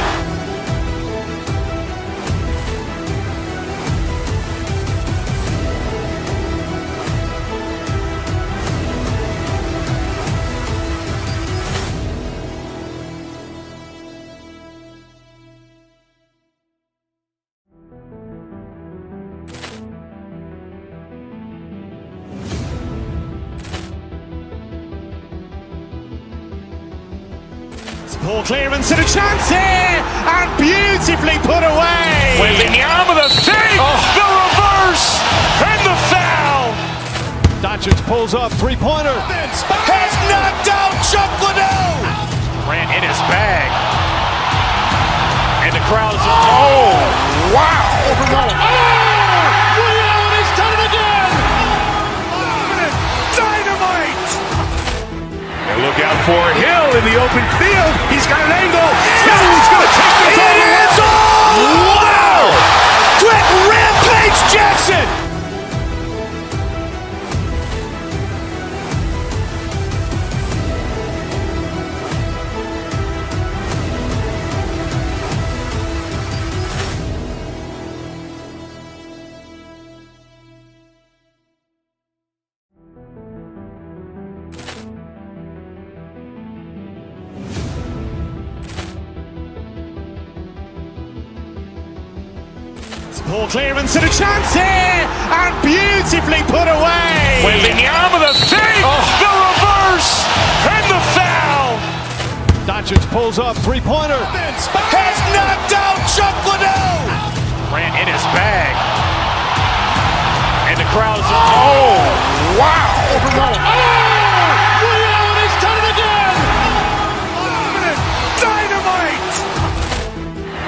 Poor clearance and a chance here, and beautifully put away. Wembanyama the save, the reverse, and the foul. Doncic pulls up, three-pointer. Has knocked out Chuck Liddell. Grant in his bag. And the crowd is, oh, wow. Liddell, he's done it again. Dynamite. And look out for Hill in the open field. He's got an angle. Hill's going to take this all the way. Wow. Quick Rampage Jackson. Poor clearance and a chance here, and beautifully put away. Wembanyama the save, the reverse, and the foul. Doncic pulls up, three-pointer. Has knocked out Chuck Liddell. Grant in his bag. And the crowd is, oh, wow. Liddell, he's done it again. Dynamite.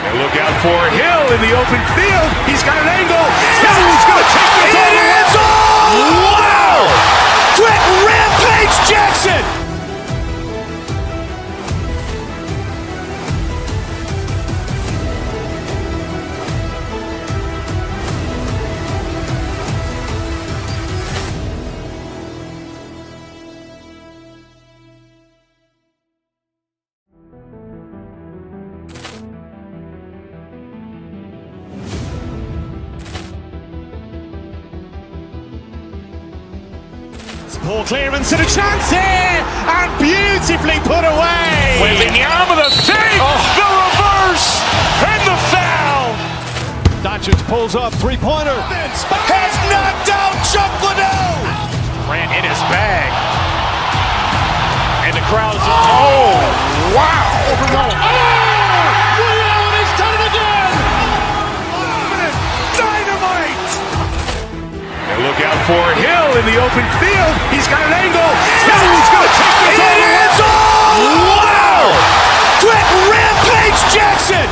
And look out for Hill in the open field. He's got an angle. Hill's going to take this all the way. Wow. Quick Rampage Jackson. Poor clearance and a chance here, and beautifully put away. Wembanyama the save, the reverse, and the foul. Doncic pulls up, three-pointer. Has knocked out Chuck Liddell. Grant in his bag. And the crowd is, oh, wow. Liddell, he's done it again. Dynamite. And look out for Hill in the open field. He's got an angle. Hill's going to take this all the way. Wow. Quick Rampage Jackson.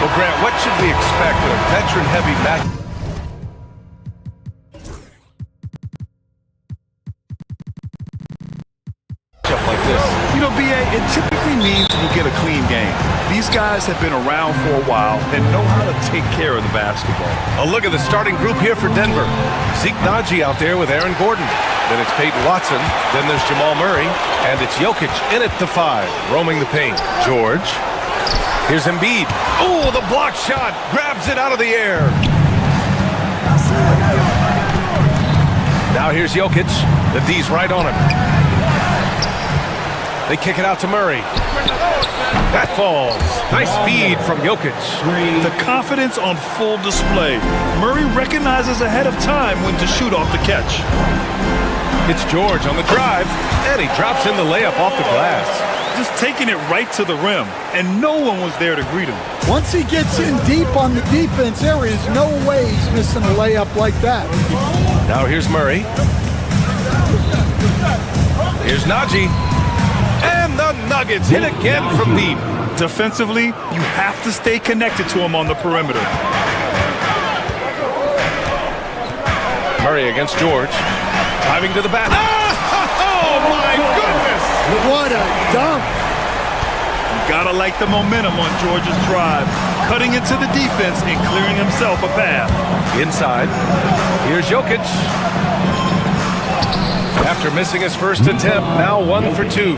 Well, Grant, what should we expect in a veteran-heavy match? Like this. You know, B.A., it typically means we'll get a clean game. These guys have been around for a while and know how to take care of the basketball. A look at the starting group here for Denver. Zeke Naji out there with Aaron Gordon. Then it's Peyton Watson. Then there's Jamal Murray. And it's Jokic in at the 5, roaming the paint. George. Here's Embiid. Oh, the block shot. Grabs it out of the air. Now here's Jokic. The D's right on him. They kick it out to Murray. That falls. Nice feed from Jokic. The confidence on full display. Murray recognizes ahead of time when to shoot off the catch. It's George on the drive, and he drops in the layup off the glass. Just taking it right to the rim, and no one was there to greet him. Once he gets in deep on the defense, there is no way he's missing a layup like that. Now here's Murray. Here's Naji. And the Nuggets hit again from deep. Defensively, you have to stay connected to him on the perimeter. Murray against George. Driving to the basket. Oh, my goodness! What a dunk! You gotta like the momentum on George's drive. Cutting into the defense and clearing himself a path. Inside. Here's Jokic. After missing his first attempt, now 1 for 2.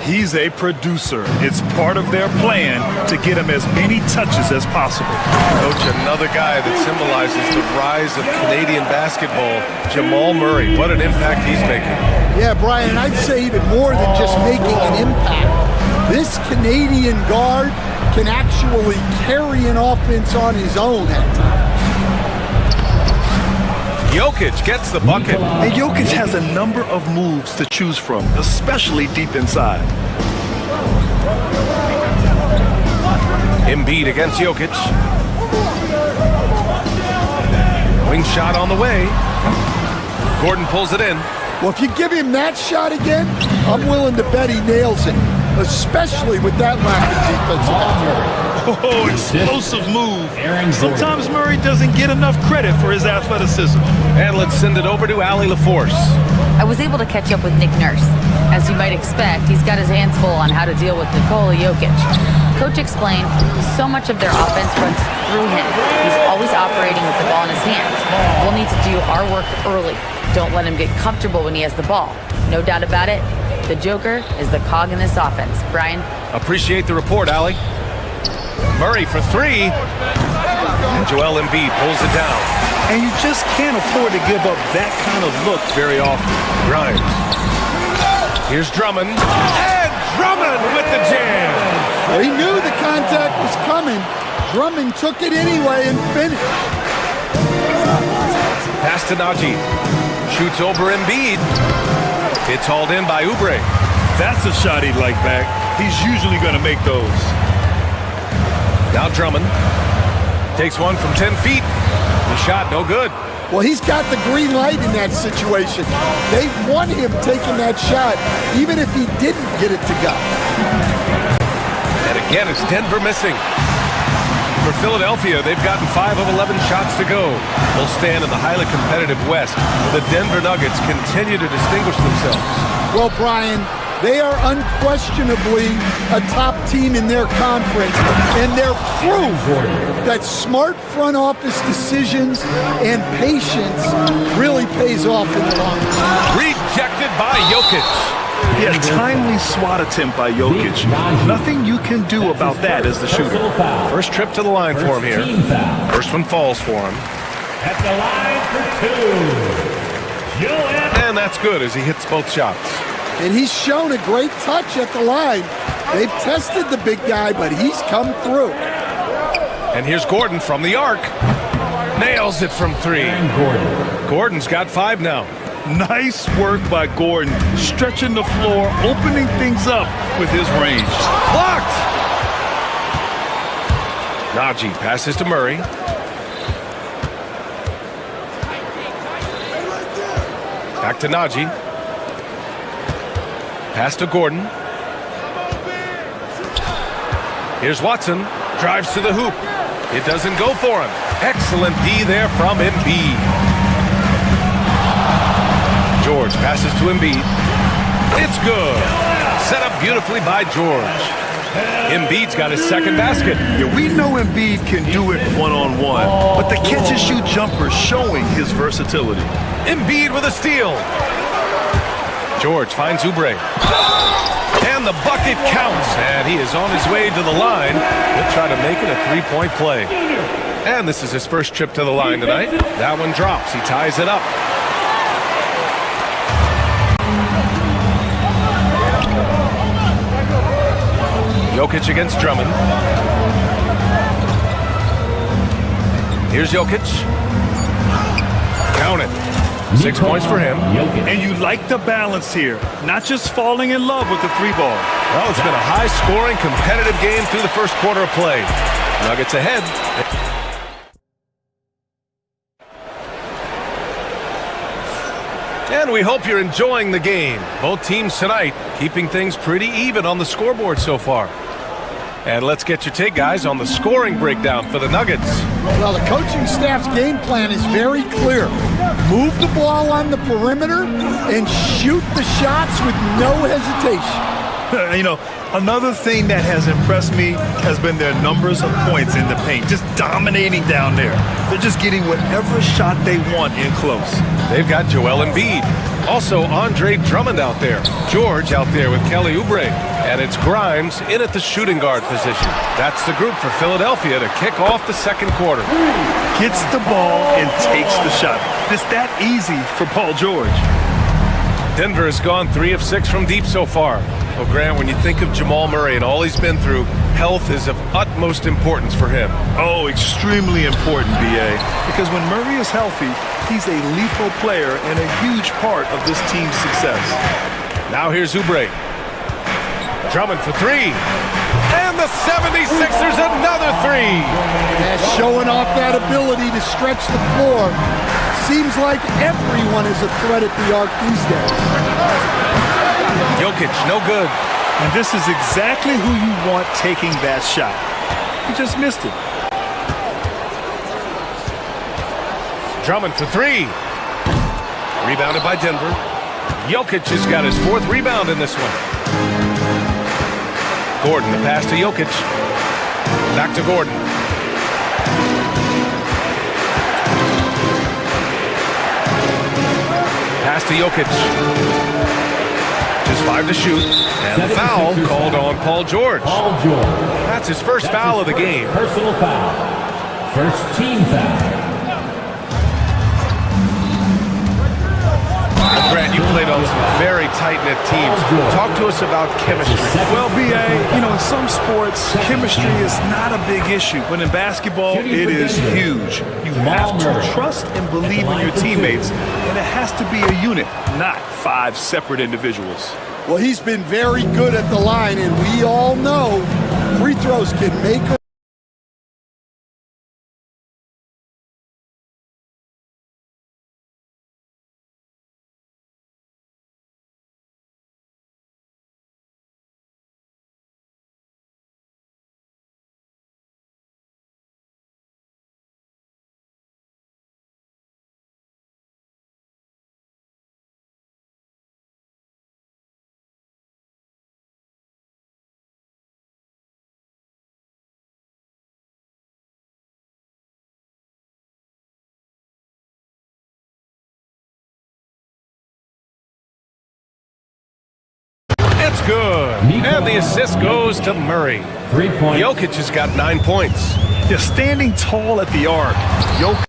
He's a producer. It's part of their plan to get him as many touches as possible. Coach, another guy that symbolizes the rise of Canadian basketball, Jamal Murray. What an impact he's making. Yeah, Brian, I'd say even more than just making an impact. This Canadian guard can actually carry an offense on his own at times. Jokic gets the bucket. And Jokic has a number of moves to choose from, especially deep inside. Embiid against Jokic. Wing shot on the way. Gordon pulls it in. Well, if you give him that shot again, I'm willing to bet he nails it, especially with that lack of defensive effort. Oh, explosive move. Sometimes Murray doesn't get enough credit for his athleticism. And let's send it over to Allie LaForce. I was able to catch up with Nick Nurse. As you might expect, he's got his hands full on how to deal with Nikola Jokic. Coach explained so much of their offense runs through him. He's always operating with the ball in his hands. We'll need to do our work early. Don't let him get comfortable when he has the ball. No doubt about it, the Joker is the cog in this offense. Brian? Appreciate the report, Allie. Murray for 3. And Joel Embiid pulls it down. And you just can't afford to give up that kind of look very often. Grimes. Here's Drummond. And Drummond with the jam. Well, he knew the contact was coming. Drummond took it anyway and finished. Pass to Naji. Shoots over Embiid. It's hauled in by Oubre. That's a shot he'd like back. He's usually going to make those. Now Drummond takes one from 10 feet. The shot no good. Well, he's got the green light in that situation. They want him taking that shot, even if he didn't get it to go. And again, it's Denver missing. For Philadelphia, they've gotten 5 of 11 shots to go. They'll stand in the highly competitive West. The Denver Nuggets continue to distinguish themselves. Well, Brian, they are unquestionably a top team in their conference, and they're proof that smart front office decisions and patience really pays off in the long run. Rejected by Jokic. Yeah, timely swat attempt by Jokic. Nothing you can do about that as the shooter. First trip to the line for him here. First one falls for him. At the line for 2, Joel. And that's good as he hits both shots. And he's shown a great touch at the line. They've tested the big guy, but he's come through. And here's Gordon from the arc. Nails it from 3. Gordon's got 5 now. Nice work by Gordon, stretching the floor, opening things up with his range. Blocked! Naji passes to Murray. Back to Naji. Pass to Gordon. Here's Watson. Drives to the hoop. It doesn't go for him. Excellent D there from Embiid. George passes to Embiid. It's good. Set up beautifully by George. Embiid's got his second basket. Yeah, we know Embiid can do it one-on-one, but the catch-and-shoot jumper showing his versatility. Embiid with a steal. George finds Oubre. And the bucket counts. And he is on his way to the line. He'll try to make it a three-point play. And this is his first trip to the line tonight. That one drops. He ties it up. Jokic against Drummond. Here's Jokic. Count it. 6 points for him. And you like the balance here, not just falling in love with the three ball. Well, it's been a high-scoring, competitive game through the first quarter of play. Nuggets ahead. And we hope you're enjoying the game. Both teams tonight keeping things pretty even on the scoreboard so far. And let's get your take, guys, on the scoring breakdown for the Nuggets. Well, the coaching staff's game plan is very clear. Move the ball on the perimeter and shoot the shots with no hesitation. You know, another thing that has impressed me has been their numbers of points in the paint, just dominating down there. They're just getting whatever shot they want in close. They've got Joel Embiid. Also, Andre Drummond out there. George out there with Kelly Oubre. And it's Grimes in at the shooting guard position. That's the group for Philadelphia to kick off the second quarter. Gets the ball and takes the shot. It's that easy for Paul George. Denver has gone 3 of 6 from deep so far. Well, Grant, when you think of Jamal Murray and all he's been through, health is of utmost importance for him. Oh, extremely important, B.A. Because when Murray is healthy, he's a lethal player and a huge part of this team's success. Now here's Oubre. Drummond for 3. And the 76ers another 3. Yeah, showing off that ability to stretch the floor. Seems like everyone is a threat at the arc these days. Jokic, no good. And this is exactly who you want taking that shot. He just missed it. Drummond for 3. Rebounded by Denver. Jokic has got his 4th rebound in this one. Gordon, the pass to Jokic. Back to Gordon. Pass to Jokic. Just 5 to shoot. And the foul called on Paul George. That's his first foul of the game. Personal foul. First team foul. Grant, you played on some very tight-knit teams. Talk to us about chemistry. Well, B.A., you know, in some sports, chemistry is not a big issue. But in basketball, it is huge. You have to trust and believe in your teammates, and it has to be a unit, not 5 separate individuals. Well, he's been very good at the line, and we all know free throws can make or It's good. And the assist goes to Murray. 3 points. Jokic has got 9 points. They're standing tall at the arc. Jokic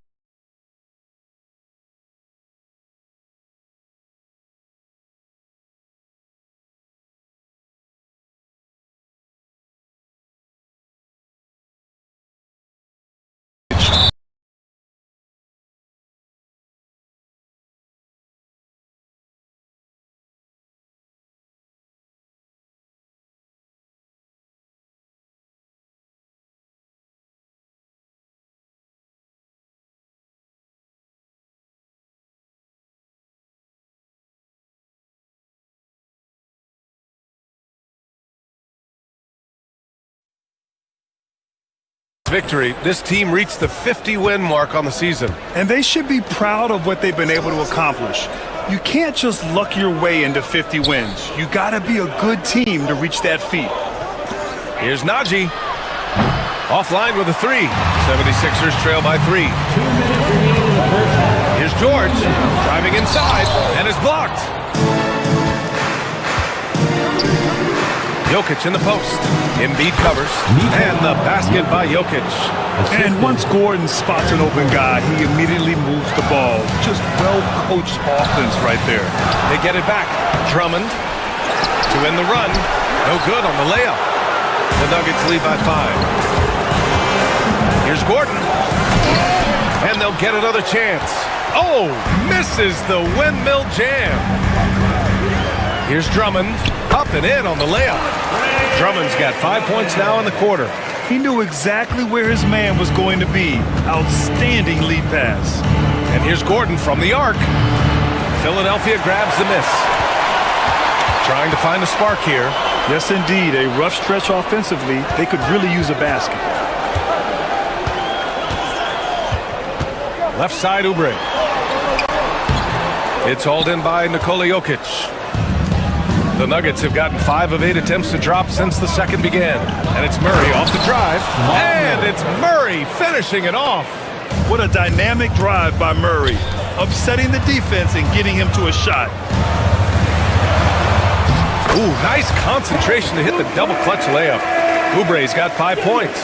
victory, this team reached the 50-win mark on the season. And they should be proud of what they've been able to accomplish. You can't just luck your way into 50 wins. You gotta be a good team to reach that feat. Here's Najee. Offline with a 3. 76ers trail by 3. Here's George, driving inside, and is blocked. Jokic in the post. Embiid covers, and the basket by Jokic. And once Gordon spots an open guy, he immediately moves the ball. Just well-coached offense right there. They get it back. Drummond to end the run. No good on the layup. The Nuggets lead by 5. Here's Gordon. And they'll get another chance. Oh, misses the windmill jam. Here's Drummond. Up and in on the layup. Drummond's got 5 points now in the quarter. He knew exactly where his man was going to be. Outstanding lead pass. And here's Gordon from the arc. Philadelphia grabs the miss. Trying to find a spark here. Yes, indeed. A rough stretch offensively. They could really use a basket. Left side, Oubre. It's hauled in by Nikola Jokic. The Nuggets have gotten 5 of 8 attempts to drop since the second began. And it's Murray off the drive. And it's Murray finishing it off. What a dynamic drive by Murray. Upsetting the defense and getting him to a shot. Ooh, nice concentration to hit the double clutch layup. Oubre's got 5 points.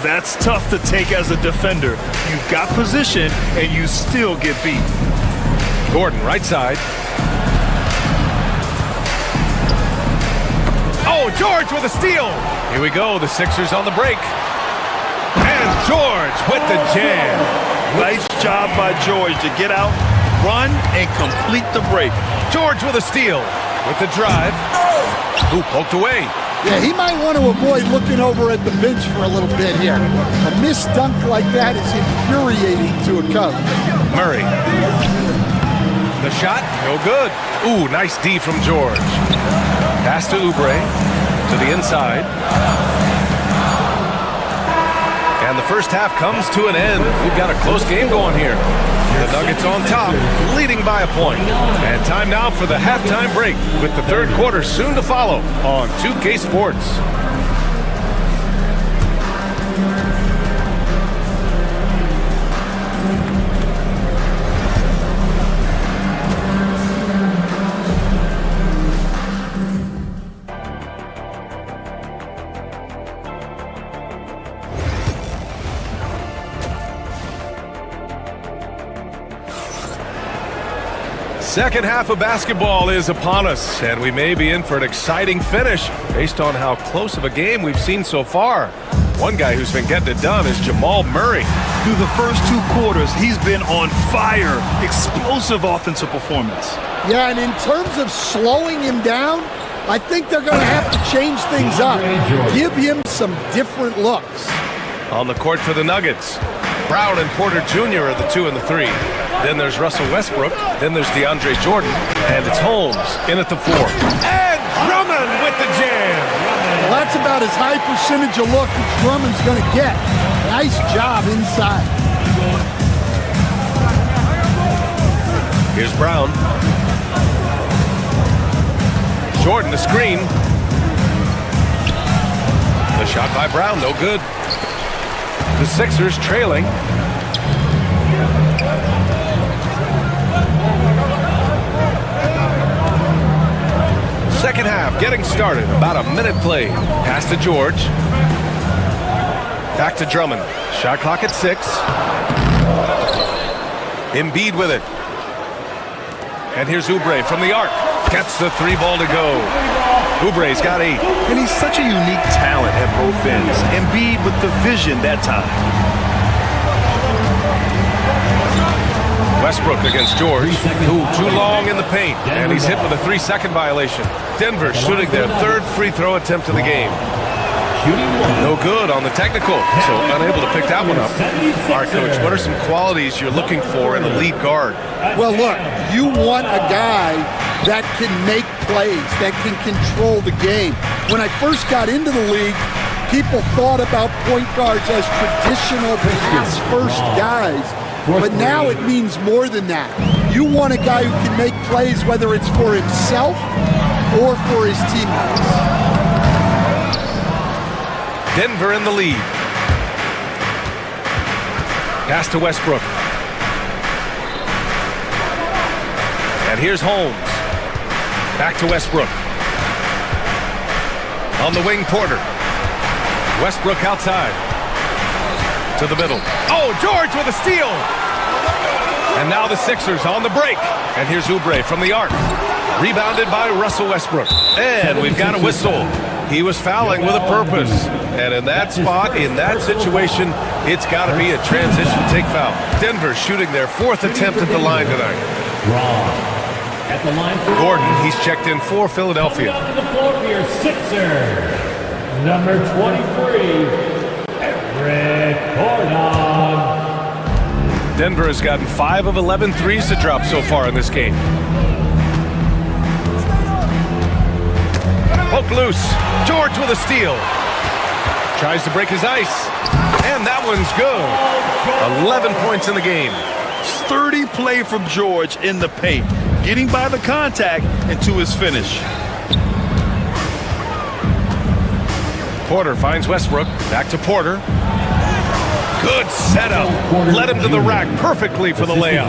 That's tough to take as a defender. You've got position and you still get beat. Gordon, right side. Oh, George with a steal. Here we go, the Sixers on the break. And George with the jam. Nice job by George to get out, run, and complete the break. George with a steal. With the drive. Ooh, poked away. Yeah, he might want to avoid looking over at the bench for a little bit here. A missed dunk like that is infuriating to a coach. Murray. The shot, no good. Ooh, nice D from George. Pass to Oubre, to the inside. And the first half comes to an end. We've got a close game going here. The Nuggets on top, leading by a point. And time now for the halftime break, with the third quarter soon to follow on 2K Sports. Second half of basketball is upon us, and we may be in for an exciting finish based on how close of a game we've seen so far. One guy who's been getting it done is Jamal Murray. Through the first 2 quarters, he's been on fire. Explosive offensive performance. Yeah, and in terms of slowing him down, I think they're going to have to change things up. Give him some different looks. On the court for the Nuggets, Brown and Porter Jr. are the 2 and the 3. Then there's Russell Westbrook. Then there's DeAndre Jordan. And it's Holmes in at the 4. And Drummond with the jam. Well, that's about as high percentage of look as Drummond's going to get. Nice job inside. Here's Brown. Jordan, the screen. The shot by Brown, no good. The Sixers trailing. Second half getting started. About a minute played. Pass to George. Back to Drummond. Shot clock at 6. Embiid with it. And here's Oubre from the arc. Gets the 3 ball to go. Oubre's got 8. And he's such a unique talent at both ends. Embiid with the vision that time. Westbrook against George. Ooh, too long in the paint. And he's hit with a 3-second violation. Denver shooting their 3rd free throw attempt of the game. No good on the technical, so unable to pick that one up. All right, Coach, what are some qualities you're looking for in a lead guard? Well, look, you want a guy that can make plays, that can control the game. When I first got into the league, people thought about point guards as traditional pass-first guys. But now it means more than that. You You want a guy who can make plays, whether it's for himself or for his teammates. Denver in the lead. Pass to Westbrook. And here's Holmes. Back to Westbrook. On the wing, Porter. Westbrook outside. To the middle. Oh, George with a steal! And now the Sixers on the break. And here's Oubre from the arc. Rebounded by Russell Westbrook. And we've got a whistle. He was fouling with a purpose. And in that spot, in that situation, it's got to be a transition take foul. Denver shooting their 4th attempt at the line tonight. At the line for Gordon, he's checked in for Philadelphia. Coming onto the floor for your Sixers, number 23, Eric Gordon. Denver has gotten 5 of 11 threes to drop so far in this game. Poke loose. George with a steal. Tries to break his ice. And that one's good. 11 points in the game. Sturdy play from George in the paint, getting by the contact and to his finish. Porter finds Westbrook. Back to Porter. Good setup. Led him to the rack perfectly for the layup.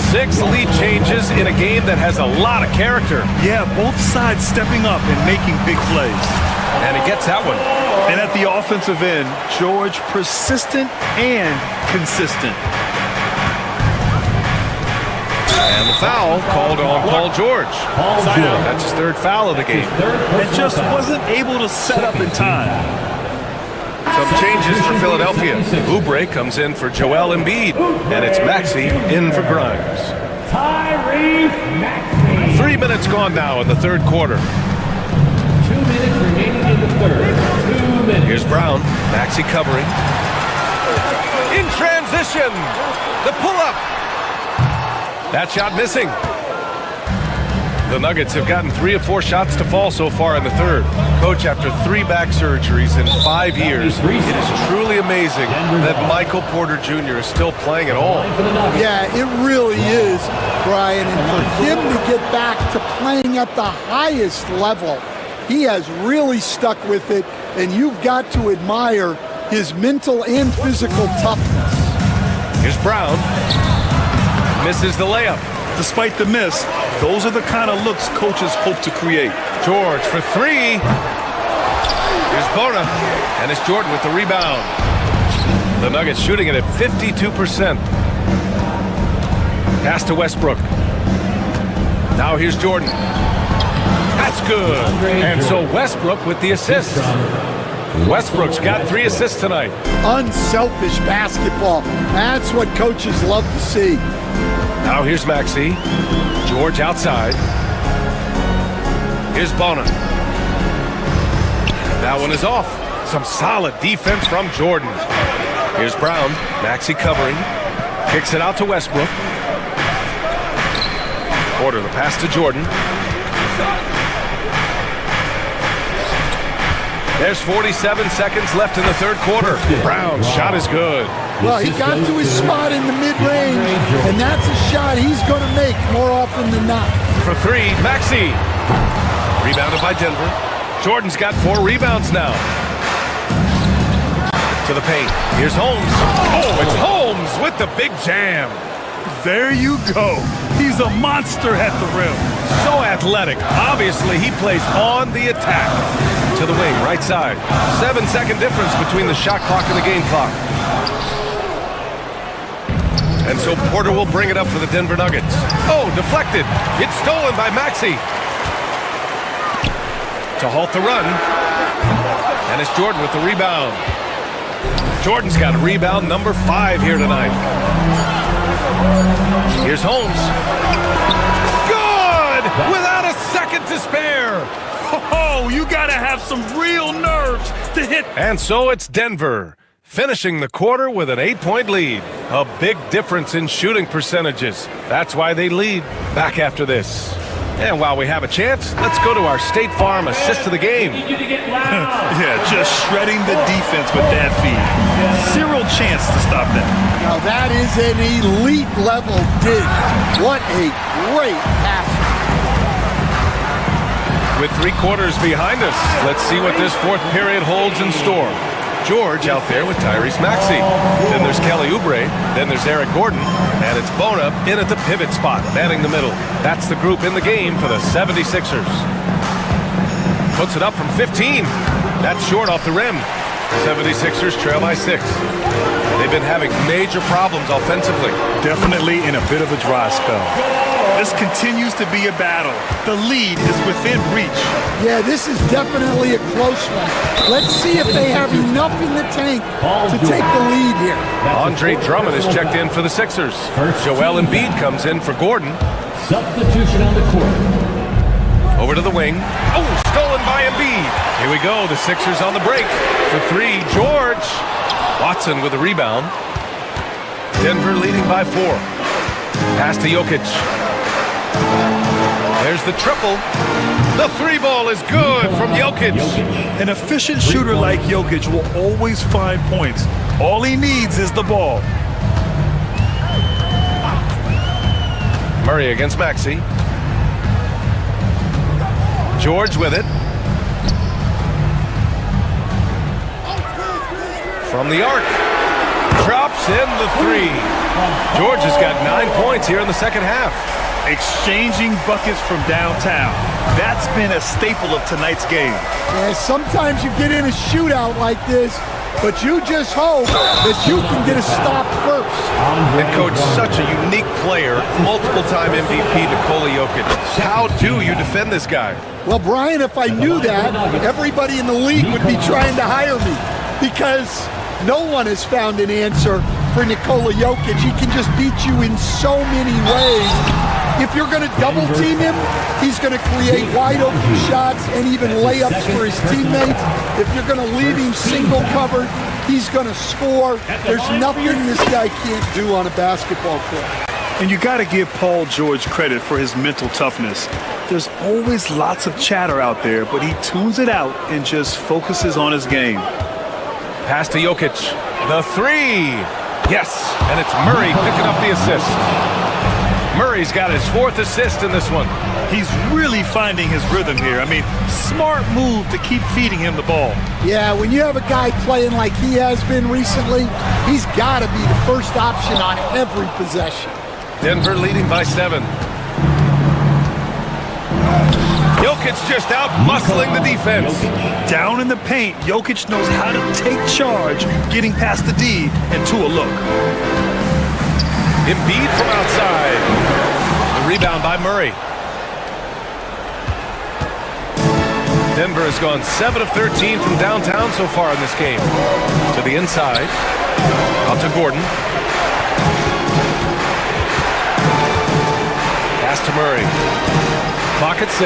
6 lead changes in a game that has a lot of character. Yeah, both sides stepping up and making big plays. And he gets that one. And at the offensive end, George persistent and consistent. And the foul called on Paul George. That's his 3rd foul of the game. And just wasn't able to set up in time. Some changes for Philadelphia. Oubre comes in for Joel Embiid. And it's Maxey in for Grimes. 3 minutes gone now in the 3rd quarter. 2 minutes remaining in the 3rd. 2 minutes. Here's Brown. Maxey covering. In transition. The pull-up. That shot missing. The Nuggets have gotten 3 of 4 shots to fall so far in the 3rd. Coach, after 3 back surgeries in 5 years, it is truly amazing that Michael Porter Jr. is still playing at all. Yeah, it really is, Brian. And for him to get back to playing at the highest level, he has really stuck with it, and you've got to admire his mental and physical toughness. Here's Brown. Misses the layup. Despite the miss, those are the kind of looks coaches hope to create. George for 3. Here's Bona. And it's Jordan with the rebound. The Nuggets shooting it at 52%. Pass to Westbrook. Now here's Jordan. That's good. And so Westbrook with the assist. Westbrook's got 3 assists tonight. Unselfish basketball. That's what coaches love to see. Now here's Maxey. George outside. Here's Bona. That one is off. Some solid defense from Jordan. Here's Brown. Maxey covering. Kicks it out to Westbrook. Porter, the pass to Jordan. There's 47 seconds left in the 3rd quarter. Brown's shot is good. Well, he got to his spot in the mid-range, and that's a shot he's going to make more often than not. For 3, Maxey. Rebounded by Denver. Jordan's got 4 rebounds now. To the paint. Here's Holmes. Oh, it's Holmes with the big jam. There you go. He's a monster at the rim. So athletic. Obviously, he plays on the attack. To the wing, right side. 7-second difference between the shot clock and the game clock. And so Porter will bring it up for the Denver Nuggets. Oh, deflected. It's stolen by Maxey. To halt the run. And it's Jordan with the rebound. Jordan's got a rebound number 5 here tonight. Here's Holmes. Good! Without a second to spare. Oh, you gotta have some real nerves to hit. And so it's Denver, finishing the quarter with an 8-point lead. A big difference in shooting percentages. That's why they lead. Back after this. And while we have a chance, let's go to our State Farm assist of the game. Yeah, just shredding the defense with that feed. Zero chance to stop that. Now that is an elite level dig. What a great pass. With 3 quarters behind us, let's see what this fourth period holds in store. George out there with Tyrese Maxey. Then there's Kelly Oubre. Then there's Eric Gordon. And it's Bona in at the pivot spot, manning the middle. That's the group in the game for the 76ers. Puts it up from 15. That's short off the rim. 76ers trail by 6. They've been having major problems offensively. Definitely in a bit of a dry spell. This continues to be a battle. The lead is within reach. Yeah, this is definitely a close one. Let's see if they have enough in the tank to take the lead here. Andre Drummond is checked in for the Sixers. Joel Embiid comes in for Gordon. Substitution on the court. Over to the wing. Oh, stolen by Embiid. Here we go. The Sixers on the break. For 3, George. Watson with the rebound. Denver leading by 4. Pass to Jokic. There's the triple. The 3 ball is good from Jokic. An efficient shooter like Jokic will always find points. All he needs is the ball. Murray against Maxey. George with it. From the arc. Drops in the 3. George has got 9 points here in the second half. Exchanging buckets from downtown. That's been a staple of tonight's game. Yeah, sometimes you get in a shootout like this, but you just hope that you can get a stop first. And coach, such a unique player, multiple-time MVP Nikola Jokic. How do you defend this guy? Well, Brian, if I knew that, everybody in the league would be trying to hire me because no one has found an answer for Nikola Jokic. He can just beat you in so many ways. If you're going to double team him, he's going to create wide open shots and even layups for his teammates. If you're going to leave him single covered, he's going to score. There's nothing this guy can't do on a basketball court. And you got to give Paul George credit for his mental toughness. There's always lots of chatter out there, but he tunes it out and just focuses on his game. Pass to Jokic. The 3. Yes, and it's Murray picking up the assist. Murray's got his 4th assist in this one. He's really finding his rhythm here. I mean, smart move to keep feeding him the ball. Yeah, when you have a guy playing like he has been recently, he's got to be the first option on every possession. Denver leading by 7. Jokic just out muscling the defense. Down in the paint, Jokic knows how to take charge, getting past the D and to a look. Embiid from outside. The rebound by Murray. Denver has gone 7 of 13 from downtown so far in this game. To the inside. Out to Gordon. Pass to Murray. Clock at 6.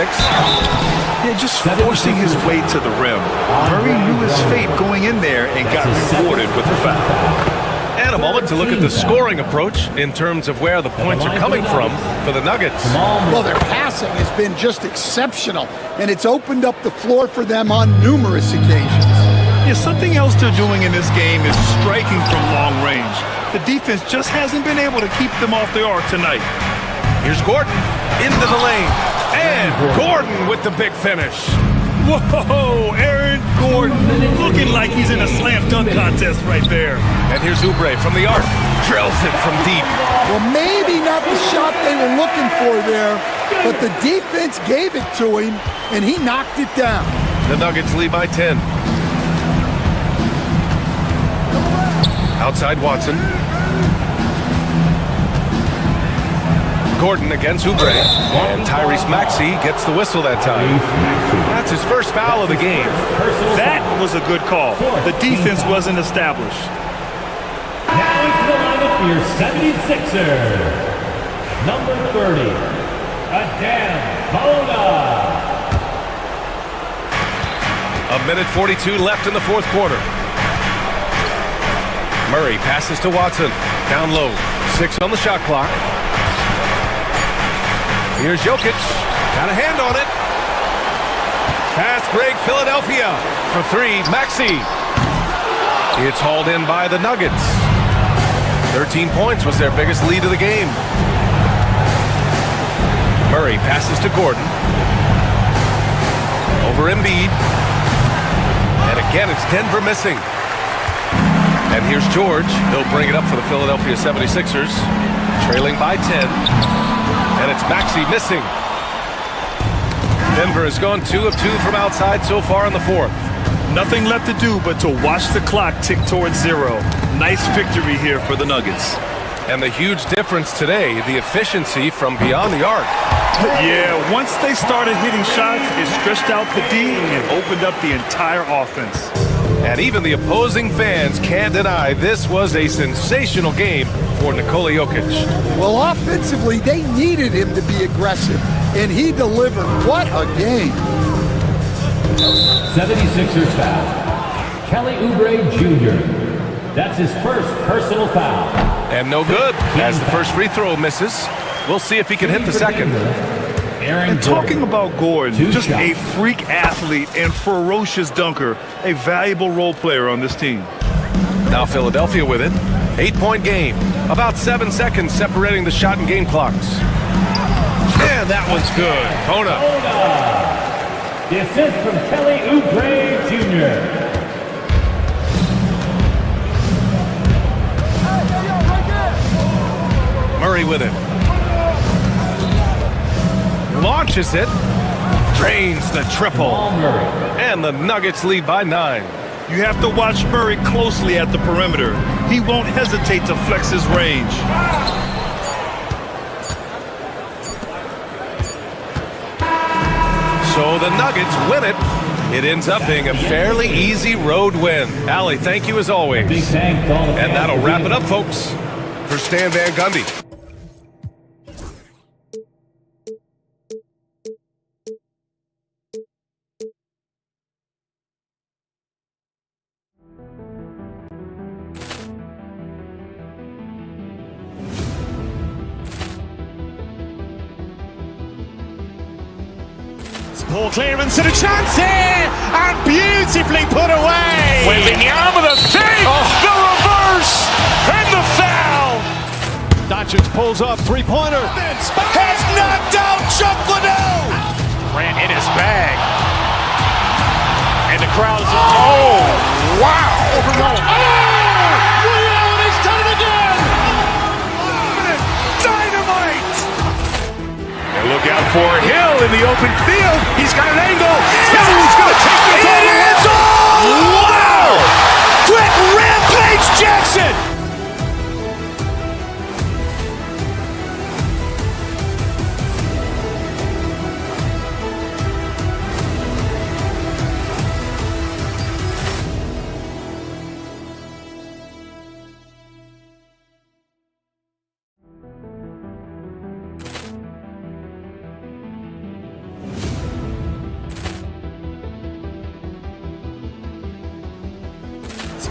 Yeah, just forcing his way to the rim. Murray knew his fate going in there and got rewarded with a foul. And a moment to look at the scoring approach in terms of where the points are coming from for the Nuggets. Well, their passing has been just exceptional, and it's opened up the floor for them on numerous occasions. Yeah, something else they're doing in this game is striking from long range. The defense just hasn't been able to keep them off the arc tonight. Here's Gordon into the lane. And Gordon with the big finish. Whoa, Aaron Gordon looking like he's in a slam dunk contest right there. And here's Oubre from the arc. Drills it from deep. Well, maybe not the shot they were looking for there, but the defense gave it to him, and he knocked it down. The Nuggets lead by 10. Outside Watson. Gordon against Oubre, and Tyrese Maxey gets the whistle that time. That's his first foul of the game. That was a good call. The defense wasn't established. Now into the lineup for your 76er. Number 30, Adam Bona. A minute 42 left in the fourth quarter. Murray passes to Watson. Down low. 6 on the shot clock. Here's Jokic. Got a hand on it. Fast break, Philadelphia. For three, Maxey. It's hauled in by the Nuggets. 13 points was their biggest lead of the game. Murray passes to Gordon. Over Embiid. And again, it's Denver missing. And here's George. He'll bring it up for the Philadelphia 76ers. Trailing by 10. And it's Maxey missing. Denver has gone 2 of 2 from outside so far in the fourth. Nothing left to do but to watch the clock tick towards 0. Nice victory here for the Nuggets. And the huge difference today, the efficiency from beyond the arc. Yeah, once they started hitting shots, it stretched out the D and opened up the entire offense. And even the opposing fans can't deny this was a sensational game for Nikola Jokic. Well, offensively, they needed him to be aggressive, and he delivered. What a game. 76ers foul. Kelly Oubre Jr. That's his first personal foul. And no good, as the first free throw misses. We'll see if he can hit the second. And talking about Gordon, just a freak athlete and ferocious dunker, a valuable role player on this team. Now Philadelphia with it. 8-point game. About 7 seconds separating the shot and game clocks. And that one's good. Kona. The assist from Kelly Oubre Jr. Murray with it. Launches it. Drains the triple. And the Nuggets lead by 9. You have to watch Murray closely at the perimeter. He won't hesitate to flex his range. So the Nuggets win it. It ends up being a fairly easy road win. Allie, thank you as always. And that'll wrap it up, folks. For Stan Van Gundy. Poor clearance and a chance here, and beautifully put away. Wembanyama the save, the reverse, and the foul. Doncic pulls up, three-pointer. Has knocked out Chuck Liddell. Grant in his bag. And the crowd is, oh, wow. Ray Allen has done it again. Dynamite. And look out for Hill in the open field. He's got an angle. Hill's going to take this all the way. Wow. Quick rampage Jackson.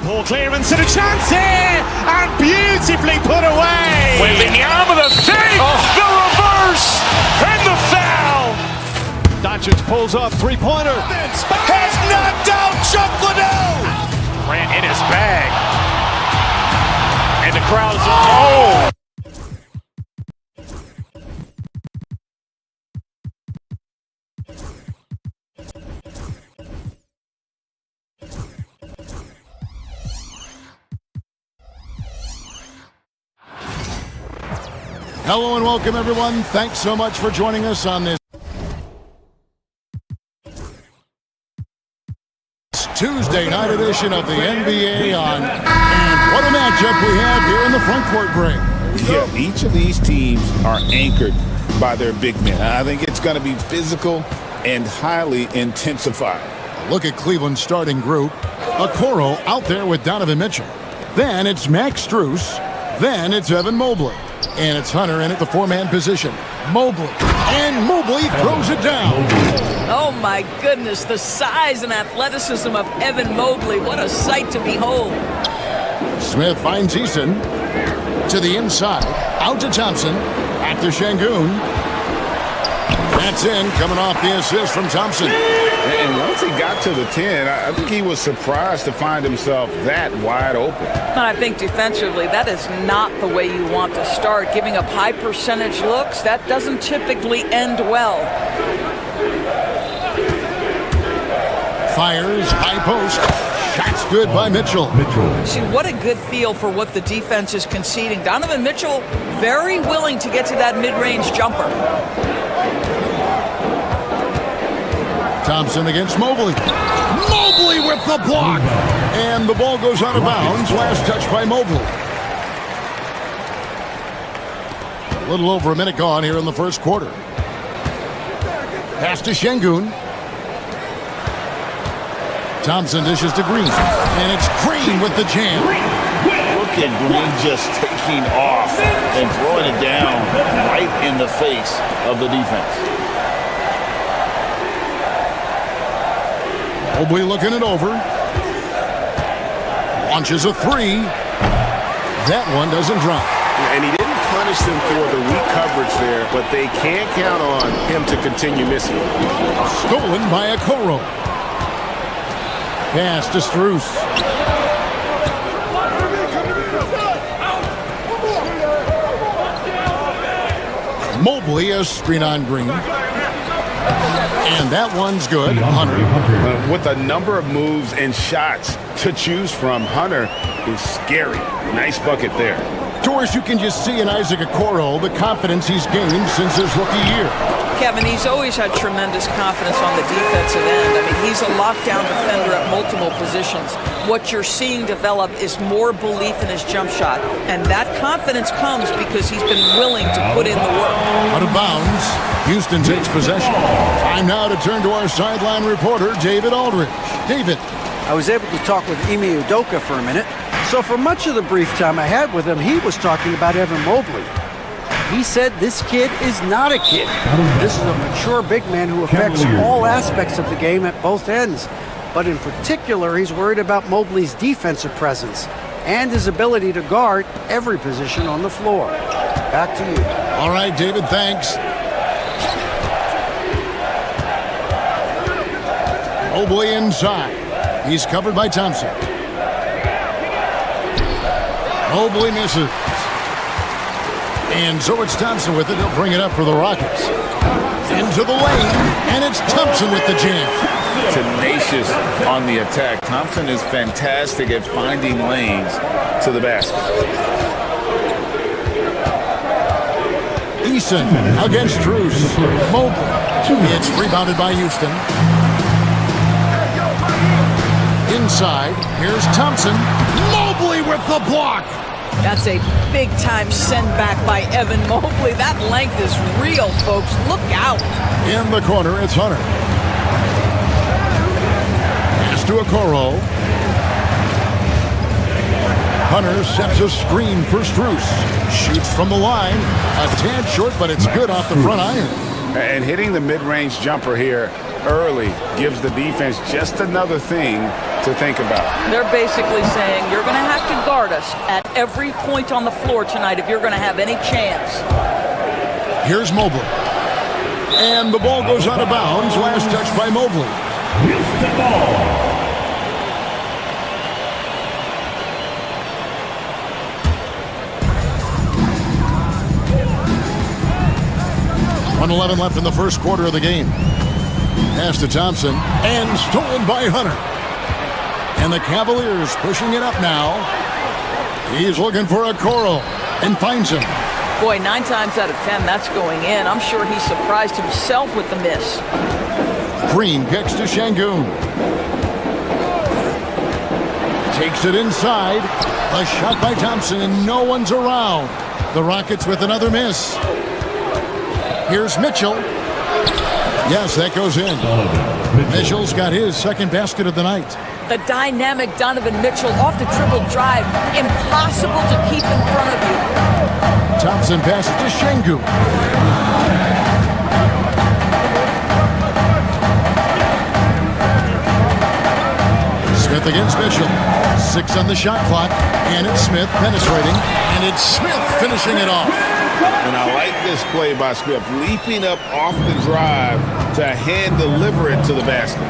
Poor clearance and a chance here, and beautifully put away. Wembanyama the save, the reverse, and the foul. Doncic pulls up, three-pointer. Has knocked out Chuck Liddell. Grant in his bag. And the crowd is, oh. Hello and welcome, everyone. Thanks so much for joining us on this Tuesday night edition of the NBA on. And what a matchup we have here in the front court break. Yeah, each of these teams are anchored by their big men. I think it's going to be physical and highly intensified. Look at Cleveland's starting group. Okoro out there with Donovan Mitchell. Then it's Max Strus. Then it's Evan Mobley. And it's Hunter in at the four-man position. Mobley. And Mobley throws it down. Oh, my goodness. The size and athleticism of Evan Mobley. What a sight to behold. Smith finds Eason to the inside. Out to Johnson. Back to Şengün. That's in, coming off the assist from Thompson. And once he got to the 10, I think he was surprised to find himself that wide open. And I think defensively, that is not the way you want to start. Giving up high percentage looks, that doesn't typically end well. Fires, high post. Shot's good by Mitchell. See, what a good feel for what the defense is conceding. Donovan Mitchell very willing to get to that mid-range jumper. Thompson against Mobley. Mobley with the block. And the ball goes out of bounds. Last touch by Mobley. A little over a minute gone here in the first quarter. Pass to Şengün. Thompson dishes to Green. And it's Green with the jam. Look at Green just taking off and throwing it down right in the face of the defense. Mobley looking it over. Launches a three. That one doesn't drop. And he didn't punish them for the weak coverage there, but they can't count on him to continue missing. Stolen by Okoro. Pass to Strus. Mobley a screen on Green. And that one's good. Hunter. With a number of moves and shots to choose from, Hunter is scary. Nice bucket there. Doris, you can just see in Isaac Okoro the confidence he's gained since his rookie year. Kevin, he's always had tremendous confidence on the defensive end. I mean, he's a lockdown defender at multiple positions. What you're seeing develop is more belief in his jump shot. And that confidence comes because he's been willing to put in the work. Out of bounds. Houston takes possession. Time now to turn to our sideline reporter, David Aldridge. David. I was able to talk with Ime Udoka for a minute. So for much of the brief time I had with him, he was talking about Evan Mobley. He said this kid is not a kid. This is a mature big man who affects all aspects of the game at both ends. But in particular, he's worried about Mobley's defensive presence and his ability to guard every position on the floor. Back to you. All right, David, thanks. Mobley inside. He's covered by Thompson. Mobley misses. And so it's Thompson with it. He'll bring it up for the Rockets. Into the lane, and it's Thompson with the jam. Tenacious on the attack. Thompson is fantastic at finding lanes to the basket. Eason against Strus. Mobley. It's rebounded by Houston. Inside, here's Thompson. Mobley with the block. That's a big-time send back by Evan Mobley. That length is real, folks. Look out. In the corner, it's Hunter. Pass to Okoro. Hunter sets a screen for Strus. Shoots from the line. A tad short, but it's good off the front iron. And hitting the mid-range jumper here early gives the defense just another thing to think about. They're basically saying you're going to have to guard us at every point on the floor tonight if you're going to have any chance. Here's Mobley. And the ball goes out of bounds. Last touch by Mobley. Houston ball. 1:11 left in the first quarter of the game. Pass to Thompson, and stolen by Hunter. And the Cavaliers pushing it up now. He's looking for Okoro and finds him. Boy, 9 times out of 10, that's going in. I'm sure he surprised himself with the miss. Green kicks to Şengün. Takes it inside. A shot by Thompson, and no one's around. The Rockets with another miss. Here's Mitchell. Yes, that goes in. Mitchell's got his second basket of the night. The dynamic Donovan Mitchell off the dribble drive. Impossible to keep in front of you. Thompson passes to Şengün. Smith against Mitchell. 6 on the shot clock. And it's Smith penetrating. And it's Smith finishing it off. And I like this play by Smith, leaping up off the drive to hand deliver it to the basket.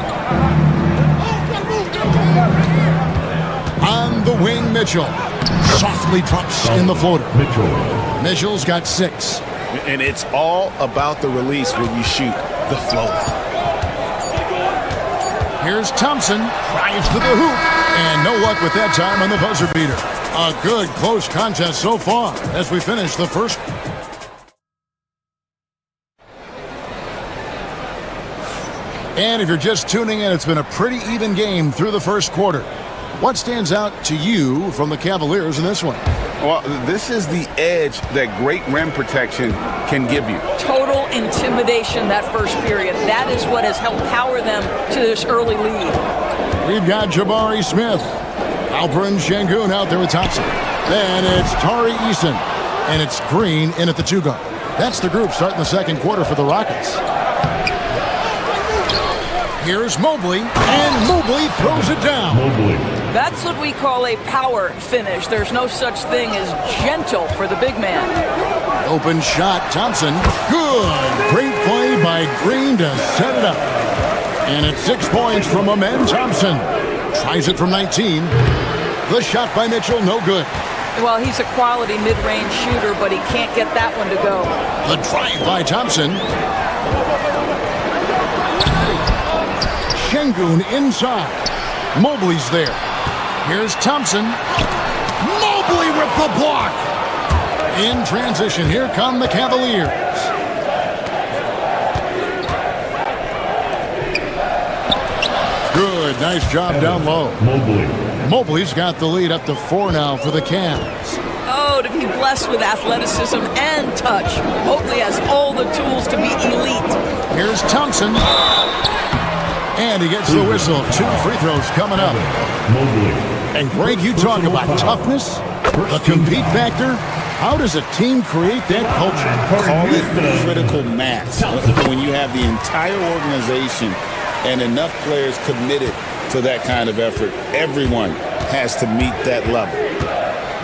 On the wing, Mitchell softly drops in the floater. Mitchell's got 6. And it's all about the release when you shoot the floater. Here's Thompson, drives to the hoop, and no luck with that time on the buzzer beater. A good close contest so far as we finish the first. And if you're just tuning in, it's been a pretty even game through the first quarter. What stands out to you from the Cavaliers in this one? Well, this is the edge that great rim protection can give you. Total intimidation that first period. That is what has helped power them to this early lead. We've got Jabari Smith, Alperen Sengun out there with Thompson. Then it's Tari Eason, and it's Green in at the 2 guard. That's the group starting the second quarter for the Rockets. Here's Mobley, and Mobley throws it down. That's what we call a power finish. There's no such thing as gentle for the big man. Open shot, Thompson. Good. Great play by Green to set it up. And it's 6 points from Amen Thompson. Tries it from 19. The shot by Mitchell, no good. Well, he's a quality mid-range shooter, but he can't get that one to go. The drive by Thompson. Sengun inside. Mobley's there. Here's Thompson. Mobley with the block. In transition, here come the Cavaliers. Good, nice job down low. Mobley's got the lead up to 4 now for the Cavs. Oh, to be blessed with athleticism and touch. Mobley has all the tools to be elite. Here's Thompson. And he gets the whistle. 2 free throws coming up. And Greg, you talk about toughness, the compete factor. How does a team create that culture? Call it critical mass. When you have the entire organization and enough players committed to that kind of effort, everyone has to meet that level.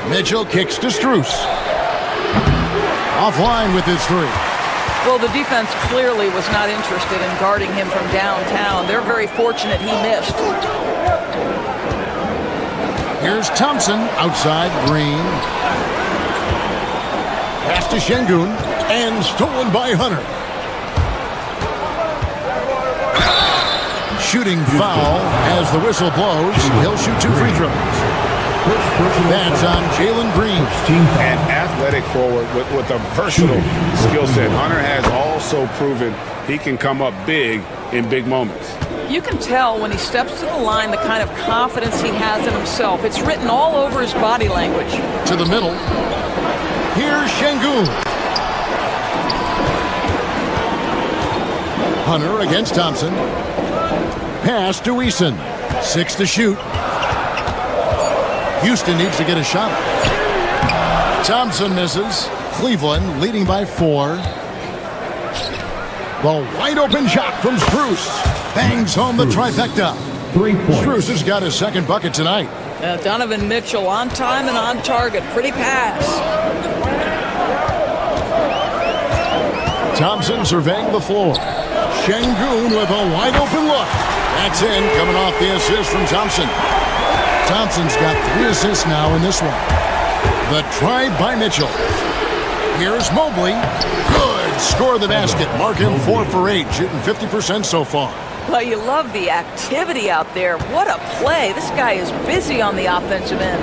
Mitchell kicks to Strus. Offline with his 3. Well, the defense clearly was not interested in guarding him from downtown. They're very fortunate he missed. Here's Thompson outside Green. Pass to Sengun and stolen by Hunter. Shooting foul as the whistle blows. He'll shoot 2 free throws. That's on Jalen Green. An athletic forward with a versatile skill set. Hunter has also proven he can come up big in big moments. You can tell when he steps to the line the kind of confidence he has in himself. It's written all over his body language. To the middle. Here's Sengun. Hunter against Thompson. Pass to Eason. 6 to shoot. Houston needs to get a shot. Thompson misses. Cleveland leading by 4. The wide open shot from Strus. Bangs home the trifecta. 3 points. Strus has got his 2nd bucket tonight. Donovan Mitchell on time and on target. Pretty pass. Thompson surveying the floor. Sengun with a wide open look. That's in, coming off the assist from Thompson. Thompson's got 3 assists now in this one. The try by Mitchell. Here's Mobley. Good. Score the basket. Mark him 4 for 8, shooting 50% so far. Well, you love the activity out there. What a play. This guy is busy on the offensive end.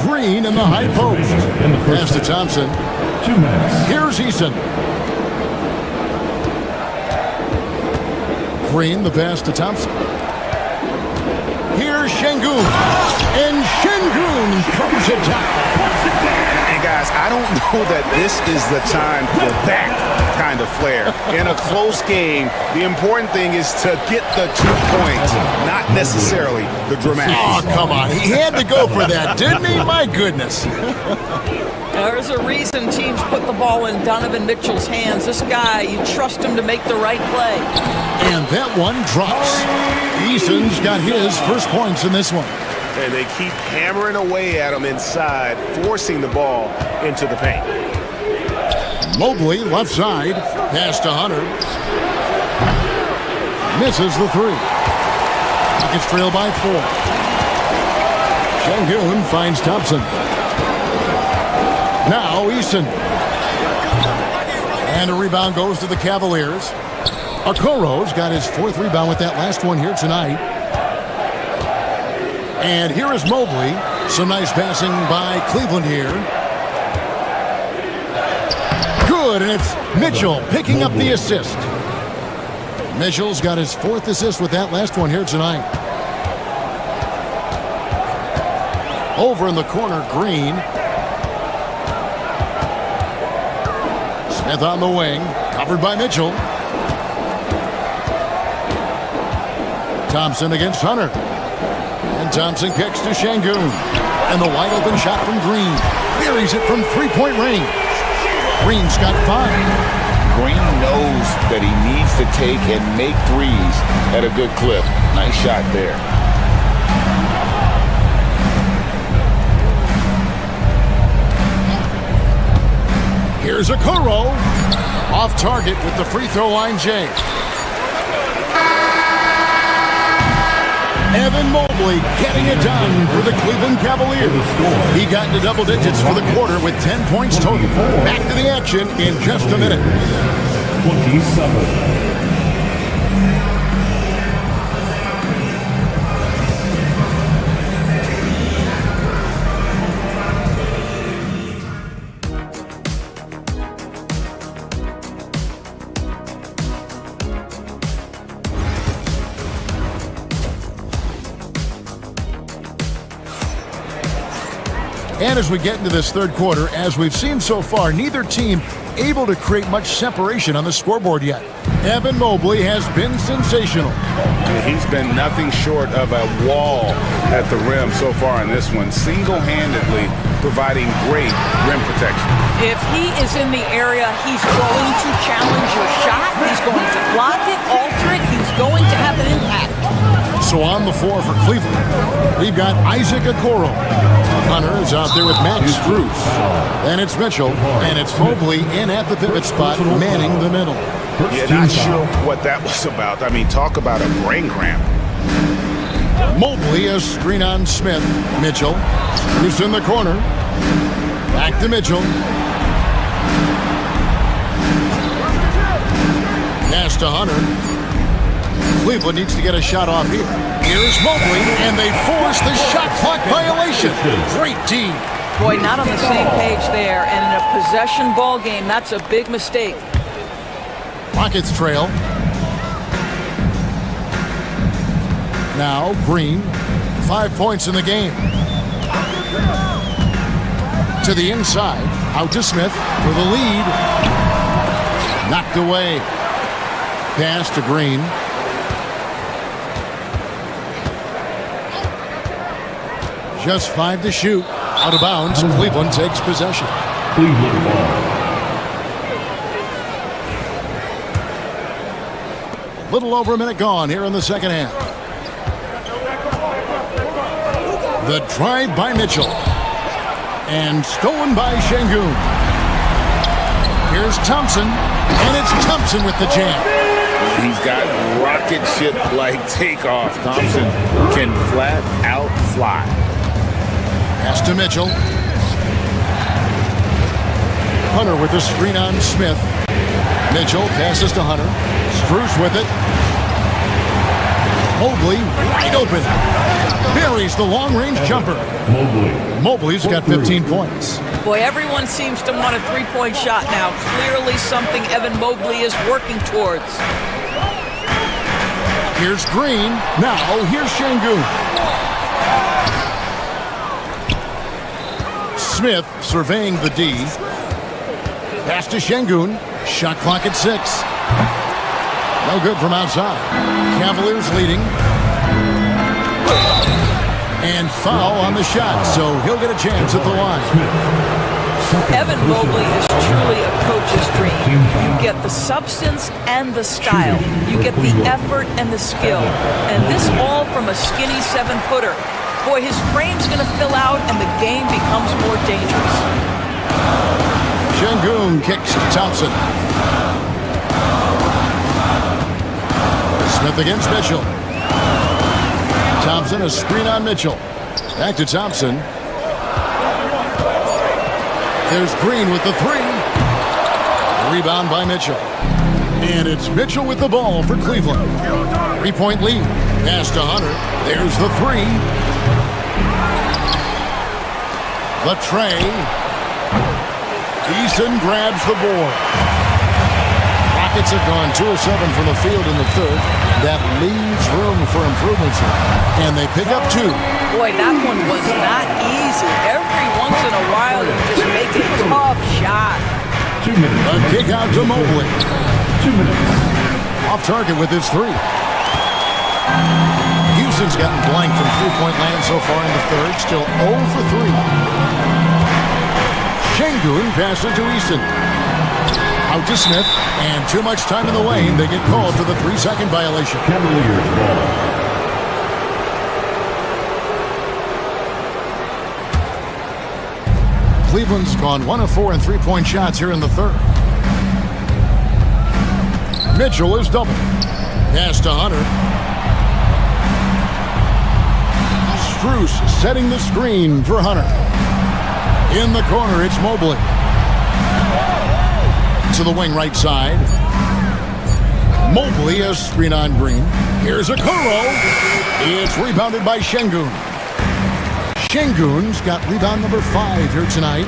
Green in the high post. Pass to Thompson. 2 minutes. Here's Eason. Green, the pass to Thompson. Here's Sengun. And Sengun throws it down. And guys, I don't know that this is the time for that kind of flair. In a close game, the important thing is to get the 2 points, not necessarily the dramatics. Oh, come on. He had to go for that, didn't he? My goodness. There's a reason teams put the ball in Donovan Mitchell's hands. This guy, you trust him to make the right play. And that one drops. Eason's got his first points in this one. and they keep hammering away at him inside, forcing the ball into the paint. Mobley, left side, pass to Hunter. Misses the three. Rockets trail by 4. Şengün finds Thompson. Now Eason. And a rebound goes to the Cavaliers. Okoro's got his 4th rebound with that last one here tonight. And here is Mobley. Some nice passing by Cleveland here. Good, and it's Mitchell picking up the assist. Mitchell's got his 4th assist with that last one here tonight. Over in the corner, Green. Smith on the wing, covered by Mitchell. Thompson against Hunter. And Thompson kicks to Şengün. And the wide open shot from Green. Buries it from 3-point range. Green's got 5. Green knows that he needs to take and make threes at a good clip. Nice shot there. Here's Okoro. Off target with the free throw line, Jay. Evan Mobley getting it done for the Cleveland Cavaliers. He got into double digits for the quarter with 10 points total. Back to the action in just a minute. 27. And as we get into this third quarter, as we've seen so far, neither team able to create much separation on the scoreboard yet. Evan Mobley has been sensational. He's been nothing short of a wall at the rim so far in this one, single-handedly providing great rim protection. If he is in the area, he's going to challenge your shot. He's going to block it, alter it. He's going to have an impact. So on the floor for Cleveland, we've got Isaac Okoro. Hunter is out there with Max Strus. Then it's Mitchell, and it's Mobley in at the pivot spot, manning the middle. Yeah, not sure what that was about. I mean, talk about a brain cramp. Mobley, a screen on Smith. Mitchell, who's in the corner. Back to Mitchell. Pass to Hunter. Cleveland needs to get a shot off here. Here's Mobley, and they force the shot clock violation. Great team. Boy, not on the same page there. And in a possession ball game, that's a big mistake. Rockets trail. Now Green, 5 points in the game. To the inside, out to Smith for the lead. Knocked away. Pass to Green. Just 5 to shoot. Out of bounds. Cleveland takes possession. Cleveland ball. Little over a minute gone here in the second half. The drive by Mitchell. And stolen by Şengün. Here's Thompson. And it's Thompson with the jam. He's got rocket ship-like takeoff. Thompson can flat out fly. Pass to Mitchell. Hunter with the screen on Smith. Mitchell passes to Hunter. Strus with it. Mobley wide open. Buries the long-range jumper. Mobley's got 15 points. Boy, everyone seems to want a three-point shot now. Clearly something Evan Mobley is working towards. Here's Green. Now here's Şengün. Smith surveying the D. Pass to Şengün. Shot clock at 6. No good from outside. Cavaliers leading. And foul on the shot, so he'll get a chance at the line. Evan Mobley is truly a coach's dream. You get the substance and the style. You get the effort and the skill. And this all from a skinny 7-footer. boy, his frame's going to fill out and the game becomes more dangerous. Şengün kicks to Thompson. Smith against Mitchell. Thompson, a screen on Mitchell. Back to Thompson. There's Green with the three. Rebound by Mitchell. And it's Mitchell with the ball for Cleveland. 3-point lead. Pass to Hunter. There's the three. The tray. Eason grabs the board. Rockets have gone 2 of 7 from the field in the third. That leaves room for improvements here. And they pick up 2. Boy, that one was not easy. Every once in a while, you just make a tough shot. 2 minutes. A kick out to Mobley. 2 minutes. Off target with his three. Houston's gotten blank from three-point land so far in the third. Still 0 for 3. Şengün passes to Easton. Out to Smith, and too much time in the lane. They get called for the 3-second violation. Cavaliers ball. Cleveland's gone 1 of 4 in three-point shots here in the third. Mitchell is double. Pass to Hunter. Strus setting the screen for Hunter. In the corner, it's Mobley. To the wing right side. Mobley, a screen on Green. Here's a Okoro. It's rebounded by Şengün. Şengün's got rebound number 5 here tonight.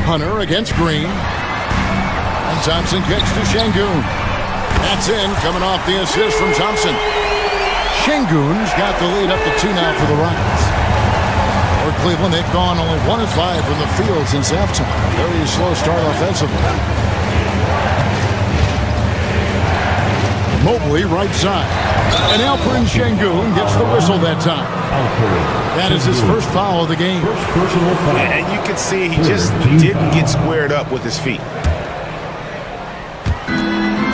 Hunter against Green. And Thompson kicks to Şengün. That's in, coming off the assist from Thompson. Şengün's got the lead up to 2 now for the Rockets. For Cleveland, they've gone only 1 of 5 from the field since halftime. Very slow start offensively. Mobley right side. And Alperen Şengün gets the whistle that time. That is his first foul of the game. And you can see he just didn't get squared up with his feet.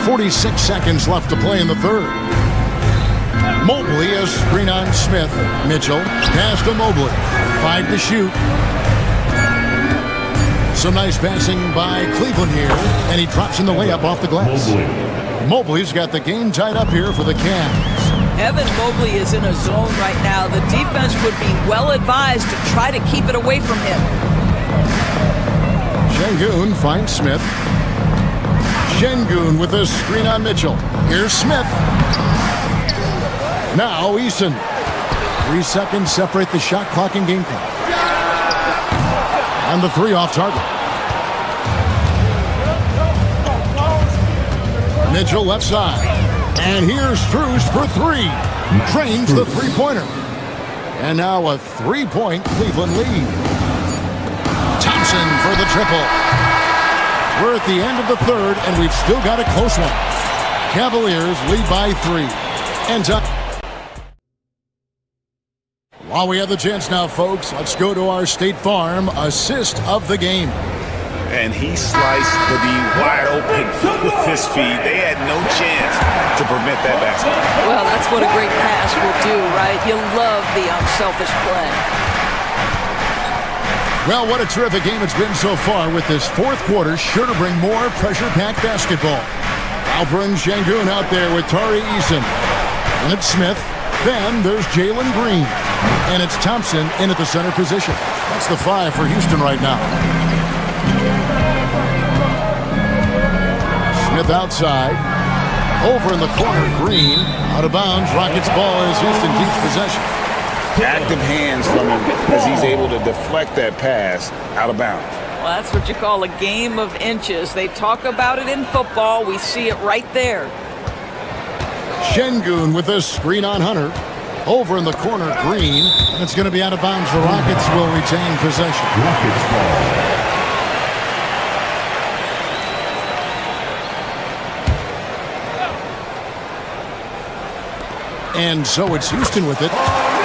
46 seconds left to play in the third. Mobley, a screen on Smith. Mitchell, pass to Mobley. 5 to shoot. Some nice passing by Cleveland here, and he drops in the layup off the glass. Mobley's got the game tied up here for the Cavs. Evan Mobley is in a zone right now. The defense would be well advised to try to keep it away from him. Şengün finds Smith. Şengün with a screen on Mitchell. Here's Smith. Now Eason. 3 seconds separate the shot clock and game clock. And the three off target. Mitchell left side. And here's Strus for 3. Drains the three-pointer. And now a 3-point Cleveland lead. Thompson for the triple. We're at the end of the third, and we've still got a close one. Cavaliers lead by 3. And while we have the chance now, folks, let's go to our State Farm assist of the game. And he sliced the D wide open with his feet. They had no chance to prevent that basket. Well, that's what a great pass will do, right? You love the unselfish play. Well, what a terrific game it's been so far, with this fourth quarter sure to bring more pressure-packed basketball. Alperen Şengün out there with Tari Eason. And it's Smith. Then there's Jalen Green. And it's Thompson in at the center position. That's the 5 for Houston right now. Smith outside. Over in the corner, Green. Out of bounds. Rockets ball as Houston keeps possession. Active hands from him as he's able to deflect that pass out of bounds. Well, that's what you call a game of inches. They talk about it in football. We see it right there. Şengün with a screen on Hunter. Over in the corner, Green. And it's going to be out of bounds. The Rockets will retain possession. Rockets ball. And so it's Houston with it.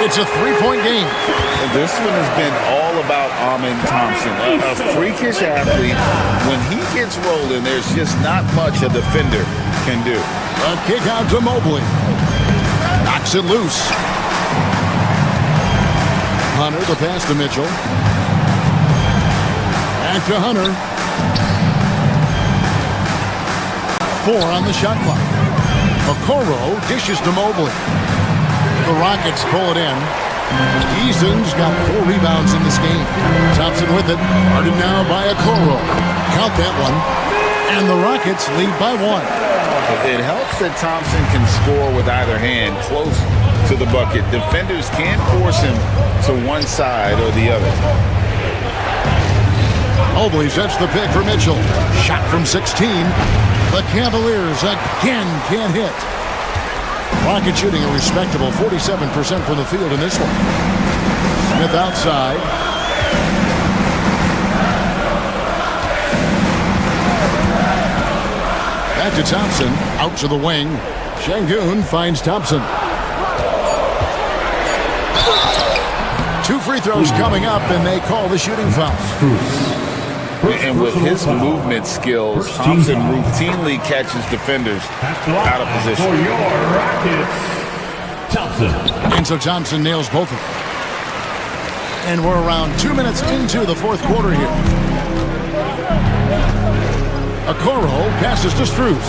It's a 3-point game. And this one has been all about Amen Thompson, a freakish athlete. When he gets rolling, there's just not much a defender can do. A kick out to Mobley. Knocks it loose. Hunter, the pass to Mitchell. Back to Hunter. 4 on the shot clock. Okoro dishes to Mobley. The Rockets pull it in. Eason's got 4 rebounds in this game. Thompson with it. Guarded now by Okoro. Count that one. And the Rockets lead by 1. It helps that Thompson can score with either hand close to the bucket. Defenders can't force him to one side or the other. Mobley sets the pick for Mitchell. Shot from 16. The Cavaliers again can't hit. Rockets shooting a respectable 47% from the field in this one. Smith outside. Back to Thompson. Out to the wing. Şengün finds Thompson. 2 free throws coming up, and they call the shooting foul. And with his movement skills, Thompson routinely catches defenders out of position. For your Rockets, Thompson. And so Thompson nails both of them. And we're around 2 minutes into the fourth quarter here. Okoro passes to Strus.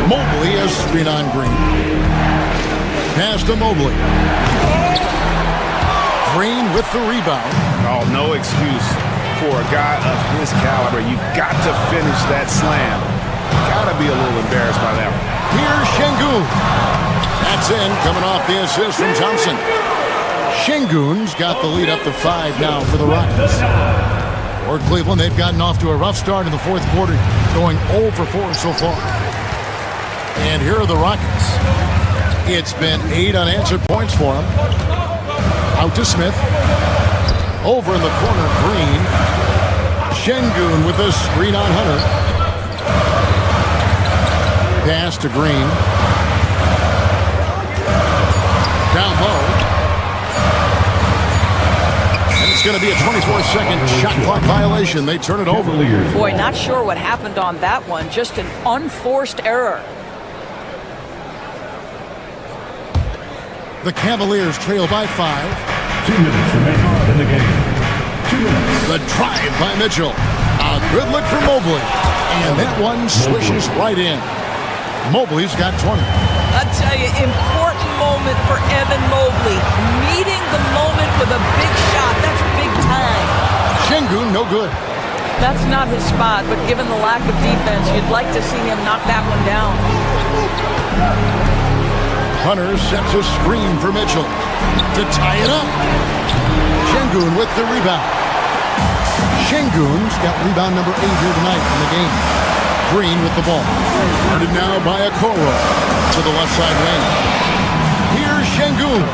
Mobley is screen on Green. Pass to Mobley. Green with the rebound. Oh, no excuse for a guy of his caliber. You've got to finish that slam. Got to be a little embarrassed by that one. Here's Şengün. That's in, coming off the assist from Thompson. Şengün's got the lead up to 5 now for the Rockets. Toward Cleveland, they've gotten off to a rough start in the fourth quarter, going 0 for 4 so far. And here are the Rockets. It's been 8 unanswered points for them. Out to Smith. Over in the corner, Green. Şengün with a screen on Hunter. Pass to Green. Down low. And it's going to be a 24-second shot clock violation. They turn it over. Boy, not sure what happened on that one. Just an unforced error. The Cavaliers trail by 5. 2 minutes remaining in the game. 2 minutes. The drive by Mitchell. A good look for Mobley. And that one swishes right in. Mobley's got 20. I'll tell you, important moment for Evan Mobley. Meeting the moment with a big shot. That's big time. Şengün, no good. That's not his spot, but given the lack of defense, you'd like to see him knock that one down. Hunter sets a screen for Mitchell to tie it up. Şengün with the rebound. Şengün's got rebound number 8 here tonight in the game. Green with the ball. Guarded now by Okoro to the left side wing. Here's Şengün.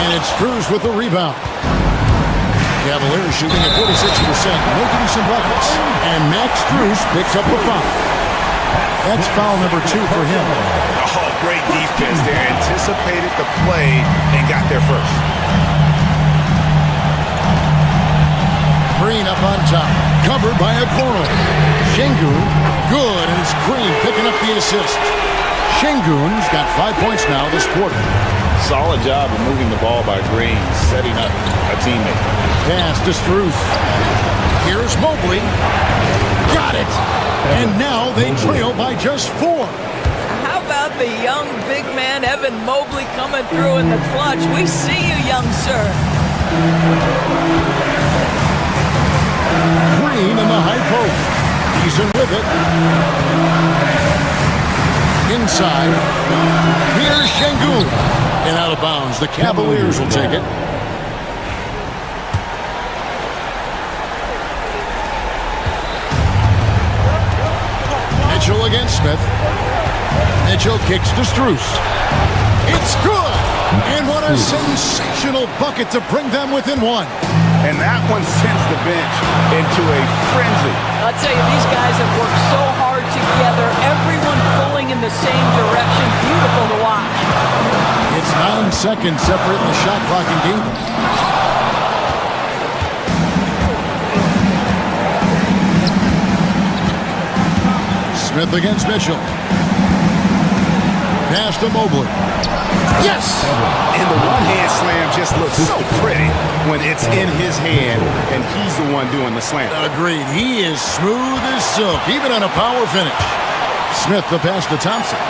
And it's Strus with the rebound. Cavaliers shooting at 46%, making some buckets. And Max Strus picks up the foul. That's foul number 2 for him. Oh, great defense there. Anticipated the play and got there first. Green up on top. Covered by Okoro. Şengün, good, and it's Green picking up the assist. Şengün's got 5 points now this quarter. Solid job of moving the ball by Green, setting up a teammate. Pass to Strus. Here's Mobley. Got it. And now they trail by just 4. How about the young big man Evan Mobley coming through in the clutch? We see you, young sir. Green in the high post. Eason with it. Inside. Here's Şengün. And out of bounds. The Cavaliers will take it. Mitchell against Smith. Mitchell kicks to Strus. It's good! And what a sensational bucket to bring them within 1. And that one sends the bench into a frenzy. I'll tell you, these guys have worked so hard together. Everyone pulling in the same direction. Beautiful to watch. It's 9 seconds separating the shot clock and game. Smith against Mitchell. pass to Mobley. Yes! And the one-hand slam just looks so pretty when it's in his hand and he's the one doing the slam. Agreed. He is smooth as silk, even on a power finish. Smith the pass to Thompson.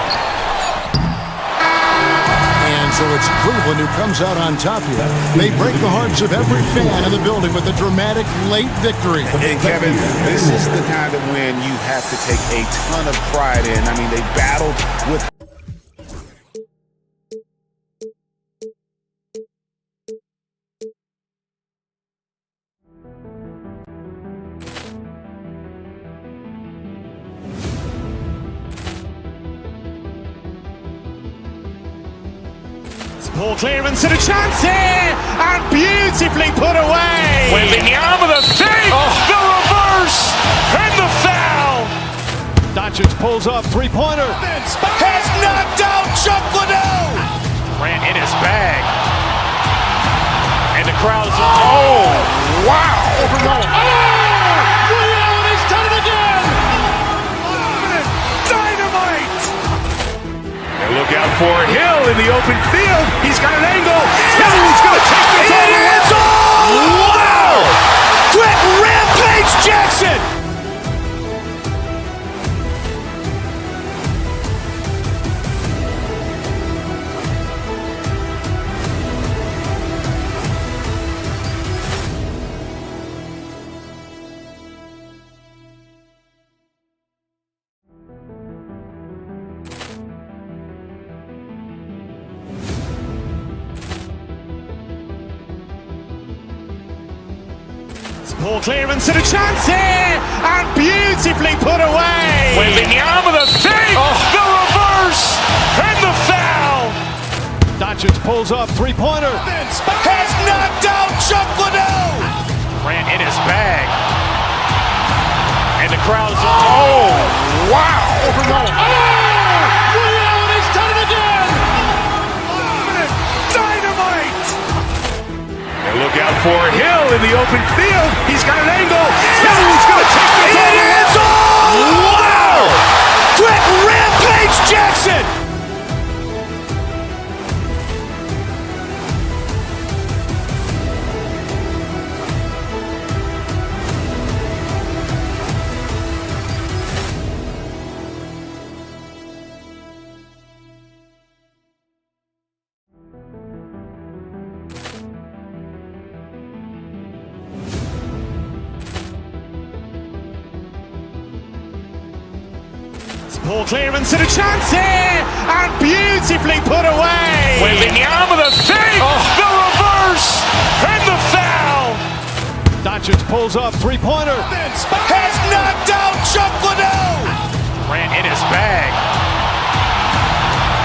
And so it's Cleveland who comes out on top here. They break the hearts of every fan in the building with a dramatic late victory. And Kevin, this is the kind of win you have to take a ton of pride in. I mean, they battled with... Ball clearance and a chance here, and beautifully put away. Wembanyama the fake, the reverse, and the foul. Doncic pulls up, three-pointer. Has knocked out Chuck Liddell. Grant in his bag. And the crowd is, oh, wow. Liddell, and he's done it again. Dynamite. And look out for Hill in the open field. He's got an angle. Hill's going to take this all the way. Wow! Quick rampage Jackson. Ball clearance and a chance here, and beautifully put away. Wembanyama the fake, the reverse, and the foul. Doncic pulls up, three-pointer. Has knocked out Chuck Liddell. Grant in his bag. And the crowd is, oh, wow. Liddell, and he's done it again. Dynamite. And look out for Hill in the open field. He's got an angle. Hill's going to take this all the way. Wow! Quick rampage Jackson. Ball clearance and a chance here, and beautifully put away. Wembanyama the fake, the reverse, and the foul. Doncic pulls up, three-pointer. Has knocked out Chuck Liddell. Grant in his bag.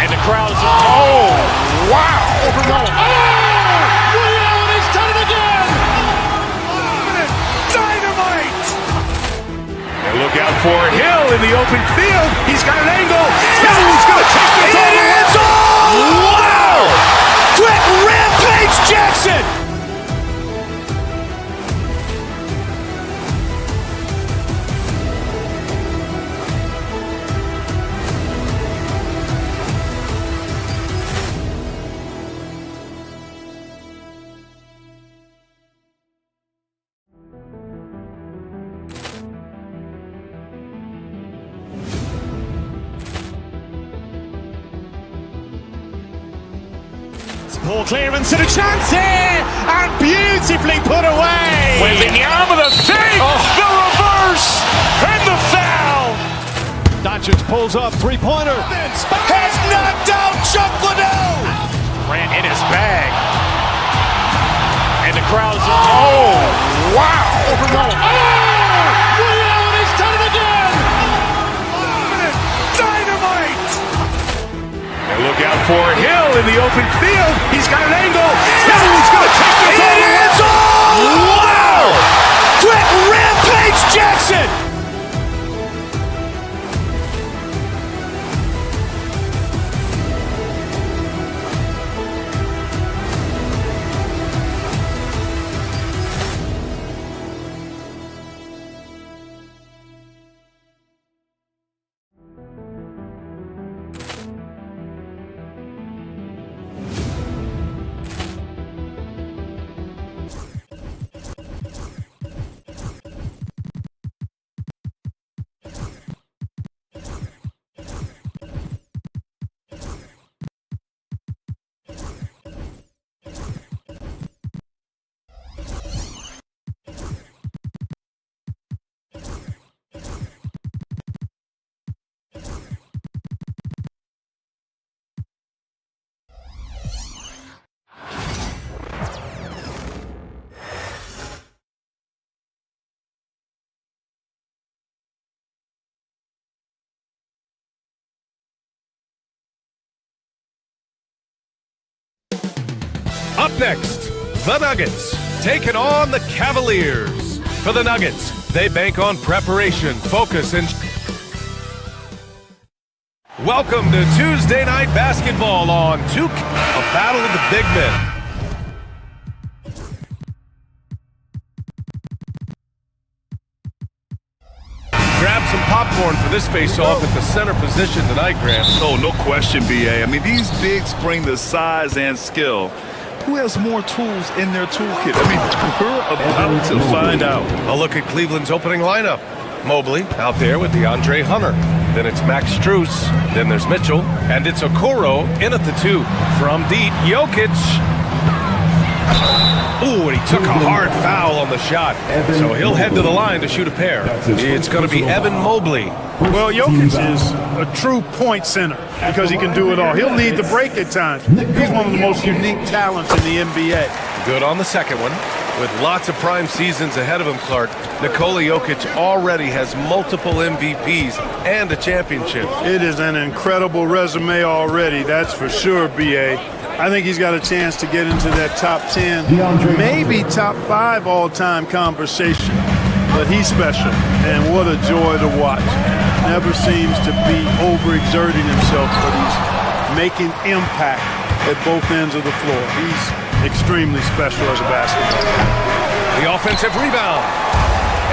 And the crowd is, oh, wow. Liddell, and he's done it again. Dynamite. And look out for Hill in the open field. He's got an angle. Hill's going to take this all the way. Wow! Quick rampage Jackson. Ball clearance and a chance here, and beautifully put away. Wembanyama the fake, the reverse, and the foul. Doncic pulls up, three-pointer. Has knocked out Chuck Liddell. Grant in his bag. And the crowd is, oh, wow. Liddell, and he's done it again. Dynamite. And look out for Hill in the open field. He's got an angle. Hill's going to take this all the way. Wow! Quick rampage Jackson. Up next, the Nuggets taking on the Cavaliers. For the Nuggets, they bank on preparation, focus, and... Welcome to Tuesday Night Basketball on a battle of the big men. Grab some popcorn for this face-off at the center position tonight, Grant. Oh, no question, B.A. I mean, these bigs bring the size and skill. Who has more tools in their toolkit? I mean, we're about to find out. A look at Cleveland's opening lineup. Mobley out there with DeAndre Hunter. Then it's Max Strus. Then there's Mitchell. And it's Okoro in at the 2. From deep, Jokic. Ooh, and he took a hard foul on the shot. So he'll head to the line to shoot a pair. It's going to be Evan Mobley. Well, Jokic is a true point center because he can do it all. He'll lead the break at times. He's one of the most unique talents in the NBA. Good on the second one. With lots of prime seasons ahead of him, Clark, Nikola Jokic already has multiple MVPs and a championship. It is an incredible resume already, that's for sure, B.A. I think he's got a chance to get into that top 10, maybe top 5 all-time conversation. But he's special, and what a joy to watch. Never seems to be overexerting himself, but he's making impact at both ends of the floor. He's extremely special as a basketball. The offensive rebound.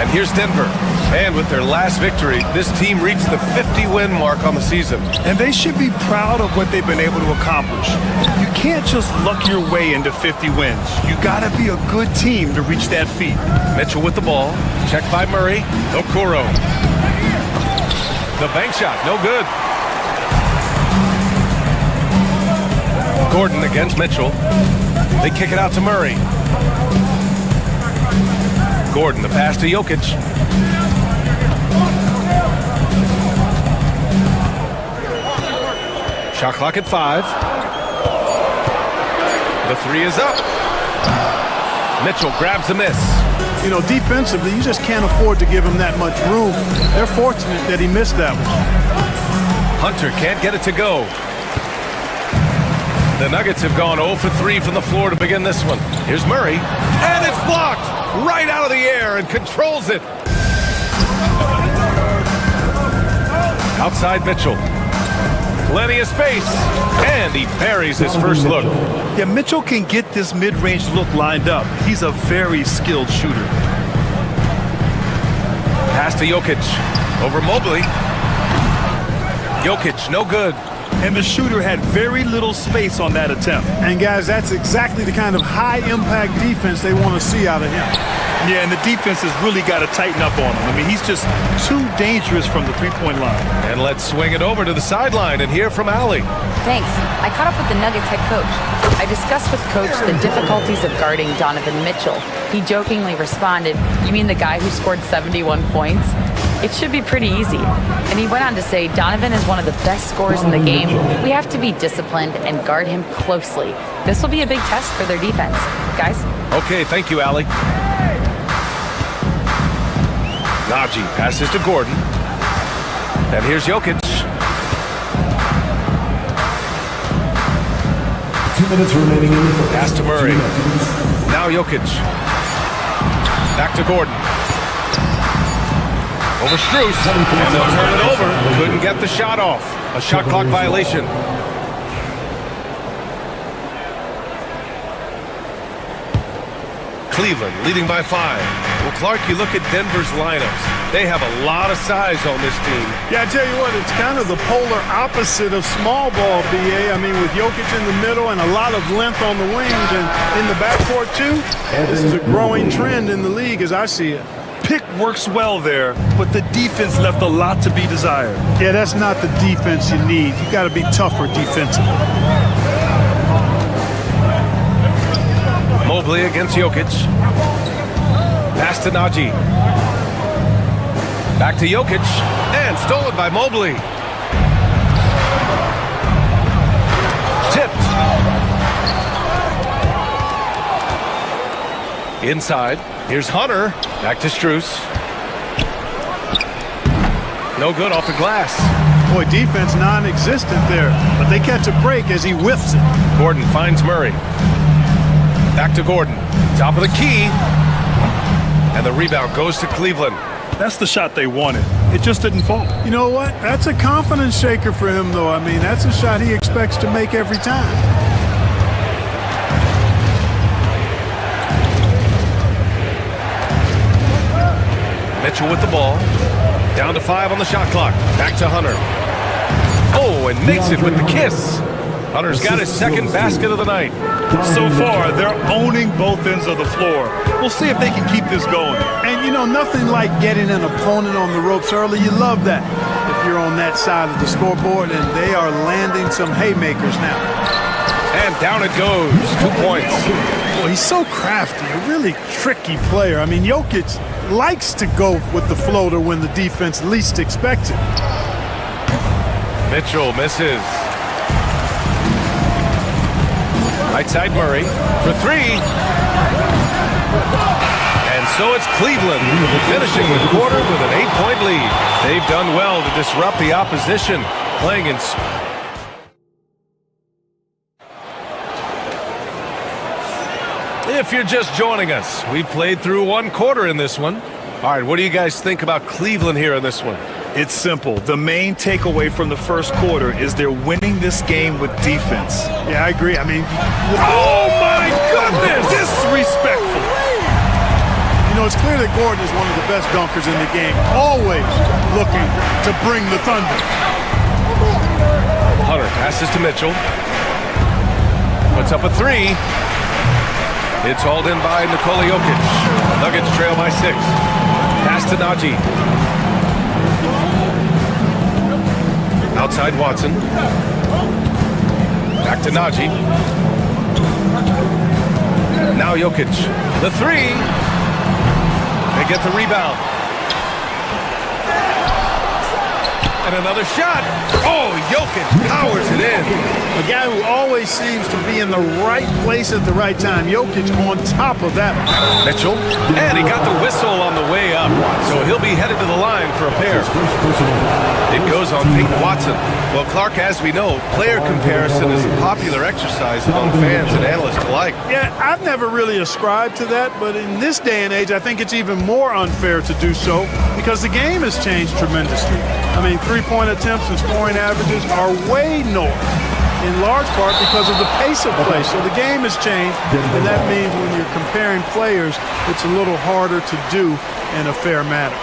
And here's Denver. And with their last victory, this team reached the 50-win mark on the season. And they should be proud of what they've been able to accomplish. You can't just luck your way into 50 wins. You gotta be a good team to reach that feat. Mitchell with the ball. Checked by Murray. Okoro. The bank shot, no good. Gordon against Mitchell. They kick it out to Murray. Gordon, the pass to Jokic. Shot clock at 5. The 3 is up. Mitchell grabs the miss. You know, defensively, you just can't afford to give him that much room. They're fortunate that he missed that one. Hunter can't get it to go. The Nuggets have gone 0 for 3 from the floor to begin this one. Here's Murray, and it's blocked right out of the air and controls it. Outside Mitchell. Plenty of space, and he buries his first look. Yeah, Mitchell can get this mid-range look lined up. He's a very skilled shooter. Pass to Jokic. Over Mobley. Jokic, no good. And the shooter had very little space on that attempt. And guys, that's exactly the kind of high-impact defense they want to see out of him. Yeah, and the defense has really got to tighten up on him. I mean, he's just too dangerous from the three-point line. And let's swing it over to the sideline and hear from Allie. Thanks. I caught up with the Nuggets head coach. I discussed with Coach the difficulties of guarding Donovan Mitchell. He jokingly responded, "You mean the guy who scored 71 points? It should be pretty easy." And he went on to say Donovan is one of the best scorers in the game. We have to be disciplined and guard him closely. This will be a big test for their defense. Guys? Okay, thank you, Allie. Najee passes to Gordon. And here's Jokic. 2 minutes remaining in the first. Pass to Murray. Now Jokic. Back to Gordon. Over Strus. And they'll turn it over. Couldn't get the shot off. A shot clock violation. Cleveland leading by 5. Well, Clark, you look at Denver's lineups. They have a lot of size on this team. Yeah, I tell you what, it's kind of the polar opposite of small ball, B.A. I mean, with Jokic in the middle and a lot of length on the wings and in the backcourt, too. This is a growing trend in the league as I see it. Pick works well there, but the defense left a lot to be desired. Yeah, that's not the defense you need. You got to be tougher defensively. Mobley against Jokic. Pass to Najee. Back to Jokic. And stolen by Mobley. Tipped. Inside. Here's Hunter. Back to Strus. No good off the glass. Boy, defense non-existent there. But they catch a break as he whiffs it. Gordon finds Murray. Back to Gordon. Top of the key. And the rebound goes to Cleveland. That's the shot they wanted. It just didn't fall. You know what? That's a confidence shaker for him, though. I mean, that's a shot he expects to make every time. Mitchell with the ball. Down to 5 on the shot clock. Back to Hunter. Oh, and makes it with the kiss. Hunter's got his second basket of the night. So far, they're owning both ends of the floor. We'll see if they can keep this going. And, you know, nothing like getting an opponent on the ropes early. You love that if you're on that side of the scoreboard, and they are landing some haymakers now. And down it goes. 2 points. Well, he's so crafty, a really tricky player. I mean, Jokic likes to go with the floater when the defense least expects it. Mitchell misses. Right side Murray for 3. And so it's Cleveland finishing the quarter with an 8-point lead. They've done well to disrupt the opposition, playing in... If you're just joining us, we played through 1 quarter in this one. All right, what do you guys think about Cleveland here in this one? It's simple. The main takeaway from the first quarter is they're winning this game with defense. Yeah, I agree. I mean, oh my goodness! Disrespectful. You know, it's clear that Gordon is one of the best dunkers in the game, always looking to bring the thunder. Hunter passes to Mitchell. Puts up a 3. It's hauled in by Nikola Jokic. Nuggets trail by 6. Pass to Najee. Outside Watson. Back to Najee. Now Jokic. The 3. They get the rebound. And another shot. Oh, Jokic powers it in. A guy who always seems to be in the right place at the right time. Jokic on top of that. Mitchell. And he got the whistle on the way up. So he'll be headed to the line for a pair. It goes on Peyton Watson. Well, Clark, as we know, player comparison is a popular exercise among fans and analysts alike. Yeah, I've never really ascribed to that, but in this day and age, I think it's even more unfair to do so because the game has changed tremendously. I mean, 3-point attempts and scoring averages are way north, in large part because of the pace of play. So the game has changed, and that means when you're comparing players, it's a little harder to do in a fair manner.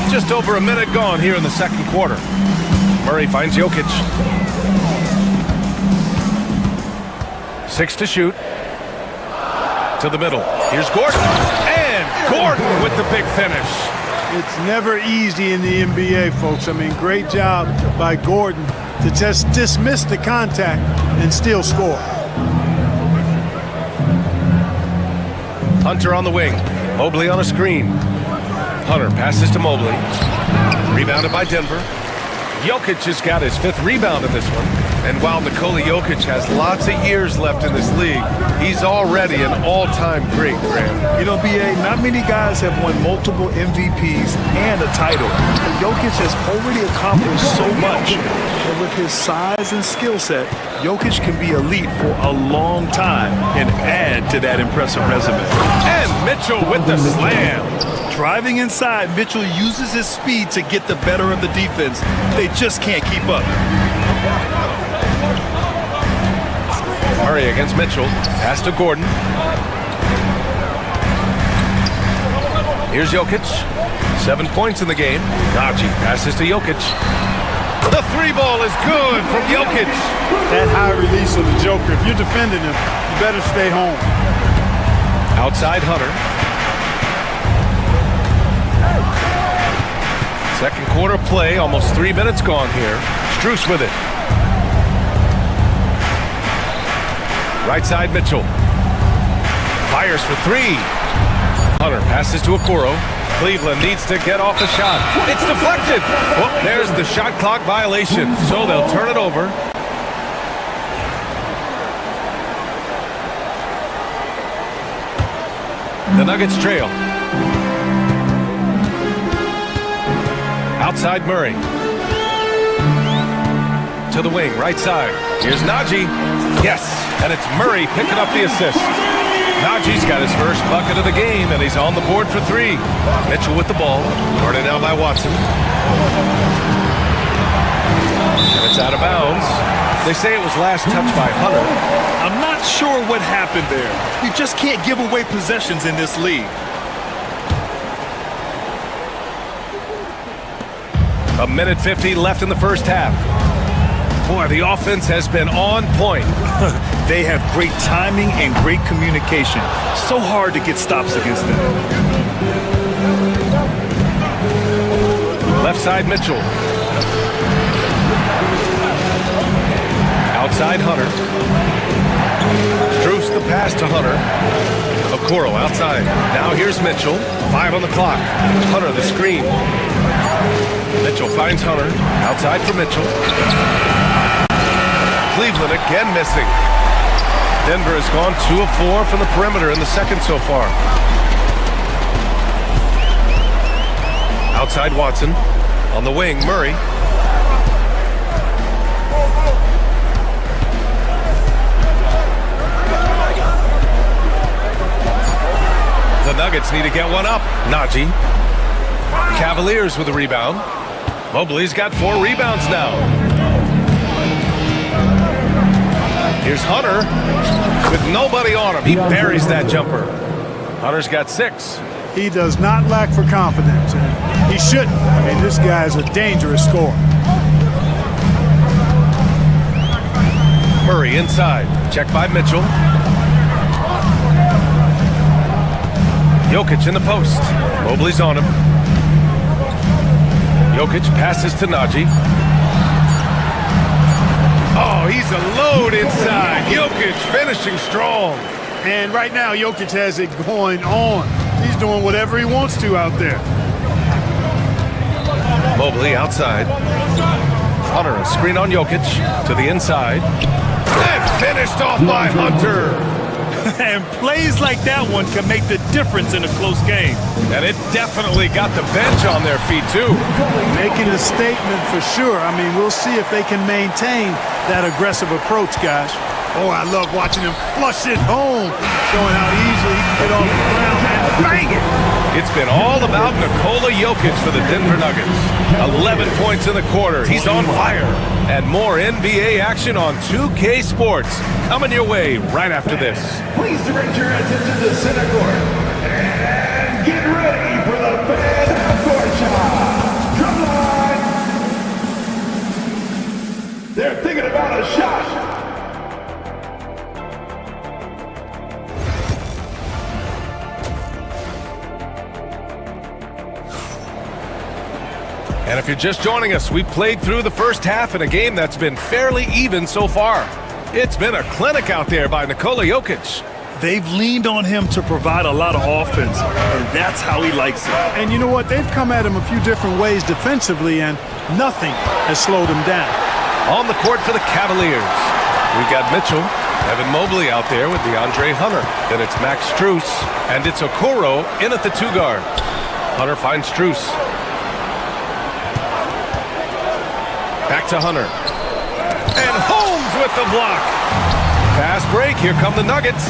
Just over a minute gone here in the second quarter. Murray finds Jokic. 6 to shoot. To the middle. Here's Gordon. And Gordon with the big finish. It's never easy in the NBA, folks. I mean, great job by Gordon to just dismiss the contact and still score. Hunter on the wing. Mobley on a screen. Hunter passes to Mobley. Rebounded by Denver. Jokic just got his 5th rebound in this one. And while Nikola Jokic has lots of years left in this league, he's already an all-time great, Graham. You know, B.A., not many guys have won multiple MVPs and a title. But Jokic has already accomplished so much. And with his size and skill set, Jokic can be elite for a long time and add to that impressive resume. And Mitchell with the slam. Driving inside, Mitchell uses his speed to get the better of the defense. They just can't keep up. Murray against Mitchell. Pass to Gordon. Here's Jokic. 7 points in the game. Najee passes to Jokic. The 3 ball is good from Jokic. That high release of the Joker, if you're defending him, you better stay home. Outside Hunter. Second quarter play, almost 3 minutes gone here. Strus with it. Right side Mitchell. Fires for 3. Hunter passes to Okoro. Cleveland needs to get off the shot. It's deflected. Oh, there's the shot clock violation. So they'll turn it over. The Nuggets trail. Outside Murray. To the wing, right side. Here's Najee. Yes. And it's Murray picking up the assist. Najee's got his first bucket of the game, and he's on the board for 3. Mitchell with the ball, guarded now by Watson. And it's out of bounds. They say it was last touched by Hunter. I'm not sure what happened there. You just can't give away possessions in this league. A minute 50 left in the first half. Boy, the offense has been on point. They have great timing and great communication. So hard to get stops against them. Left side, Mitchell. Outside, Hunter. Struess the pass to Hunter. Okoro outside. Now here's Mitchell. 5 on the clock. Hunter the screen. Mitchell finds Hunter. Outside for Mitchell. Cleveland again missing. Denver has gone 2 of 4 from the perimeter in the second so far. Outside Watson. On the wing, Murray. The Nuggets need to get one up. Najee. Cavaliers with a rebound. Mobley's got 4 rebounds now. Here's Hunter with nobody on him. He buries that jumper. Hunter's got 6. He does not lack for confidence, and he shouldn't. I mean, this guy's a dangerous scorer. Murray inside. Check by Mitchell. Jokic in the post. Mobley's on him. Jokic passes to Najee. Oh, he's a load inside. Jokic finishing strong. And right now, Jokic has it going on. He's doing whatever he wants to out there. Mobley outside. Hunter, a screen on Jokic to the inside. And finished off by Hunter. And plays like that one can make the difference in a close game. And it definitely got the bench on their feet, too. Making a statement for sure. I mean, we'll see if they can maintain that aggressive approach, guys. Oh, I love watching him flush it home, showing how easily he can get off the ground and bang it. It's been all about Nikola Jokic for the Denver Nuggets. 11 points in the quarter. He's on fire. And more NBA action on 2K Sports coming your way right after this. Please direct your attention to center court. And get ready for the fan half-court shot. Drum line. They're thinking about a shot. And if you're just joining us, we played through the first half in a game that's been fairly even so far. It's been a clinic out there by Nikola Jokic. They've leaned on him to provide a lot of offense, and that's how he likes it. And you know what? They've come at him a few different ways defensively, and nothing has slowed him down. On the court for the Cavaliers, we've got Mitchell, Evan Mobley out there with DeAndre Hunter. Then it's Max Struess, and it's Okoro in at the 2 guard. Hunter finds Struess. Back to Hunter. And Holmes with the block. Fast break. Here come the Nuggets.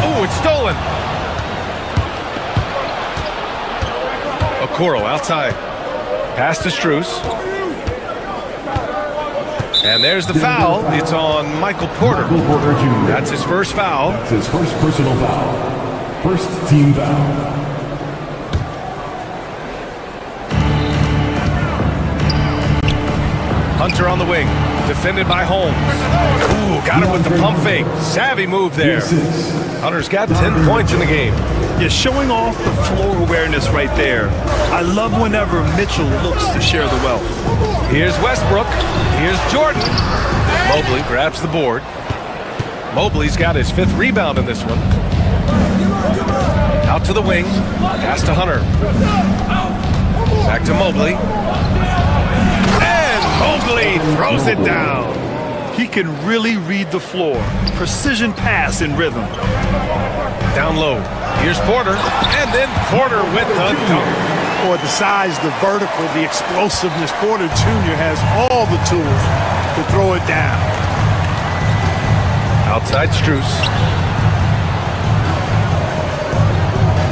Oh, it's stolen. Okoro outside. Pass to Struess. And there's the foul. It's on Michael Porter. That's his first foul. That's his first personal foul. First team foul. Hunter on the wing, defended by Holmes. Ooh, got him with the pump fake. Savvy move there. Hunter's got 10 points in the game. You're showing off the floor awareness right there. I love whenever Mitchell looks to share the wealth. Here's Westbrook. Here's Jordan. Mobley grabs the board. Mobley's got his 5th rebound in this one. Out to the wing. Pass to Hunter. Back to Mobley. Mobley throws it down. He can really read the floor. Precision pass in rhythm. Down low. Here's Porter. And then Porter with the dunk. Or the size, the vertical, the explosiveness. Porter Jr. has all the tools to throw it down. Outside Strus.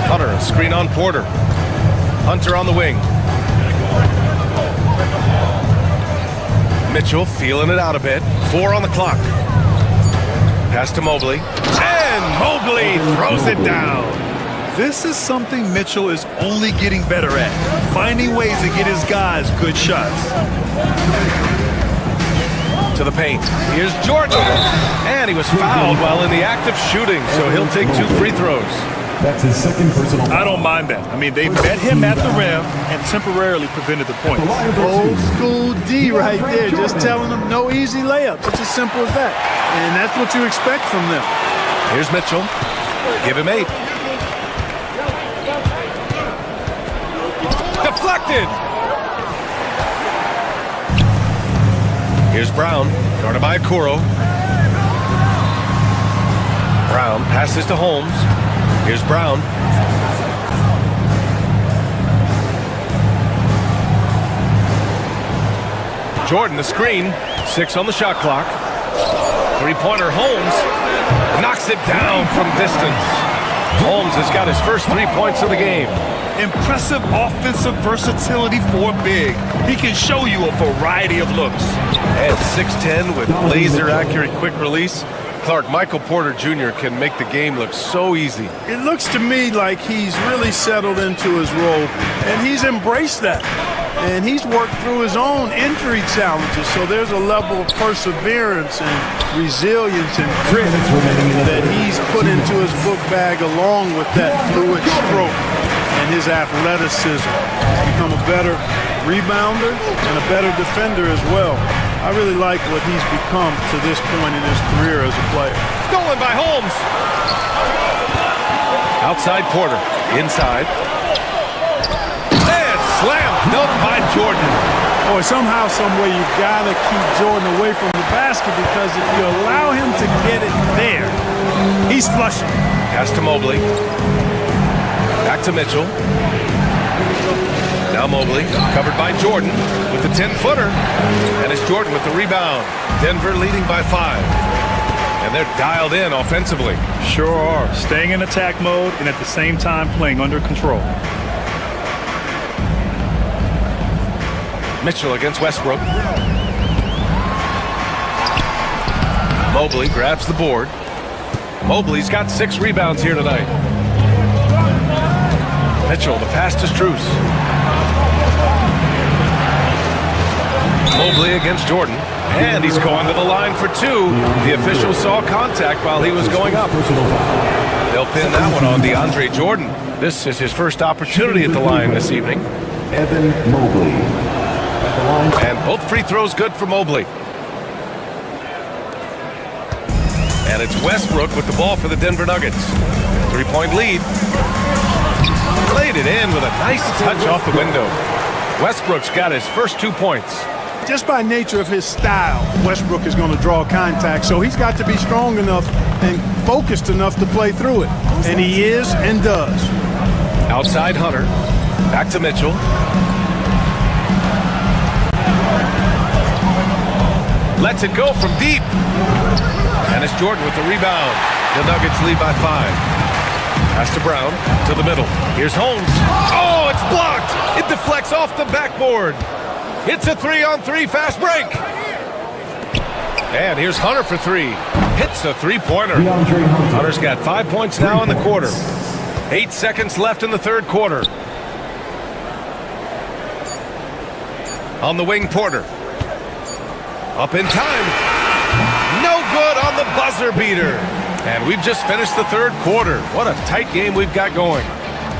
Hunter, a screen on Porter. Hunter on the wing. Mitchell feeling it out a bit. 4 on the clock. Pass to Mobley. And Mobley throws it down. This is something Mitchell is only getting better at. Finding ways to get his guys good shots. To the paint. Here's Jordan. And he was fouled while in the act of shooting, so he'll take 2 free throws. That's his second personal. I don't mind that. I mean, they met him at the rim and temporarily prevented the points. Old school D right there, just telling them no easy layups. It's as simple as that. And that's what you expect from them. Here's Mitchell. Give him 8. Deflected. Here's Brown, guarded by Okoro. Brown passes to Holmes. Here's Brown. Jordan, the screen. 6 on the shot clock. 3-pointer Holmes knocks it down from distance. Holmes has got his first 3 points of the game. Impressive offensive versatility for big. He can show you a variety of looks. And 6'10" with laser-accurate quick release. Clark, Michael Porter Jr. can make the game look so easy. It looks to me like he's really settled into his role, and he's embraced that. And he's worked through his own injury challenges, so there's a level of perseverance and resilience and grit that he's put into his book bag along with that fluid stroke and his athleticism. He's become a better rebounder and a better defender as well. I really like what he's become to this point in his career as a player. Stolen by Holmes. Outside Porter. Inside. And slammed dunk by Jordan. Boy, somehow, someway, you've got to keep Jordan away from the basket because if you allow him to get it there, he's flushing. Pass to Mobley. Back to Mitchell. Now Mobley, covered by Jordan with the 10-footer. And it's Jordan with the rebound. Denver leading by 5. And they're dialed in offensively. Sure are. Staying in attack mode and at the same time playing under control. Mitchell against Westbrook. Mobley grabs the board. Mobley's got 6 rebounds here tonight. Mitchell, the pass to Strus. Mobley against Jordan, and he's going to the line for 2. The official saw contact while he was going up. They'll pin that one on DeAndre Jordan. This is his first opportunity at the line this evening. Evan Mobley. And both free throws good for Mobley. And it's Westbrook with the ball for the Denver Nuggets. 3-point lead. Played it in with a nice touch off the window. Westbrook's got his first 2 points. Just by nature of his style, Westbrook is going to draw contact, so he's got to be strong enough and focused enough to play through it. And he is and does. Outside Hunter. Back to Mitchell. Lets it go from deep. And it's Jordan with the rebound. The Nuggets lead by 5. Pass to Brown, to the middle. Here's Holmes. Oh, it's blocked. It deflects off the backboard. It's a 3-on-3 fast break. And here's Hunter for 3. Hits a 3-pointer. Hunter's got 5 points now in the quarter. 8 seconds left in the third quarter. On the wing, Porter. Up in time. No good on the buzzer beater. And we've just finished the third quarter. What a tight game we've got going.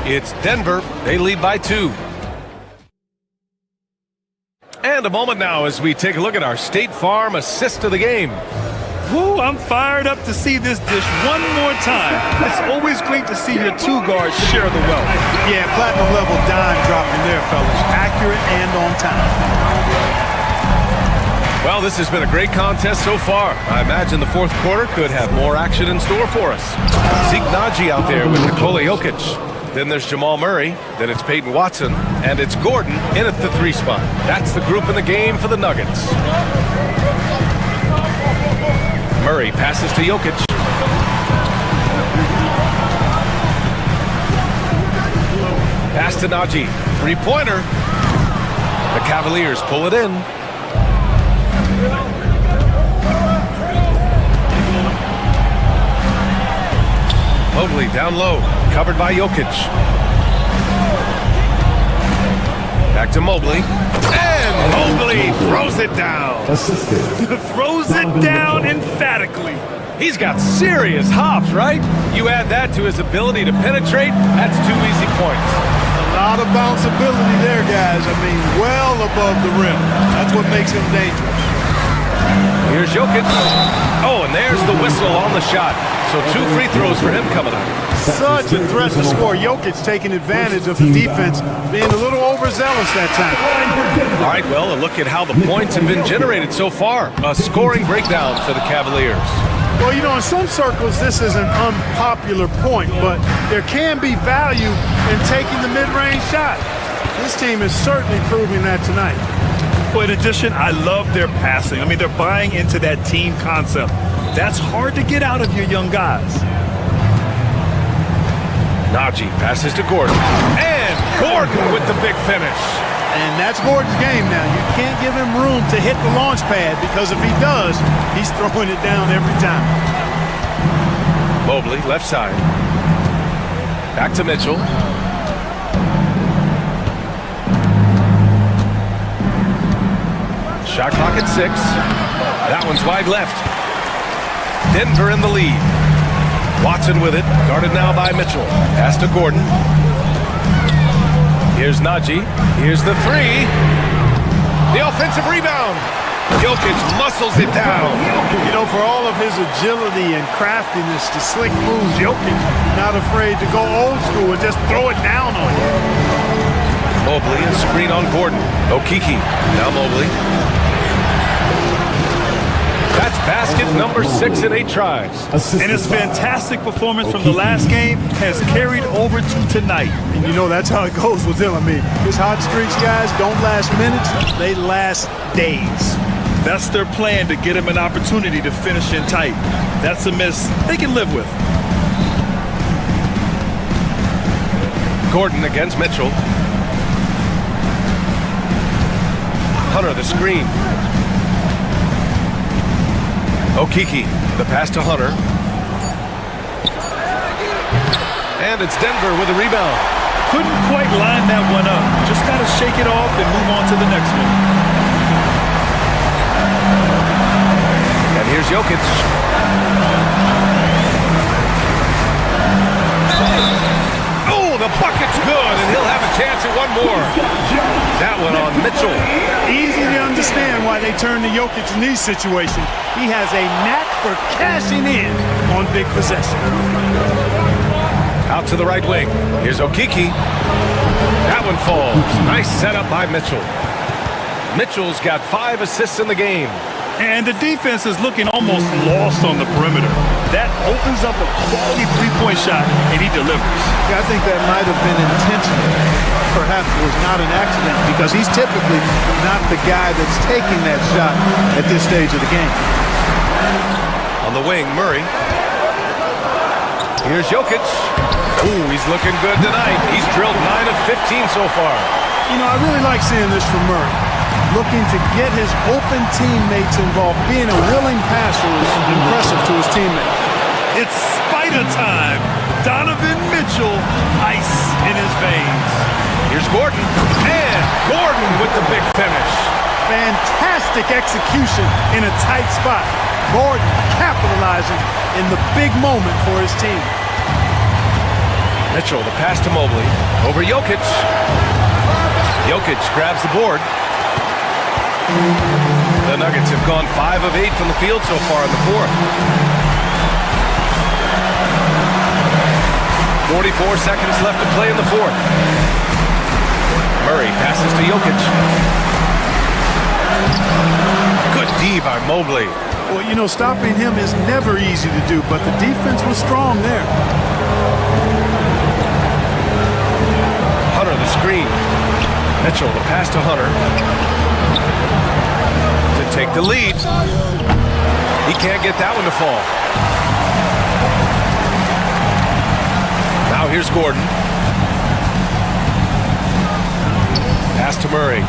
It's Denver. They lead by 2. And a moment now as we take a look at our State Farm assist of the game. Woo, I'm fired up to see this dish one more time. It's always great to see your 2 guards share the wealth. Yeah, platinum level dime dropping there, fellas. Accurate and on time. Well, this has been a great contest so far. I imagine the fourth quarter could have more action in store for us. Zeke Naji out there with Nikola Jokic. Then there's Jamal Murray. Then it's Peyton Watson. And it's Gordon in at the 3 spot. That's the group in the game for the Nuggets. Murray passes to Jokic. Pass to Najee. Three-pointer. The Cavaliers pull it in. Mobley down low. Covered by Jokic. Back to Mobley. And Mobley throws it down. Throws it down emphatically. He's got serious hops, right? You add that to his ability to penetrate, that's 2 easy points. A lot of bounce ability there, guys. I mean, well above the rim. That's what makes him dangerous. Here's Jokic. Oh, and there's the whistle on the shot. So 2 free throws for him coming up. Such a threat to score. Jokic taking advantage of the defense, being a little overzealous that time. All right, well, a look at how the points have been generated so far. A scoring breakdown for the Cavaliers. Well, you know, in some circles, this is an unpopular point, but there can be value in taking the mid-range shot. This team is certainly proving that tonight. Well, in addition, I love their passing. I mean, they're buying into that team concept. That's hard to get out of your young guys. Najee passes to Gordon. And Gordon with the big finish. And that's Gordon's game now. You can't give him room to hit the launch pad because if he does, he's throwing it down every time. Mobley, left side. Back to Mitchell. Shot clock at 6. That one's wide left. Denver in the lead. Watson with it. Guarded now by Mitchell. Pass to Gordon. Here's Najee. Here's the 3. The offensive rebound. Jokic muscles it down. You know, for all of his agility and craftiness, the slick moves, Jokic not afraid to go old school and just throw it down on you. Mobley, a screen on Gordon. Okiki. Now Mobley. That's basket number 6 in 8 tries. And his fantastic performance from the last game has carried over to tonight. And you know, that's how it goes with him. I mean, his hot streaks, guys, don't last minutes. They last days. That's their plan, to get him an opportunity to finish in tight. That's a miss they can live with. Gordon against Mitchell. Hunter, the screen. Okiki, the pass to Hunter. And it's Denver with a rebound. Couldn't quite line that one up. Just got to shake it off and move on to the next one. And here's Jokic. Oh, the bucket's good, and he'll have a chance at one more. That one on Mitchell. Easy to understand why they turn to Jokic in these situations. He has a knack for cashing in on big possession. Out to the right wing. Here's Okiki. That one falls. Nice setup by Mitchell. Mitchell's got 5 assists in the game. And the defense is looking almost lost on the perimeter. That opens up a quality three-point shot, and he delivers. Yeah, I think that might have been intentional. Perhaps it was not an accident because he's typically not the guy that's taking that shot at this stage of the game. On the wing, Murray. Here's Jokic. Ooh, he's looking good tonight. He's drilled 9 of 15 so far. You know, I really like seeing this from Murray. Looking to get his open teammates involved. Being a willing passer is impressive to his teammates. It's spider time. Donovan Mitchell, ice in his veins. Here's Gordon. And Gordon with the big finish. Fantastic execution in a tight spot. Gordon capitalizing in the big moment for his team. Mitchell, the pass to Mobley. Over Jokic. Jokic grabs the board. The Nuggets have gone 5 of 8 from the field so far in the fourth. 44 seconds left to play in the fourth. Murray passes to Jokic. Good D by Mobley. Well, you know, stopping him is never easy to do, but the defense was strong there. Hunter, the screen. Mitchell, the pass to Hunter. To take the lead. He can't get that one to fall. Now here's Gordon. Pass to Murray.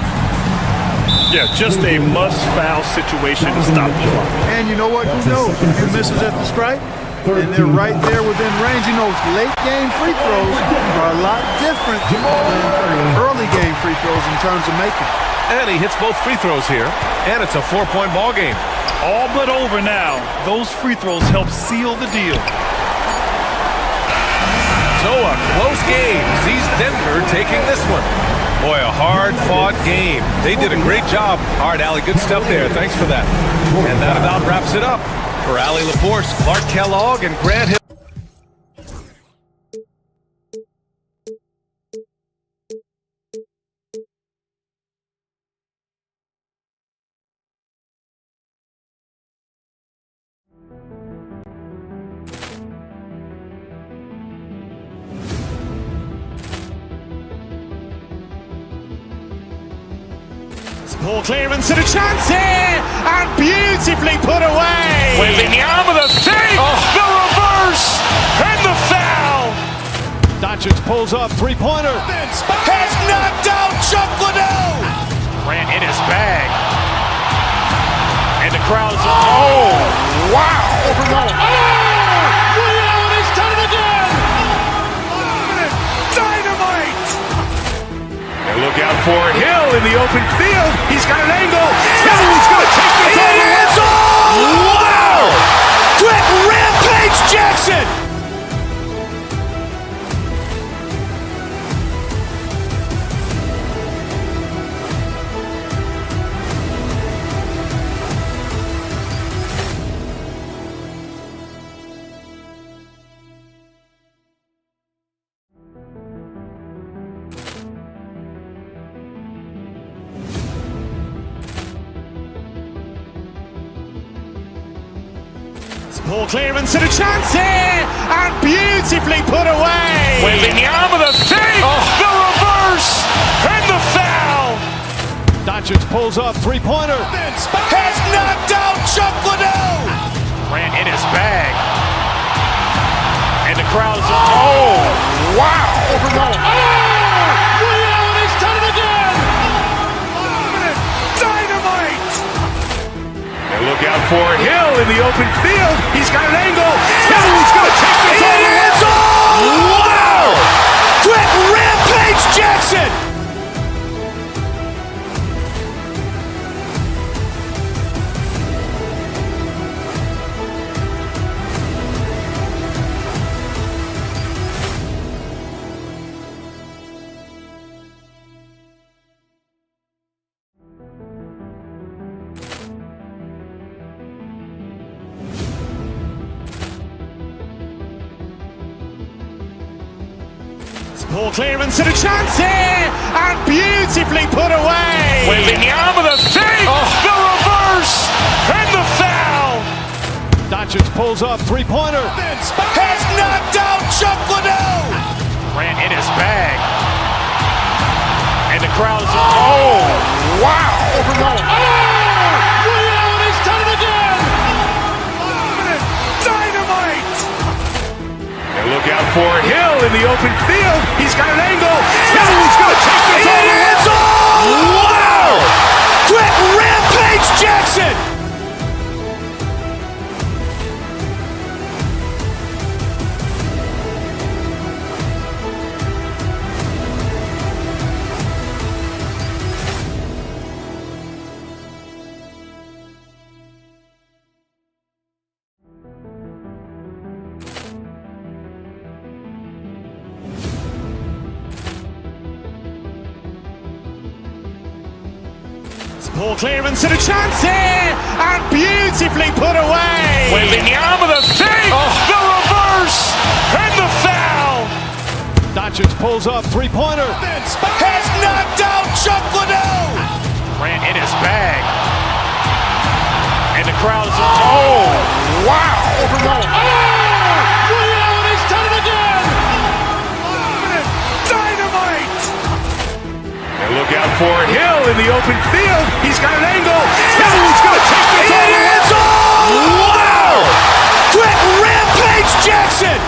Yeah, just a must-foul situation to stop the clock. And you know what? Who knows? A few misses at the stripe, and they're right there within range. You know, late-game free throws are a lot different than early-game free throws in terms of making. And he hits both free throws here, and it's a 4-point ball game. All but over now. Those free throws help seal the deal. So a close game sees Denver taking this one. Boy, a hard-fought game. They did a great job. All right, Allie, good stuff there. Thanks for that. And that about wraps it up. For Allie LaForce, Clark Kellogg, and Grant Hill. Ball clearance and a chance here, and beautifully put away. Wembanyama the save, the reverse, and the foul. Doncic pulls up, three-pointer. Has knocked out Chuck Liddell. Grant in his bag. And the crowd's, oh, wow. Ray Allen has done it again. Dynamite. And look out for Hill in the open field. He's got an angle. Hill's going to take this all the way. Wow. Quick Rampage Jackson. Ball clearance and a chance here, and beautifully put away. Wembanyama the save, the reverse, and the foul. Doncic pulls up, three-pointer. Has knocked out Chuck Liddell. Grant in his bag. And the crowd's, oh, wow. Ray Allen has done it again. Dynamite. And look out for Hill in the open field. He's got an angle. Hill's going to take this all the way. Wow. Quick Rampage Jackson. Ball clearance and a chance here, and beautifully put away. Wembanyama the save, the reverse, and the foul. Doncic pulls up, three-pointer. Has knocked out Chuck Liddell. Grant in his bag. And the crowd's, oh, wow. Ray Allen has done it again. Dynamite. And look out for Hill in the open field. He's got an angle. Hill's going to take this all the way. Wow. Quick Rampage Jackson. Ball clearance and a chance here, and beautifully put away. Wembanyama the save, the reverse, and the foul. Doncic pulls up, three-pointer. Has knocked out Chuck Liddell. Grant in his bag. And the crowd's, oh, wow. Ray Allen has done it again. Dynamite. And look out for Hill in the open field. He's got an angle. Hill's going to take this all the way. Wow! Quick rampage Jackson!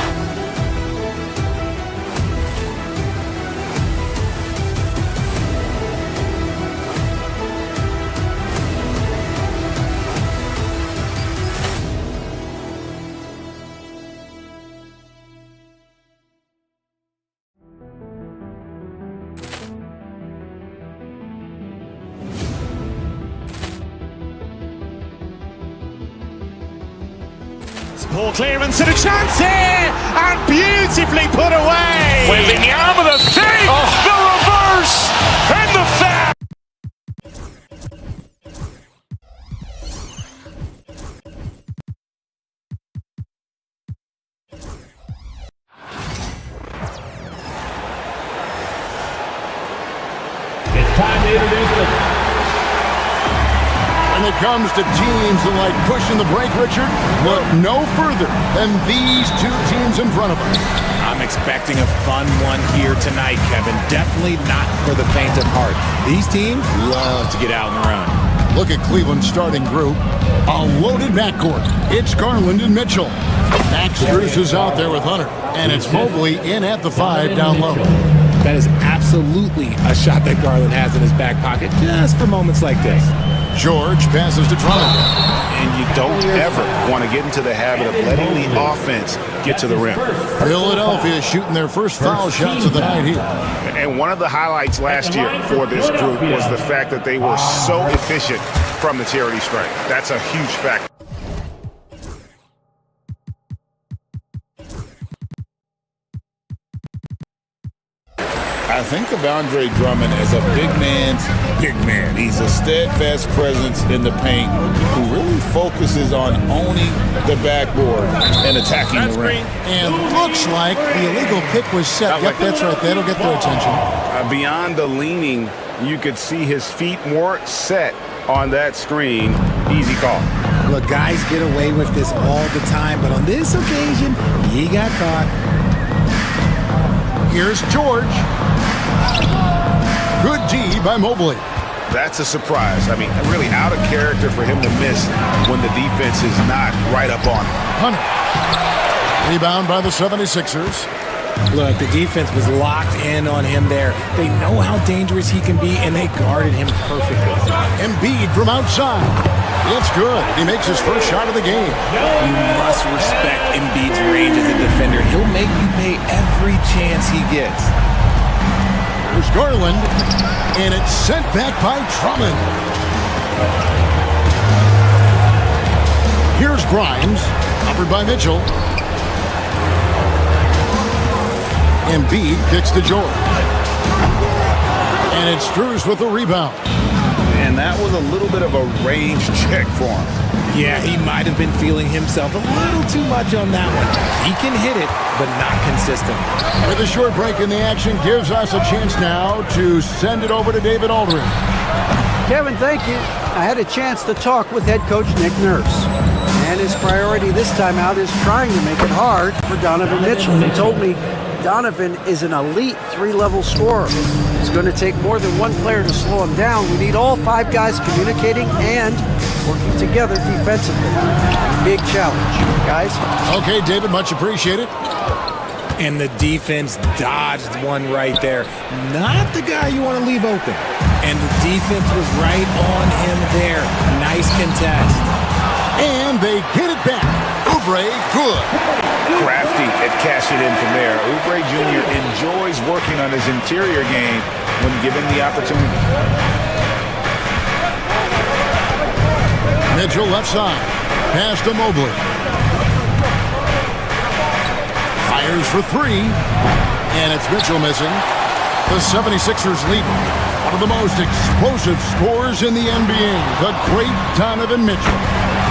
Poor clearance and a chance here, and beautifully put away. Wembanyama the fake, the reverse, and the foul. It's time to introduce the... When it comes to teams that like pushing the break, Richard, look no further than these two teams in front of us. I'm expecting a fun one here tonight, Kevin. Definitely not for the faint of heart. These teams love to get out and run. Look at Cleveland's starting group. A loaded backcourt. It's Garland and Mitchell. Max Strus is out there with Hunter. And it's Mobley in at the 5 down low. That is absolutely a shot that Garland has in his back pocket just for moments like this. George passes to Drummond. And you don't ever want to get into the habit of letting the offense get to the rim. Philadelphia shooting their first foul shots of the night here. And one of the highlights last year for this group was the fact that they were so efficient from the charity stripe. That's a huge factor. I think of Andre Drummond as a big man's big man. He's a steadfast presence in the paint who really focuses on owning the backboard and attacking the rim. And looks like the illegal kick was set. Yep, that's right. That'll get their attention. Beyond the leaning, you could see his feet more set on that screen. Easy call. Look, guys get away with this all the time, but on this occasion, he got caught. Here's George. Good D by Mobley. That's a surprise. I mean, really out of character for him to miss when the defense is not right up on him. Hunter. Rebound by the 76ers. Look, the defense was locked in on him there. They know how dangerous he can be, and they guarded him perfectly. Embiid from outside. It's good. He makes his first shot of the game. You must respect Embiid's range as a defender. He'll make you pay every chance he gets. There's Garland, and it's sent back by Drummond. Here's Grimes, offered by Mitchell. Embiid kicks to George. And it's Strus with the rebound. And that was a little bit of a range check for him. Yeah, he might have been feeling himself a little too much on that one. He can hit it, but not consistently. With a short break in the action, gives us a chance now to send it over to David Aldridge. Kevin, thank you. I had a chance to talk with head coach Nick Nurse. And his priority this time out is trying to make it hard for Donovan Mitchell. He told me Donovan is an elite 3-level scorer. It's going to take more than one player to slow him down. We need all 5 guys communicating and working together defensively. Big challenge, guys. Okay, David, much appreciated. And the defense dodged one right there. Not the guy you want to leave open. And the defense was right on him there. Nice contest. And they get it back. Oubre, good. Crafty at cashing in from there. Oubre Jr. enjoys working on his interior game when given the opportunity. Mitchell left side. Pass to Mobley. Fires for 3. And it's Mitchell missing. The 76ers lead. One of the most explosive scorers in the NBA. The great Donovan Mitchell.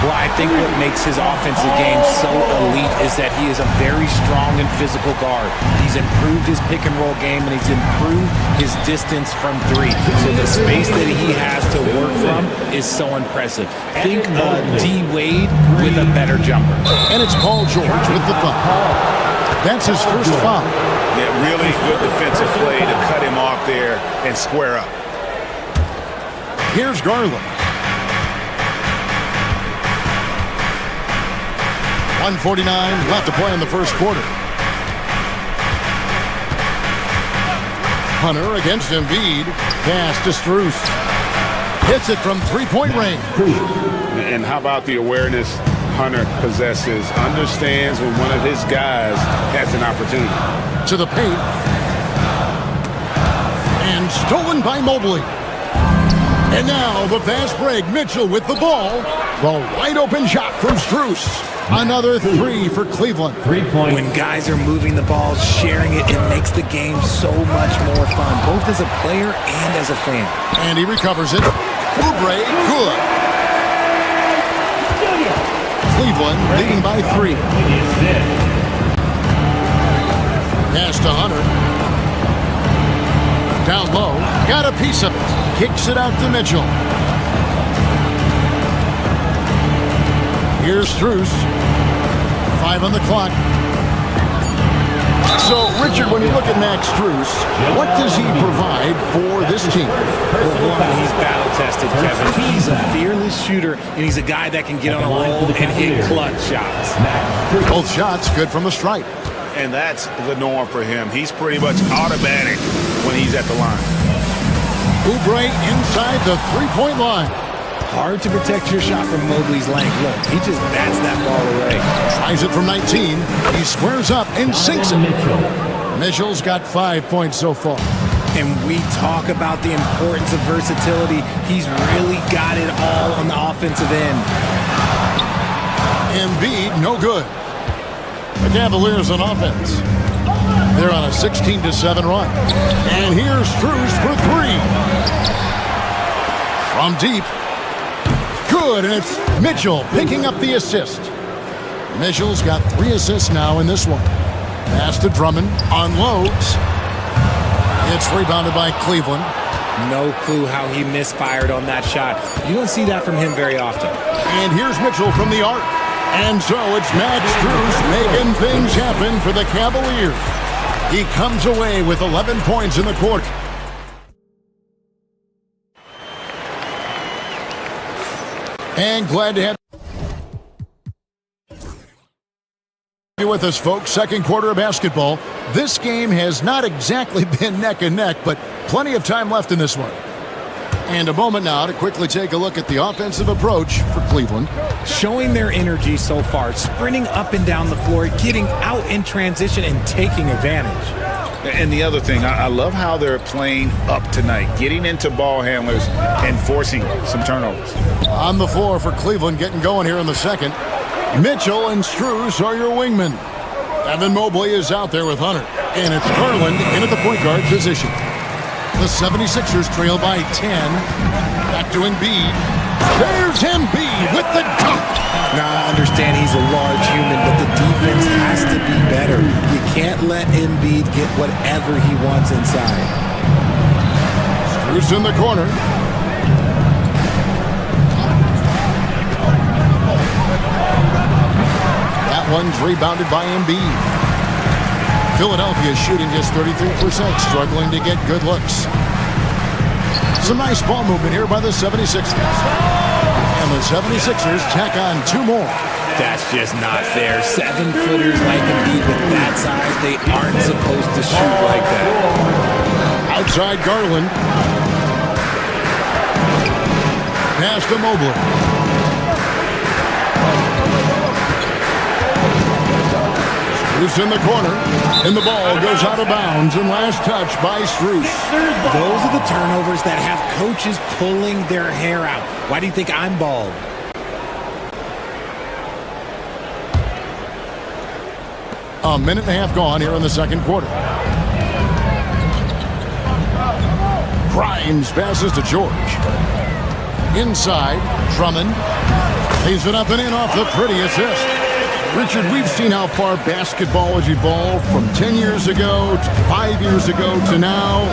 Well, I think what makes his offensive game so elite is that he is a very strong and physical guard. He's improved his pick and roll game, and he's improved his distance from 3. So the space that he has to work from is so impressive. Think D. Wade with a better jumper. And it's Paul George with the thumb. That's his first foul. Yeah, really good defensive play to cut him off there and square up. Here's Garland. 1:49 left to play in the first quarter. Hunter against Embiid. Pass to Strus. Hits it from three-point range. And how about the awareness Hunter possesses? Understands when one of his guys has an opportunity. To the paint. And stolen by Mobley. And now the fast break. Mitchell with the ball. The wide open shot from Strus. Another three for Cleveland. 3 points. When guys are moving the ball, sharing it, it makes the game so much more fun, both as a player and as a fan. And he recovers it. Oubre, good. Cleveland leading by 3. Pass to Hunter. Down low. Got a piece of it. Kicks it out to Mitchell. Here's Strus. 5 on the clock. So, Richard, when you look at Max Strus, what does he provide for this team? Well, one, he's battle-tested, Kevin. He's a fearless shooter, and he's a guy that can get on a roll and hit clutch shots. Both shots good from the stripe. And that's the norm for him. He's pretty much automatic when he's at the line. Oubre inside the three-point line. Hard to protect your shot from Mobley's length. Look, he just bats that ball away. Tries it from 19. He squares up and sinks it. Mitchell's got 5 points so far. And we talk about the importance of versatility. He's really got it all on the offensive end. Embiid, no good. The Cavaliers on offense. They're on a 16-7 run. And here's Strus for 3. From deep. Good, and it's Mitchell picking up the assist. Mitchell's got 3 assists now in this one. Pass to Drummond, unloads. It's rebounded by Cleveland. No clue how he misfired on that shot. You don't see that from him very often. And here's Mitchell from the arc. And so it's Max Strus making things happen for the Cavaliers. He comes away with 11 points in the quarter. And glad to have you with us, folks. Second quarter of basketball. This game has not exactly been neck and neck, but plenty of time left in this one. And a moment now to quickly take a look at the offensive approach for Cleveland. Showing their energy so far, sprinting up and down the floor, getting out in transition and taking advantage. And the other thing, I love how they're playing up tonight, getting into ball handlers and forcing some turnovers. On the floor for Cleveland, getting going here in the second. Mitchell and Strus are your wingmen. Evan Mobley is out there with Hunter. And it's Garland in at the point guard position. The 76ers trail by 10. Back to Embiid. There's Embiid with the dunk. Now, I understand he's a large human, but the defense has to be better. You can't let Embiid get whatever he wants inside. Strus in the corner. That one's rebounded by Embiid. Philadelphia shooting just 33%, struggling to get good looks. Some nice ball movement here by the 76ers. And the 76ers tack on 2 more. That's just not fair. 7-footers like Embiid with that size, they aren't supposed to shoot like that. Outside Garland. Pass to Mobley. Strus in the corner, and the ball goes out of bounds, and last touch by Strus. Those are the turnovers that have coaches pulling their hair out. Why do you think I'm bald? A minute and a half gone here in the second quarter. Grimes passes to George. Inside, Drummond lays it up and in off the pretty assist. Richard, we've seen how far basketball has evolved from 10 years ago to 5 years ago to now.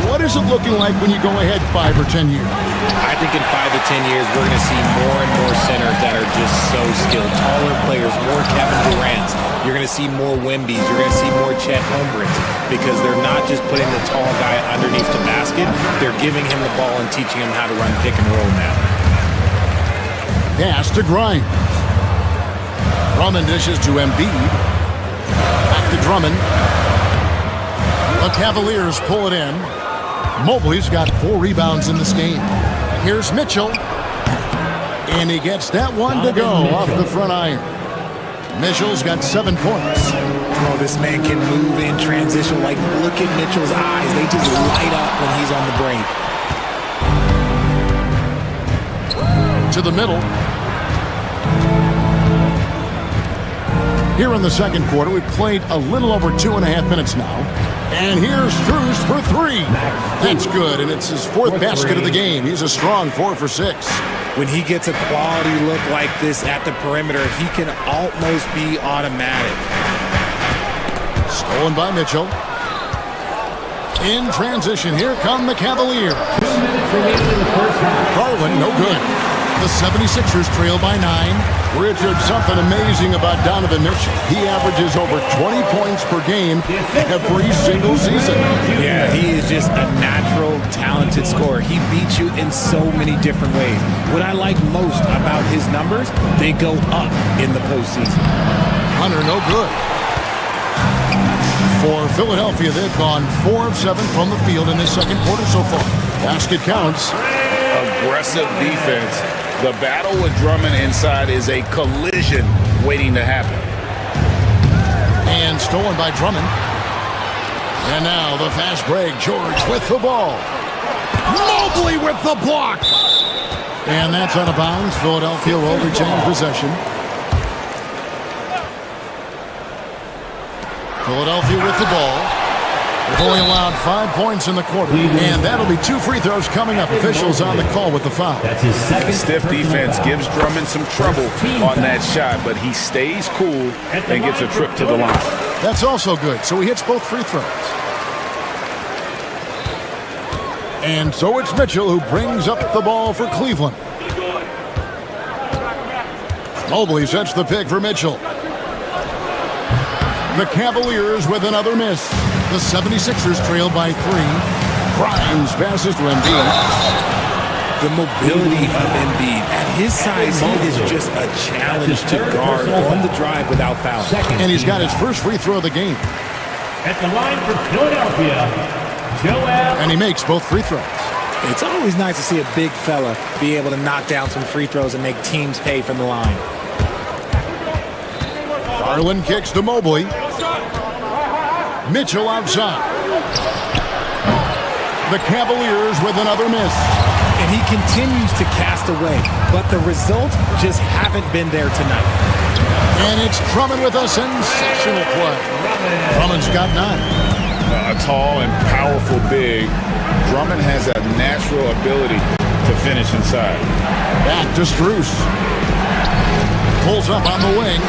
What is it looking like when you go ahead 5 or 10 years? I think in 5 to 10 years, we're going to see more and more centers that are just so skilled. Taller players, more Kevin Durant's. You're going to see more Wemby's. You're going to see more Chet Holmgrens because they're not just putting the tall guy underneath the basket. They're giving him the ball and teaching him how to run pick and roll now. Pass to Grimes. Drummond dishes to Embiid. Back to Drummond. The Cavaliers pull it in. Mobley's got 4 rebounds in this game. Here's Mitchell. And he gets that one to go off the front iron. Mitchell's got 7 points. Oh, this man can move in transition. Like, look at Mitchell's eyes. They just light up when he's on the break. To the middle. Here in the second quarter, we've played a little over 2.5 minutes now. And here's Strus for 3. That's good, and it's his 4th basket of the game. He's a strong 4 for 6. When he gets a quality look like this at the perimeter, he can almost be automatic. Stolen by Mitchell. In transition, here come the Cavaliers. Garland, no good. The 76ers trail by 9. Richard, something amazing about Donovan Mitchell. He averages over 20 points per game every single season. Yeah, he is just a natural, talented scorer. He beats you in so many different ways. What I like most about his numbers, they go up in the postseason. Hunter, no good. For Philadelphia, they've gone 4 of 7 from the field in this second quarter so far. Basket counts. Aggressive defense. The battle with Drummond inside is a collision waiting to happen. And stolen by Drummond. And now the fast break. George with the ball. Mobley with the block. And that's out of bounds. Philadelphia will retain possession. Philadelphia with the ball. They've only allowed 5 points in the quarter. And that'll be 2 free throws coming up. Officials on the call with the foul. That's his second. Stiff defense gives Drummond some trouble on that shot, but he stays cool and gets a trip to the line. That's also good. So he hits both free throws. And so it's Mitchell who brings up the ball for Cleveland. Mobley sets the pick for Mitchell. The Cavaliers with another miss. The 76ers trail by 3. Grimes passes to Embiid. The mobility of Embiid. At his size, he is just a challenge to guard on the drive without foul. And he's got his first free throw of the game. At the line for Philadelphia, Joel. And he makes both free throws. It's always nice to see a big fella be able to knock down some free throws and make teams pay from the line. Garland kicks to Mobley. Mitchell outside. The Cavaliers with another miss. And he continues to cast away, but the results just haven't been there tonight. And it's Drummond with a sensational play. Drummond's got 9. A tall and powerful big. Drummond has a natural ability to finish inside. Back to Strus. Pulls up on the wing.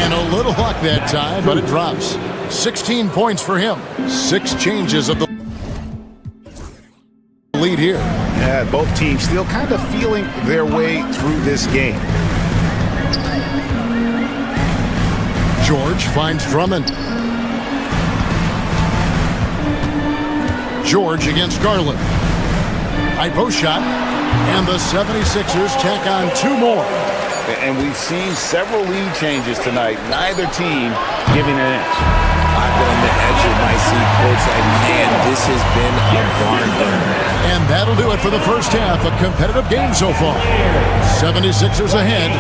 And a little luck that time, but it drops. 16 points for him. 6 changes of the lead here. Yeah, both teams still kind of feeling their way through this game. George finds Drummond. George against Garland. High post shot. And the 76ers tack on 2 more. And we've seen several lead changes tonight. Neither team giving an inch. I've been on the edge of my seat courtside. Man, this has been a barn burner. And that'll do it for the first half. A competitive game so far. 76ers ahead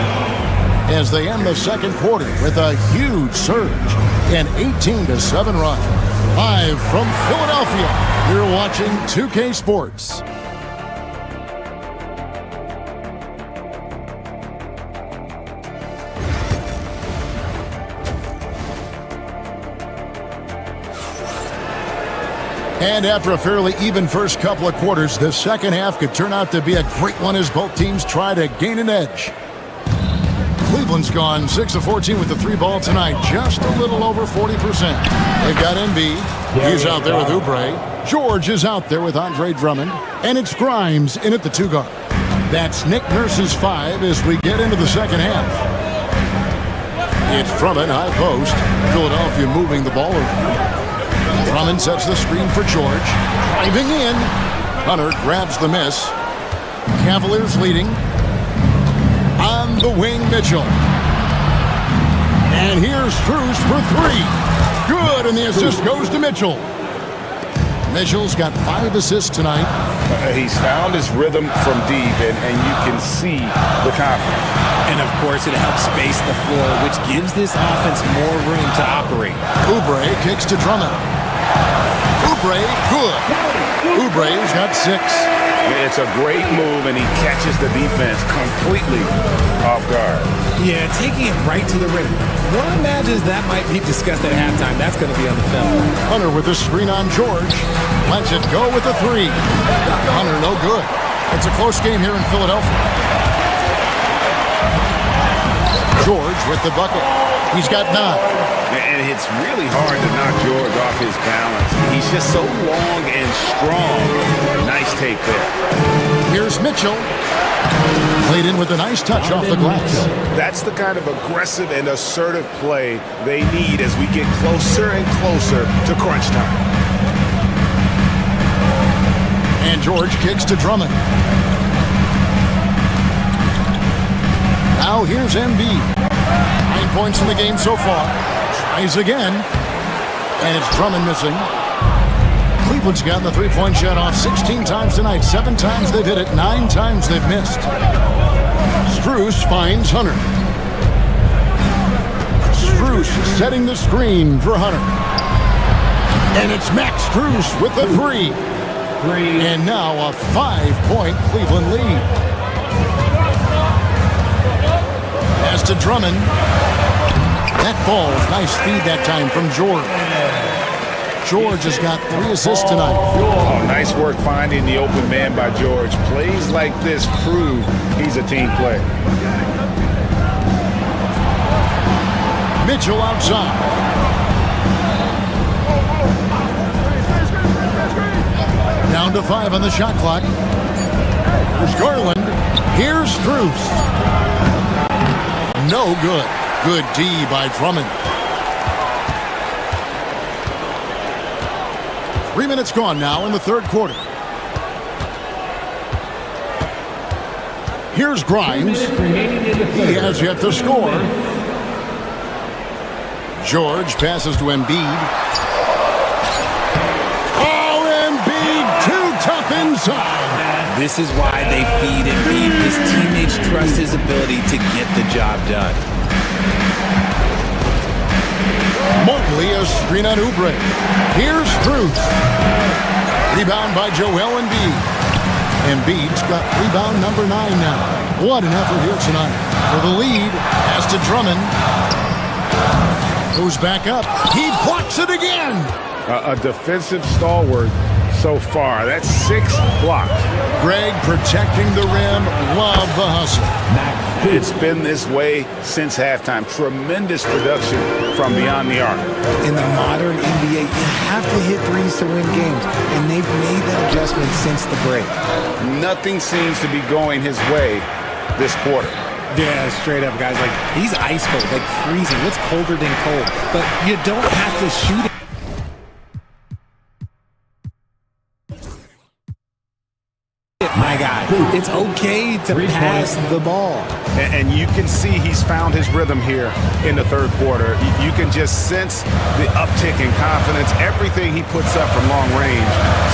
as they end the second quarter with a huge surge. An 18-7 run. Live from Philadelphia, you're watching 2K Sports. And after a fairly even first couple of quarters, the second half could turn out to be a great one as both teams try to gain an edge. Cleveland's gone 6 of 14 with the 3 ball tonight, just a little over 40%. They've got Embiid. He's out there with Oubre. George is out there with Andre Drummond. And it's Grimes in at the 2 guard. That's Nick Nurse's 5 as we get into the second half. It's Drummond, high post. Philadelphia moving the ball around. Drummond sets the screen for George. Driving in. Hunter grabs the miss. Cavaliers leading. On the wing, Mitchell. And here's Strus for three. Good, and the assist goes to Mitchell. Mitchell's got 5 assists tonight. He's found his rhythm from deep, and you can see the confidence. And, of course, it helps space the floor, which gives this offense more room to operate. Oubre kicks to Drummond. Oubre, good. Oubre's got 6. It's a great move, and he catches the defense completely off guard. Yeah, taking it right to the rim. One imagines that might be discussed at halftime. That's going to be on the film. Hunter with the screen on George. Lets it go with the 3. Hunter, no good. It's a close game here in Philadelphia. George with the bucket. He's got 9. And it's really hard to knock George off his balance. He's just so long and strong. Nice take there. Here's Mitchell. Played in with a nice touch off the glass. That's the kind of aggressive and assertive play they need as we get closer and closer to crunch time. And George kicks to Drummond. Now here's Embiid. 9 points in the game so far. Tries again. And it's Drummond missing. Cleveland's gotten the three-point shot off 16 times tonight. 7 times they've hit it. 9 times they've missed. Strus finds Hunter. Strus setting the screen for Hunter. And it's Max Strus with the 3. And now a 5-point Cleveland lead. As to Drummond. That ball's nice feed that time from George. George has got 3 assists tonight. Oh, nice work finding the open man by George. Plays like this prove he's a team player. Mitchell outside. Down to 5 on the shot clock. Here's Garland. Here's Strus. No good. Good D by Drummond. 3 minutes gone now in the third quarter. Here's Grimes. He has yet to score. George passes to Embiid. Oh, Embiid, too tough inside. This is why they feed Embiid. His teammates trust his ability to get the job done. Mobley, a screen on Oubre. Here's Strus. Rebound by Joel Embiid. Embiid's got rebound number 9 now. What an effort here tonight. For the lead, as to Drummond. Goes back up. He blocks it again. A defensive stalwart so far. That's 6 blocks. Greg protecting the rim. Love the hustle. It's been this way since halftime. Tremendous production from beyond the arc. In the modern NBA, you have to hit threes to win games, and they've made that adjustment since the break. Nothing seems to be going his way this quarter. Yeah, straight up, guys. Like, he's ice cold, like freezing. What's colder than cold? But you don't have to shoot it. My God, it's okay to pass the ball. And you can see he's found his rhythm here in the third quarter. You can just sense the uptick in confidence. Everything he puts up from long range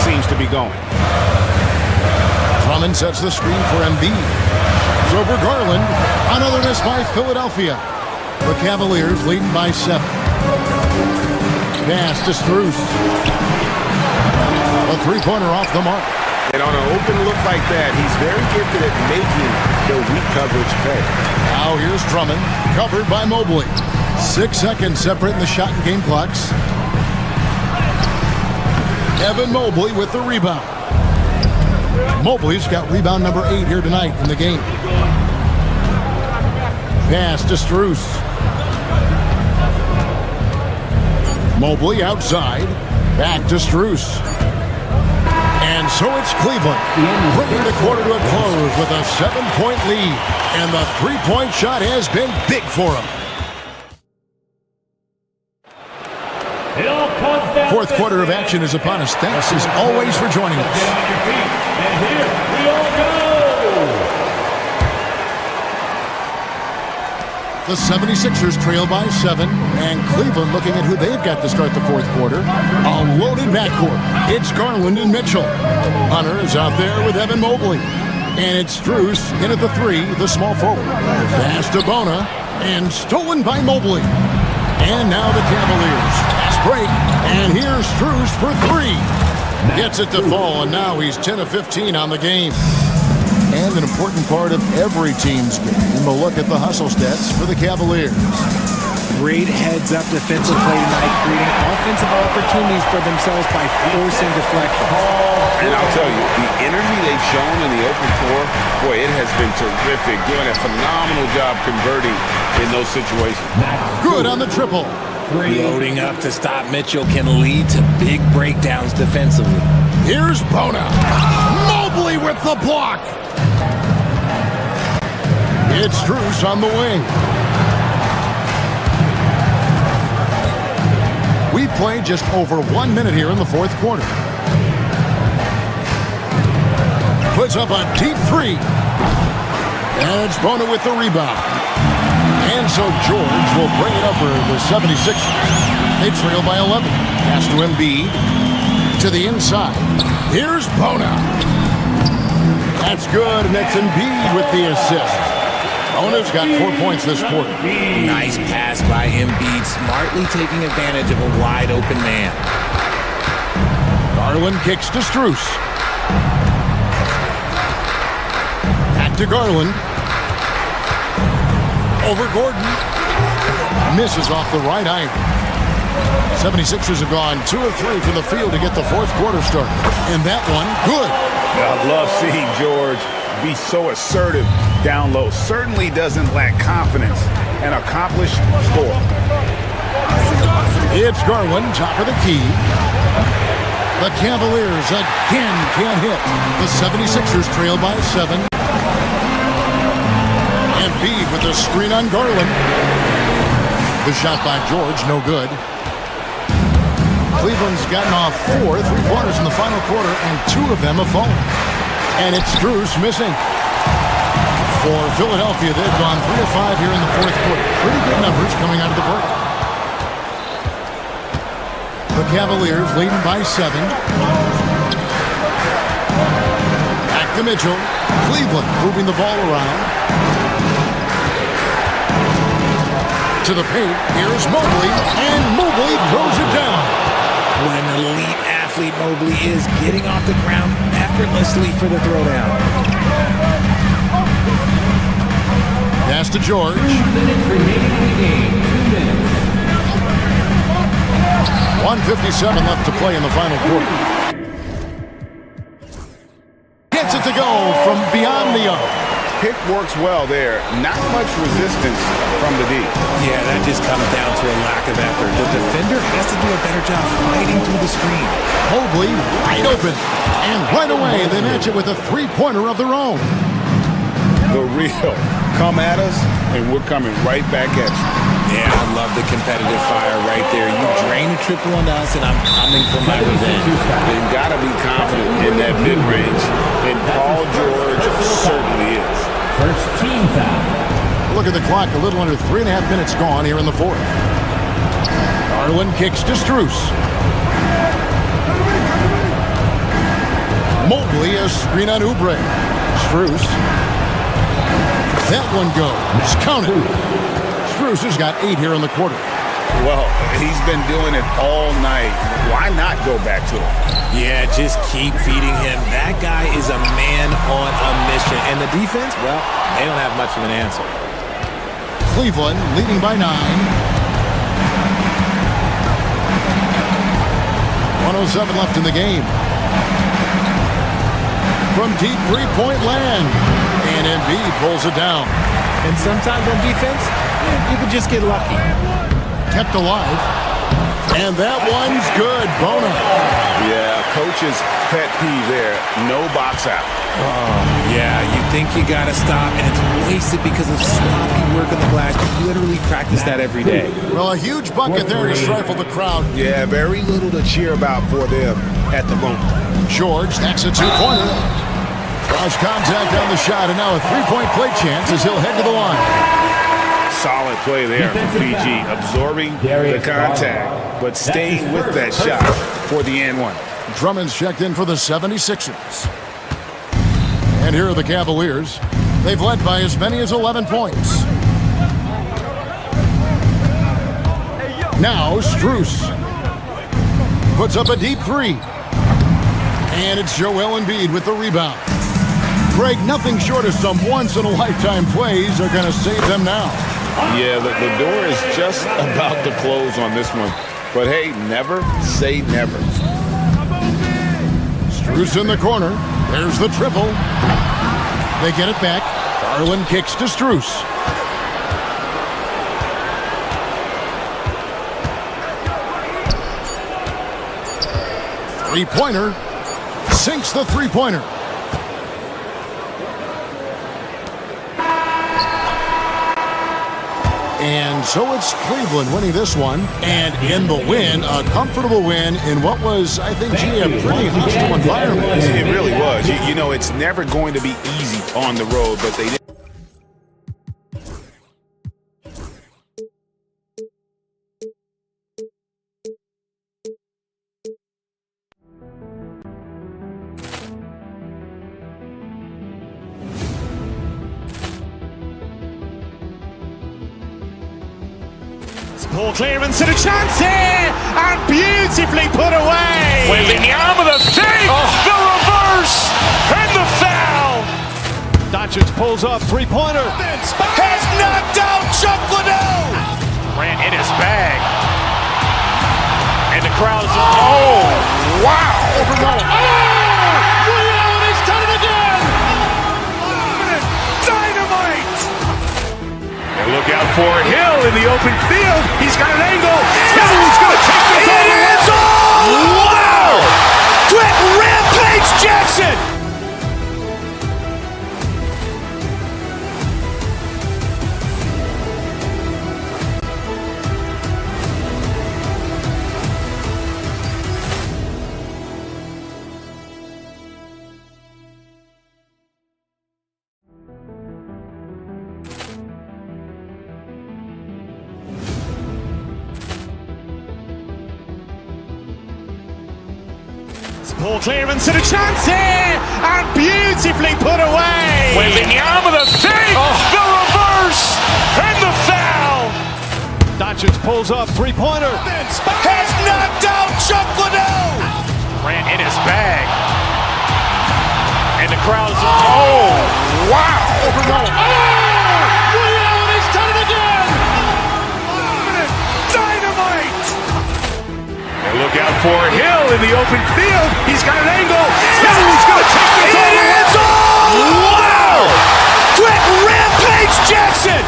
seems to be going. Drummond sets the screen for Embiid. It's over Garland. Another miss by Philadelphia. The Cavaliers leading by 7. Pass to Strus. A three-pointer off the mark. And on an open look like that, he's very gifted at making the weak coverage pay. Now here's Drummond, covered by Mobley. 6 seconds separating the shot and game clocks. Evan Mobley with the rebound. Mobley's got rebound number 8 here tonight in the game. Pass to Strus. Mobley outside. Back to Strus. And so it's Cleveland, bringing the quarter to a close with a 7-point lead. And the three-point shot has been big for them. Fourth quarter of action is upon us. Thanks as always for joining us. And here we all go. The 76ers trail by 7, and Cleveland looking at who they've got to start the fourth quarter. A loaded backcourt. It's Garland and Mitchell. Hunter is out there with Evan Mobley. And it's Strus in at the 3, the small forward. Pass to Bona, and stolen by Mobley. And now the Cavaliers. Fast break, and here's Strus for 3. Gets it to fall, and now he's 10 of 15 on the game. And an important part of every team's game, we'll look at the hustle stats for the Cavaliers. Great heads-up defensive play tonight, creating offensive opportunities for themselves by forcing deflection. And I'll tell you, the energy they've shown in the open floor, boy, it has been terrific. Doing a phenomenal job converting in those situations. Good on the triple. Loading up to stop Mitchell can lead to big breakdowns defensively. Here's Bona. Mobley with the block. It's Strus on the wing. We played just over 1 minute here in the fourth quarter. Puts up a deep 3. And it's Bona with the rebound. And so George will bring it up for the 76ers. They trail by 11. Pass to Embiid. To the inside. Here's Bona. That's good, and it's Embiid with the assist. Bona's got 4 points this quarter. Nice pass by Embiid, smartly taking advantage of a wide-open man. Garland kicks to Strus. Back to Garland. Over Gordon. Misses off the right iron. 76ers have gone 2 of 3 from the field to get the fourth quarter started. And that one, good. I love seeing George be so assertive down low. Certainly doesn't lack confidence. An accomplished score. It's Garland, top of the key. The Cavaliers again can't hit. The 76ers trail by 7. Embiid with the screen on Garland. The shot by George, no good. Cleveland's gotten off 4 3-pointers in the final quarter, and 2 of them have fallen. And it's Strus missing. For Philadelphia, they've gone 3 of 5 here in the fourth quarter. Pretty good numbers coming out of the break. The Cavaliers leading by 7. Back to Mitchell. Cleveland moving the ball around. To the paint, here's Mobley, and Mobley throws it down. What an elite athlete Mobley is, getting off the ground effortlessly for the throwdown. Pass to George. 2 minutes remaining in the game. 2 minutes. 1:57 left to play in the final quarter. Gets it to go from beyond the arc. Pick works well there. Not much resistance from the D. Yeah, that just comes down to a lack of effort. The defender has to do a better job fighting through the screen. Mobley wide open. And right away, they match it with a 3-pointer of their own. The real. Come at us, and we're coming right back at you. Yeah, I love the competitive fire right there. You drain a triple on us, and I'm coming for my revenge. They've got to be confident in that mid-range, and Paul George certainly is. First team foul. Look at the clock, a little under 3.5 minutes gone here in the fourth. Garland kicks to Strus. Mobley a screen on Oubre. Strus. That one goes. Counted. Strus has got 8 here in the quarter. Well, he's been doing it all night. Why not go back to him? Yeah, just keep feeding him. That guy is a man on a mission. And the defense, well, they don't have much of an answer. Cleveland leading by 9. 1:07 left in the game. From deep 3-point land. And Embiid pulls it down. And sometimes on defense, you can just get lucky. Kept alive. And that one's good. Bona. Yeah, coach's pet peeve there. No box out. Oh, yeah, you think you got to stop, and it's wasted because of sloppy work on the glass. You literally practice that every day. Well, a huge bucket there to stifle the crowd. Yeah, very little to cheer about for them at the moment. George, that's a 2-pointer. Draws contact on the shot, and now a 3-point play chance as he'll head to the line. solid play there from PG, absorbing the contact, but staying with that shot for the and one. Drummond's checked in for the 76ers. And here are the Cavaliers. They've led by as many as 11 points. Now Strus puts up a deep three. And it's Joel Embiid with the rebound. Greg, nothing short of some once-in-a-lifetime plays are going to save them now. Yeah, the door is just about to close on this one. But hey, never say never. Strus in the corner. There's the triple. They get it back. Garland kicks to Strus. Three-pointer. Sinks the three-pointer. And so it's Cleveland winning this one. And in the win, a comfortable win in what was, I think, a pretty hostile environment. It really was. You know, it's never going to be easy on the road, but they did. Poor clearance and a chance here, and beautifully put away. Wembanyama the fake, the reverse, and the foul. Doncic pulls up, three-pointer. Has knocked out Chuck Liddell. Ran in his bag. And the crowd is, oh, wow. Liddell, he's done it again. Dynamite. And look out for Hill in the open field. He's got an angle. Hill's going to take this all the way. Wow! Quick Rampage Jackson. Poor clearance and a chance here, and beautifully put away. Wembanyama the fake, the reverse, and the foul. Doncic pulls up, three-pointer. Has knocked out Chuck Liddell. Ran in his bag. And the crowd is, oh, wow. Liddell, he's done it again. Dynamite. And look out for Hill in the open field. He's got an angle. Hill's going to take this all the way. Wow! Quick Rampage Jackson.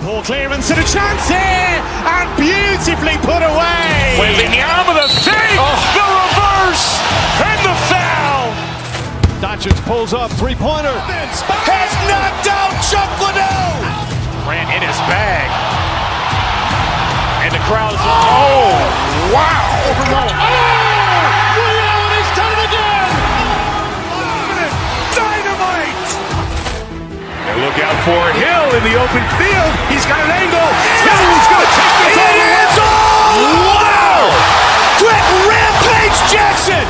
Poor clearance and a chance here, and beautifully put away. Wembanyama the fake, the reverse, and the foul. Doncic pulls up, three-pointer. Has knocked out Chuck Liddell. Ran in his bag. And the crowd is, oh, wow. Liddell, he's done it again. Dynamite. And look out for Hill in the open field. He's got an angle. Hill's going to take this all the way. Wow! Quick Rampage Jackson.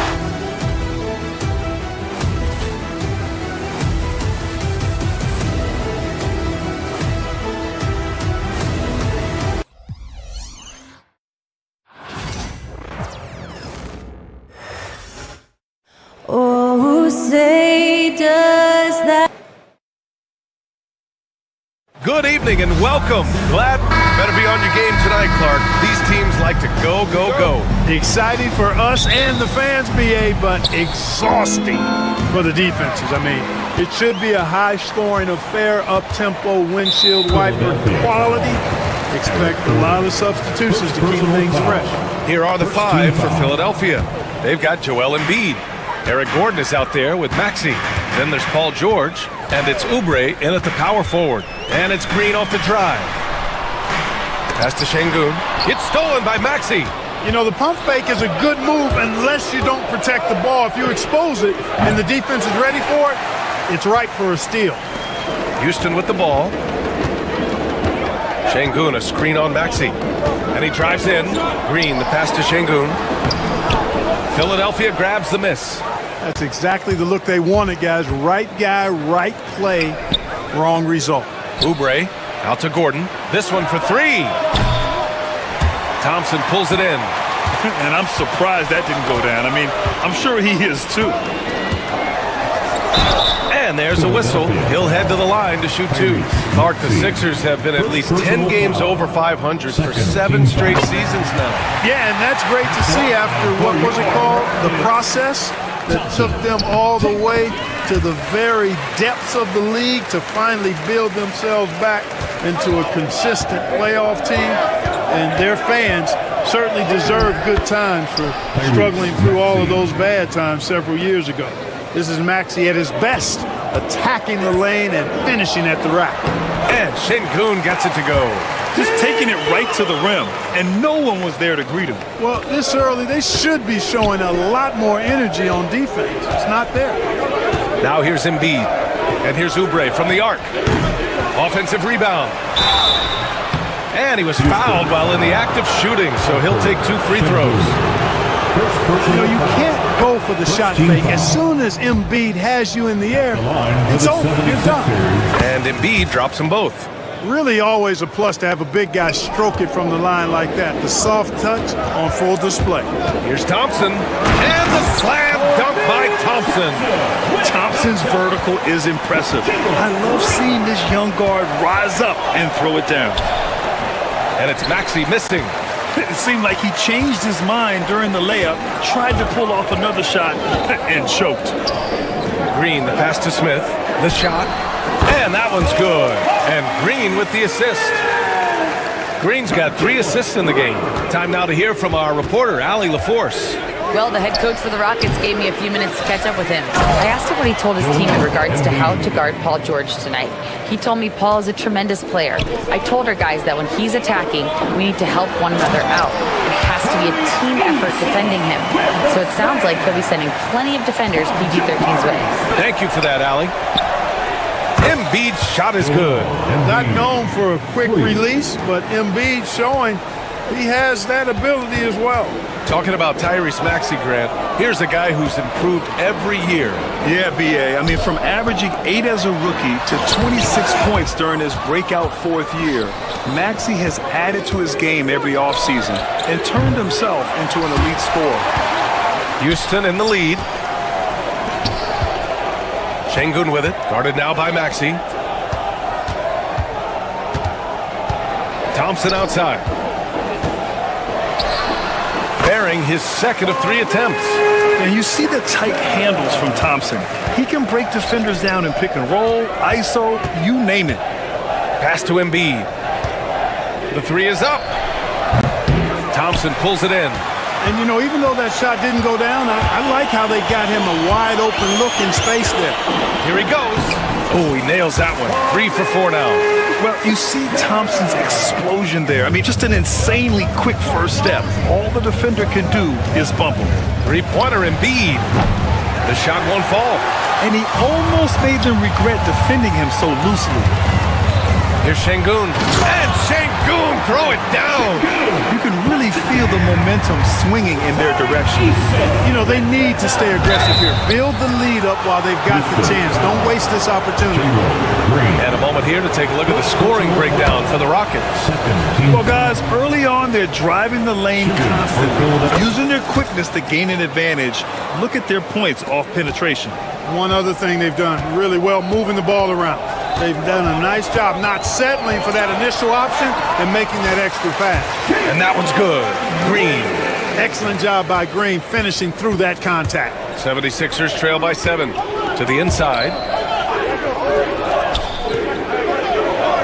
Oh, say does that. Good evening and welcome. Glad better be on your game tonight, Clark. These teams like to go, go, go. Exciting for us and the fans, BA, but exhausting for the defenses. I mean, it should be a high-scoring affair, up-tempo, windshield wiper quality. Expect a lot of substitutions to keep things fresh. Here are the 5 for Philadelphia. They've got Joel Embiid. Eric Gordon is out there with Maxey. Then there's Paul George, and it's Oubre in at the power forward. And it's Green off the drive. Pass to Şengün. It's stolen by Maxey. You know, the pump fake is a good move unless you don't protect the ball. If you expose it and the defense is ready for it, it's ripe for a steal. Houston with the ball. Şengün, a screen on Maxey. And he drives in. Green, the pass to Şengün. Philadelphia grabs the miss. That's exactly the look they wanted, guys. Right guy, right play, wrong result. Oubre out to Gordon. This one for 3. Thompson pulls it in. And I'm surprised that didn't go down. I mean, I'm sure he is too. And there's a whistle. He'll head to the line to shoot 2. Clark, the Sixers have been at least 10 games over 500 for 7 straight seasons now. Yeah, and that's great to see after, what was it called? The process that took them all the way to the very depths of the league to finally build themselves back into a consistent playoff team. And their fans certainly deserve good times for struggling through all of those bad times several years ago. This is Maxey at his best, attacking the lane and finishing at the rack. And Şengün gets it to go. Just taking it right to the rim, and no one was there to greet him. Well, this early, they should be showing a lot more energy on defense. It's not there. Now here's Embiid, and here's Oubre from the arc. Offensive rebound. And he was fouled while in the act of shooting, so he'll take 2 free throws. You know, you can't go for the shot fake. As soon as Embiid has you in the air, it's over. You're done. And Embiid drops them both. Really always a plus to have a big guy stroke it from the line like that. The soft touch on full display. Here's Thompson. And the slam dunk by Thompson. Thompson's vertical is impressive. I love seeing this young guard rise up and throw it down. And it's Maxey missing. It seemed like he changed his mind during the layup, tried to pull off another shot, and choked. Green, the pass to Smith. The shot. And that one's good. And Green with the assist. Green's got 3 assists in the game. Time now to hear from our reporter, Allie LaForce. Well, the head coach for the Rockets gave me a few minutes to catch up with him. I asked him what he told his team in regards to how to guard Paul George tonight. He told me Paul is a tremendous player. I told our guys that when he's attacking, we need to help one another out. It has to be a team effort defending him. So it sounds like he'll be sending plenty of defenders PG-13's way. Thank you for that, Allie. Embiid's shot is good. Not known for a quick release, but Embiid showing he has that ability as well. Talking about Tyrese Maxey, Grant, here's a guy who's improved every year. Yeah, B.A. I mean, from averaging 8 as a rookie to 26 points during his breakout 4th year, Maxey has added to his game every offseason and turned himself into an elite scorer. Houston in the lead. Şengün with it, guarded now by Maxey. Thompson outside. Bearing his second of 3 attempts. And you see the tight handles from Thompson. He can break defenders down in pick and roll, ISO, you name it. Pass to Embiid. The 3 is up. Thompson pulls it in. And, you know, even though that shot didn't go down, I like how they got him a wide open look in space there. Here he goes. Oh, he nails that one. 3 for 4 now. Well, you see Thompson's explosion there. I mean, just an insanely quick first step. All the defender can do is bump him. 3-pointer Embiid. The shot won't fall. And he almost made them regret defending him so loosely. Here's Şengün. And Şengün throw it down. You can really feel the momentum swinging in their direction. You know, they need to stay aggressive here. Build the lead up while they've got the chance. Don't waste this opportunity. And a moment here to take a look at the scoring breakdown for the Rockets. Well, guys, early on, they're driving the lane constantly, using their quickness to gain an advantage. Look at their points off penetration. One other thing they've done really well, moving the ball around. They've done a nice job not settling for that initial option and making that extra pass. And that one's good. Green. Excellent job by Green finishing through that contact. 76ers trail by 7. To the inside.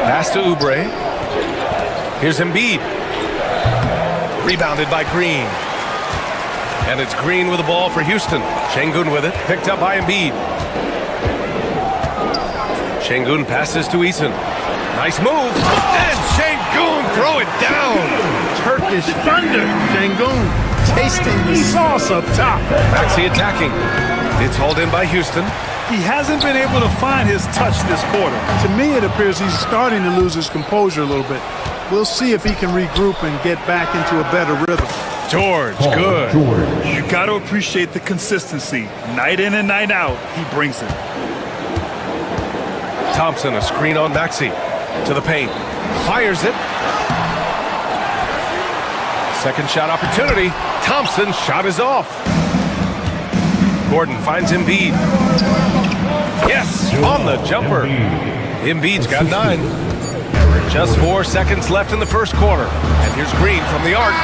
Pass to Oubre. Here's Embiid. Rebounded by Green. And it's Green with the ball for Houston. Şengün with it. Picked up by Embiid. Şengün passes to Eason. Nice move. And Şengün throw it down. Turkish thunder. Şengün tasting the sauce up top. Maxey attacking. It's hauled in by Houston. He hasn't been able to find his touch this quarter. To me, it appears he's starting to lose his composure a little bit. We'll see if he can regroup and get back into a better rhythm. George, good. You got to appreciate the consistency. Night in and night out, he brings it. Thompson, a screen on Maxey. To the paint. Fires it. Second shot opportunity. Thompson's shot is off. Gordon finds Embiid. Yes, on the jumper. Embiid's got 9. Just 4 seconds left in the first quarter. And here's Green from the arc.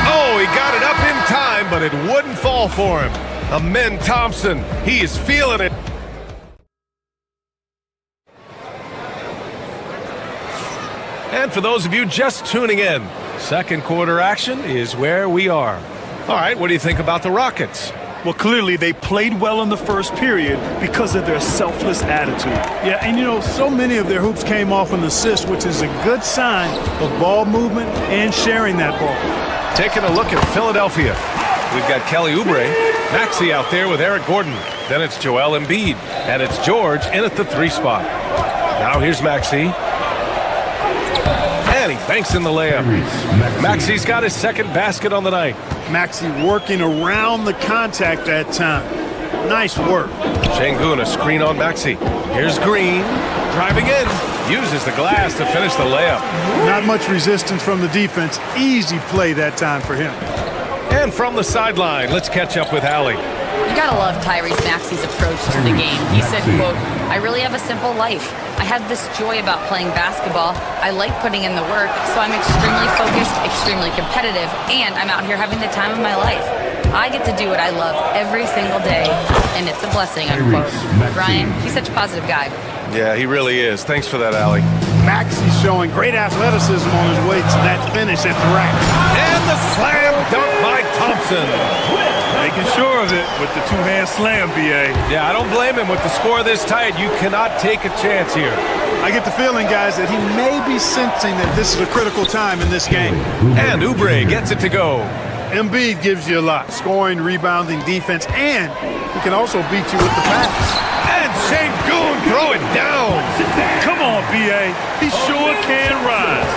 Oh, he got it up in time, but it wouldn't fall for him. Amen Thompson. He is feeling it. And for those of you just tuning in, second quarter action is where we are. All right, what do you think about the Rockets? Well, clearly they played well in the first period because of their selfless attitude. Yeah, and you know, so many of their hoops came off an assist, which is a good sign of ball movement and sharing that ball. Taking a look at Philadelphia. We've got Kelly Oubre, Maxey out there with Eric Gordon. Then it's Joel Embiid, and it's George in at the 3 spot. Now here's Maxey. And he banks in the layup. Maxey's got his second basket on the night. Maxey working around the contact that time. Nice work. Şengün, a screen on Maxey. Here's Green, driving in. Uses the glass to finish the layup. Not much resistance from the defense. Easy play that time for him. And from the sideline, let's catch up with Allie. You gotta love Tyrese Maxey's approach to the game. He said, quote, "I really have a simple life. I have this joy about playing basketball. I like putting in the work, so I'm extremely focused, extremely competitive, and I'm out here having the time of my life. I get to do what I love every single day, and it's a blessing," unquote. Ryan, he's such a positive guy. Yeah, he really is. Thanks for that, Allie. Maxey's showing great athleticism on his way to that finish at the rack. And the slam dunk by Thompson. Making sure of it with the 2-hand slam, B.A. Yeah, I don't blame him. With the score this tight, you cannot take a chance here. I get the feeling, guys, that he may be sensing that this is a critical time in this game. And Oubre gets it to go. Embiid gives you a lot. Scoring, rebounding, defense, and he can also beat you with the pass. And Şengün throw it down. Come on, B.A. He sure can rise.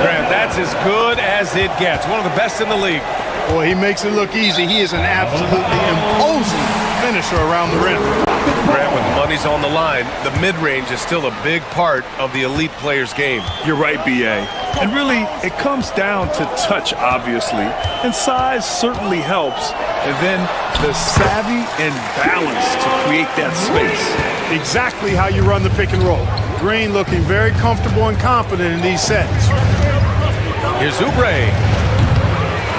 Grant, that's as good as it gets. One of the best in the league. Boy, he makes it look easy. He is an absolutely imposing finisher around the rim. Grant, when money's on the line, the mid-range is still a big part of the elite player's game. You're right, B.A. And really, it comes down to touch, obviously, and size certainly helps. And then the savvy and balance to create that space. Exactly how you run the pick and roll. Green looking very comfortable and confident in these sets. Here's Oubre.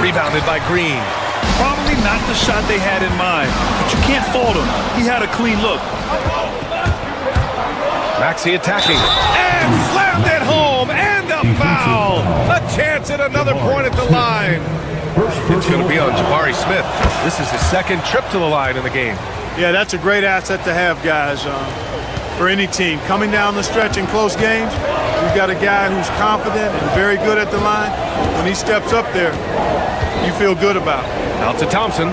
Rebounded by Green. Probably not the shot they had in mind, but you can't fault him. He had a clean look. Maxey attacking. And slammed it home. And a foul. A chance at another point at the line. It's going to be on Jabari Smith. This is his second trip to the line in the game. Yeah, that's a great asset to have, guys, for any team. Coming down the stretch in close games, you've got a guy who's confident and very good at the line. When he steps up there, you feel good about it. Out to Thompson.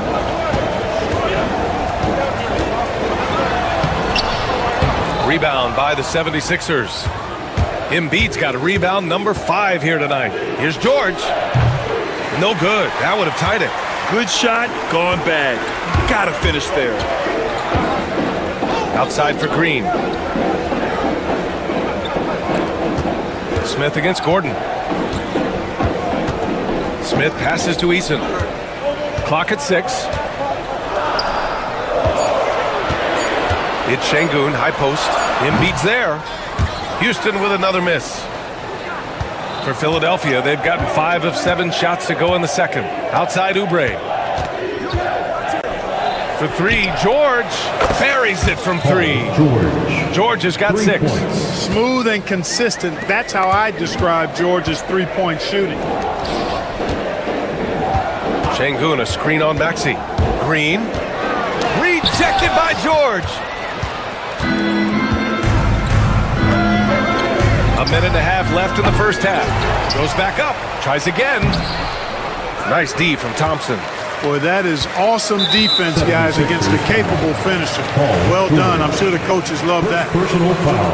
Rebound by the 76ers. Embiid's got a rebound number 5 here tonight. Here's George. No good. That would have tied it. Good shot, gone bad. Gotta finish there. Outside for Green. Smith against Gordon. Smith passes to Eason. Clock at 6. It's Şengün, high post. Embiid's there. Houston with another miss. For Philadelphia, they've gotten 5 of 7 shots to go in the second. Outside Oubre. For three, George buries it from three. George has got 6. Smooth and consistent. That's how I describe George's three-point shooting. Şengün, a screen on Maxey. Green. Rejected by George. A minute and a half left in the first half. Goes back up. Tries again. Nice D from Thompson. Boy, that is awesome defense, guys, against a capable finisher. Well done. I'm sure the coaches love that. Personal foul.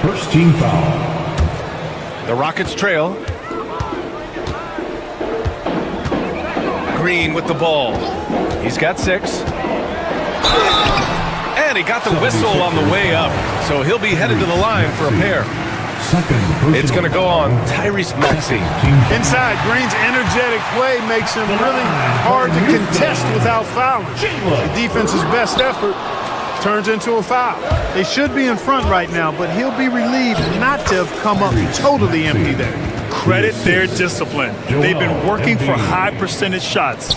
First team foul. The Rockets trail. Green with the ball. He's got 6. And he got the whistle on the way up. So he'll be headed to the line for a pair. It's going to go on Tyrese Maxey. Inside, Green's energetic play makes him really hard to contest without fouling. The defense's best effort turns into a foul. They should be in front right now, but he'll be relieved not to have come up totally empty there. Credit their discipline. They've been working for high percentage shots.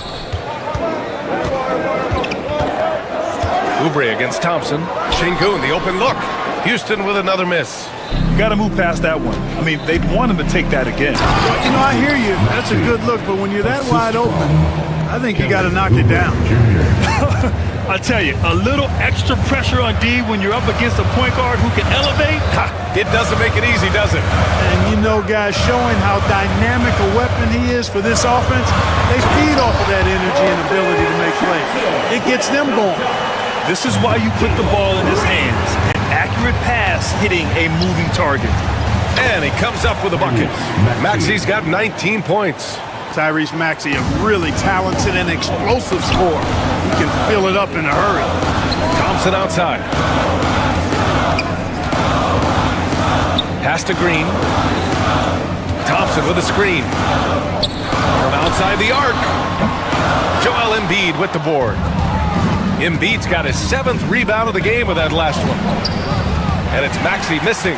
Oubre against Thompson. Şengün, the open look. Houston with another miss. You got to move past that one. I mean, they'd want him to take that again. You know, I hear you. That's a good look, but when you're that wide open, I think you got to knock it down. I tell you, a little extra pressure on D when you're up against a point guard who can elevate. It doesn't make it easy, does it? And you know, guys, showing how dynamic a weapon he is for this offense, they feed off of that energy and ability to make plays. It gets them going. This is why you put the ball in his hands. An accurate pass hitting a moving target. And he comes up with a bucket. Maxey's got 19 points. Tyrese Maxey, a really talented and explosive scorer. He can fill it up in a hurry. Thompson outside. Pass to Green. Thompson with a screen. From outside the arc. Joel Embiid with the board. Embiid's got his 7th rebound of the game with that last one. And it's Maxey missing.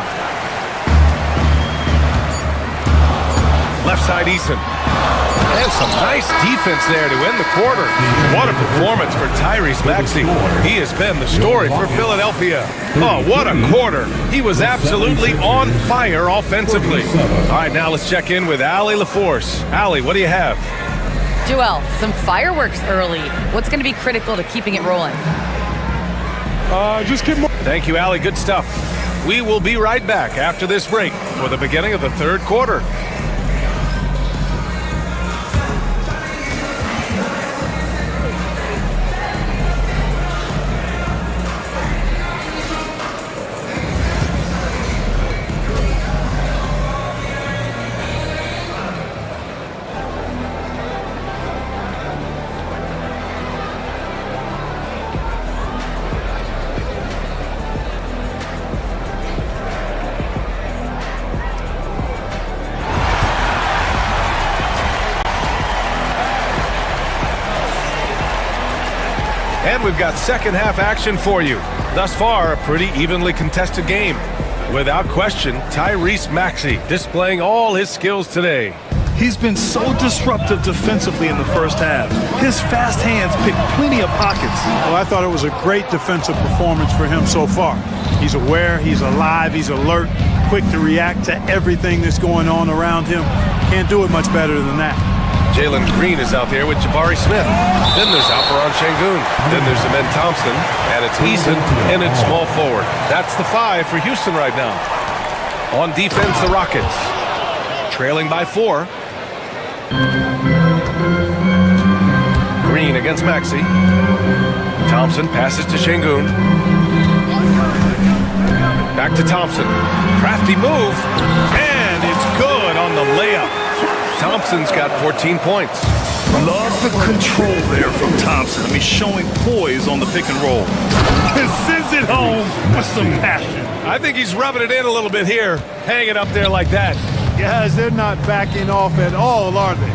Left side Eason. And some nice defense there to end the quarter. What a performance for Tyrese Maxey. He has been the story for Philadelphia. Oh, what a quarter. He was absolutely on fire offensively. All right, now let's check in with Allie LaForce. Allie, what do you have? Joel, some fireworks early. What's going to be critical to keeping it rolling? Just get more. Thank you, Allie. Good stuff. We will be right back after this break for the beginning of the third quarter. And we've got second half action for you. Thus far, a pretty evenly contested game. Without question, Tyrese Maxey displaying all his skills today. He's been so disruptive defensively in the first half. His fast hands pick plenty of pockets. Well, I thought it was a great defensive performance for him so far. He's aware, he's alive, he's alert, quick to react to everything that's going on around him. Can't do it much better than that. Jalen Green is out there with Jabari Smith. Then there's Alperon Şengün. Then there's Amen Thompson. And it's Eason and it's small forward. That's the 5 for Houston right now. On defense, the Rockets. Trailing by 4. Green against Maxey. Thompson passes to Şengün. Back to Thompson. Crafty move. And it's good on the layup. Thompson's got 14 points. Love the control there from Thompson. I mean, showing poise on the pick and roll. And sends it home with some passion. I think he's rubbing it in a little bit here. Hang it up there like that. Guys, they're not backing off at all, are they?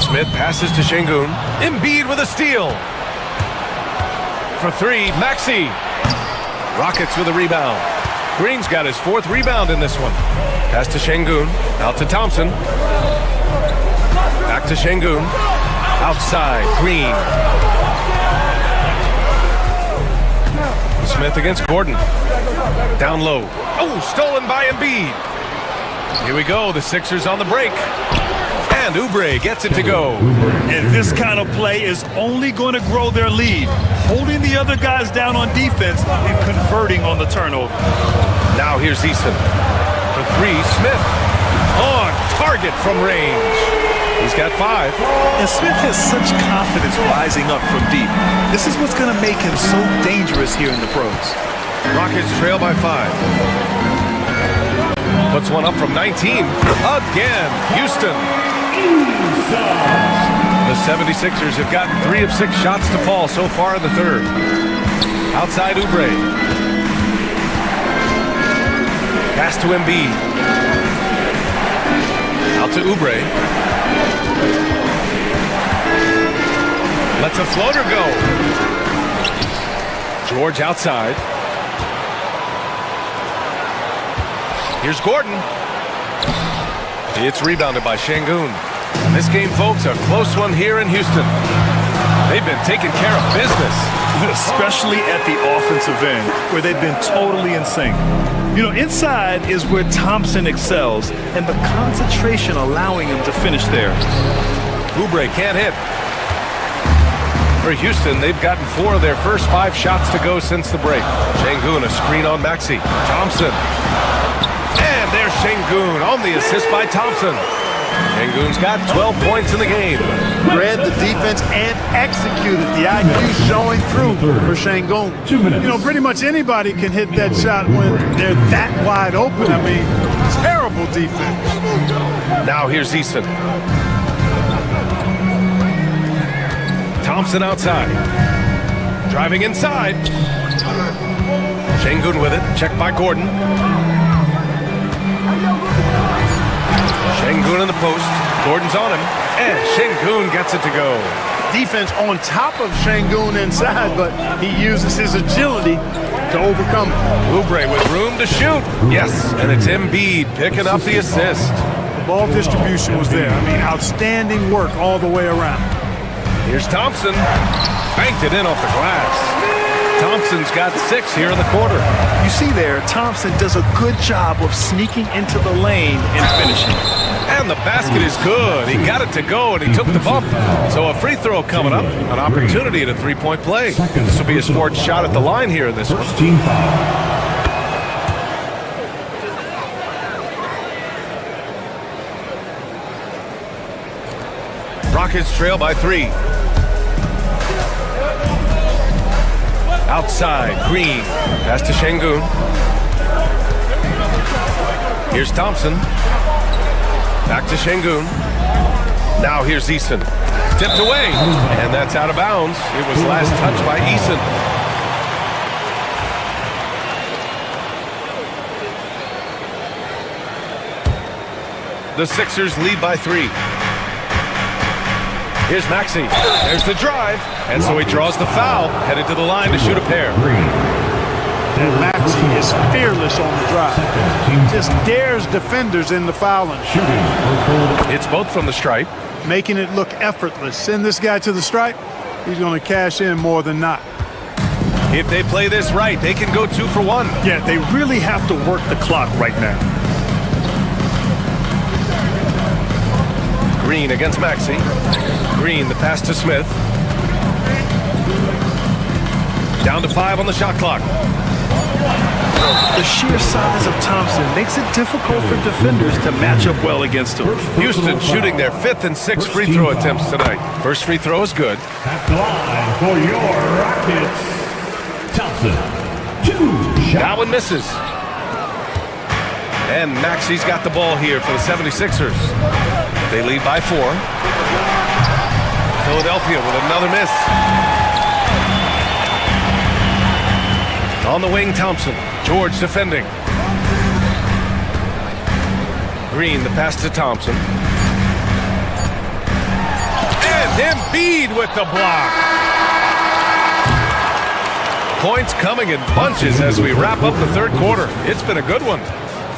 Smith passes to Şengün. Embiid with a steal. For 3, Maxey. Rockets with a rebound. Green's got his 4th rebound in this one. Pass to Şengün. Out to Thompson. Back to Şengün. Outside, Green. Smith against Gordon. Down low. Oh, stolen by Embiid. Here we go, the Sixers on the break. And Oubre gets it to go. And this kind of play is only going to grow their lead, holding the other guys down on defense and converting on the turnover. Now here's Easton. For three, Smith. On target from range. He's got 5. And Smith has such confidence rising up from deep. This is what's going to make him so dangerous here in the pros. Rockets trail by 5. Puts one up from 19. Again, Houston. The 76ers have gotten 3 of 6 shots to fall so far in the third. Outside Oubre. Pass to Embiid. Out to Oubre. Lets a floater go. George outside. Here's Gordon. It's rebounded by Şengün. This game, folks, a close one here in Houston. They've been taking care of business. Especially at the offensive end, where they've been totally in sync. You know, inside is where Thompson excels, and the concentration allowing him to finish there. Oubre can't hit. For Houston, they've gotten 4 of their first 5 shots to go since the break. Şengün, a screen on Maxey. Thompson. And there's Şengün on the assist by Thompson. Şengün's got 12 points in the game. Read the defense and executed. The IQ showing through for Şengün. 2 minutes. You know, pretty much anybody can hit that shot when they're that wide open. I mean, terrible defense. Now here's Easton. Thompson outside. Driving inside. Şengün with it. Checked by Gordon. Şengün in the post. Gordon's on him. And Şengün gets it to go. Defense on top of Şengün inside, but he uses his agility to overcome it. Oubre with room to shoot. Yes, and it's Embiid picking up the assist. The ball distribution was there. I mean, outstanding work all the way around. Here's Thompson. Banked it in off the glass. Thompson's got 6 here in the quarter. You see there, Thompson does a good job of sneaking into the lane and finishing. And the basket is good. He got it to go, and he took the bump. So a free throw coming up. An opportunity at a 3-point play. This will be his 4th shot at the line here in this one. Team foul. Rockets trail by 3. Outside, Green. Pass to Şengün. Here's Thompson. Back to Şengün. Now here's Easton. Tipped away. And that's out of bounds. It was last touched by Easton. The Sixers lead by 3. Here's Maxey. There's the drive. And so he draws the foul. Headed to the line to shoot a pair. And Maxey is fearless on the drive. Just dares defenders in the fouling. It's both from the stripe. Making it look effortless. Send this guy to the stripe. He's going to cash in more than not. If they play this right, they can go 2 for 1. Yeah, they really have to work the clock right now. Green against Maxey. Green, the pass to Smith. Down to 5 on the shot clock. The sheer size of Thompson makes it difficult for defenders to match up well against him. Houston shooting their 5th and 6th free throw attempts tonight. First free throw is good. At the line for your Rockets, Thompson. 2 shots. That one misses. And Maxey's got the ball here for the 76ers. They lead by 4. Philadelphia with another miss. On the wing, Thompson. George defending. Green, the pass to Thompson. And Embiid with the block. Points coming in bunches as we wrap up the third quarter. It's been a good one.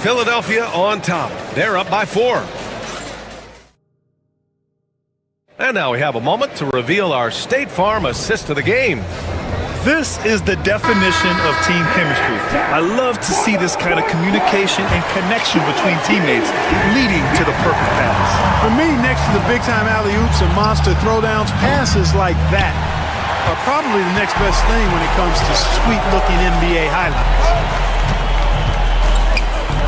Philadelphia on top. They're up by 4. And now we have a moment to reveal our State Farm assist of the game. This is the definition of team chemistry. I love to see this kind of communication and connection between teammates leading to the perfect pass. For me, next to the big-time alley-oops and monster throwdowns, passes like that are probably the next best thing when it comes to sweet-looking NBA highlights.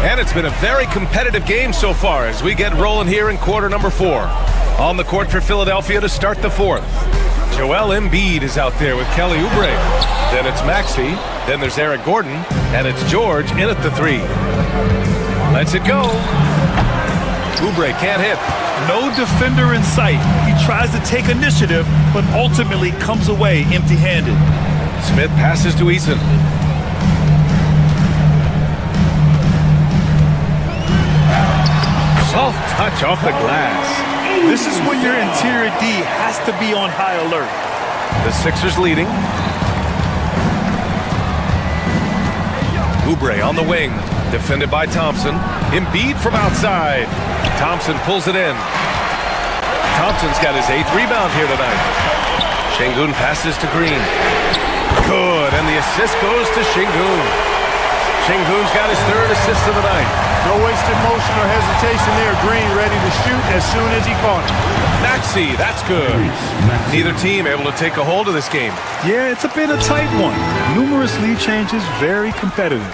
And it's been a very competitive game so far as we get rolling here in quarter number 4. On the court for Philadelphia to start the 4th. Joel Embiid is out there with Kelly Oubre. Then it's Maxey. Then there's Eric Gordon. And it's George in at the 3. Lets it go. Oubre can't hit. No defender in sight. He tries to take initiative, but ultimately comes away empty-handed. Smith passes to Eason. Soft touch off the glass. This is when your interior D has to be on high alert. The Sixers leading. Oubre on the wing. Defended by Thompson. Embiid from outside. Thompson pulls it in. Thompson's got his 8th rebound here tonight. Şengün passes to Green. Good, and the assist goes to Şengün. Şengün's got his 3rd assist of the night. No wasted motion or hesitation there. Green ready to shoot as soon as he caught it. Maxey, that's good. Neither team able to take a hold of this game. Yeah, it's a bit of a tight one. Numerous lead changes, very competitive.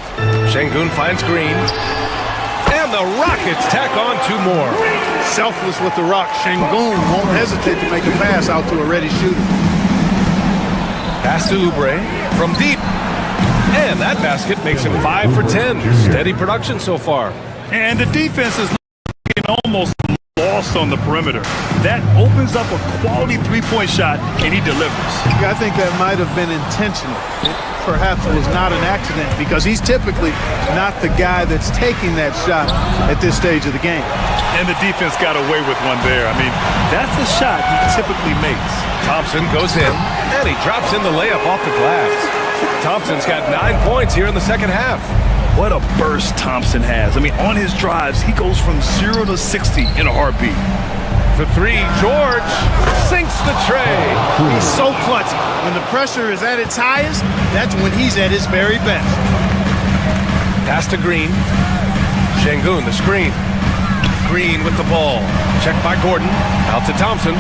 Şengün finds Green. And the Rockets tack on 2 more. Selfless with the rock, Şengün won't hesitate to make a pass out to a ready shooter. Pass to Oubre from deep. And that basket makes him 5 for 10. Steady production so far. And the defense is almost lost on the perimeter. That opens up a quality 3-point shot, and he delivers. I think that might have been intentional. It perhaps was not an accident because he's typically not the guy that's taking that shot at this stage of the game. And the defense got away with one there. I mean, that's a shot he typically makes. Thompson goes in, and he drops in the layup off the glass. Thompson's got 9 points here in the second half. What a burst Thompson has. I mean, on his drives, he goes from 0 to 60 in a heartbeat. For 3, George sinks the tray. He's so clutchy. When the pressure is at its highest, that's when he's at his very best. Pass to Green. Şengün, the screen. Green with the ball. Checked by Gordon. Out to Thompson.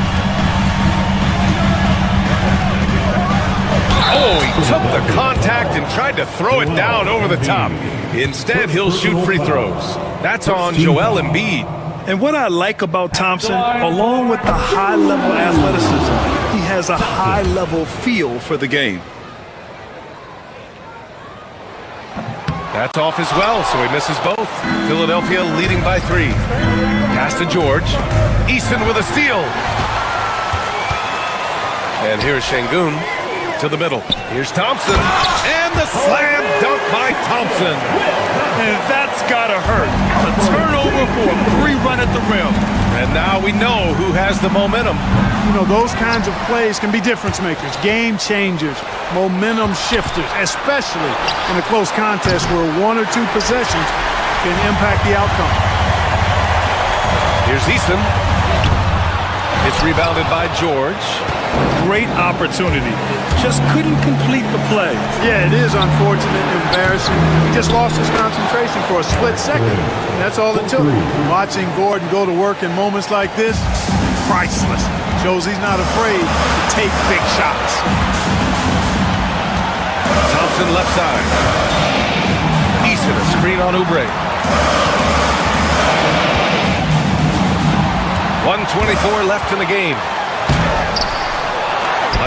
Oh, he took the contact and tried to throw it down over the top. Instead, he'll shoot free throws. That's on Joel Embiid. And what I like about Thompson, along with the high-level athleticism, he has a high-level feel for the game. That's off as well, so he misses both. Philadelphia leading by 3. Pass to George. Easton with a steal. And here's Şengün. To the middle. Here's Thompson. And the slam dunk by Thompson. And that's gotta hurt. A turnover for a free run at the rim. And now we know who has the momentum. You know, those kinds of plays can be difference makers, game changers, momentum shifters, especially in a close contest where 1 or 2 possessions can impact the outcome. Here's Easton. It's rebounded by George. Great opportunity. Just couldn't complete the play. Yeah, it is unfortunate and embarrassing. He just lost his concentration for a split second. And that's all it took. Watching Gordon go to work in moments like this, priceless. Shows he's not afraid to take big shots. Thompson left side. Easton a screen on Oubre. 1:24 left in the game.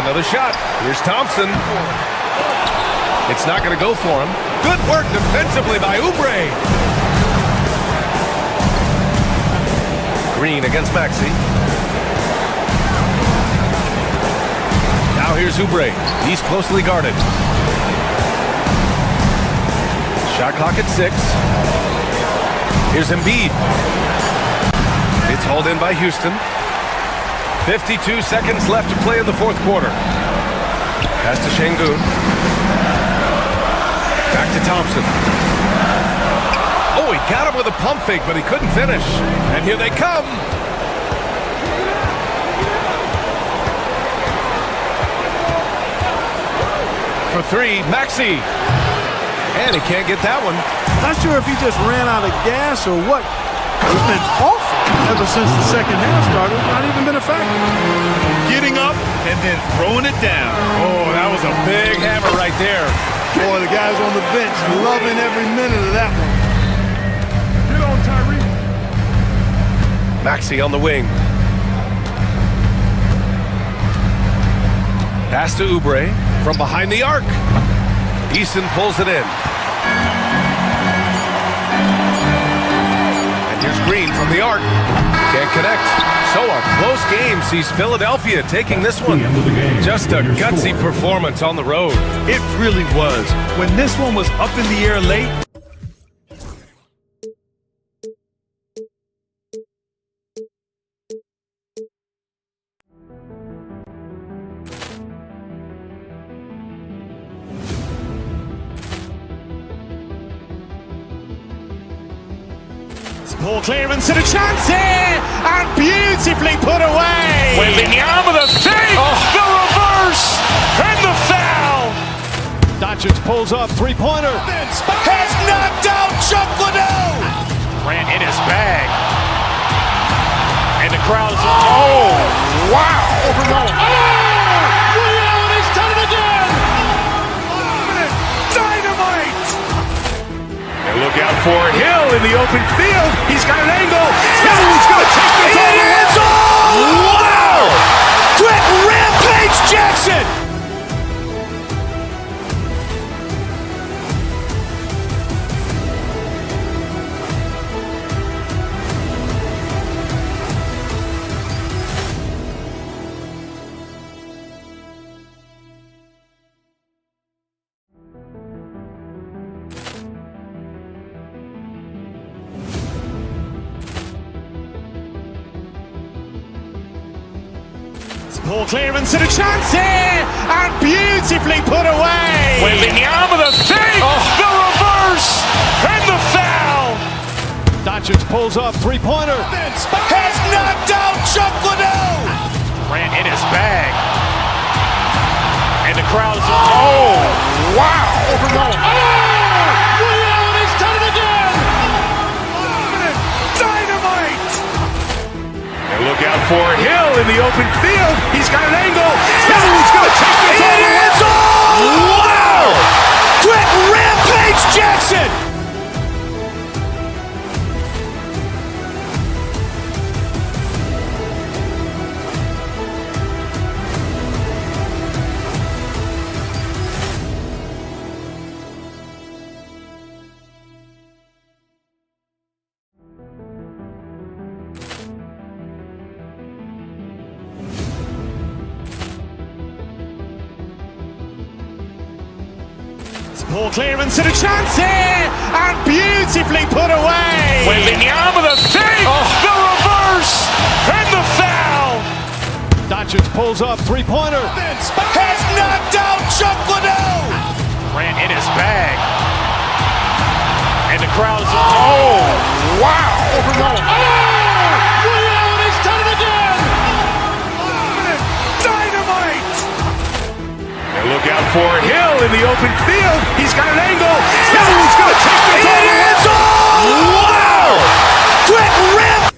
Another shot. Here's Thompson. It's not going to go for him. Good work defensively by Oubre. Green against Maxey. Now here's Oubre. He's closely guarded. Shot clock at 6. Here's Embiid. It's hauled in by Houston. 52 seconds left to play in the 4th quarter. Pass to Şengün. Back to Thompson. Oh, he got him with a pump fake, but he couldn't finish. And here they come. for three. Maxey. And he can't get that one. Not sure if he just ran out of gas or what. He's been awful ever since the second half started. Not even been a factor. Getting up and then throwing it down. Oh, that was a big hammer right there. Boy, the guys on the bench loving every minute of that one. Get on, Tyree. Maxey on the wing. Pass to Oubre from behind the arc. Easton pulls it in. And here's Green from the arc. Can't connect. So a close game sees Philadelphia taking this one. Just a gutsy performance on the road. It really was. When this one was up in the air late, Poor clearance and a chance here, and beautifully put away. Wembanyama with a save, the reverse, and the foul. Doncic pulls up, three-pointer. Has knocked out Chuck Liddell. Grant in his bag. And the crowd is, oh, wow. He's done it again. Dynamite. And look out for Hill in the open field. He's got an angle. Hill's going to take this all the way. Wow! Quick Rampage Jackson. Poor clearance and a chance here, and beautifully put away. Wembanyama with a save, the reverse, and the foul. Doncic pulls up, three-pointer. Has knocked out Chuck Liddell. Grant in his bag. And the crowd is, oh, wow. He's done it again. Dynamite. And look out for Hill in the open field. He's got an angle. Hill's going to take this all the way. Wow! Quick Rampage Jackson. Poor clearance and a chance here, and beautifully put away. Wembanyama with a save, the reverse, and the foul. Doncic pulls up, three-pointer. Has knocked out Chuck Liddell. Grant in his bag. And the crowd is, oh, wow. He's done it again. Dynamite. And look out for Hill in the open field. He's got an angle. Hill's going to take this all the way. Wow! Quick Ramp.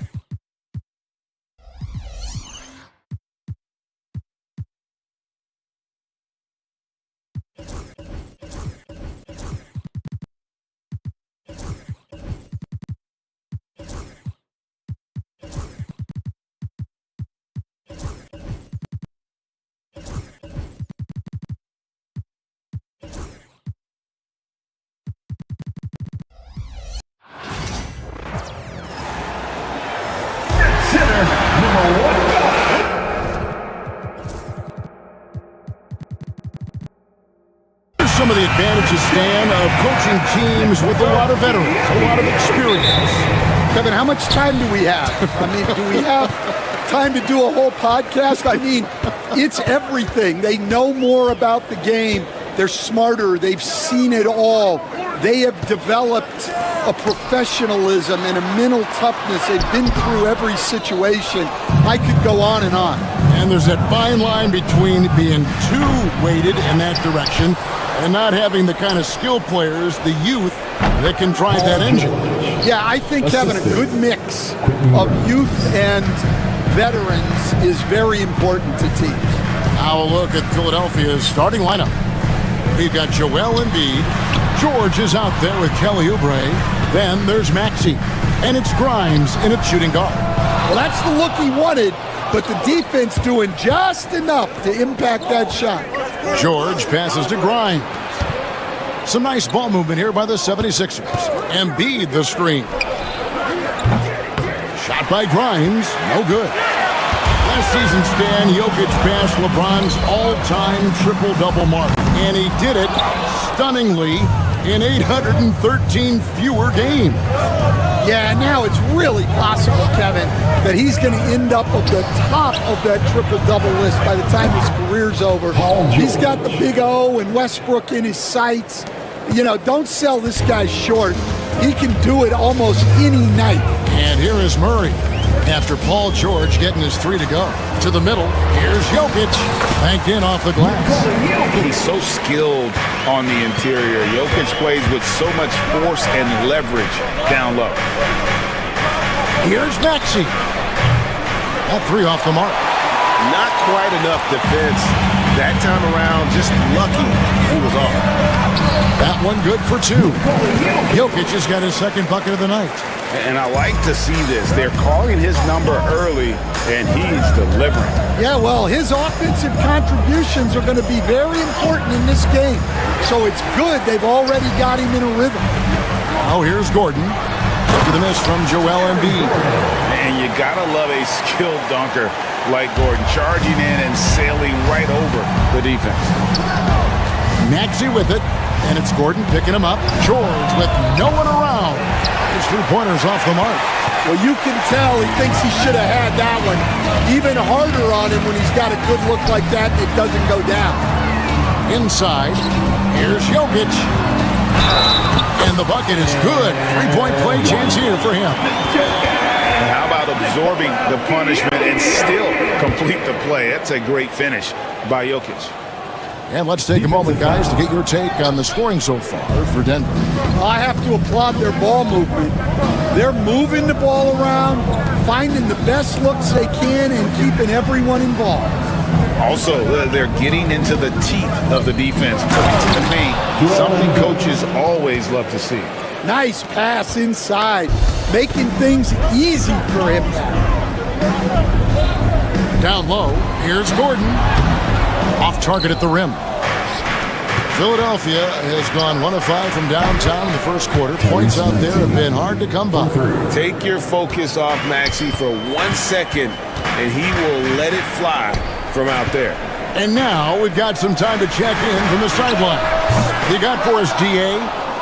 Some of the advantages, Stan, of coaching teams with a lot of veterans, a lot of experience. Kevin, how much time do we have? I mean, do we have time to do a whole podcast? I mean, it's everything. They know more about the game. They're smarter. They've seen it all. They have developed a professionalism and a mental toughness. They've been through every situation. I could go on and on. And there's that fine line between being too weighted in that direction And not having the kind of skill players, the youth, that can drive that engine. Yeah, I think having a good mix of youth and veterans is very important to teams. Now a look at Philadelphia's starting lineup. We've got Joel Embiid. George is out there with Kelly Oubre. Then there's Maxey. And it's Grimes in at shooting guard. Well, that's the look he wanted, but the defense doing just enough to impact that shot. George passes to Grimes. Some nice ball movement here by the 76ers. Embiid the screen. Shot by Grimes, no good. Last season, Stan, Jokic passed LeBron's all-time triple-double mark. And he did it stunningly in 813 fewer games. Yeah, now it's really possible, Kevin, that he's going to end up at the top of that triple-double list by the time his career's over. He's got the Big O and Westbrook in his sights. You know, don't sell this guy short. He can do it almost any night. And here is Murray. After Paul George getting his three to go. To the middle, here's Jokic. Banked in off the glass. He's so skilled on the interior. Jokic plays with so much force and leverage down low. Here's Maxey. That three off the mark. Not quite enough defense. That time around, just lucky he was off. That one good for two. Jokic has got his second bucket of the night. And I like to see this. They're calling his number early, and he's delivering. Yeah, well, his offensive contributions are going to be very important in this game. So it's good they've already got him in a rhythm. Now here's Gordon. After the miss from Joel Embiid. And you got to love a skilled dunker like Gordon, charging in and sailing right over the defense. Maxey with it, and it's Gordon picking him up. George with no one around. His three-pointers off the mark. Well, you can tell he thinks he should have had that one. Even harder on him when he's got a good look like that and it doesn't go down. Inside, here's Jokic. And the bucket is good. Three-point play chance here for him. And how about absorbing the punishment and still complete the play? That's a great finish by Jokic. And let's take a moment, guys, to get your take on the scoring so far for Denver. I have to applaud their ball movement. They're moving the ball around, finding the best looks they can, and keeping everyone involved. Also, they're getting into the teeth of the defense, to the paint, something coaches always love to see. Nice pass inside, making things easy for him now. Down low, here's Gordon. Off target at the rim. Philadelphia has gone 1 of 5 from downtown in the first quarter. Points out there have been hard to come by. Take your focus off Maxey for 1 second, and he will let it fly from out there. And now we've got some time to check in from the sideline. You got for us, DA?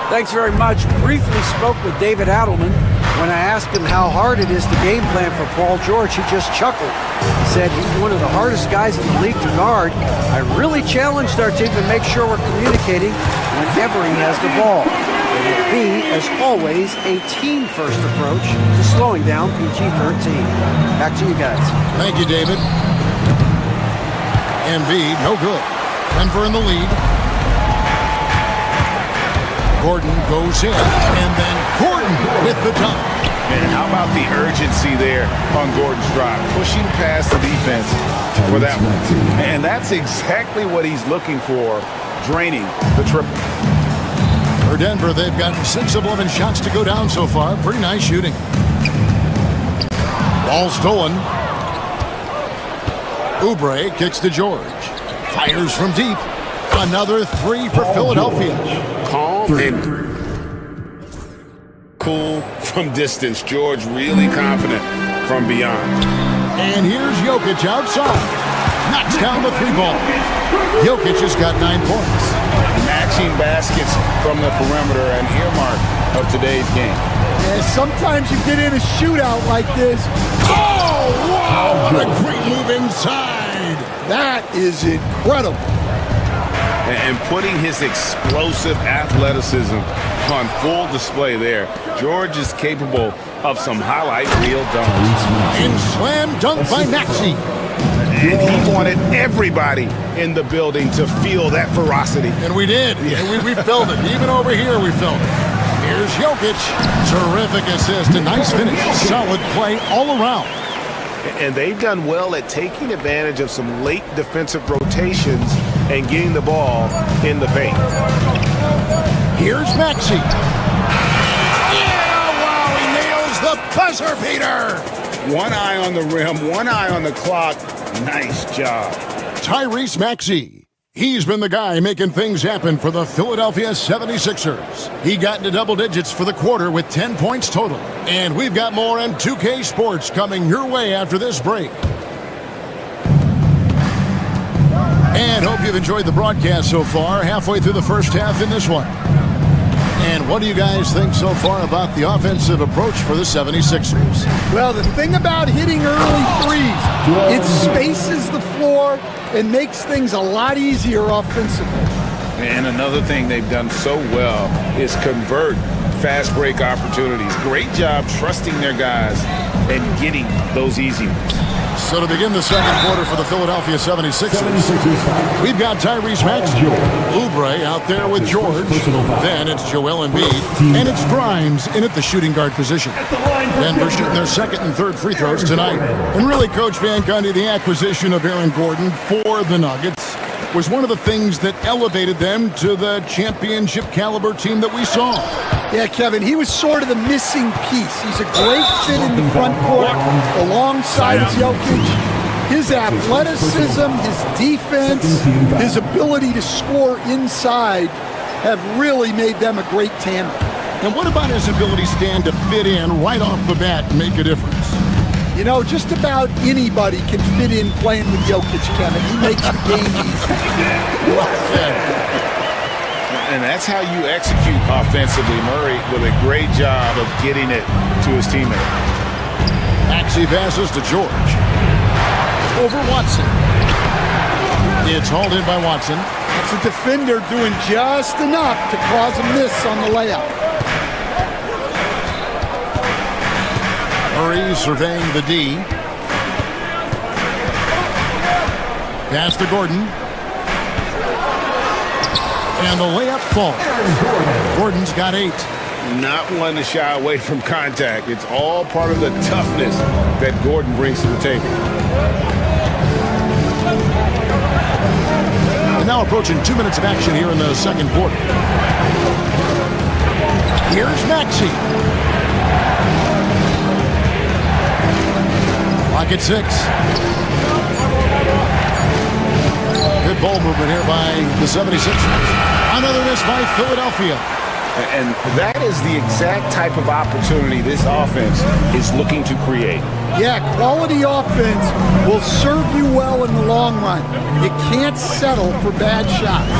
Thanks very much. Briefly spoke with David Adelman. When I asked him how hard it is to game plan for Paul George, he just chuckled. He said he's one of the hardest guys in the league to guard. I really challenged our team to make sure we're communicating whenever he has the ball. It will be, as always, a team-first approach to slowing down PG-13. Back to you guys. Thank you, David. Embiid, no good. Denver in the lead. Gordon goes in, and then Gordon with the dunk. And how about the urgency there on Gordon's drive? Pushing past the defense for that one. And that's exactly what he's looking for, draining the triple. For Denver, they've got 6 of 11 shots to go down so far. Pretty nice shooting. Ball stolen. Oubre kicks to George. Fires from deep. Another 3 for Philadelphia. Calm and cool from distance. George really confident from beyond. And here's Jokic outside. Knocks down the 3 ball. Jokic has got 9 points. Matching baskets from the perimeter, an earmark of today's game. Yeah, sometimes you get in a shootout like this. Oh, wow! What a great move inside. That is incredible. And putting his explosive athleticism on full display there. George is capable of some highlight reel dunks. And slam dunk by Maxey. And he wanted everybody in the building to feel that ferocity. And we did. Yeah. We felt it. Even over here, we felt it. Here's Jokic. Terrific assist. A nice finish. Solid play all around. And they've done well at taking advantage of some late defensive rotations and getting the ball in the paint. Here's Maxey. Yeah, wow, he nails the buzzer beater. One eye on the rim, one eye on the clock. Nice job. Tyrese Maxey. He's been the guy making things happen for the Philadelphia 76ers. He got into double digits for the quarter with 10 points total. And we've got more on 2K Sports coming your way after this break. And hope you've enjoyed the broadcast so far, halfway through the first half in this one. And what do you guys think so far about the offensive approach for the 76ers? Well, the thing about hitting early threes, it spaces the floor and makes things a lot easier offensively. And another thing they've done so well is convert fast break opportunities. Great job trusting their guys and getting those easy ones. So to begin the second quarter for the Philadelphia 76ers, we've got Tyrese Maxey, Oubre out there with George. Then it's Joel Embiid, and it's Grimes in at the shooting guard position. Denver shooting their second and third free throws tonight. And really, Coach Van Gundy, the acquisition of Aaron Gordon for the Nuggets was one of the things that elevated them to the championship caliber team that we saw. Yeah, Kevin, he was sort of the missing piece. He's a great fit in the front court alongside Jokic. His athleticism, his defense, his ability to score inside have really made them a great tandem. And what about his ability, Stan, to fit in right off the bat and make a difference? You know, just about anybody can fit in playing with Jokic, Kevin. He makes the game easy. Well said. And that's how you execute offensively. Murray with a great job of getting it to his teammate. Maxey passes to George. Over Watson. It's hauled in by Watson. It's a defender doing just enough to cause a miss on the layup. Murray surveying the D. Pass to Gordon. And the layup falls. Gordon's got 8. Not one to shy away from contact. It's all part of the toughness that Gordon brings to the table. And now approaching 2 minutes of action here in the second quarter. Here's Maxey. Clock at 6. Good ball movement here by the 76ers. Another miss by Philadelphia. And that is the exact type of opportunity this offense is looking to create. Yeah, quality offense will serve you well in the long run. You can't settle for bad shots.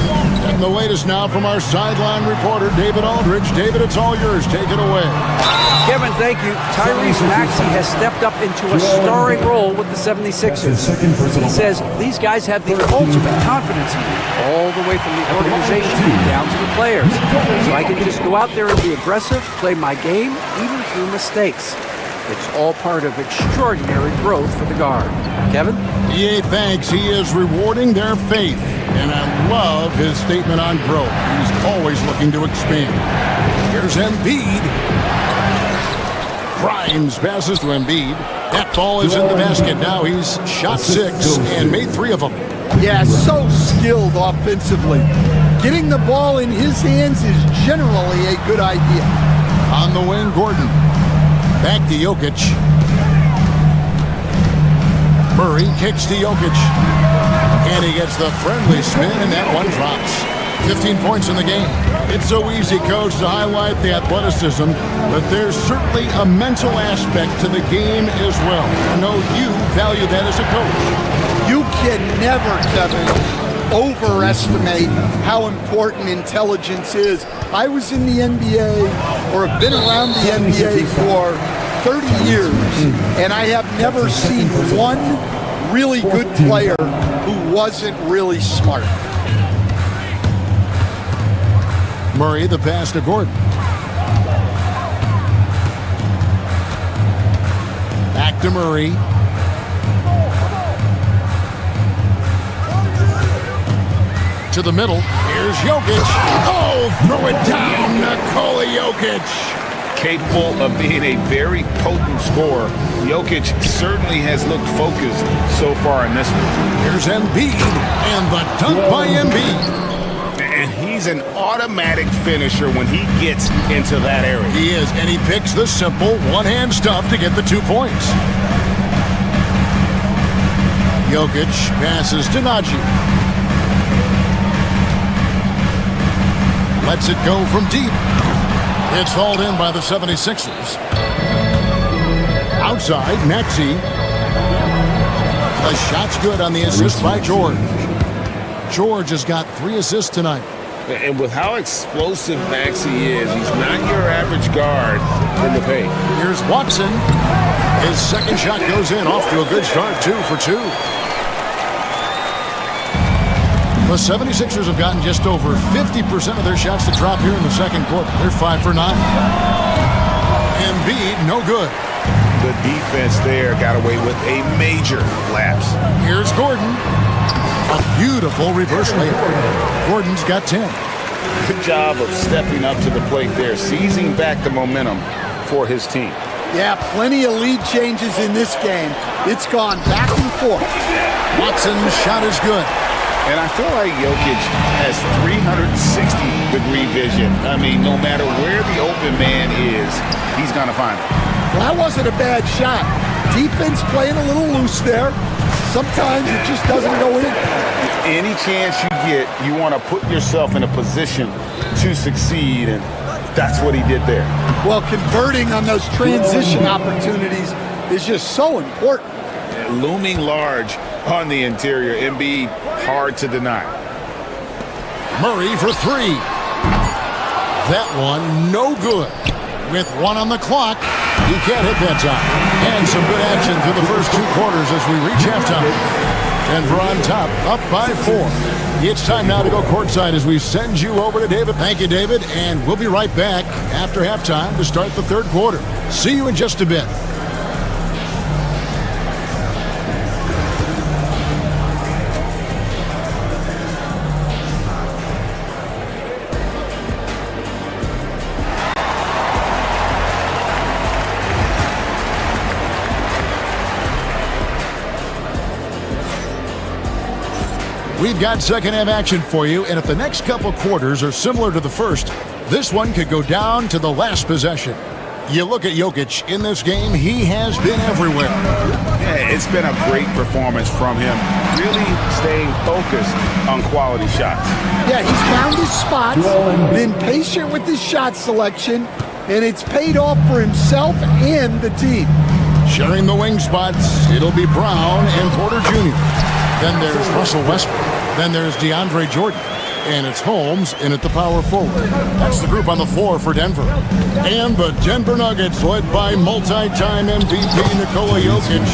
And the latest now from our sideline reporter, David Aldridge. David, it's all yours. Take it away. Kevin, thank you. Tyrese Maxey has stepped up into a starring role with the 76ers. He says these guys have the ultimate confidence in me, all the way from the organization down to the players. So I can just go out there and be aggressive, play my game, even through mistakes. It's all part of extraordinary growth for the guard. Kevin? EA thanks. He is rewarding their faith. And I love his statement on growth. He's always looking to expand. Here's Embiid. Grimes passes to Embiid. That ball is in the basket. Now he's shot 6 and made 3 of them. Yeah, so skilled offensively. Getting the ball in his hands is generally a good idea. On the wing, Gordon. Back to Jokic. Murray kicks to Jokic. And he gets the friendly spin, and that one drops. 15 points in the game. It's so easy, Coach, to highlight the athleticism, but there's certainly a mental aspect to the game as well. I know you value that as a coach. You can never, Kevin, overestimate how important intelligence is. I was in the NBA, or have been around the NBA for 30 years, and I have never seen one really good player who wasn't really smart. Murray, the pass to Gordon. Back to Murray. to the middle. Here's Jokic. Oh, throw it down, Nikola Jokic. Capable of being a very potent scorer, Jokic certainly has looked focused so far in this one. Here's Embiid, and the dunk by Embiid. And he's an automatic finisher when he gets into that area. He is, and he picks the simple one-hand stuff to get the 2 points. Jokic passes to Najee. Lets it go from deep. It's hauled in by the 76ers. Outside, Maxey. The shot's good on the assist by George. George has got 3 assists tonight. And with how explosive Maxey is, he's not your average guard in the paint. Here's Watson. His second shot goes in, off to a good start, 2 for 2. The 76ers have gotten just over 50% of their shots to drop here in the second quarter. They're 5 for 9. Embiid, no good. The defense there got away with a major lapse. Here's Gordon. A beautiful reverse layup. Gordon's got 10. Good job of stepping up to the plate there, seizing back the momentum for his team. Yeah, plenty of lead changes in this game. It's gone back and forth. Watson's shot is good. And I feel like Jokic has 360-degree vision. I mean, no matter where the open man is, he's going to find it. Well, that wasn't a bad shot. Defense playing a little loose there. Sometimes it just doesn't go in. Any chance you get, you want to put yourself in a position to succeed, and that's what he did there. Well, converting on those transition opportunities is just so important. Looming large on the interior. Embiid, hard to deny. Murray for 3. That one, no good. With 1 on the clock, he can't hit that time. And some good action through the first 2 quarters as we reach halftime. Denver on top, up by 4. It's time now to go courtside as we send you over to David. Thank you, David. And we'll be right back after halftime to start the third quarter. See you in just a bit. We've got second half action for you, and if the next couple quarters are similar to the first, this one could go down to the last possession. You look at Jokic in this game, he has been everywhere. Yeah, it's been a great performance from him, really staying focused on quality shots. Yeah, he's found his spots, been patient with his shot selection, and it's paid off for himself and the team. Sharing the wing spots, it'll be Brown and Porter Jr. Then there's Russell Westbrook. Then there's DeAndre Jordan. And it's Holmes in at the power forward. That's the group on the floor for Denver. And the Denver Nuggets, led by multi-time MVP Nikola Jokic.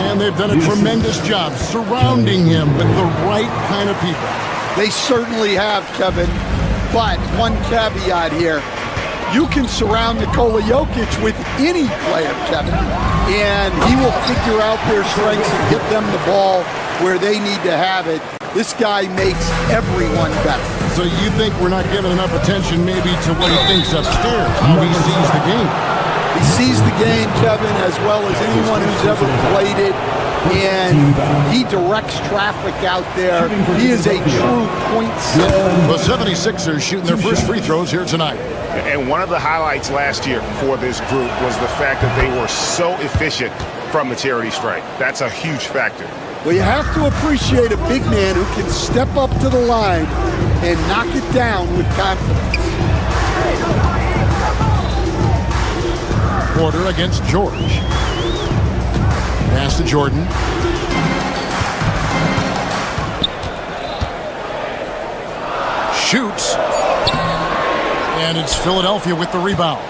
And they've done a tremendous job surrounding him with the right kind of people. They certainly have, Kevin. But one caveat here. You can surround Nikola Jokic with any player, Kevin, and he will figure out their strengths and get them the ball where they need to have it. This guy makes everyone better. So you think we're not giving enough attention maybe to what he thinks upstairs, how he sees the game? He sees the game, Kevin, as well as anyone who's ever played it, and he directs traffic out there. He is a true point setter. The 76ers shooting their first free throws here tonight. And one of the highlights last year for this group was the fact that they were so efficient from the charity stripe. That's a huge factor. Well, you have to appreciate a big man who can step up to the line and knock it down with confidence. Porter against George. Pass to Jordan. Shoots. And it's Philadelphia with the rebound.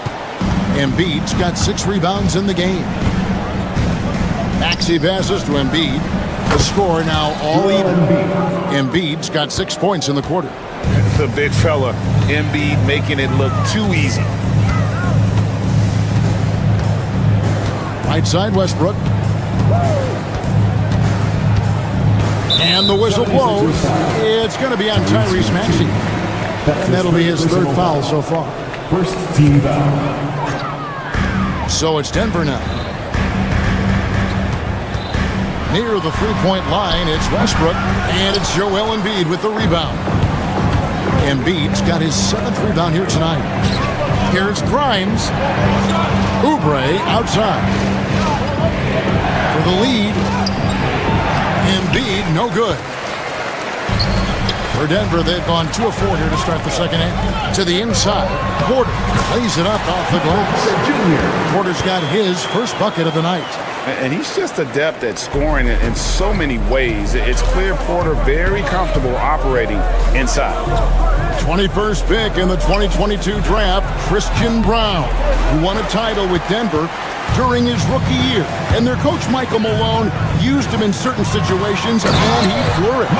Embiid's got 6 rebounds in the game. Maxey passes to Embiid. The score now all even. Embiid's got 6 points in the quarter. The big fella, Embiid, making it look too easy. Right side, Westbrook. And the whistle blows. It's going to be on Tyrese Maxey. And that'll be his third foul so far. First team foul. So it's Denver now. Near the three-point line, it's Westbrook, and it's Joel Embiid with the rebound. Embiid's got his 7th rebound here tonight. Here's Grimes. Oubre outside. For the lead. Embiid, no good. For Denver, they've gone 2 of 4 here to start the second half. To the inside, Porter lays it up off the glass. Porter's got his first bucket of the night. And he's just adept at scoring in so many ways. It's clear Porter very comfortable operating inside. 21st pick in the 2022 draft, Christian Brown, who won a title with Denver during his rookie year. And their coach, Michael Malone, used him in certain situations, and he flourished.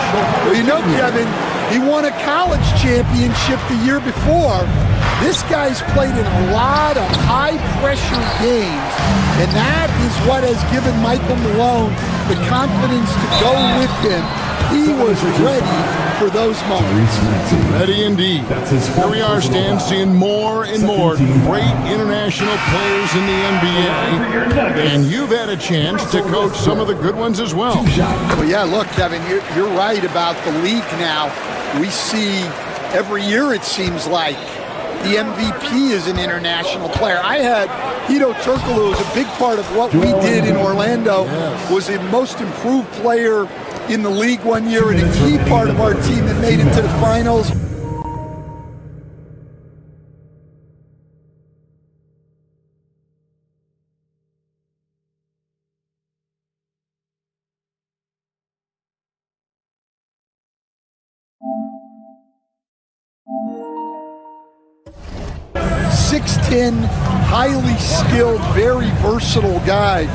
Well, you know, Kevin, he won a college championship the year before. This guy's played in a lot of high-pressure games, and that is what has given Michael Malone the confidence to go with him. He was ready for those moments. Ready indeed. Here we are, Stan, seeing more and more great international players in the NBA, and you've had a chance to coach some of the good ones as well. Well, yeah, look, Kevin, you're right about the league now. We see every year, it seems like, the MVP is an international player. I had Hito Turkoglu was a big part of what we did in Orlando, was the most improved player in the league one year and a key part of our team that made it to the finals. Highly skilled, very versatile guy.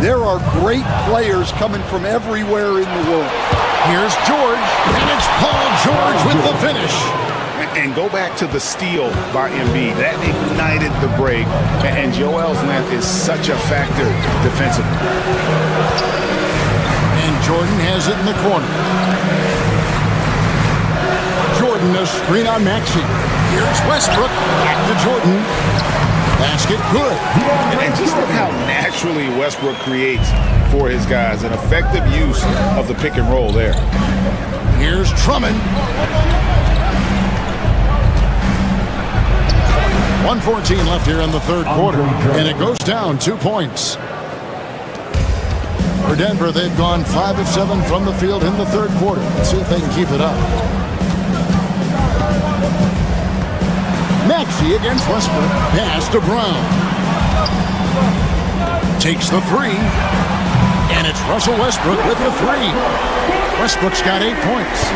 There are great players coming from everywhere in the world. Here's George, and it's Paul George with the finish. And go back to the steal by Embiid. That ignited the break, and Joel's length is such a factor defensively. And Jordan has it in the corner. Jordan, a screen on Maxey. Here's Westbrook, back to Jordan. Basket good. And just look how naturally Westbrook creates for his guys. An effective use of the pick and roll there. Here's Drummond. 1:14 left here in the third quarter. And it goes down 2 points. For Denver, they've gone 5 of 7 from the field in the third quarter. Let's see if they can keep it up. Maxey against Westbrook. Pass to Brown. Takes the three. And it's Russell Westbrook with the three. Westbrook's got 8 points.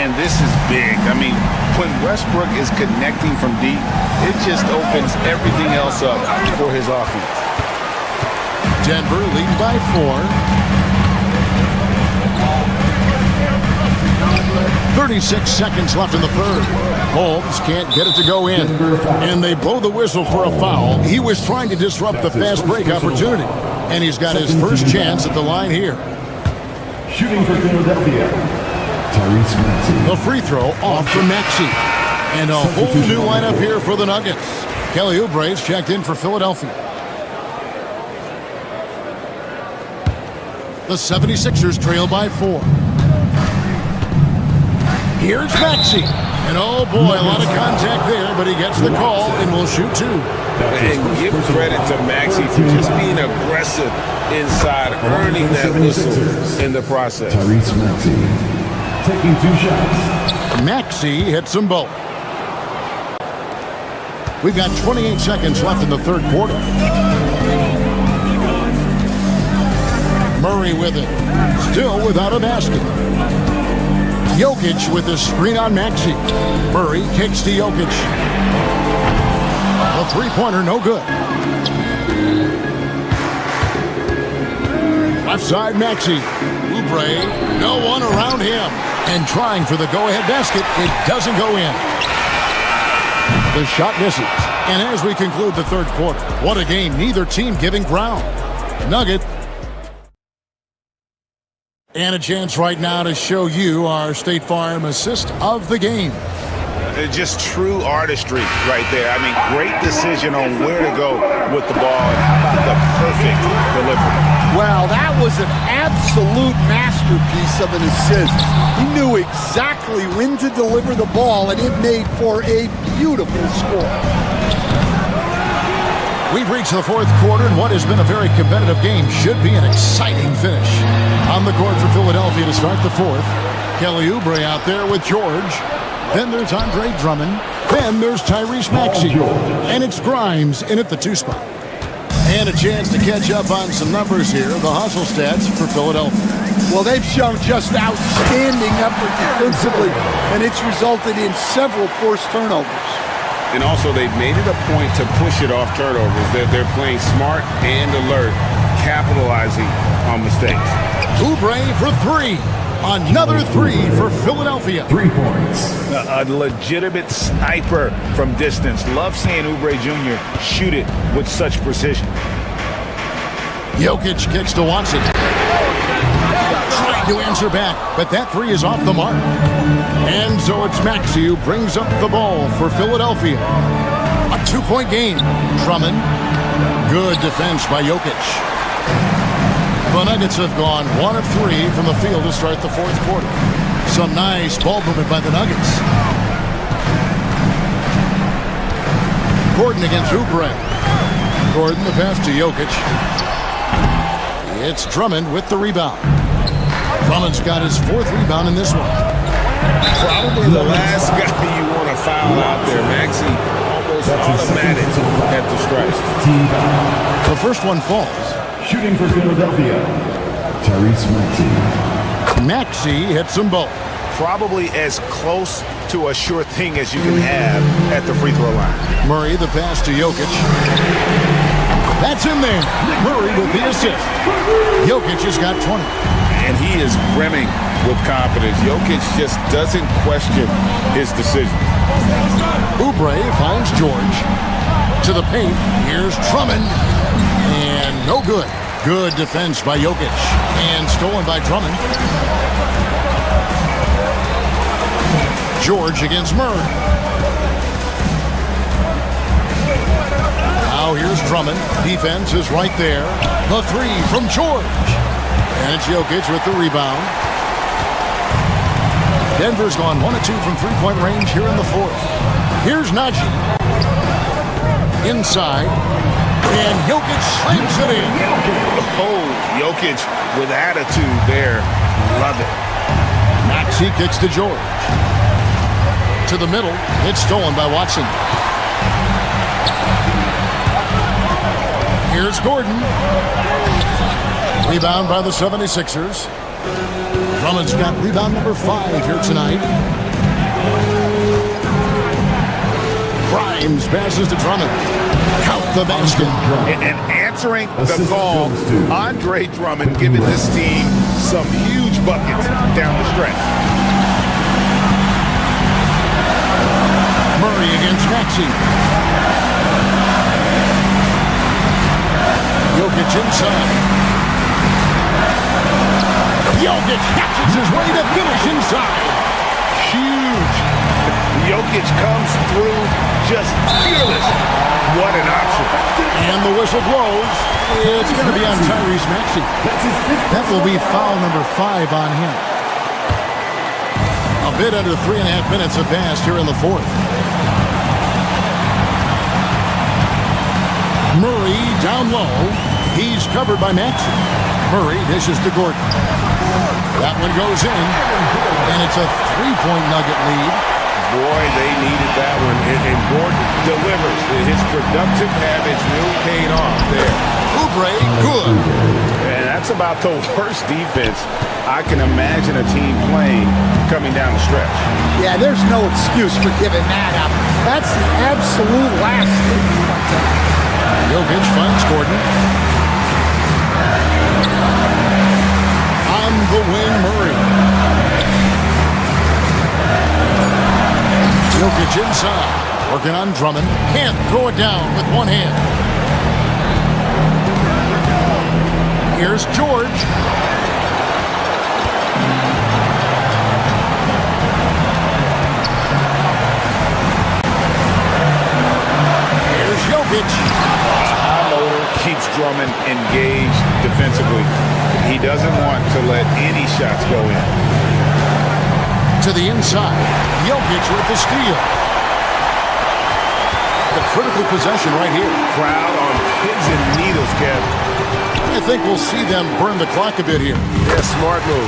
And this is big. I mean, when Westbrook is connecting from deep, it just opens everything else up for his offense. Denver leading by 4. 36 seconds left in the third. Holmes can't get it to go in. And they blow the whistle for a foul. He was trying to disrupt the fast break opportunity. And he's got his first chance at the line here. Shooting for Philadelphia, Tyrese Maxey. The free throw off for Maxey. And a whole new lineup here for the Nuggets. Kelly Oubre's checked in for Philadelphia. The 76ers trail by 4. Here's Maxey. And oh boy, a lot of contact there, but he gets the call and will shoot 2. And give credit to Maxey for just being aggressive inside, earning that whistle in the process. Tyrese Maxey taking 2 shots. Maxey hits them both. We've got 28 seconds left in the third quarter. Murray with it. Still without a basket. Jokic with the screen on Maxey. Murray kicks to Jokic. A three-pointer, no good. Left side, Maxey. Oubre, no one around him. And trying for the go-ahead basket, it doesn't go in. The shot misses. And as we conclude the third quarter, what a game, neither team giving ground. Nugget. And a chance right now to show you our State Farm assist of the game. Just true artistry right there. I mean, great decision on where to go with the ball. And how about the perfect delivery? Well, that was an absolute masterpiece of an assist. He knew exactly when to deliver the ball, and it made for a beautiful score. We've reached the fourth quarter, and what has been a very competitive game should be an exciting finish. On the court for Philadelphia to start the fourth, Kelly Oubre out there with George. Then there's Andre Drummond. Then there's Tyrese Maxey. And it's Grimes in at the 2 spot. And a chance to catch up on some numbers here. The hustle stats for Philadelphia. Well, they've shown just outstanding effort defensively, and it's resulted in several forced turnovers. And also, they've made it a point to push it off turnovers. They're playing smart and alert, capitalizing on mistakes. Oubre for 3. Another 3 for Philadelphia. 3 points. A legitimate sniper from distance. Love seeing Oubre Jr. shoot it with such precision. Jokic kicks to Watson. Trying to answer back, but that 3 is off the mark. And so it's Maxey who brings up the ball for Philadelphia. A 2-point game. Drummond. Good defense by Jokic. The Nuggets have gone 1 of 3 from the field to start the fourth quarter. Some nice ball movement by the Nuggets. Gordon against Oubre. Gordon the pass to Jokic. It's Drummond with the rebound. Drummond's got his 4th rebound in this one. Probably the last guy you want to foul out there. Maxey almost automatic at the strike. The first one falls. Shooting for Philadelphia, Tyrese Maxey. Maxey hits them both. Probably as close to a sure thing as you can have at the free throw line. Murray the pass to Jokic. That's in there. Murray with the assist. Jokic has got 20. And he is brimming with confidence. Jokic just doesn't question his decision. Oubre finds George. To the paint. Here's Drummond. And no good. Good defense by Jokic. And stolen by Drummond. George against Murray. Now here's Drummond. Defense is right there. The 3 from George. And it's Jokic with the rebound. Denver's gone 1 of 2 from 3-point range here in the fourth. Here's Najee. Inside. And Jokic slams it in. Oh, Jokic with attitude there. Love it. Maxey kicks to George. To the middle. It's stolen by Watson. Here's Gordon. Rebound by the 76ers. Drummond's got rebound number 5 here tonight. Grimes passes to Drummond. Count the basket. And answering the call, Andre Drummond giving this team some huge buckets down the stretch. Murray against Maxey. Jokic inside. Jokic catches his way to finish inside. Huge. Jokic comes through just fearless. What an option. And the whistle blows. It's going to be on Tyrese Maxey. That will be foul number 5 on him. A bit under 3.5 minutes have passed here in the fourth. Murray down low. He's covered by Maxey. Murray dishes to Gordon. That one goes in, and it's a 3-point Nugget lead. Boy, they needed that one, and Gordon delivers. His productive habits really paid off there. Oubre, good. And that's about the worst defense I can imagine a team playing coming down the stretch. Yeah, there's no excuse for giving that up. That's the absolute last thing you want to have. Jokic finds Gordon. On the wing, Murray. Jokic inside. Working on Drummond. Can't throw it down with one hand. Here's George. Jokic. High motor keeps Drummond engaged defensively. He doesn't want to let any shots go in. To the inside. Jokic with the steal. The critical possession right here. Crowd on pins and needles, Kev. I think we'll see them burn the clock a bit here. Yeah, smart move.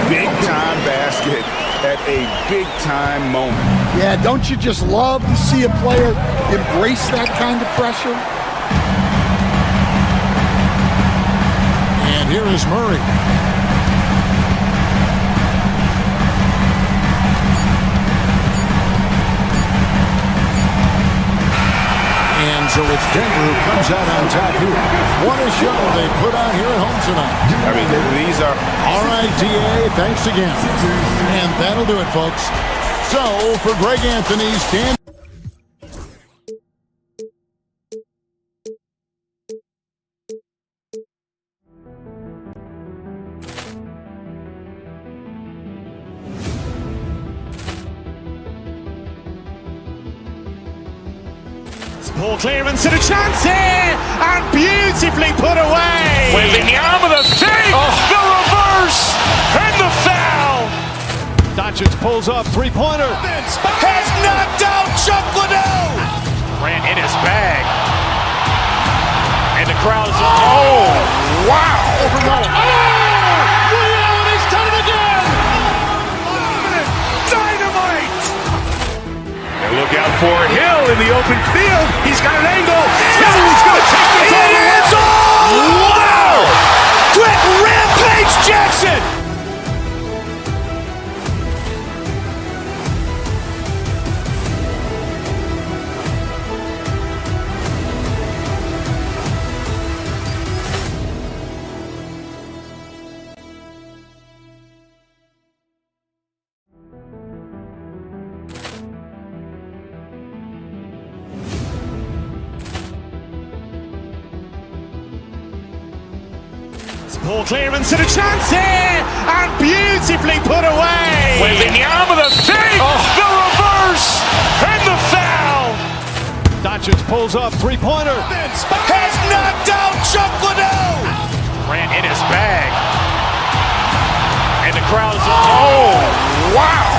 Big time basket at a big time moment. Yeah, don't you just love to see a player embrace that kind of pressure? And here is Murray. And so it's Denver who comes out on top here. What a show they put on here at home tonight. I mean, these are... All right, DA, thanks again. And that'll do it, folks. So, for Greg Anthony's Dan... Poor clearance and a chance here, and beautifully put away. Wembanyama the save, the reverse, and the foul. Doncic pulls up, three-pointer. Has knocked out Chuck Liddell. Grant in his bag. And the crowd is... Oh, wow. He's done it again. Dynamite. And look out for Hill in the open field. He's got an angle. Hill's going to take this all the way. Wow. Quick Rampage Jackson. Poor clearance and a chance here, and beautifully put away. Wembanyama the save, the reverse, and the foul. Doncic pulls up, three-pointer. Has knocked out Chuck Liddell. Grant in his bag. And the crowd is... Oh, wow.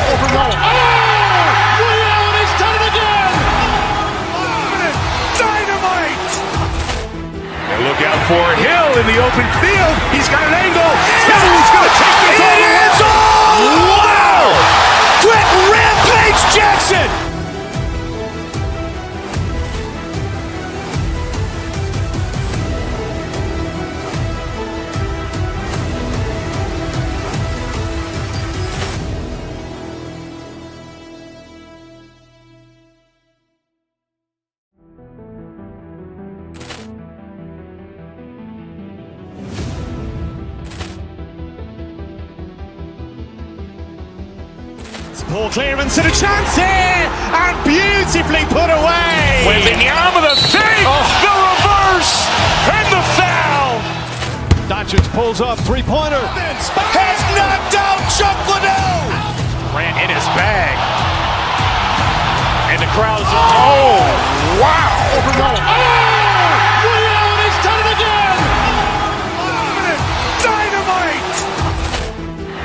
He's done it again. Dynamite. And look out for Hill in the open field. He's got an angle. Hill's going to take this all the way. Wow. Quick Rampage Jackson. Poor clearance and a chance here, and beautifully put away. Wembanyama the save, the reverse, and the foul. Doncic pulls up, three-pointer. Has knocked out Chuck Liddell. Grant in his bag. And the crowd is... Oh, wow. He's done it again. Dynamite.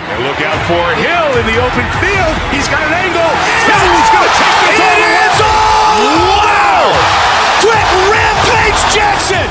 And look out for Hill in the open field. He's got an angle. Hill's going to take this all the way. Wow. Quick Rampage Jackson.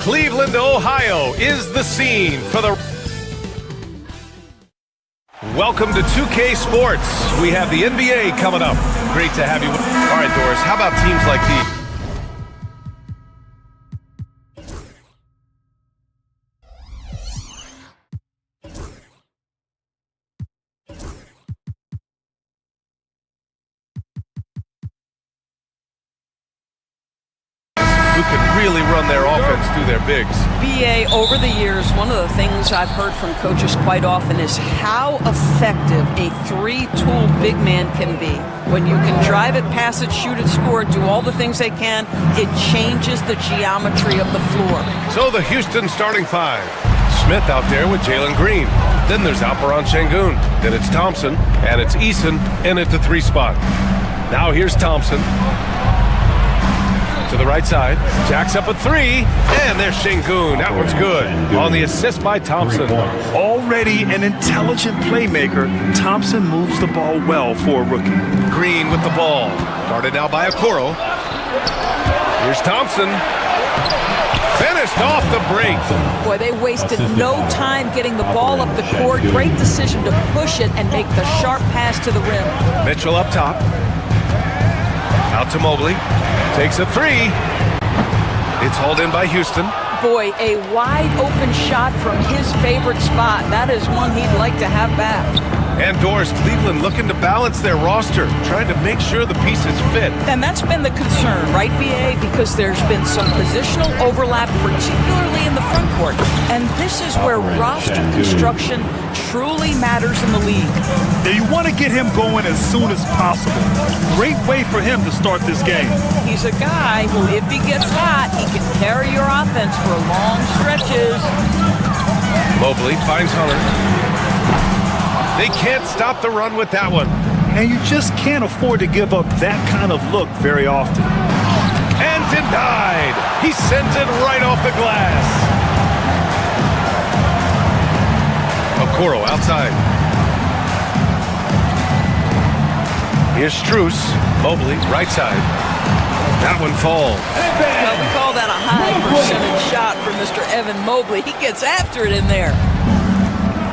Cleveland, Ohio is the scene for the Welcome to 2K Sports. We have the NBA coming up. Great to have you. All right, Doris, how about teams like these? Who can really run their offense through their bigs. BA, over the years, one of the things I've heard from coaches quite often is how effective a three-tool big man can be. When you can drive it, pass it, shoot it, score it, do all the things they can, it changes the geometry of the floor. So the Houston starting five. Smith out there with Jalen Green. Then there's Alperon Şengün. Then it's Thompson, and it's Eason in at the 3 spot. Now here's Thompson. To the right side, jacks up a 3, and there's Şengün. That one's good. On the assist by Thompson. Already an intelligent playmaker, Thompson moves the ball well for a rookie. Green with the ball. Guarded now by Okoro. Here's Thompson. Finished off the break. Boy, they wasted no time getting the ball up the court. Great decision to push it and make the sharp pass to the rim. Mitchell up top. Out to Mobley. Takes a 3. It's hauled in by Houston. Boy, a wide open shot from his favorite spot. That is one he'd like to have back. And Doris, Cleveland looking to balance their roster, trying to make sure the pieces fit. And that's been the concern, right, BA? Because there's been some positional overlap, particularly in the front court. And this is where roster construction truly matters in the league. Now you want to get him going as soon as possible. Great way for him to start this game. He's a guy who, if he gets hot, he can carry your offense for long stretches. Mobley finds Hunter. They can't stop the run with that one. And you just can't afford to give up that kind of look very often. And denied. He sends it right off the glass. Okoro outside. Here's Strus. Mobley, right side. That one falls. Well, we call that a high percentage shot from Mr. Evan Mobley. He gets after it in there.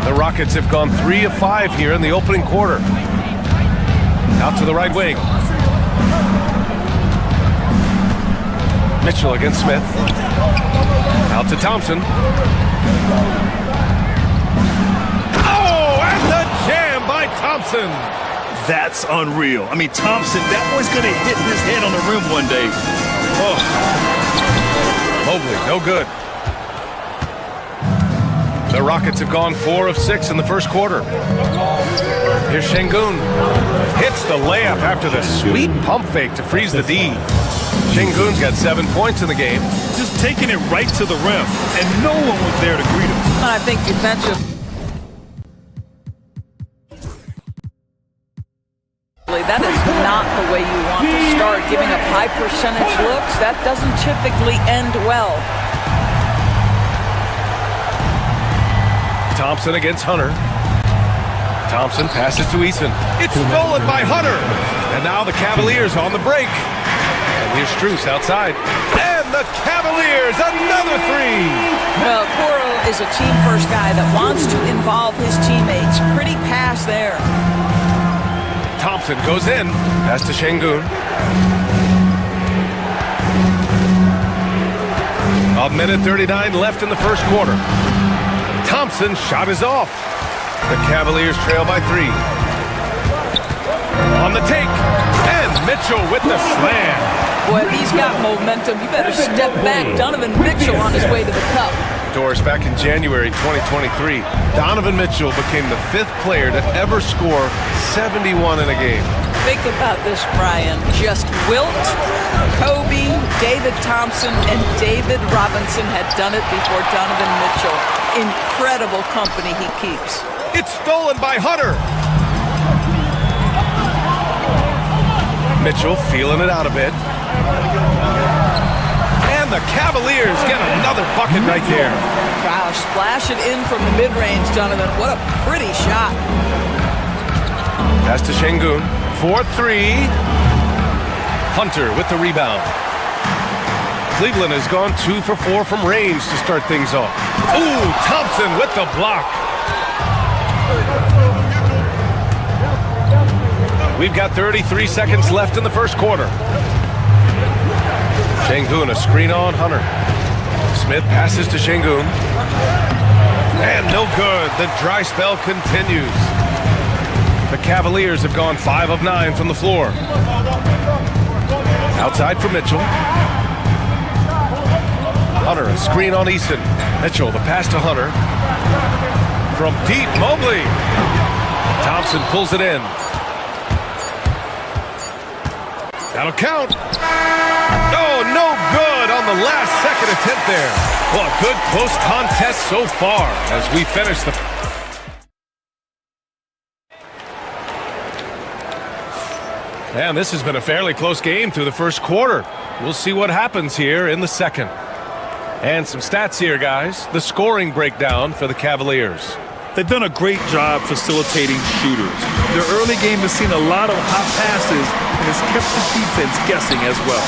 The Rockets have gone 3 of 5 here in the opening quarter. Out to the right wing. Mitchell against Smith. Out to Thompson. Oh, and the jam by Thompson. That's unreal. I mean, Thompson, that boy's going to hit his head on the rim one day. Oh. Mobley, no good. The Rockets have gone 4 of 6 in the first quarter. Here's Şengün. Hits the layup after the sweet pump fake to freeze the D. Şengün's got 7 points in the game. Just taking it right to the rim, and no one was there to greet him. I think defensive. That is not the way you want to start. Giving up high percentage looks, that doesn't typically end well. Thompson against Hunter. Thompson passes to Eason. It's stolen by Hunter. And now the Cavaliers on the break. And here's Strus outside. And the Cavaliers, another 3. Well, Okoro is a team-first guy that wants to involve his teammates. Pretty pass there. Thompson goes in. Pass to Şengün. A minute 39 left in the first quarter. Thompson's shot is off. The Cavaliers trail by 3. On the take. And Mitchell with the slam. Boy, if he's got momentum, you better step back. Donovan Mitchell on his way to the cup. Doris, back in January 2023, Donovan Mitchell became the 5th player to ever score 71 in a game. Think about this, Brian. Just Wilt, Kobe, David Thompson, and David Robinson had done it before Donovan Mitchell. Incredible company he keeps. It's stolen by Hunter. Mitchell feeling it out a bit. And the Cavaliers get another bucket right there. Wow, splash it in from the mid-range, Donovan. What a pretty shot. Pass to Şengün. 4-3. Hunter with the rebound. Cleveland has gone 2 for 4 from range to start things off. Ooh, Thompson with the block. We've got 33 seconds left in the first quarter. Şengün, a screen on Hunter. Smith passes to Şengün. And no good. The dry spell continues. The Cavaliers have gone 5 of 9 from the floor. Outside for Mitchell. Hunter, a screen on Easton. Mitchell, the pass to Hunter. From deep, Mobley. Thompson pulls it in. That'll count. Oh, no good on the last second attempt there. Well, a good close contest so far as we finish the... And this has been a fairly close game through the first quarter. We'll see what happens here in the second. And some stats here, guys. The scoring breakdown for the Cavaliers. They've done a great job facilitating shooters. Their early game has seen a lot of hot passes and has kept the defense guessing as well.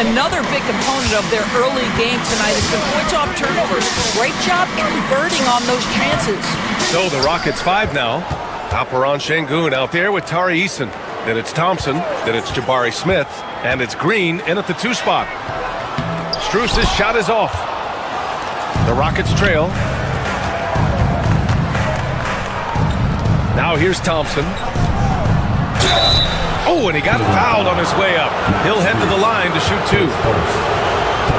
Another big component of their early game tonight has been points off turnovers. Great job converting on those chances. So the Rockets 5 now. Alperen Şengün out there with Tari Eason. Then it's Thompson. Then it's Jabari Smith. And it's Green in at the 2 spot. Strus's shot is off. The Rockets trail. Now here's Thompson. Oh, and he got fouled on his way up. He'll head to the line to shoot 2.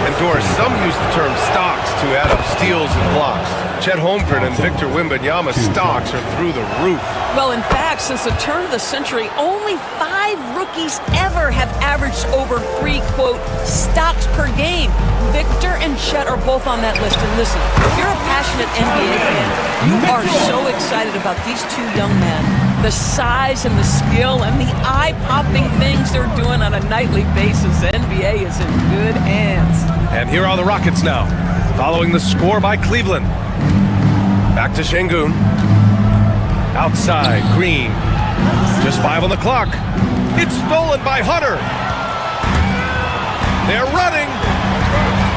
And Doris, some use the term stocks to add up steals and blocks. Chet Holmgren and Victor Wembanyama's stocks are through the roof. Well, in fact, since the turn of the century, only 5 rookies ever have averaged over 3, quote, stocks per game. Victor and Chet are both on that list. And listen, if you're a passionate NBA fan, you are so excited about these 2 young men. The size and the skill and the eye-popping things they're doing on a nightly basis. The NBA is in good hands. And here are the Rockets now, following the score by Cleveland. Back to Şengün. Outside, Green. Just 5 on the clock. It's stolen by Hunter. They're running.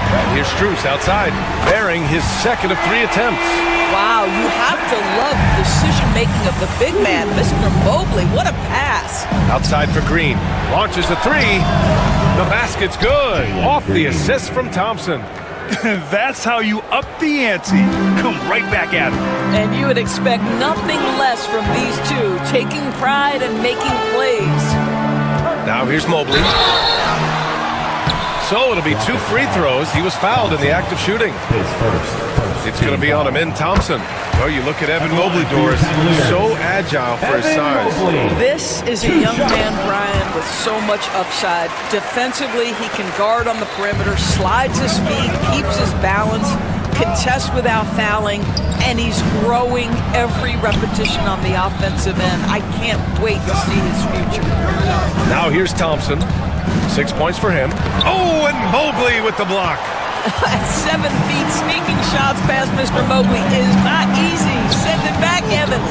And here's Strus outside, bearing his second of 3 attempts. Wow, you have to love the decision-making of the big man, Mr. Mobley. What a pass. Outside for Green. Launches a 3. The basket's good. Off the assist from Thompson. That's how you up the ante. Come right back at him. And you would expect nothing less from these 2, taking pride and making plays. Now here's Mobley. So it'll be 2 free throws. He was fouled in the act of shooting. It's going to be on Amin Thompson. Oh, you look at Evan Mobley, Doris. So agile for his size. This is a young man, Brian, with so much upside. Defensively, he can guard on the perimeter, slides his feet, keeps his balance, contests without fouling, and he's growing every repetition on the offensive end. I can't wait to see his future. Now here's Thompson. 6 points for him. Oh, and Mobley with the block. At 7 feet, sneaking shots past Mr. Mobley is not easy. Send it back, Evans.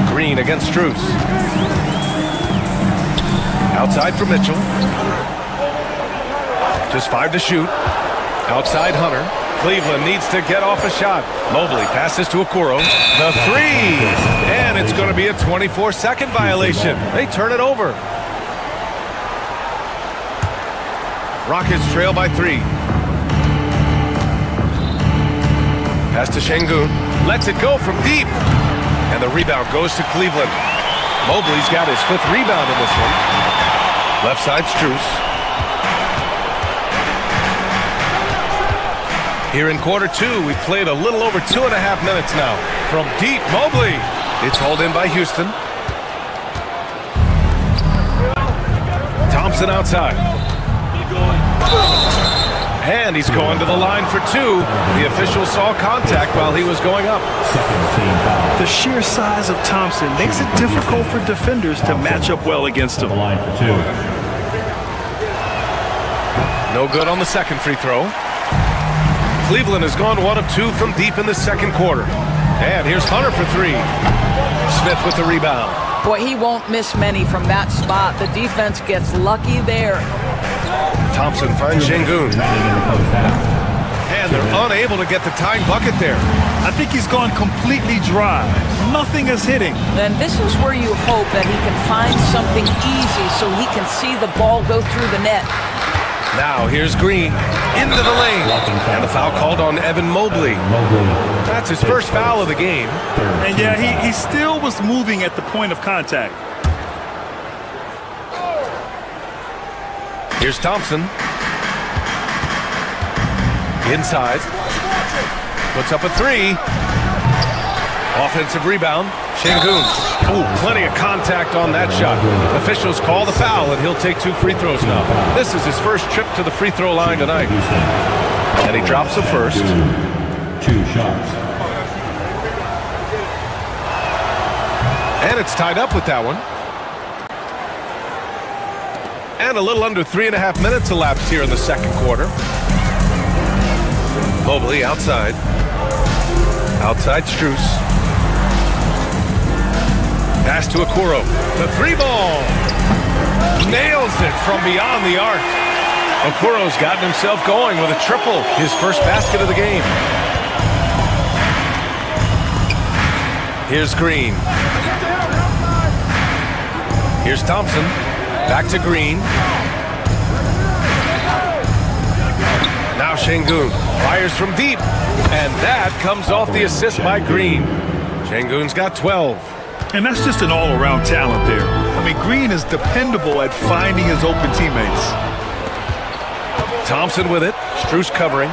Green against Strus. Outside for Mitchell. Just 5 to shoot. Outside Hunter. Cleveland needs to get off a shot. Mobley passes to Okoro. The 3! And it's going to be a 24-second violation. They turn it over. Rockets trail by 3. Pass to Şengün. Lets it go from deep. And the rebound goes to Cleveland. Mobley's got his 5th rebound in this one. Left side Strus. Here in quarter 2, we've played a little over 2.5 minutes now. From deep, Mobley. It's hauled in by Houston. Thompson outside. And he's going to the line for 2. The official saw contact while he was going up. The sheer size of Thompson makes it difficult for defenders to match up well against him. Line for 2. No good on the second free throw. Cleveland has gone 1 of 2 from deep in the second quarter. And here's Hunter for 3. Smith with the rebound. Boy, he won't miss many from that spot. The defense gets lucky there. Thompson finds Şengün. And they're unable to get the tying bucket there. I think he's gone completely dry. Nothing is hitting. And this is where you hope that he can find something easy so he can see the ball go through the net. Now here's Green into the lane. And the foul called on Evan Mobley. That's his first foul of the game. And yeah, he still was moving at the point of contact. Here's Thompson. Inside. Puts up a three. Offensive rebound. Şengün. Oh, plenty of contact on that shot. Officials call the foul, and he'll take 2 free throws now. This is his first trip to the free throw line tonight. And he drops the first. 2 shots. And it's tied up with that one. And a little under 3.5 minutes elapsed here in the second quarter. Mobley outside. Outside Strus. Pass to Okoro. The 3-ball. Nails it from beyond the arc. Okoro's gotten himself going with a triple. His first basket of the game. Here's Green. Here's Thompson. Back to Green. Now Şengün fires from deep. And that comes off the assist by Green. Şengün's got 12. And that's just an all-around talent there. I mean, Green is dependable at finding his open teammates. Thompson with it. Strus covering.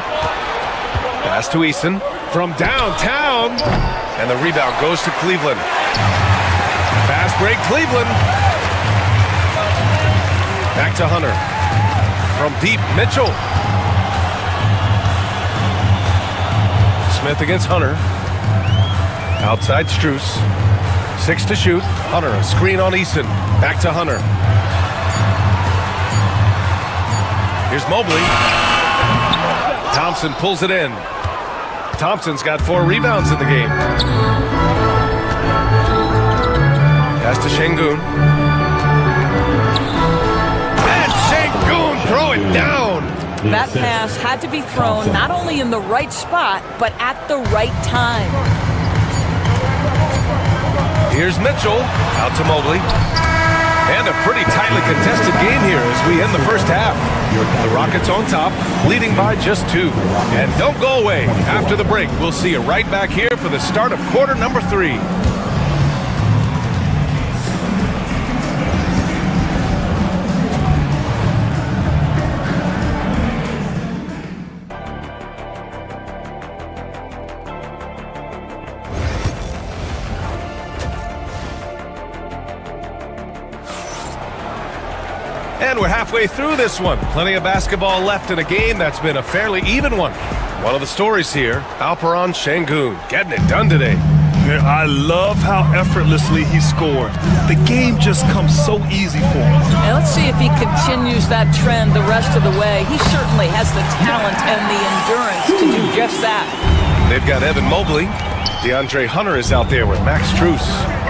Pass to Eason from downtown. And the rebound goes to Cleveland. Fast break, Cleveland. Back to Hunter. From deep, Mitchell. Smith against Hunter. Outside Strus. 6 to shoot. Hunter, a screen on Eason. Back to Hunter. Here's Mobley. Thompson pulls it in. Thompson's got 4 rebounds in the game. Pass to Şengün. And Şengün throw it down. That pass had to be thrown not only in the right spot, but at the right time. Here's Mitchell, out to Mobley. And a pretty tightly contested game here as we end the first half. The Rockets on top, leading by just 2. And don't go away. After the break, we'll see you right back here for the start of quarter number 3. And we're halfway through this one. Plenty of basketball left in a game that's been a fairly even one. One of the stories here, Alperen Şengün getting it done today. Yeah, I love how effortlessly he scored. The game just comes so easy for him. And let's see if he continues that trend the rest of the way. He certainly has the talent and the endurance to do just that. They've got Evan Mobley. DeAndre Hunter is out there with Max Strus.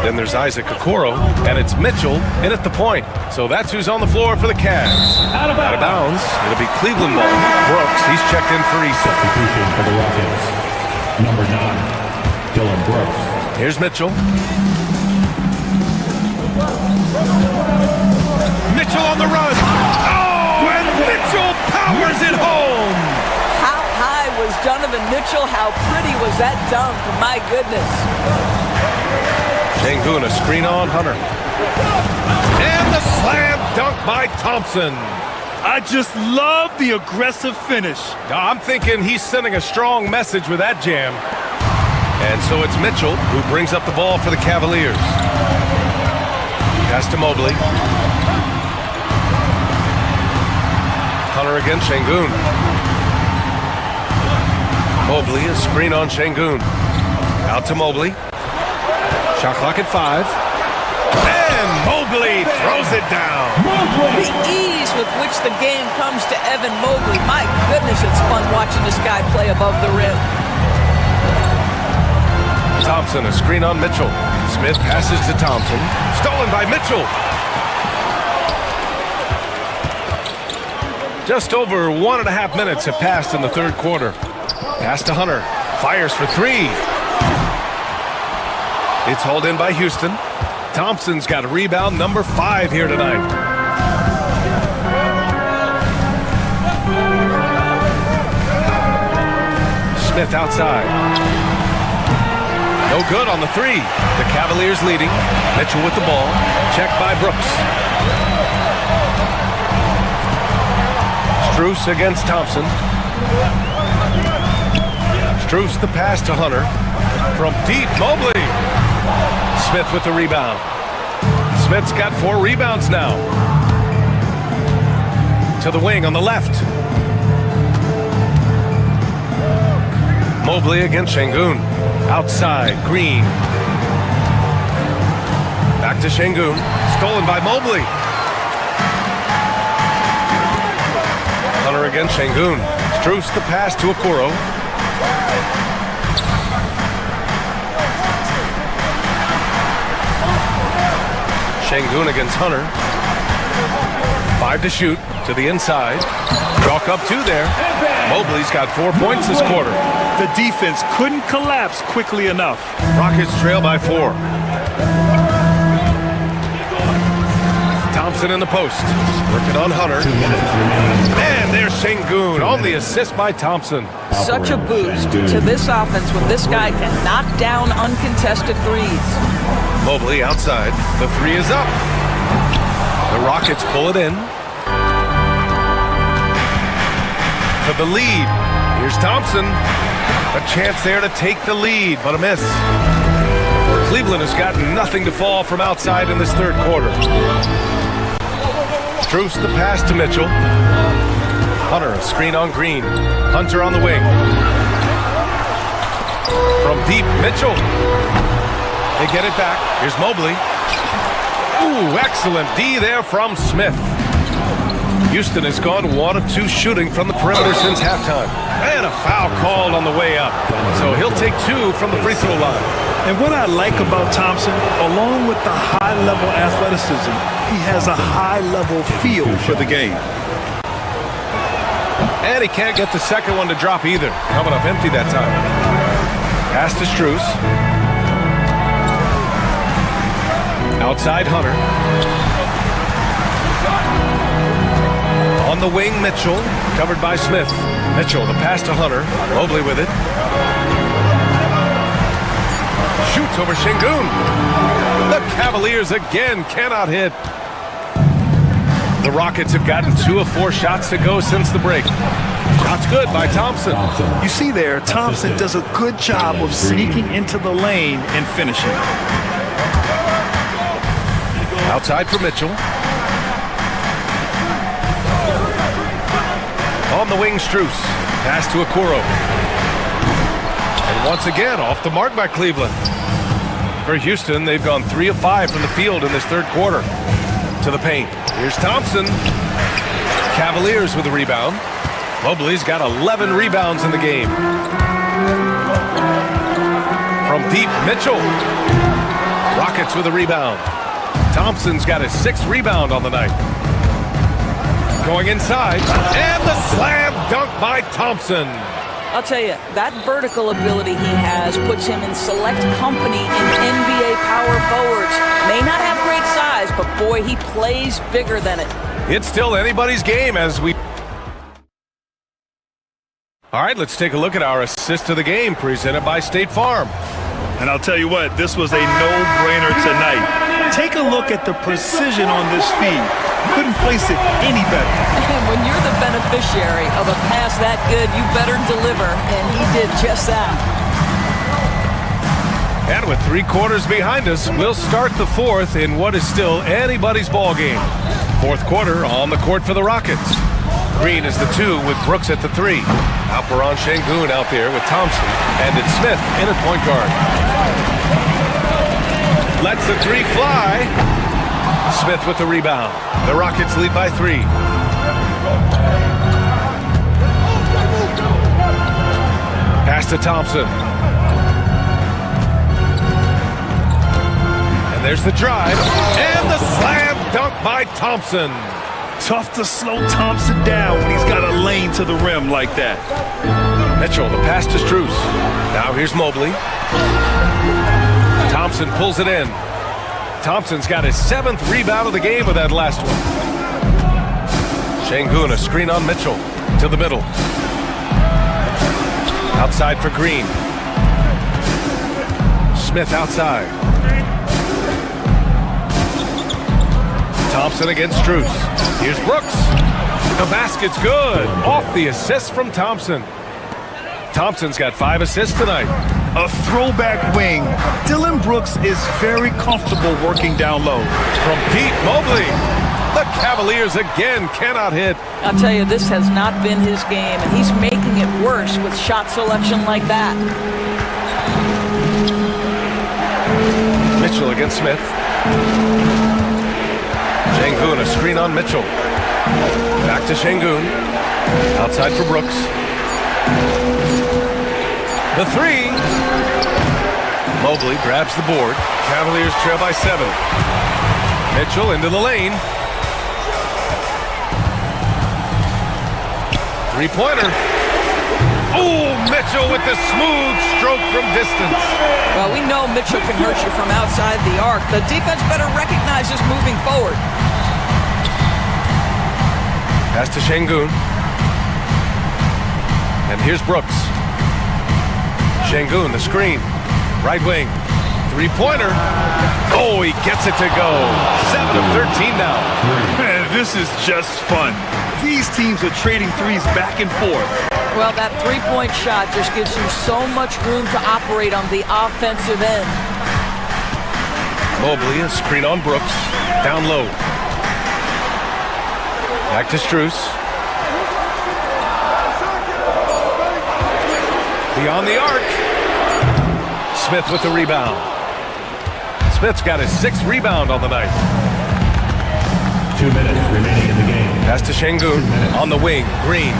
Then there's Isaac Okoro, and it's Mitchell in at the point. So that's who's on the floor for the Cavs. Out of bounds. It'll be Cleveland ball. Brooks, he's checked in for Eason. Substitution for the Rockets. Number 9, Dylan Brooks. Here's Mitchell. Mitchell on the run. Oh, and Mitchell powers it home. How high was Donovan Mitchell? How pretty was that dunk? My goodness. Şengün, a screen on Hunter. And the slam dunk by Thompson. I just love the aggressive finish. I'm thinking he's sending a strong message with that jam. And so it's Mitchell who brings up the ball for the Cavaliers. Pass to Mobley. Hunter against Şengün. Mobley, a screen on Şengün. Out to Mobley. Shot clock at 5. And Mobley throws it down. The ease with which the game comes to Evan Mobley. My goodness, it's fun watching this guy play above the rim. Thompson, a screen on Mitchell. Smith passes to Thompson. Stolen by Mitchell. Just over 1.5 minutes have passed in the third quarter. Pass to Hunter. Fires for 3. It's hauled in by Houston. Thompson's got a rebound number 5 here tonight. Smith outside. No good on the 3. The Cavaliers leading. Mitchell with the ball. Checked by Brooks. Strus against Thompson. Strus the pass to Hunter. From deep, Mobley. Smith with the rebound. Smith's got 4 rebounds now. To the wing on the left. Mobley against Şengün. Outside, Green. Back to Şengün. Stolen by Mobley. Hunter against Şengün. Strus the pass to Okoro. Şengün against Hunter. 5 to shoot to the inside. Chalk up 2 there. Mobley's got 4 points this quarter. The defense couldn't collapse quickly enough. Rockets trail by 4. Thompson in the post. Working on Hunter. And there's Şengün on the assist by Thompson. Such a boost to this offense when this guy can knock down uncontested threes. Mobley outside. The 3 is up. The Rockets pull it in. For the lead. Here's Thompson. A chance there to take the lead, but a miss. Cleveland has got nothing to fall from outside in this third quarter. Strus the pass to Mitchell. Hunter, a screen on Green. Hunter on the wing. From deep, Mitchell. They get it back. Here's Mobley. Ooh, excellent D there from Smith. Houston has gone 1 of 2 shooting from the perimeter since halftime. And a foul called on the way up. So he'll take 2 from the free throw line. And what I like about Thompson, along with the high-level athleticism, he has a high-level feel for the game. And he can't get the second one to drop either. Coming up empty that time. Pass to Strus. Outside Hunter. On the wing, Mitchell. Covered by Smith. Mitchell, the pass to Hunter. Mobley with it. Shoots over Şengün. The Cavaliers again cannot hit. The Rockets have gotten 2 of 4 shots to go since the break. Shots good by Thompson. You see there, Thompson does a good job of sneaking into the lane and finishing. Outside for Mitchell. On the wing, Strus. Pass to Okoro. And once again, off the mark by Cleveland. For Houston, they've gone 3 of 5 from the field in this third quarter. To the paint. Here's Thompson. Cavaliers with a rebound. Mobley's got 11 rebounds in the game. From deep, Mitchell. Rockets with a rebound. Thompson's got his 6th rebound on the night. Going inside, and the slam dunk by Thompson. I'll tell you, that vertical ability he has puts him in select company in NBA power forwards. May not have great size, but boy, he plays bigger than it. It's still anybody's game as we... All right, let's take a look at our assist of the game presented by State Farm. And I'll tell you what, this was a no-brainer tonight. Take a look at the precision on this feed. Couldn't place it any better. And when you're the beneficiary of a pass that good, you better deliver, and he did just that. And with 3 quarters behind us, we'll start the 4th in what is still anybody's ball game. 4th quarter on the court for the Rockets. Green is the 2 with Brooks at the 3. Alperon Şengün out there with Thompson, and it's Smith in at point guard. Lets the 3 fly. Smith with the rebound. The Rockets lead by 3. Pass to Thompson. And there's the drive. And the slam dunk by Thompson. Tough to slow Thompson down when he's got a lane to the rim like that. Mitchell, the pass to Strus. Now here's Mobley. Thompson pulls it in. Thompson's got his 7th rebound of the game with that last one. Şengün, a screen on Mitchell to the middle. Outside for Green. Smith outside. Thompson against Strus. Here's Brooks. The basket's good. Off the assist from Thompson. Thompson's got 5 assists tonight. A throwback wing. Dylan Brooks is very comfortable working down low. From deep, Mobley. The Cavaliers again cannot hit. I'll tell you, this has not been his game, and he's making it worse with shot selection like that. Mitchell against Smith. Şengün, a screen on Mitchell. Back to Şengün. Outside for Brooks. The 3. Mobley grabs the board. Cavaliers trail by 7. Mitchell into the lane. 3-pointer. Oh, Mitchell with the smooth stroke from distance. Well, we know Mitchell can hurt you from outside the arc. The defense better recognize this moving forward. Pass to Şengün. And here's Brooks. Şengün, the screen. Right wing. 3-pointer. Oh, he gets it to go. 7 of 13 now. Man, this is just fun. These teams are trading threes back and forth. Well, that three-point shot just gives you so much room to operate on the offensive end. Mobley, a screen on Brooks. Down low. Back to Strus. Beyond the arc. Smith with the rebound. Smith's got his 6th rebound on the night. 2 minutes remaining in the game. Pass to Şengün on the wing. Green.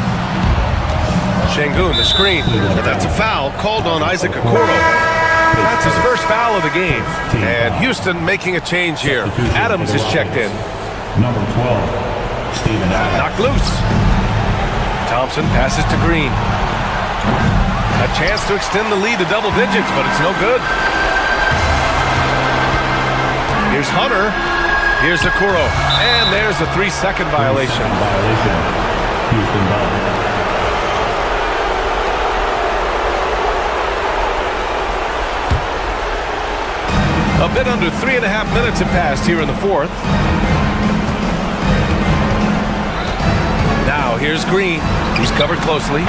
Şengün, the screen. And that's a foul called on Isaac Okoro. That's his first foul of the game. And Houston making a change here. Adams is checked in. Number 12, Steven Adams. Knocked loose. Thompson passes to Green. A chance to extend the lead to double digits, but it's no good. Here's Hunter. Here's Okoro. And there's a 3-second violation. Houston ball. A bit under 3.5 minutes have passed here in the 4th. Now here's Green. He's covered closely.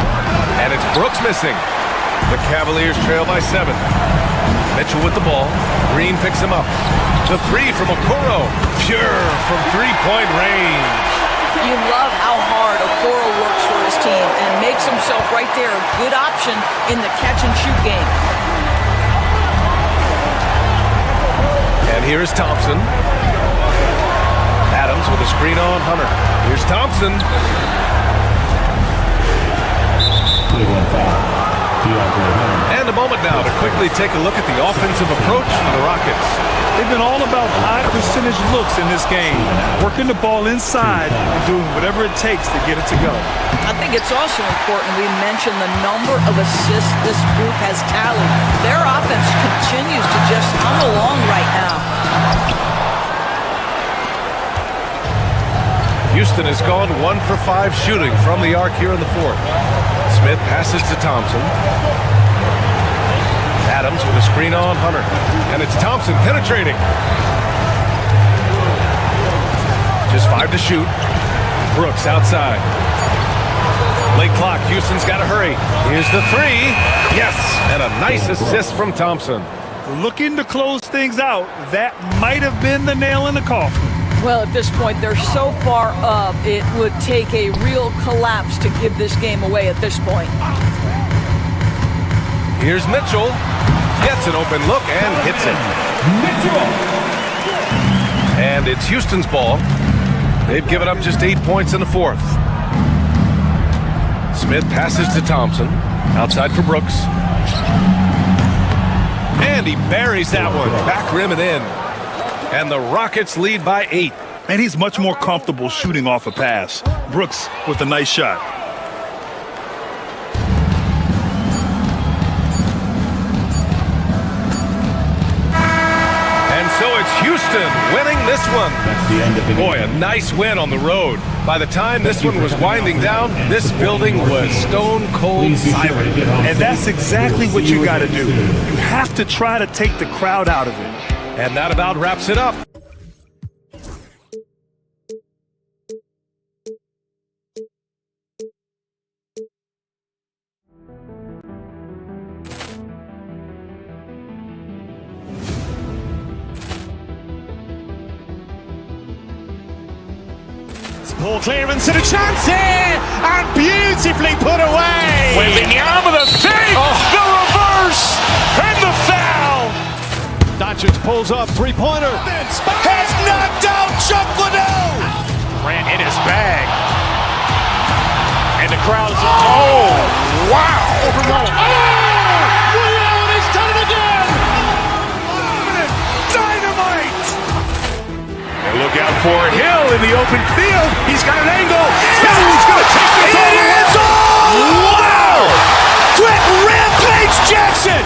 And it's Brooks missing. The Cavaliers trail by 7. Mitchell with the ball. Green picks him up. The 3 from Okoro. Pure from 3-point range. You love how hard Okoro works for his team and makes himself right there a good option in the catch-and-shoot game. And here is Thompson. Adams with a screen on Hunter. Here's Thompson. Cleveland foul. And a moment now to quickly take a look at the offensive approach for the Rockets. They've been all about high percentage looks in this game, working the ball inside and doing whatever it takes to get it to go. I think it's also important we mention the number of assists this group has tallied. Their offense continues to just hum along right now. Houston has gone 1 for 5 shooting from the arc here in the 4th. Smith passes to Thompson. Adams with a screen on Hunter. And it's Thompson penetrating. Just 5 to shoot. Brooks outside. Late clock. Houston's got to hurry. Here's the 3. Yes! And a nice assist from Thompson. Looking to close things out. That might have been the nail in the coffin. Well, at this point, they're so far up, it would take a real collapse to give this game away at this point. Here's Mitchell. Gets an open look and hits it. Mitchell. And it's Houston's ball. They've given up just 8 points in the 4th. Smith passes to Thompson. Outside for Brooks. And he buries that one. Back rim and in. And the Rockets lead by 8. And he's much more comfortable shooting off a pass. Brooks with a nice shot. Houston winning this one. Boy, a nice win on the road. By the time this one was winding down, this building was stone cold silent. And that's exactly what you got to do. You have to try to take the crowd out of it. And that about wraps it up. Poor clearance and a chance here, and beautifully put away. Wembanyama with a save, the reverse, and the foul. Doncic pulls up, three-pointer. Has knocked out Chuck Liddell. Grant in his bag. And the crowd is, oh, wow. Ray Allen has done it again. Dynamite. And look out for Hill in the open field. He's got an angle. He's going to take this all the way. Wow. Quick Rampage Jackson.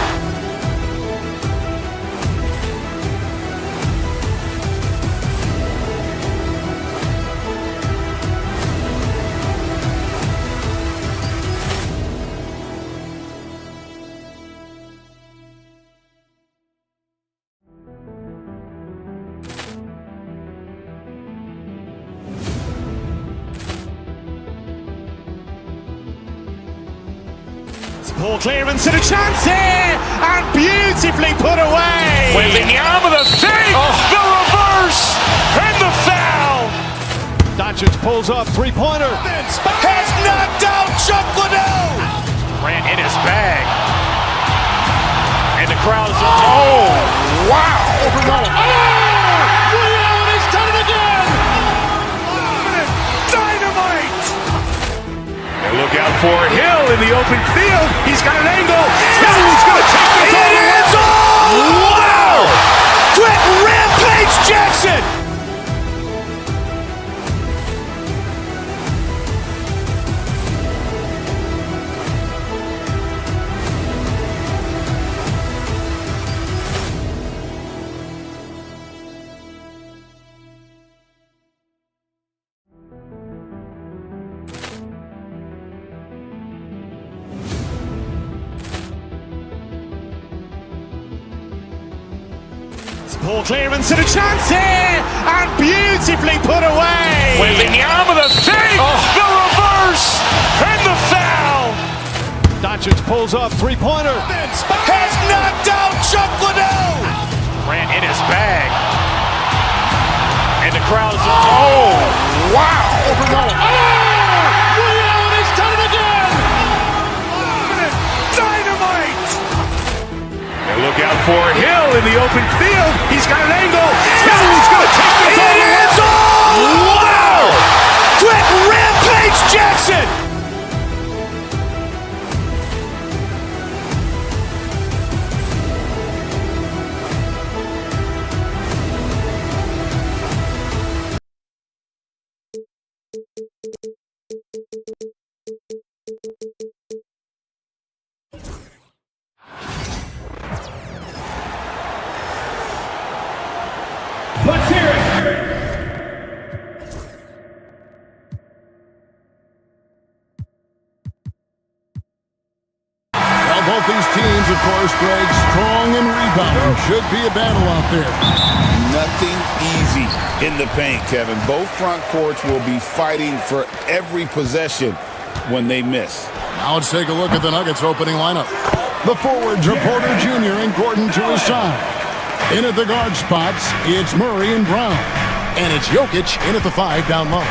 Poor clearance and a chance here, and beautifully put away. Wembanyama with a save, the reverse, and the foul. Doncic pulls up, three-pointer. Has knocked out Chuck Liddell. Grant in his bag. And the crowd is, oh, wow. Ray Allen has done it again. Dynamite. And look out for Hill in the open field. He's got an angle. He's going to take this all the way. Wow. Quick Rampage Jackson. Poor clearance and a chance here, and beautifully put away. Wembanyama with a save, the reverse, and the foul. Doncic pulls up, three-pointer. Has knocked out Chuck Liddell. Grant in his bag. And the crowd is, oh, wow. Ray Allen has done it again. Dynamite. And look out for Hill in the open field. He's got an angle. He's going to take this all the way. Wow. Quick Rampage Jackson. Let's hear it. Well, both these teams, of course, Greg, strong and rebounding. Should be a battle out there. Nothing easy in the paint, Kevin. Both front courts will be fighting for every possession when they miss. Now let's take a look at the Nuggets opening lineup. The forwards are Porter Jr. and Gordon to his side. In at the guard spots, it's Murray and Brown. And it's Jokic in at the 5 down low.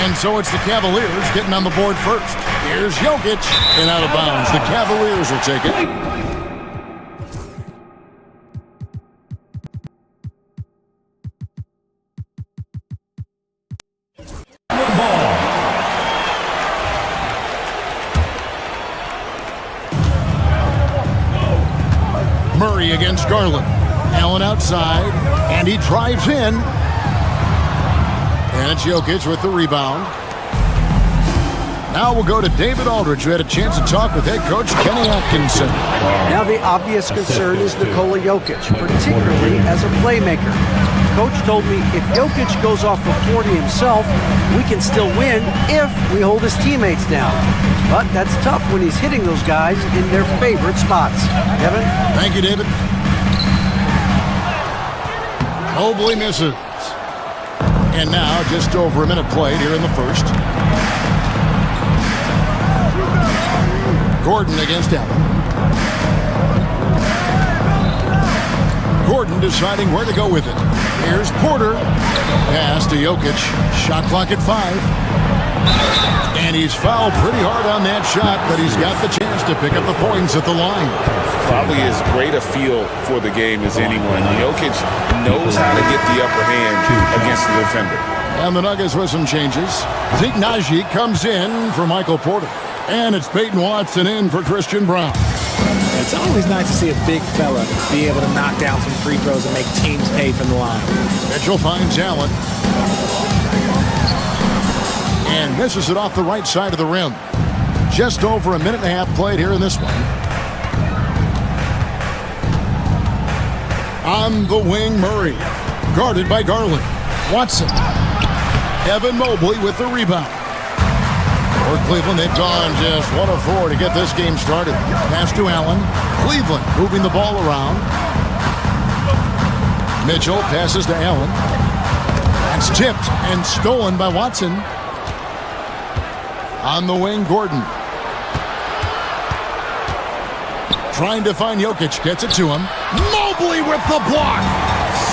And so it's the Cavaliers getting on the board first. Here's Jokic and out of bounds. The Cavaliers will take it. Murray against Garland. Allen outside, and he drives in. And it's Jokic with the rebound. Now we'll go to David Aldridge, who had a chance to talk with head coach Kenny Atkinson. Now the obvious concern is Nikola Jokic, particularly as a playmaker. Coach told me if Jokic goes off for 40 himself, we can still win if we hold his teammates down. But that's tough when he's hitting those guys in their favorite spots. Kevin? Thank you, David. Mobley misses. And now just over a minute played here in the first. Gordon against Allen. Gordon deciding where to go with it. Here's Porter. Pass to Jokic. Shot clock at 5. And he's fouled pretty hard on that shot, but he's got the chance to pick up the points at the line. Probably as great a feel for the game as anyone. Jokic knows how to get the upper hand against the defender. And the Nuggets with some changes. Zeke Naji comes in for Michael Porter. And it's Peyton Watson in for Christian Brown. It's always nice to see a big fella be able to knock down some free throws and make teams pay from the line. Mitchell finds Allen. And misses it off the right side of the rim. Just over a minute and a half played here in this one. On the wing, Murray. Guarded by Garland. Watson. Evan Mobley with the rebound. For Cleveland, they've gone just 1 of 4 to get this game started. Pass to Allen. Cleveland moving the ball around. Mitchell passes to Allen. That's tipped and stolen by Watson. On the wing, Gordon. Trying to find Jokic. Gets it to him. Mobley with the block.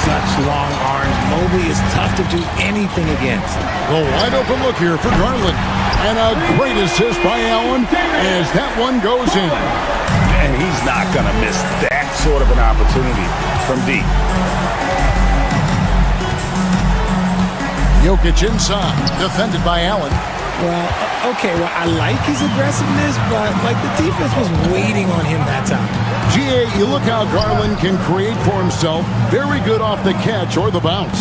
Such long arms. Mobley is tough to do anything against. The wide open look here for Garland. And a great assist by Allen as that one goes in. And he's not going to miss that sort of an opportunity from deep. Jokic inside, defended by Allen. Well, okay, I like his aggressiveness, but like the defense was waiting on him that time. GA, you look how Garland can create for himself. Very good off the catch or the bounce.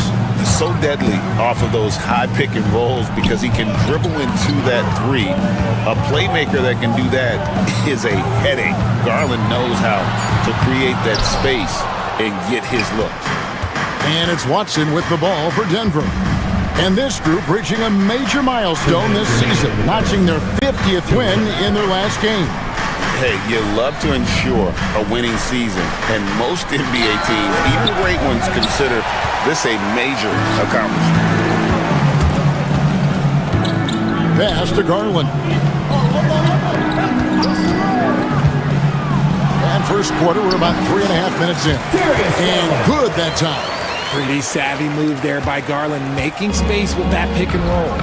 So deadly off of those high pick and rolls because he can dribble into that three. A playmaker that can do that is a headache. Garland knows how to create that space and get his look. And it's Watson with the ball for Denver. And this group reaching a major milestone this season, notching their 50th win in their last game. Hey, you love to ensure a winning season, and most NBA teams, even great ones, consider this a major accomplishment. Pass to Garland. And first quarter, we're about 3.5 minutes in. And good that time. Pretty savvy move there by Garland, making space with that pick and roll.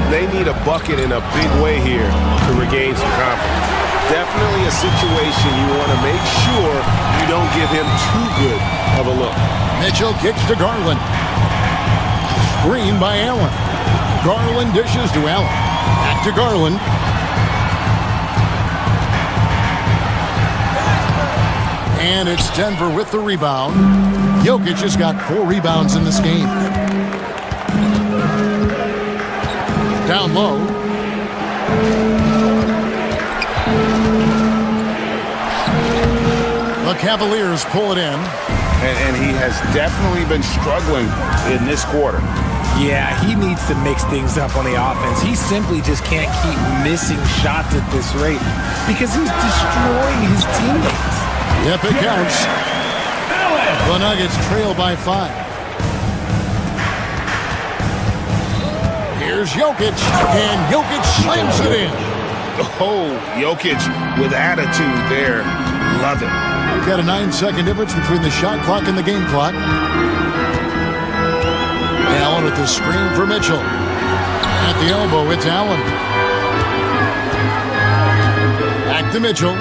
They need a bucket in a big way here to regain some confidence. Definitely a situation you want to make sure you don't give him too good of a look. Mitchell kicks to Garland. Screen by Allen. Garland dishes to Allen. Back to Garland. And it's Denver with the rebound. Jokic has got 4 rebounds in this game. Down low. The Cavaliers pull it in. And he has definitely been struggling in this quarter. Yeah, he needs to mix things up on the offense. He simply just can't keep missing shots at this rate because he's destroying his teammates. Yep, it counts. The Nuggets trail by 5. Here's Jokic, and Jokic slams it in. Oh, Jokic with attitude there. Love it. We've got a 9-second difference between the shot clock and the game clock. Allen with the screen for Mitchell. At the elbow, it's Allen. Back to Mitchell.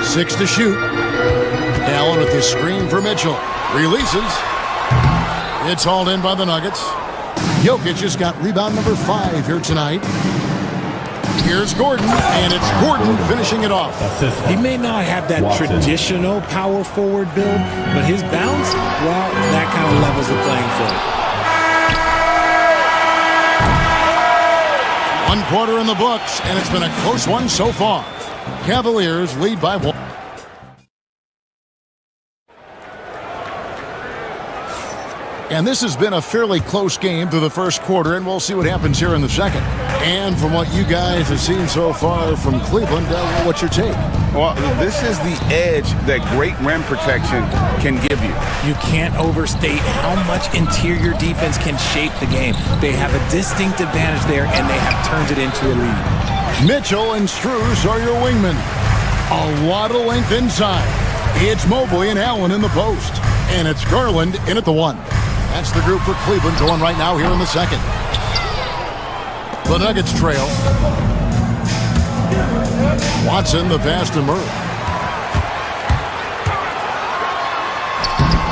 6 to shoot. Allen with the screen for Mitchell. Releases. It's hauled in by the Nuggets. Jokic has got rebound number 5 here tonight. Here's Gordon, and it's Gordon finishing it off. He may not have that traditional power forward build, but his bounce, well, that kind of levels the playing field. 1 quarter in the books, and it's been a close one so far. Cavaliers lead by 1. And this has been a fairly close game through the first quarter, and we'll see what happens here in the second. And from what you guys have seen so far from Cleveland, what's your take? Well, this is the edge that great rim protection can give you. You can't overstate how much interior defense can shape the game. They have a distinct advantage there, and they have turned it into a lead. Mitchell and Strus are your wingmen. A lot of length inside. It's Mobley and Allen in the post. And it's Garland in at the 1. That's the group for Cleveland going right now here in the second. The Nuggets trail. Watson, the pass to Murray.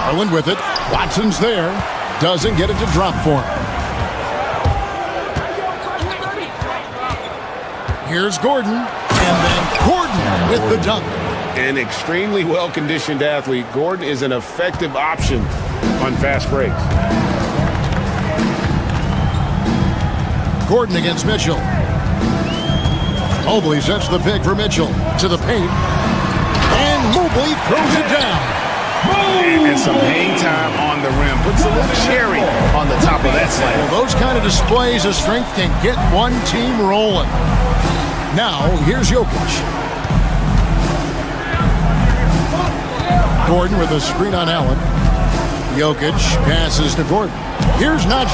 Garland with it. Watson's there. Doesn't get it to drop for him. Here's Gordon. And then Gordon with the dunk. An extremely well-conditioned athlete, Gordon is an effective option on fast breaks. Gordon against Mitchell. Mobley sets the pick for Mitchell to the paint. And Mobley throws it down. And some hang time on the rim. Puts a little cherry on the top of that slam. Well, those kind of displays of strength can get one team rolling. Now, here's Jokic. Gordon with a screen on Allen. Jokic passes to Gordon. Here's Najee.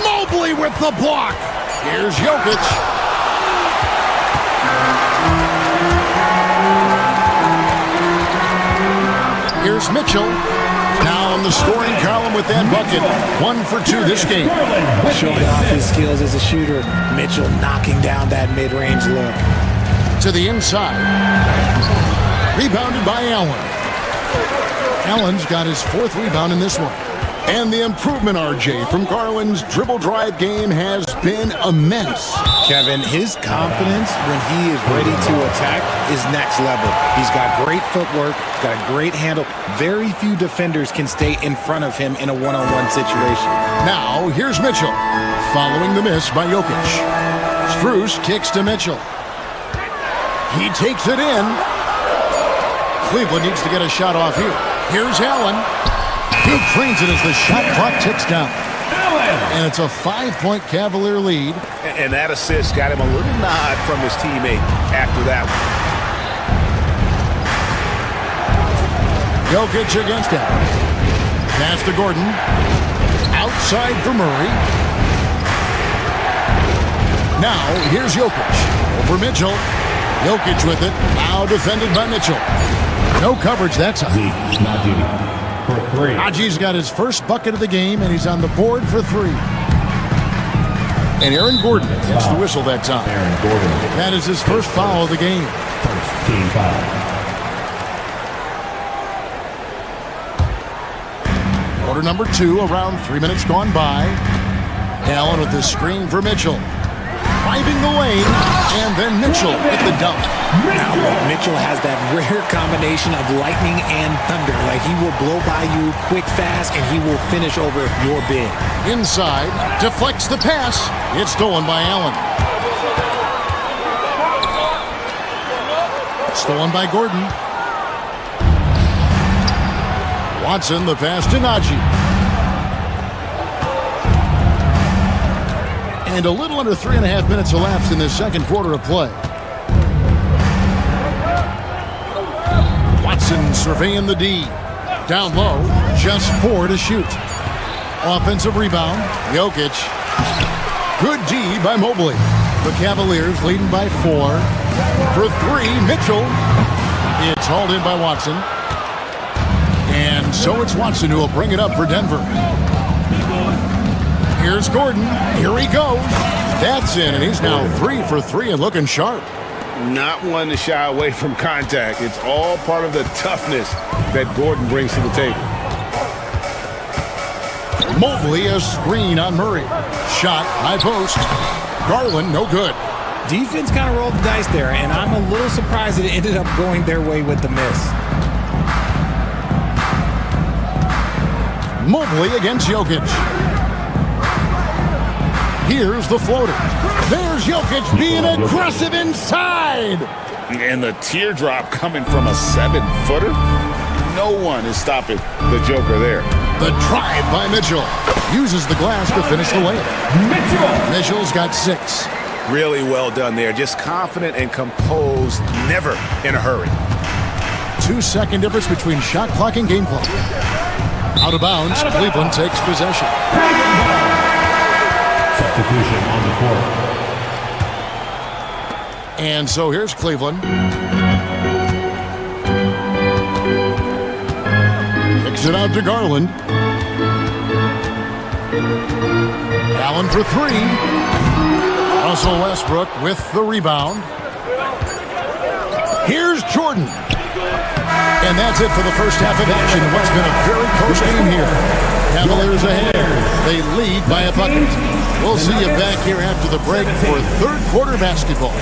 Mobley with the block. Here's Jokic. Here's Mitchell. Now in the scoring column with that bucket. 1 for 2 this game. Showing off his skills as a shooter. Mitchell knocking down that mid-range look. To the inside. Rebounded by Allen. Allen's got his 4th rebound in this one. And the improvement, RJ, from Garland's dribble drive game has been immense. Kevin, his confidence when he is ready to attack is next level. He's got great footwork, got a great handle. Very few defenders can stay in front of him in a one-on-one situation. Now, here's Mitchell, following the miss by Jokic. Strus kicks to Mitchell. He takes it in. Cleveland needs to get a shot off here. Here's Allen. He trains it as the shot clock ticks down. And it's a 5-point Cavalier lead. And that assist got him a little nod from his teammate after that one. Jokic against Allen. Pass to Gordon. Outside for Murray. Now, here's Jokic. Over Mitchell. Jokic with it. Now defended by Mitchell. No coverage that time. Najee's got his first bucket of the game, and he's on the board for 3. And Aaron Gordon gets the whistle that time. That is his first foul of the game. First team foul. Quarter number 2, around 3 minutes gone by. Allen with the screen for Mitchell. Driving the lane, and then Mitchell with the dunk. Now, Mitchell has that rare combination of lightning and thunder. Like, he will blow by you quick, fast, and he will finish over your big. Inside, deflects the pass. It's stolen by Allen. Stolen by Gordon. Watson, the pass to Najee. And a little under 3.5 minutes elapsed in this second quarter of play. Watson surveying the D. Down low, just 4 to shoot. Offensive rebound, Jokic. Good D by Mobley. The Cavaliers leading by 4. For 3, Mitchell. It's hauled in by Watson. And so it's Watson who will bring it up for Denver. Here's Gordon. Here he goes. That's in, and he's now 3 for 3 and looking sharp. Not one to shy away from contact. It's all part of the toughness that Gordon brings to the table. Mobley, a screen on Murray. Shot, high post. Garland, no good. Defense kind of rolled the dice there, and I'm a little surprised that it ended up going their way with the miss. Mobley against Jokic. Here's the floater. There's Jokic being aggressive inside. And the teardrop coming from a 7-footer. No one is stopping the Joker there. The drive by Mitchell. Uses the glass to finish the layup. Mitchell's got 6. Really well done there. Just confident and composed, never in a hurry. 2-second difference between shot clock and game clock. Out of bounds, Cleveland takes possession. Substitution on the court. And so here's Cleveland. Kicks it out to Garland. Allen for 3. Russell Westbrook with the rebound. Here's Jordan. And that's it for the first half of action in what's been a very close game here. Cavaliers ahead. They lead by a bucket. We'll see you back here after the break for third quarter basketball.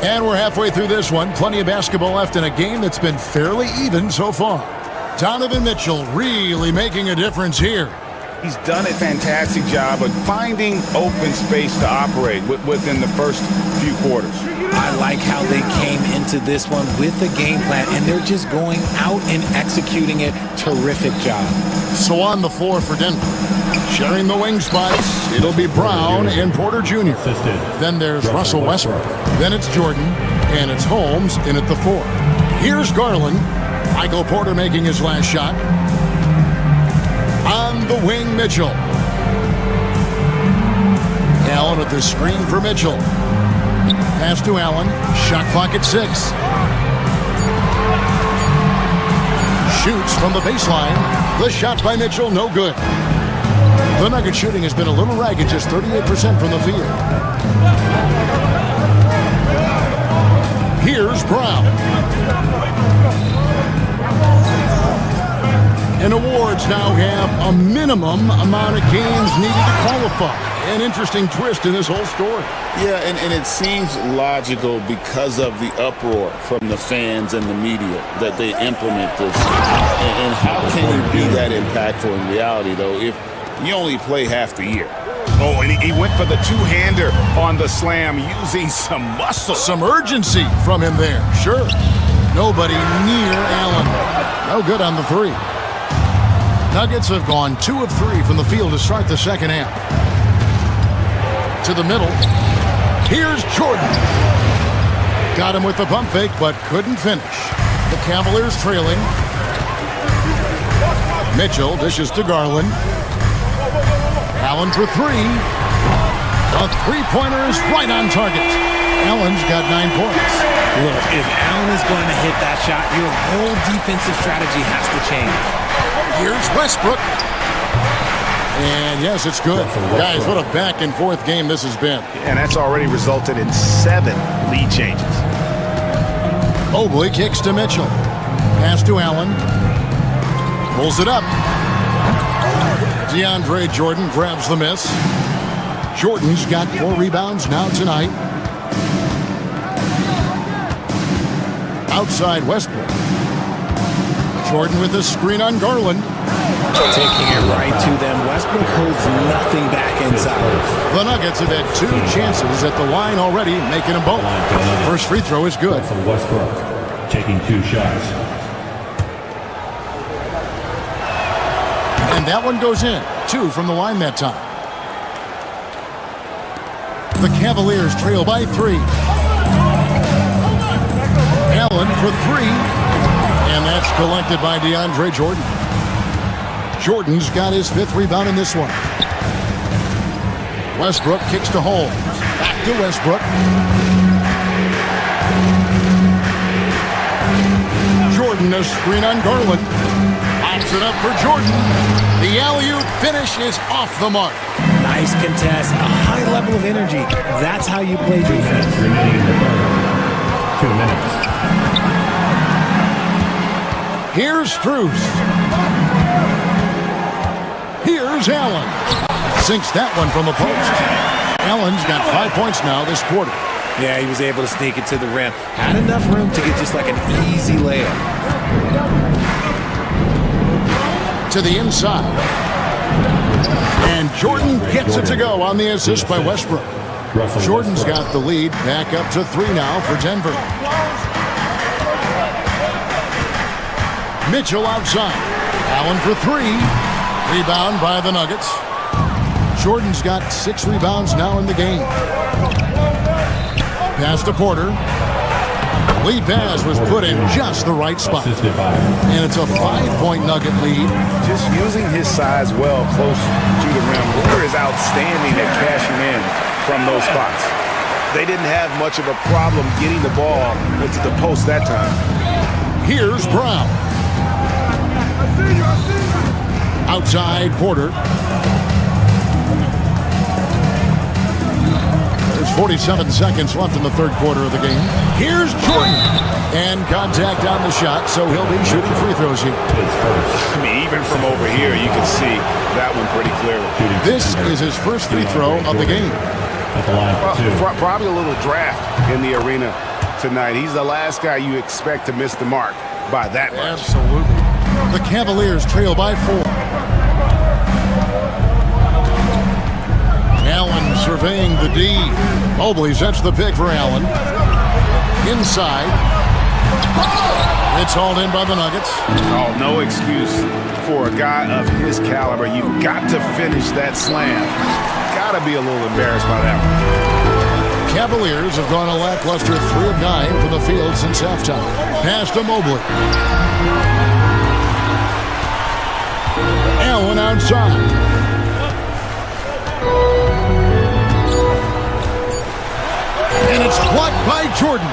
And we're halfway through this one. Plenty of basketball left in a game that's been fairly even so far. Donovan Mitchell really making a difference here. He's done a fantastic job of finding open space to operate within the first few quarters. I like how they came into this one with a game plan, and they're just going out and executing it. Terrific job. So on the floor for Denver, sharing the wing spots, it'll be Brown and Porter Jr. Then there's Russell Westbrook. Then it's Jordan, and it's Holmes in at the 4. Here's Garland. Michael Porter making his last shot. On the wing, Mitchell. Allen at the screen for Mitchell. Pass to Allen. Shot clock at 6. Shoots from the baseline. The shot by Mitchell, no good. The Nugget shooting has been a little ragged, just 38% from the field. Here's Brown. And awards now have a minimum amount of games needed to qualify. An interesting twist in this whole story. Yeah, and it seems logical because of the uproar from the fans and the media that they implement this. And how can you be that impactful in reality, though, if you only play half the year? Oh, and he went for the two-hander on the slam, using some muscle. Some urgency from him there, sure. Nobody near Allen. No good on the 3. Nuggets have gone 2 of 3 from the field to start the second half. To the middle. Here's Jordan. Got him with the pump fake, but couldn't finish. The Cavaliers trailing. Mitchell dishes to Garland. Allen for 3. A three-pointer is right on target. Allen's got 9 points. Look, if Allen is going to hit that shot, your whole defensive strategy has to change. Here's Westbrook. And yes, it's good. Guys, what a back-and-forth game this has been. And that's already resulted in 7 lead changes. Mobley kicks to Mitchell. Pass to Allen. Pulls it up. DeAndre Jordan grabs the miss. Jordan's got 4 rebounds now tonight. Outside Westbrook. Jordan with a screen on Garland. Taking it right to them. Westbrook holds nothing back inside. The Nuggets have had 2 chances at the line already, making them both. First free throw is good. Westbrook taking 2 shots. And that one goes in. 2 from the line that time. The Cavaliers trail by 3. Allen for 3. And that's collected by DeAndre Jordan. Jordan's got his 5th rebound in this one. Westbrook kicks to Holmes. Back to Westbrook. Jordan a screen on Garland. Pops it up for Jordan. The alley-oop finish is off the mark. Nice contest, a high level of energy. That's how you play defense. Remaining in the third. 2 minutes. Here's Strus. Here's Allen. Sinks that one from the post. Allen's got 5 points now this quarter. Yeah, he was able to sneak it to the rim. Had enough room to get just like an easy layup. To the inside. And Jordan gets it to go on the assist by Westbrook. Jordan's got the lead. Back up to 3 now for Denver. Mitchell outside. Allen for 3. Rebound by the Nuggets. Jordan's got 6 rebounds now in the game. Pass to Porter. Lead pass was put in just the right spot. And it's a 5-point Nugget lead. Just using his size well close to the rim. Porter is outstanding at cashing in from those spots. They didn't have much of a problem getting the ball into the post that time. Here's Brown. Outside Porter. There's 47 seconds left in the third quarter of the game. Here's Jordan. And contact on the shot, so he'll be shooting free throws here. I mean, even from over here, you can see that one pretty clearly. This is his first free throw of the game. Probably a little draft in the arena tonight. He's the last guy you expect to miss the mark by that much. Absolutely. The Cavaliers trail by 4. Allen surveying the D. Mobley sets the pick for Allen. Inside. It's hauled in by the Nuggets. Oh, no excuse for a guy of his caliber. You've got to finish that slam. Got to be a little embarrassed by that one. Cavaliers have gone a lackluster 3 of 9 from the field since halftime. Pass to Mobley. Allen outside. And it's blocked by Jordan.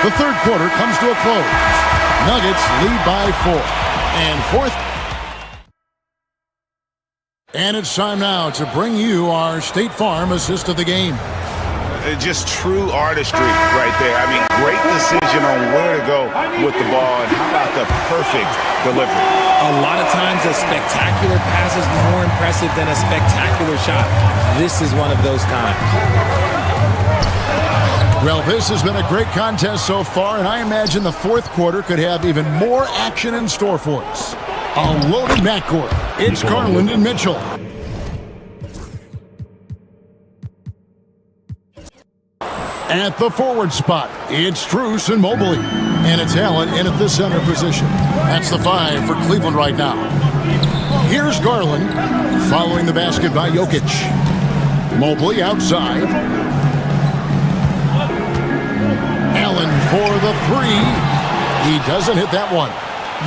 The third quarter comes to a close. Nuggets lead by 4. And fourth. And it's time now to bring you our State Farm assist of the game. Just true artistry right there. I mean, great decision on where to go with the ball, and how about the perfect delivery? A lot of times a spectacular pass is more impressive than a spectacular shot. This is one of those times. Well, this has been a great contest so far, and I imagine the fourth quarter could have even more action in store for us. A loaded backcourt. It's Garland and Mitchell. At the forward spot, it's Strus and Mobley. And it's Allen in at the center position. That's the 5 for Cleveland right now. Here's Garland, following the basket by Jokic. Mobley outside. Allen for the 3. He doesn't hit that one.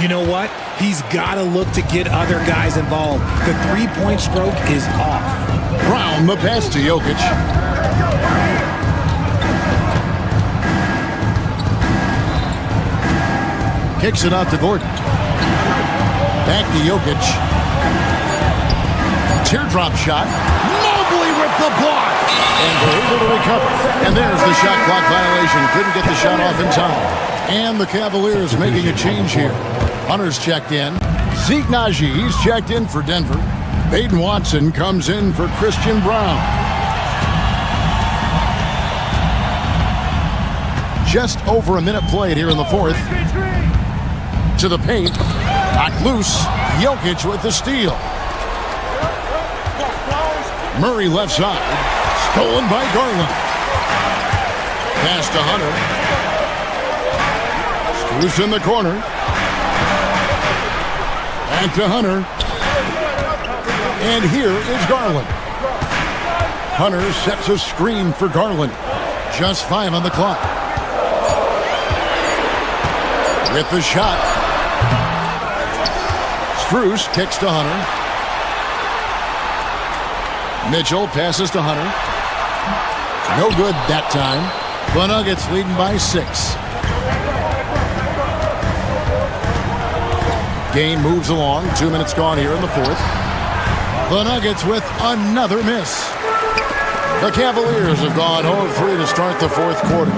You know what? He's got to look to get other guys involved. The three-point stroke is off. Brown the pass to Jokic. Kicks it out to Gordon. Back to Jokic. Teardrop shot. Mobley with the block. And they're able to recover. And there's the shot clock violation. Couldn't get the shot off in time. And the Cavaliers making a change here. Hunter's checked in. Zeke Najee's checked in for Denver. Baden Watson comes in for Christian Brown. Just over a minute played here in the fourth. To the paint. Knocked loose. Jokic with the steal. Murray left side. Stolen by Garland. Pass to Hunter. Strus in the corner. Back to Hunter. And here is Garland. Hunter sets a screen for Garland. Just 5 on the clock. With the shot. Strus kicks to Hunter. Mitchell passes to Hunter. No good that time. The Nuggets leading by 6. Game moves along. 2 minutes gone here in the fourth. The Nuggets with another miss. The Cavaliers have gone 0-3 to start the fourth quarter.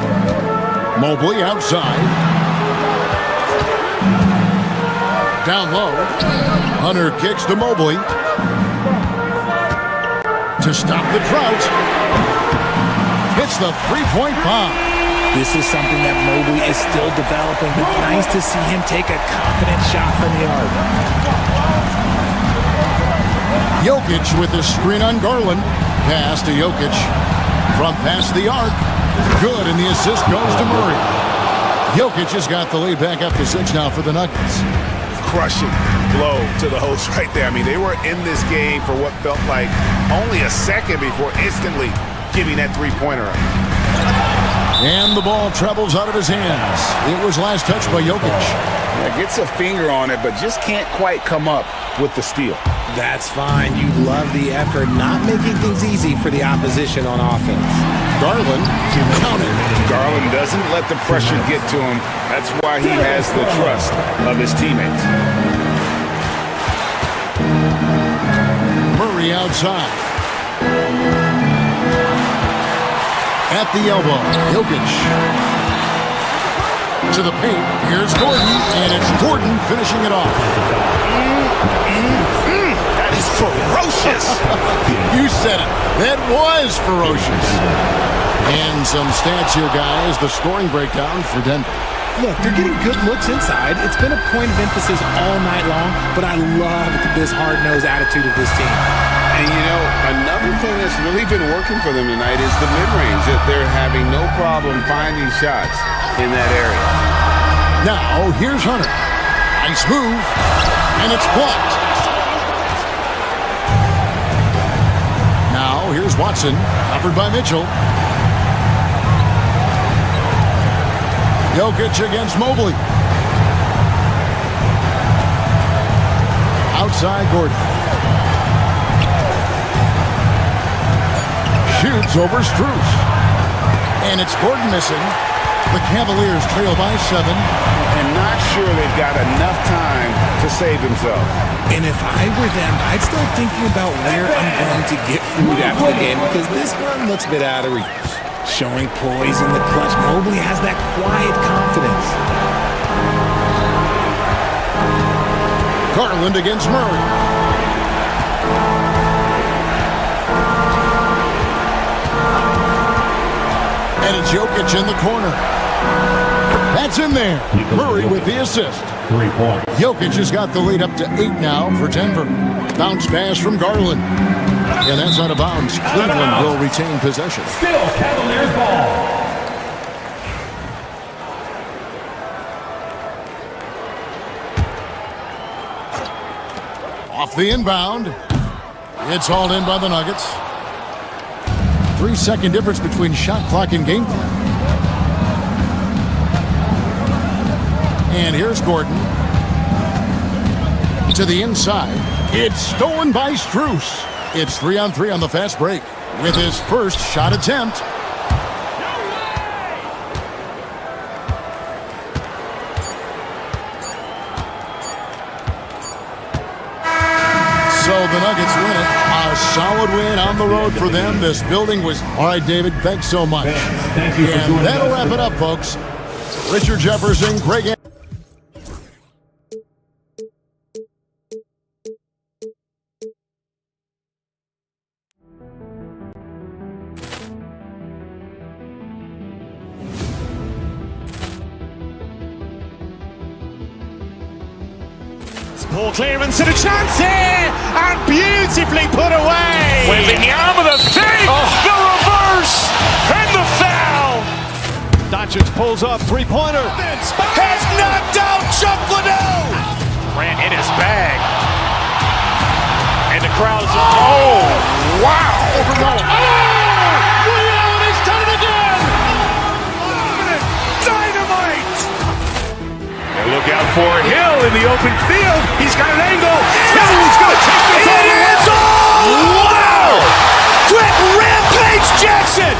Mobley outside. Down low. Hunter kicks to Mobley. To stop the drought. hits the three-point bomb. This is something that Mobley is still developing, but nice to see him take a confident shot from the arc. Jokic with the screen on Garland. Pass to Jokic. From past the arc. Good, and the assist goes to Murray. Jokic has got the lead back up to 6 now for the Nuggets. Crushing blow to the host right there. I mean, they were in this game for what felt like only a second before instantly giving that three-pointer up. And the ball travels out of his hands. It was last touched by Jokic. Yeah, gets a finger on it, but just can't quite come up with the steal. That's fine. You love the effort, not making things easy for the opposition on offense. Garland counted. Garland doesn't let the pressure get to him. That's why he has the trust of his teammates. Murray outside. At the elbow, Jokic. To the paint, here's Gordon, and it's Gordon finishing it off. That is ferocious. You said it. That was ferocious. And some stats here, guys. The scoring breakdown for Denver. Look, they're getting good looks inside. It's been a point of emphasis all night long, but I love this hard-nosed attitude of this team. And, you know, another thing that's really been working for them tonight is the mid-range. That they're having no problem finding shots in that area. Now, here's Hunter. Nice move, and it's blocked. Now, here's Watson, covered by Mitchell. Jokic against Mobley. Outside Gordon. Shoots over Strus. And it's Gordon missing. The Cavaliers trail by 7. And not sure they've got enough time to save themselves. And if I were them, I'd start thinking about where I'm going to get food after the game, because this one looks a bit out of reach. Showing poise in the clutch, Mobley has that quiet confidence. Garland against Murray. And it's Jokic in the corner. That's in there. Murray with the assist. 3 points. Jokic has got the lead up to 8 now for Denver. Bounce pass from Garland. And that's out of bounds. Cleveland will retain possession. Still Cavaliers ball. Off the inbound. It's hauled in by the Nuggets. 3-second difference between shot clock and game clock. And here's Gordon. To the inside. It's stolen by Strus. It's 3-on-3 on the fast break with his first shot attempt. So the Nuggets win it. A solid win on the road for them. This building was... All right, David, thanks so much. Thank you for and joining that'll us. wrap it up, folks. Richard Jefferson, Craig... Ball clearance and a chance here, and beautifully put away. Wembanyama the fake, the reverse, and the foul. Doncic pulls up, three-pointer. Has knocked out Chuck Liddell. Grant in his bag. And the crowd is, oh, wow. He's done it again. Dynamite. And look out for Hill in the open field. He's got an angle. He's going to take this all the way. Wow. Quick rampage Jackson.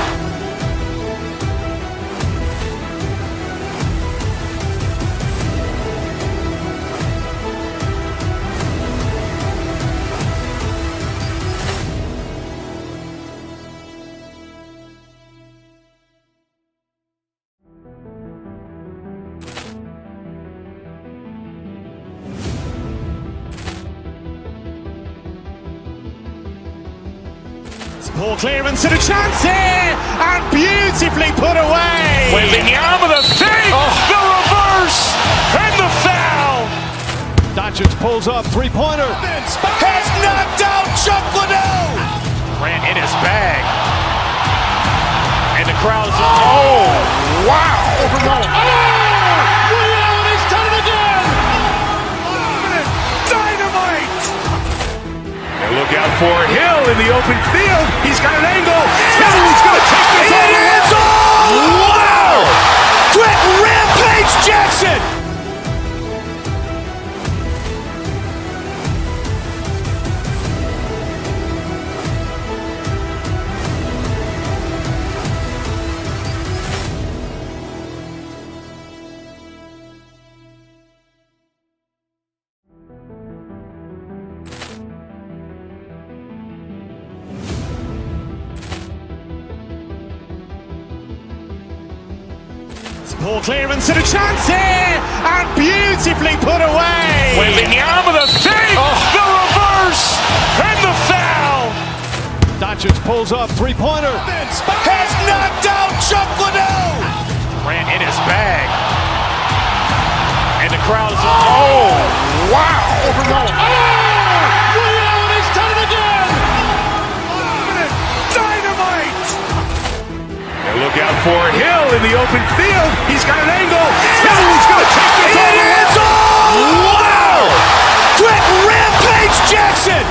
Poor clearance and a chance here, and beautifully put away. Wembanyama the fake, the reverse, and the foul. Doncic pulls up, three-pointer. Has knocked out Chuck Liddell. Grant in his bag. And the crowd's wow. He's done it again. Dynamite. And look out for Hill in the open field. He's got an angle. Hill's going to take this all the way. Wow. Quick Rampage Jackson. Poor clearance and a chance here, and beautifully put away. Wembanyama the fake, the reverse, and the foul. Doncic pulls up, three-pointer. Has knocked out Chuck Liddell. Grant in his bag. And the crowd's wow. He's done it again. Dynamite. And look out for Hill in the open field. He's got an angle. Hill's going to take this all the way. Wow. Quick Rampage Jackson.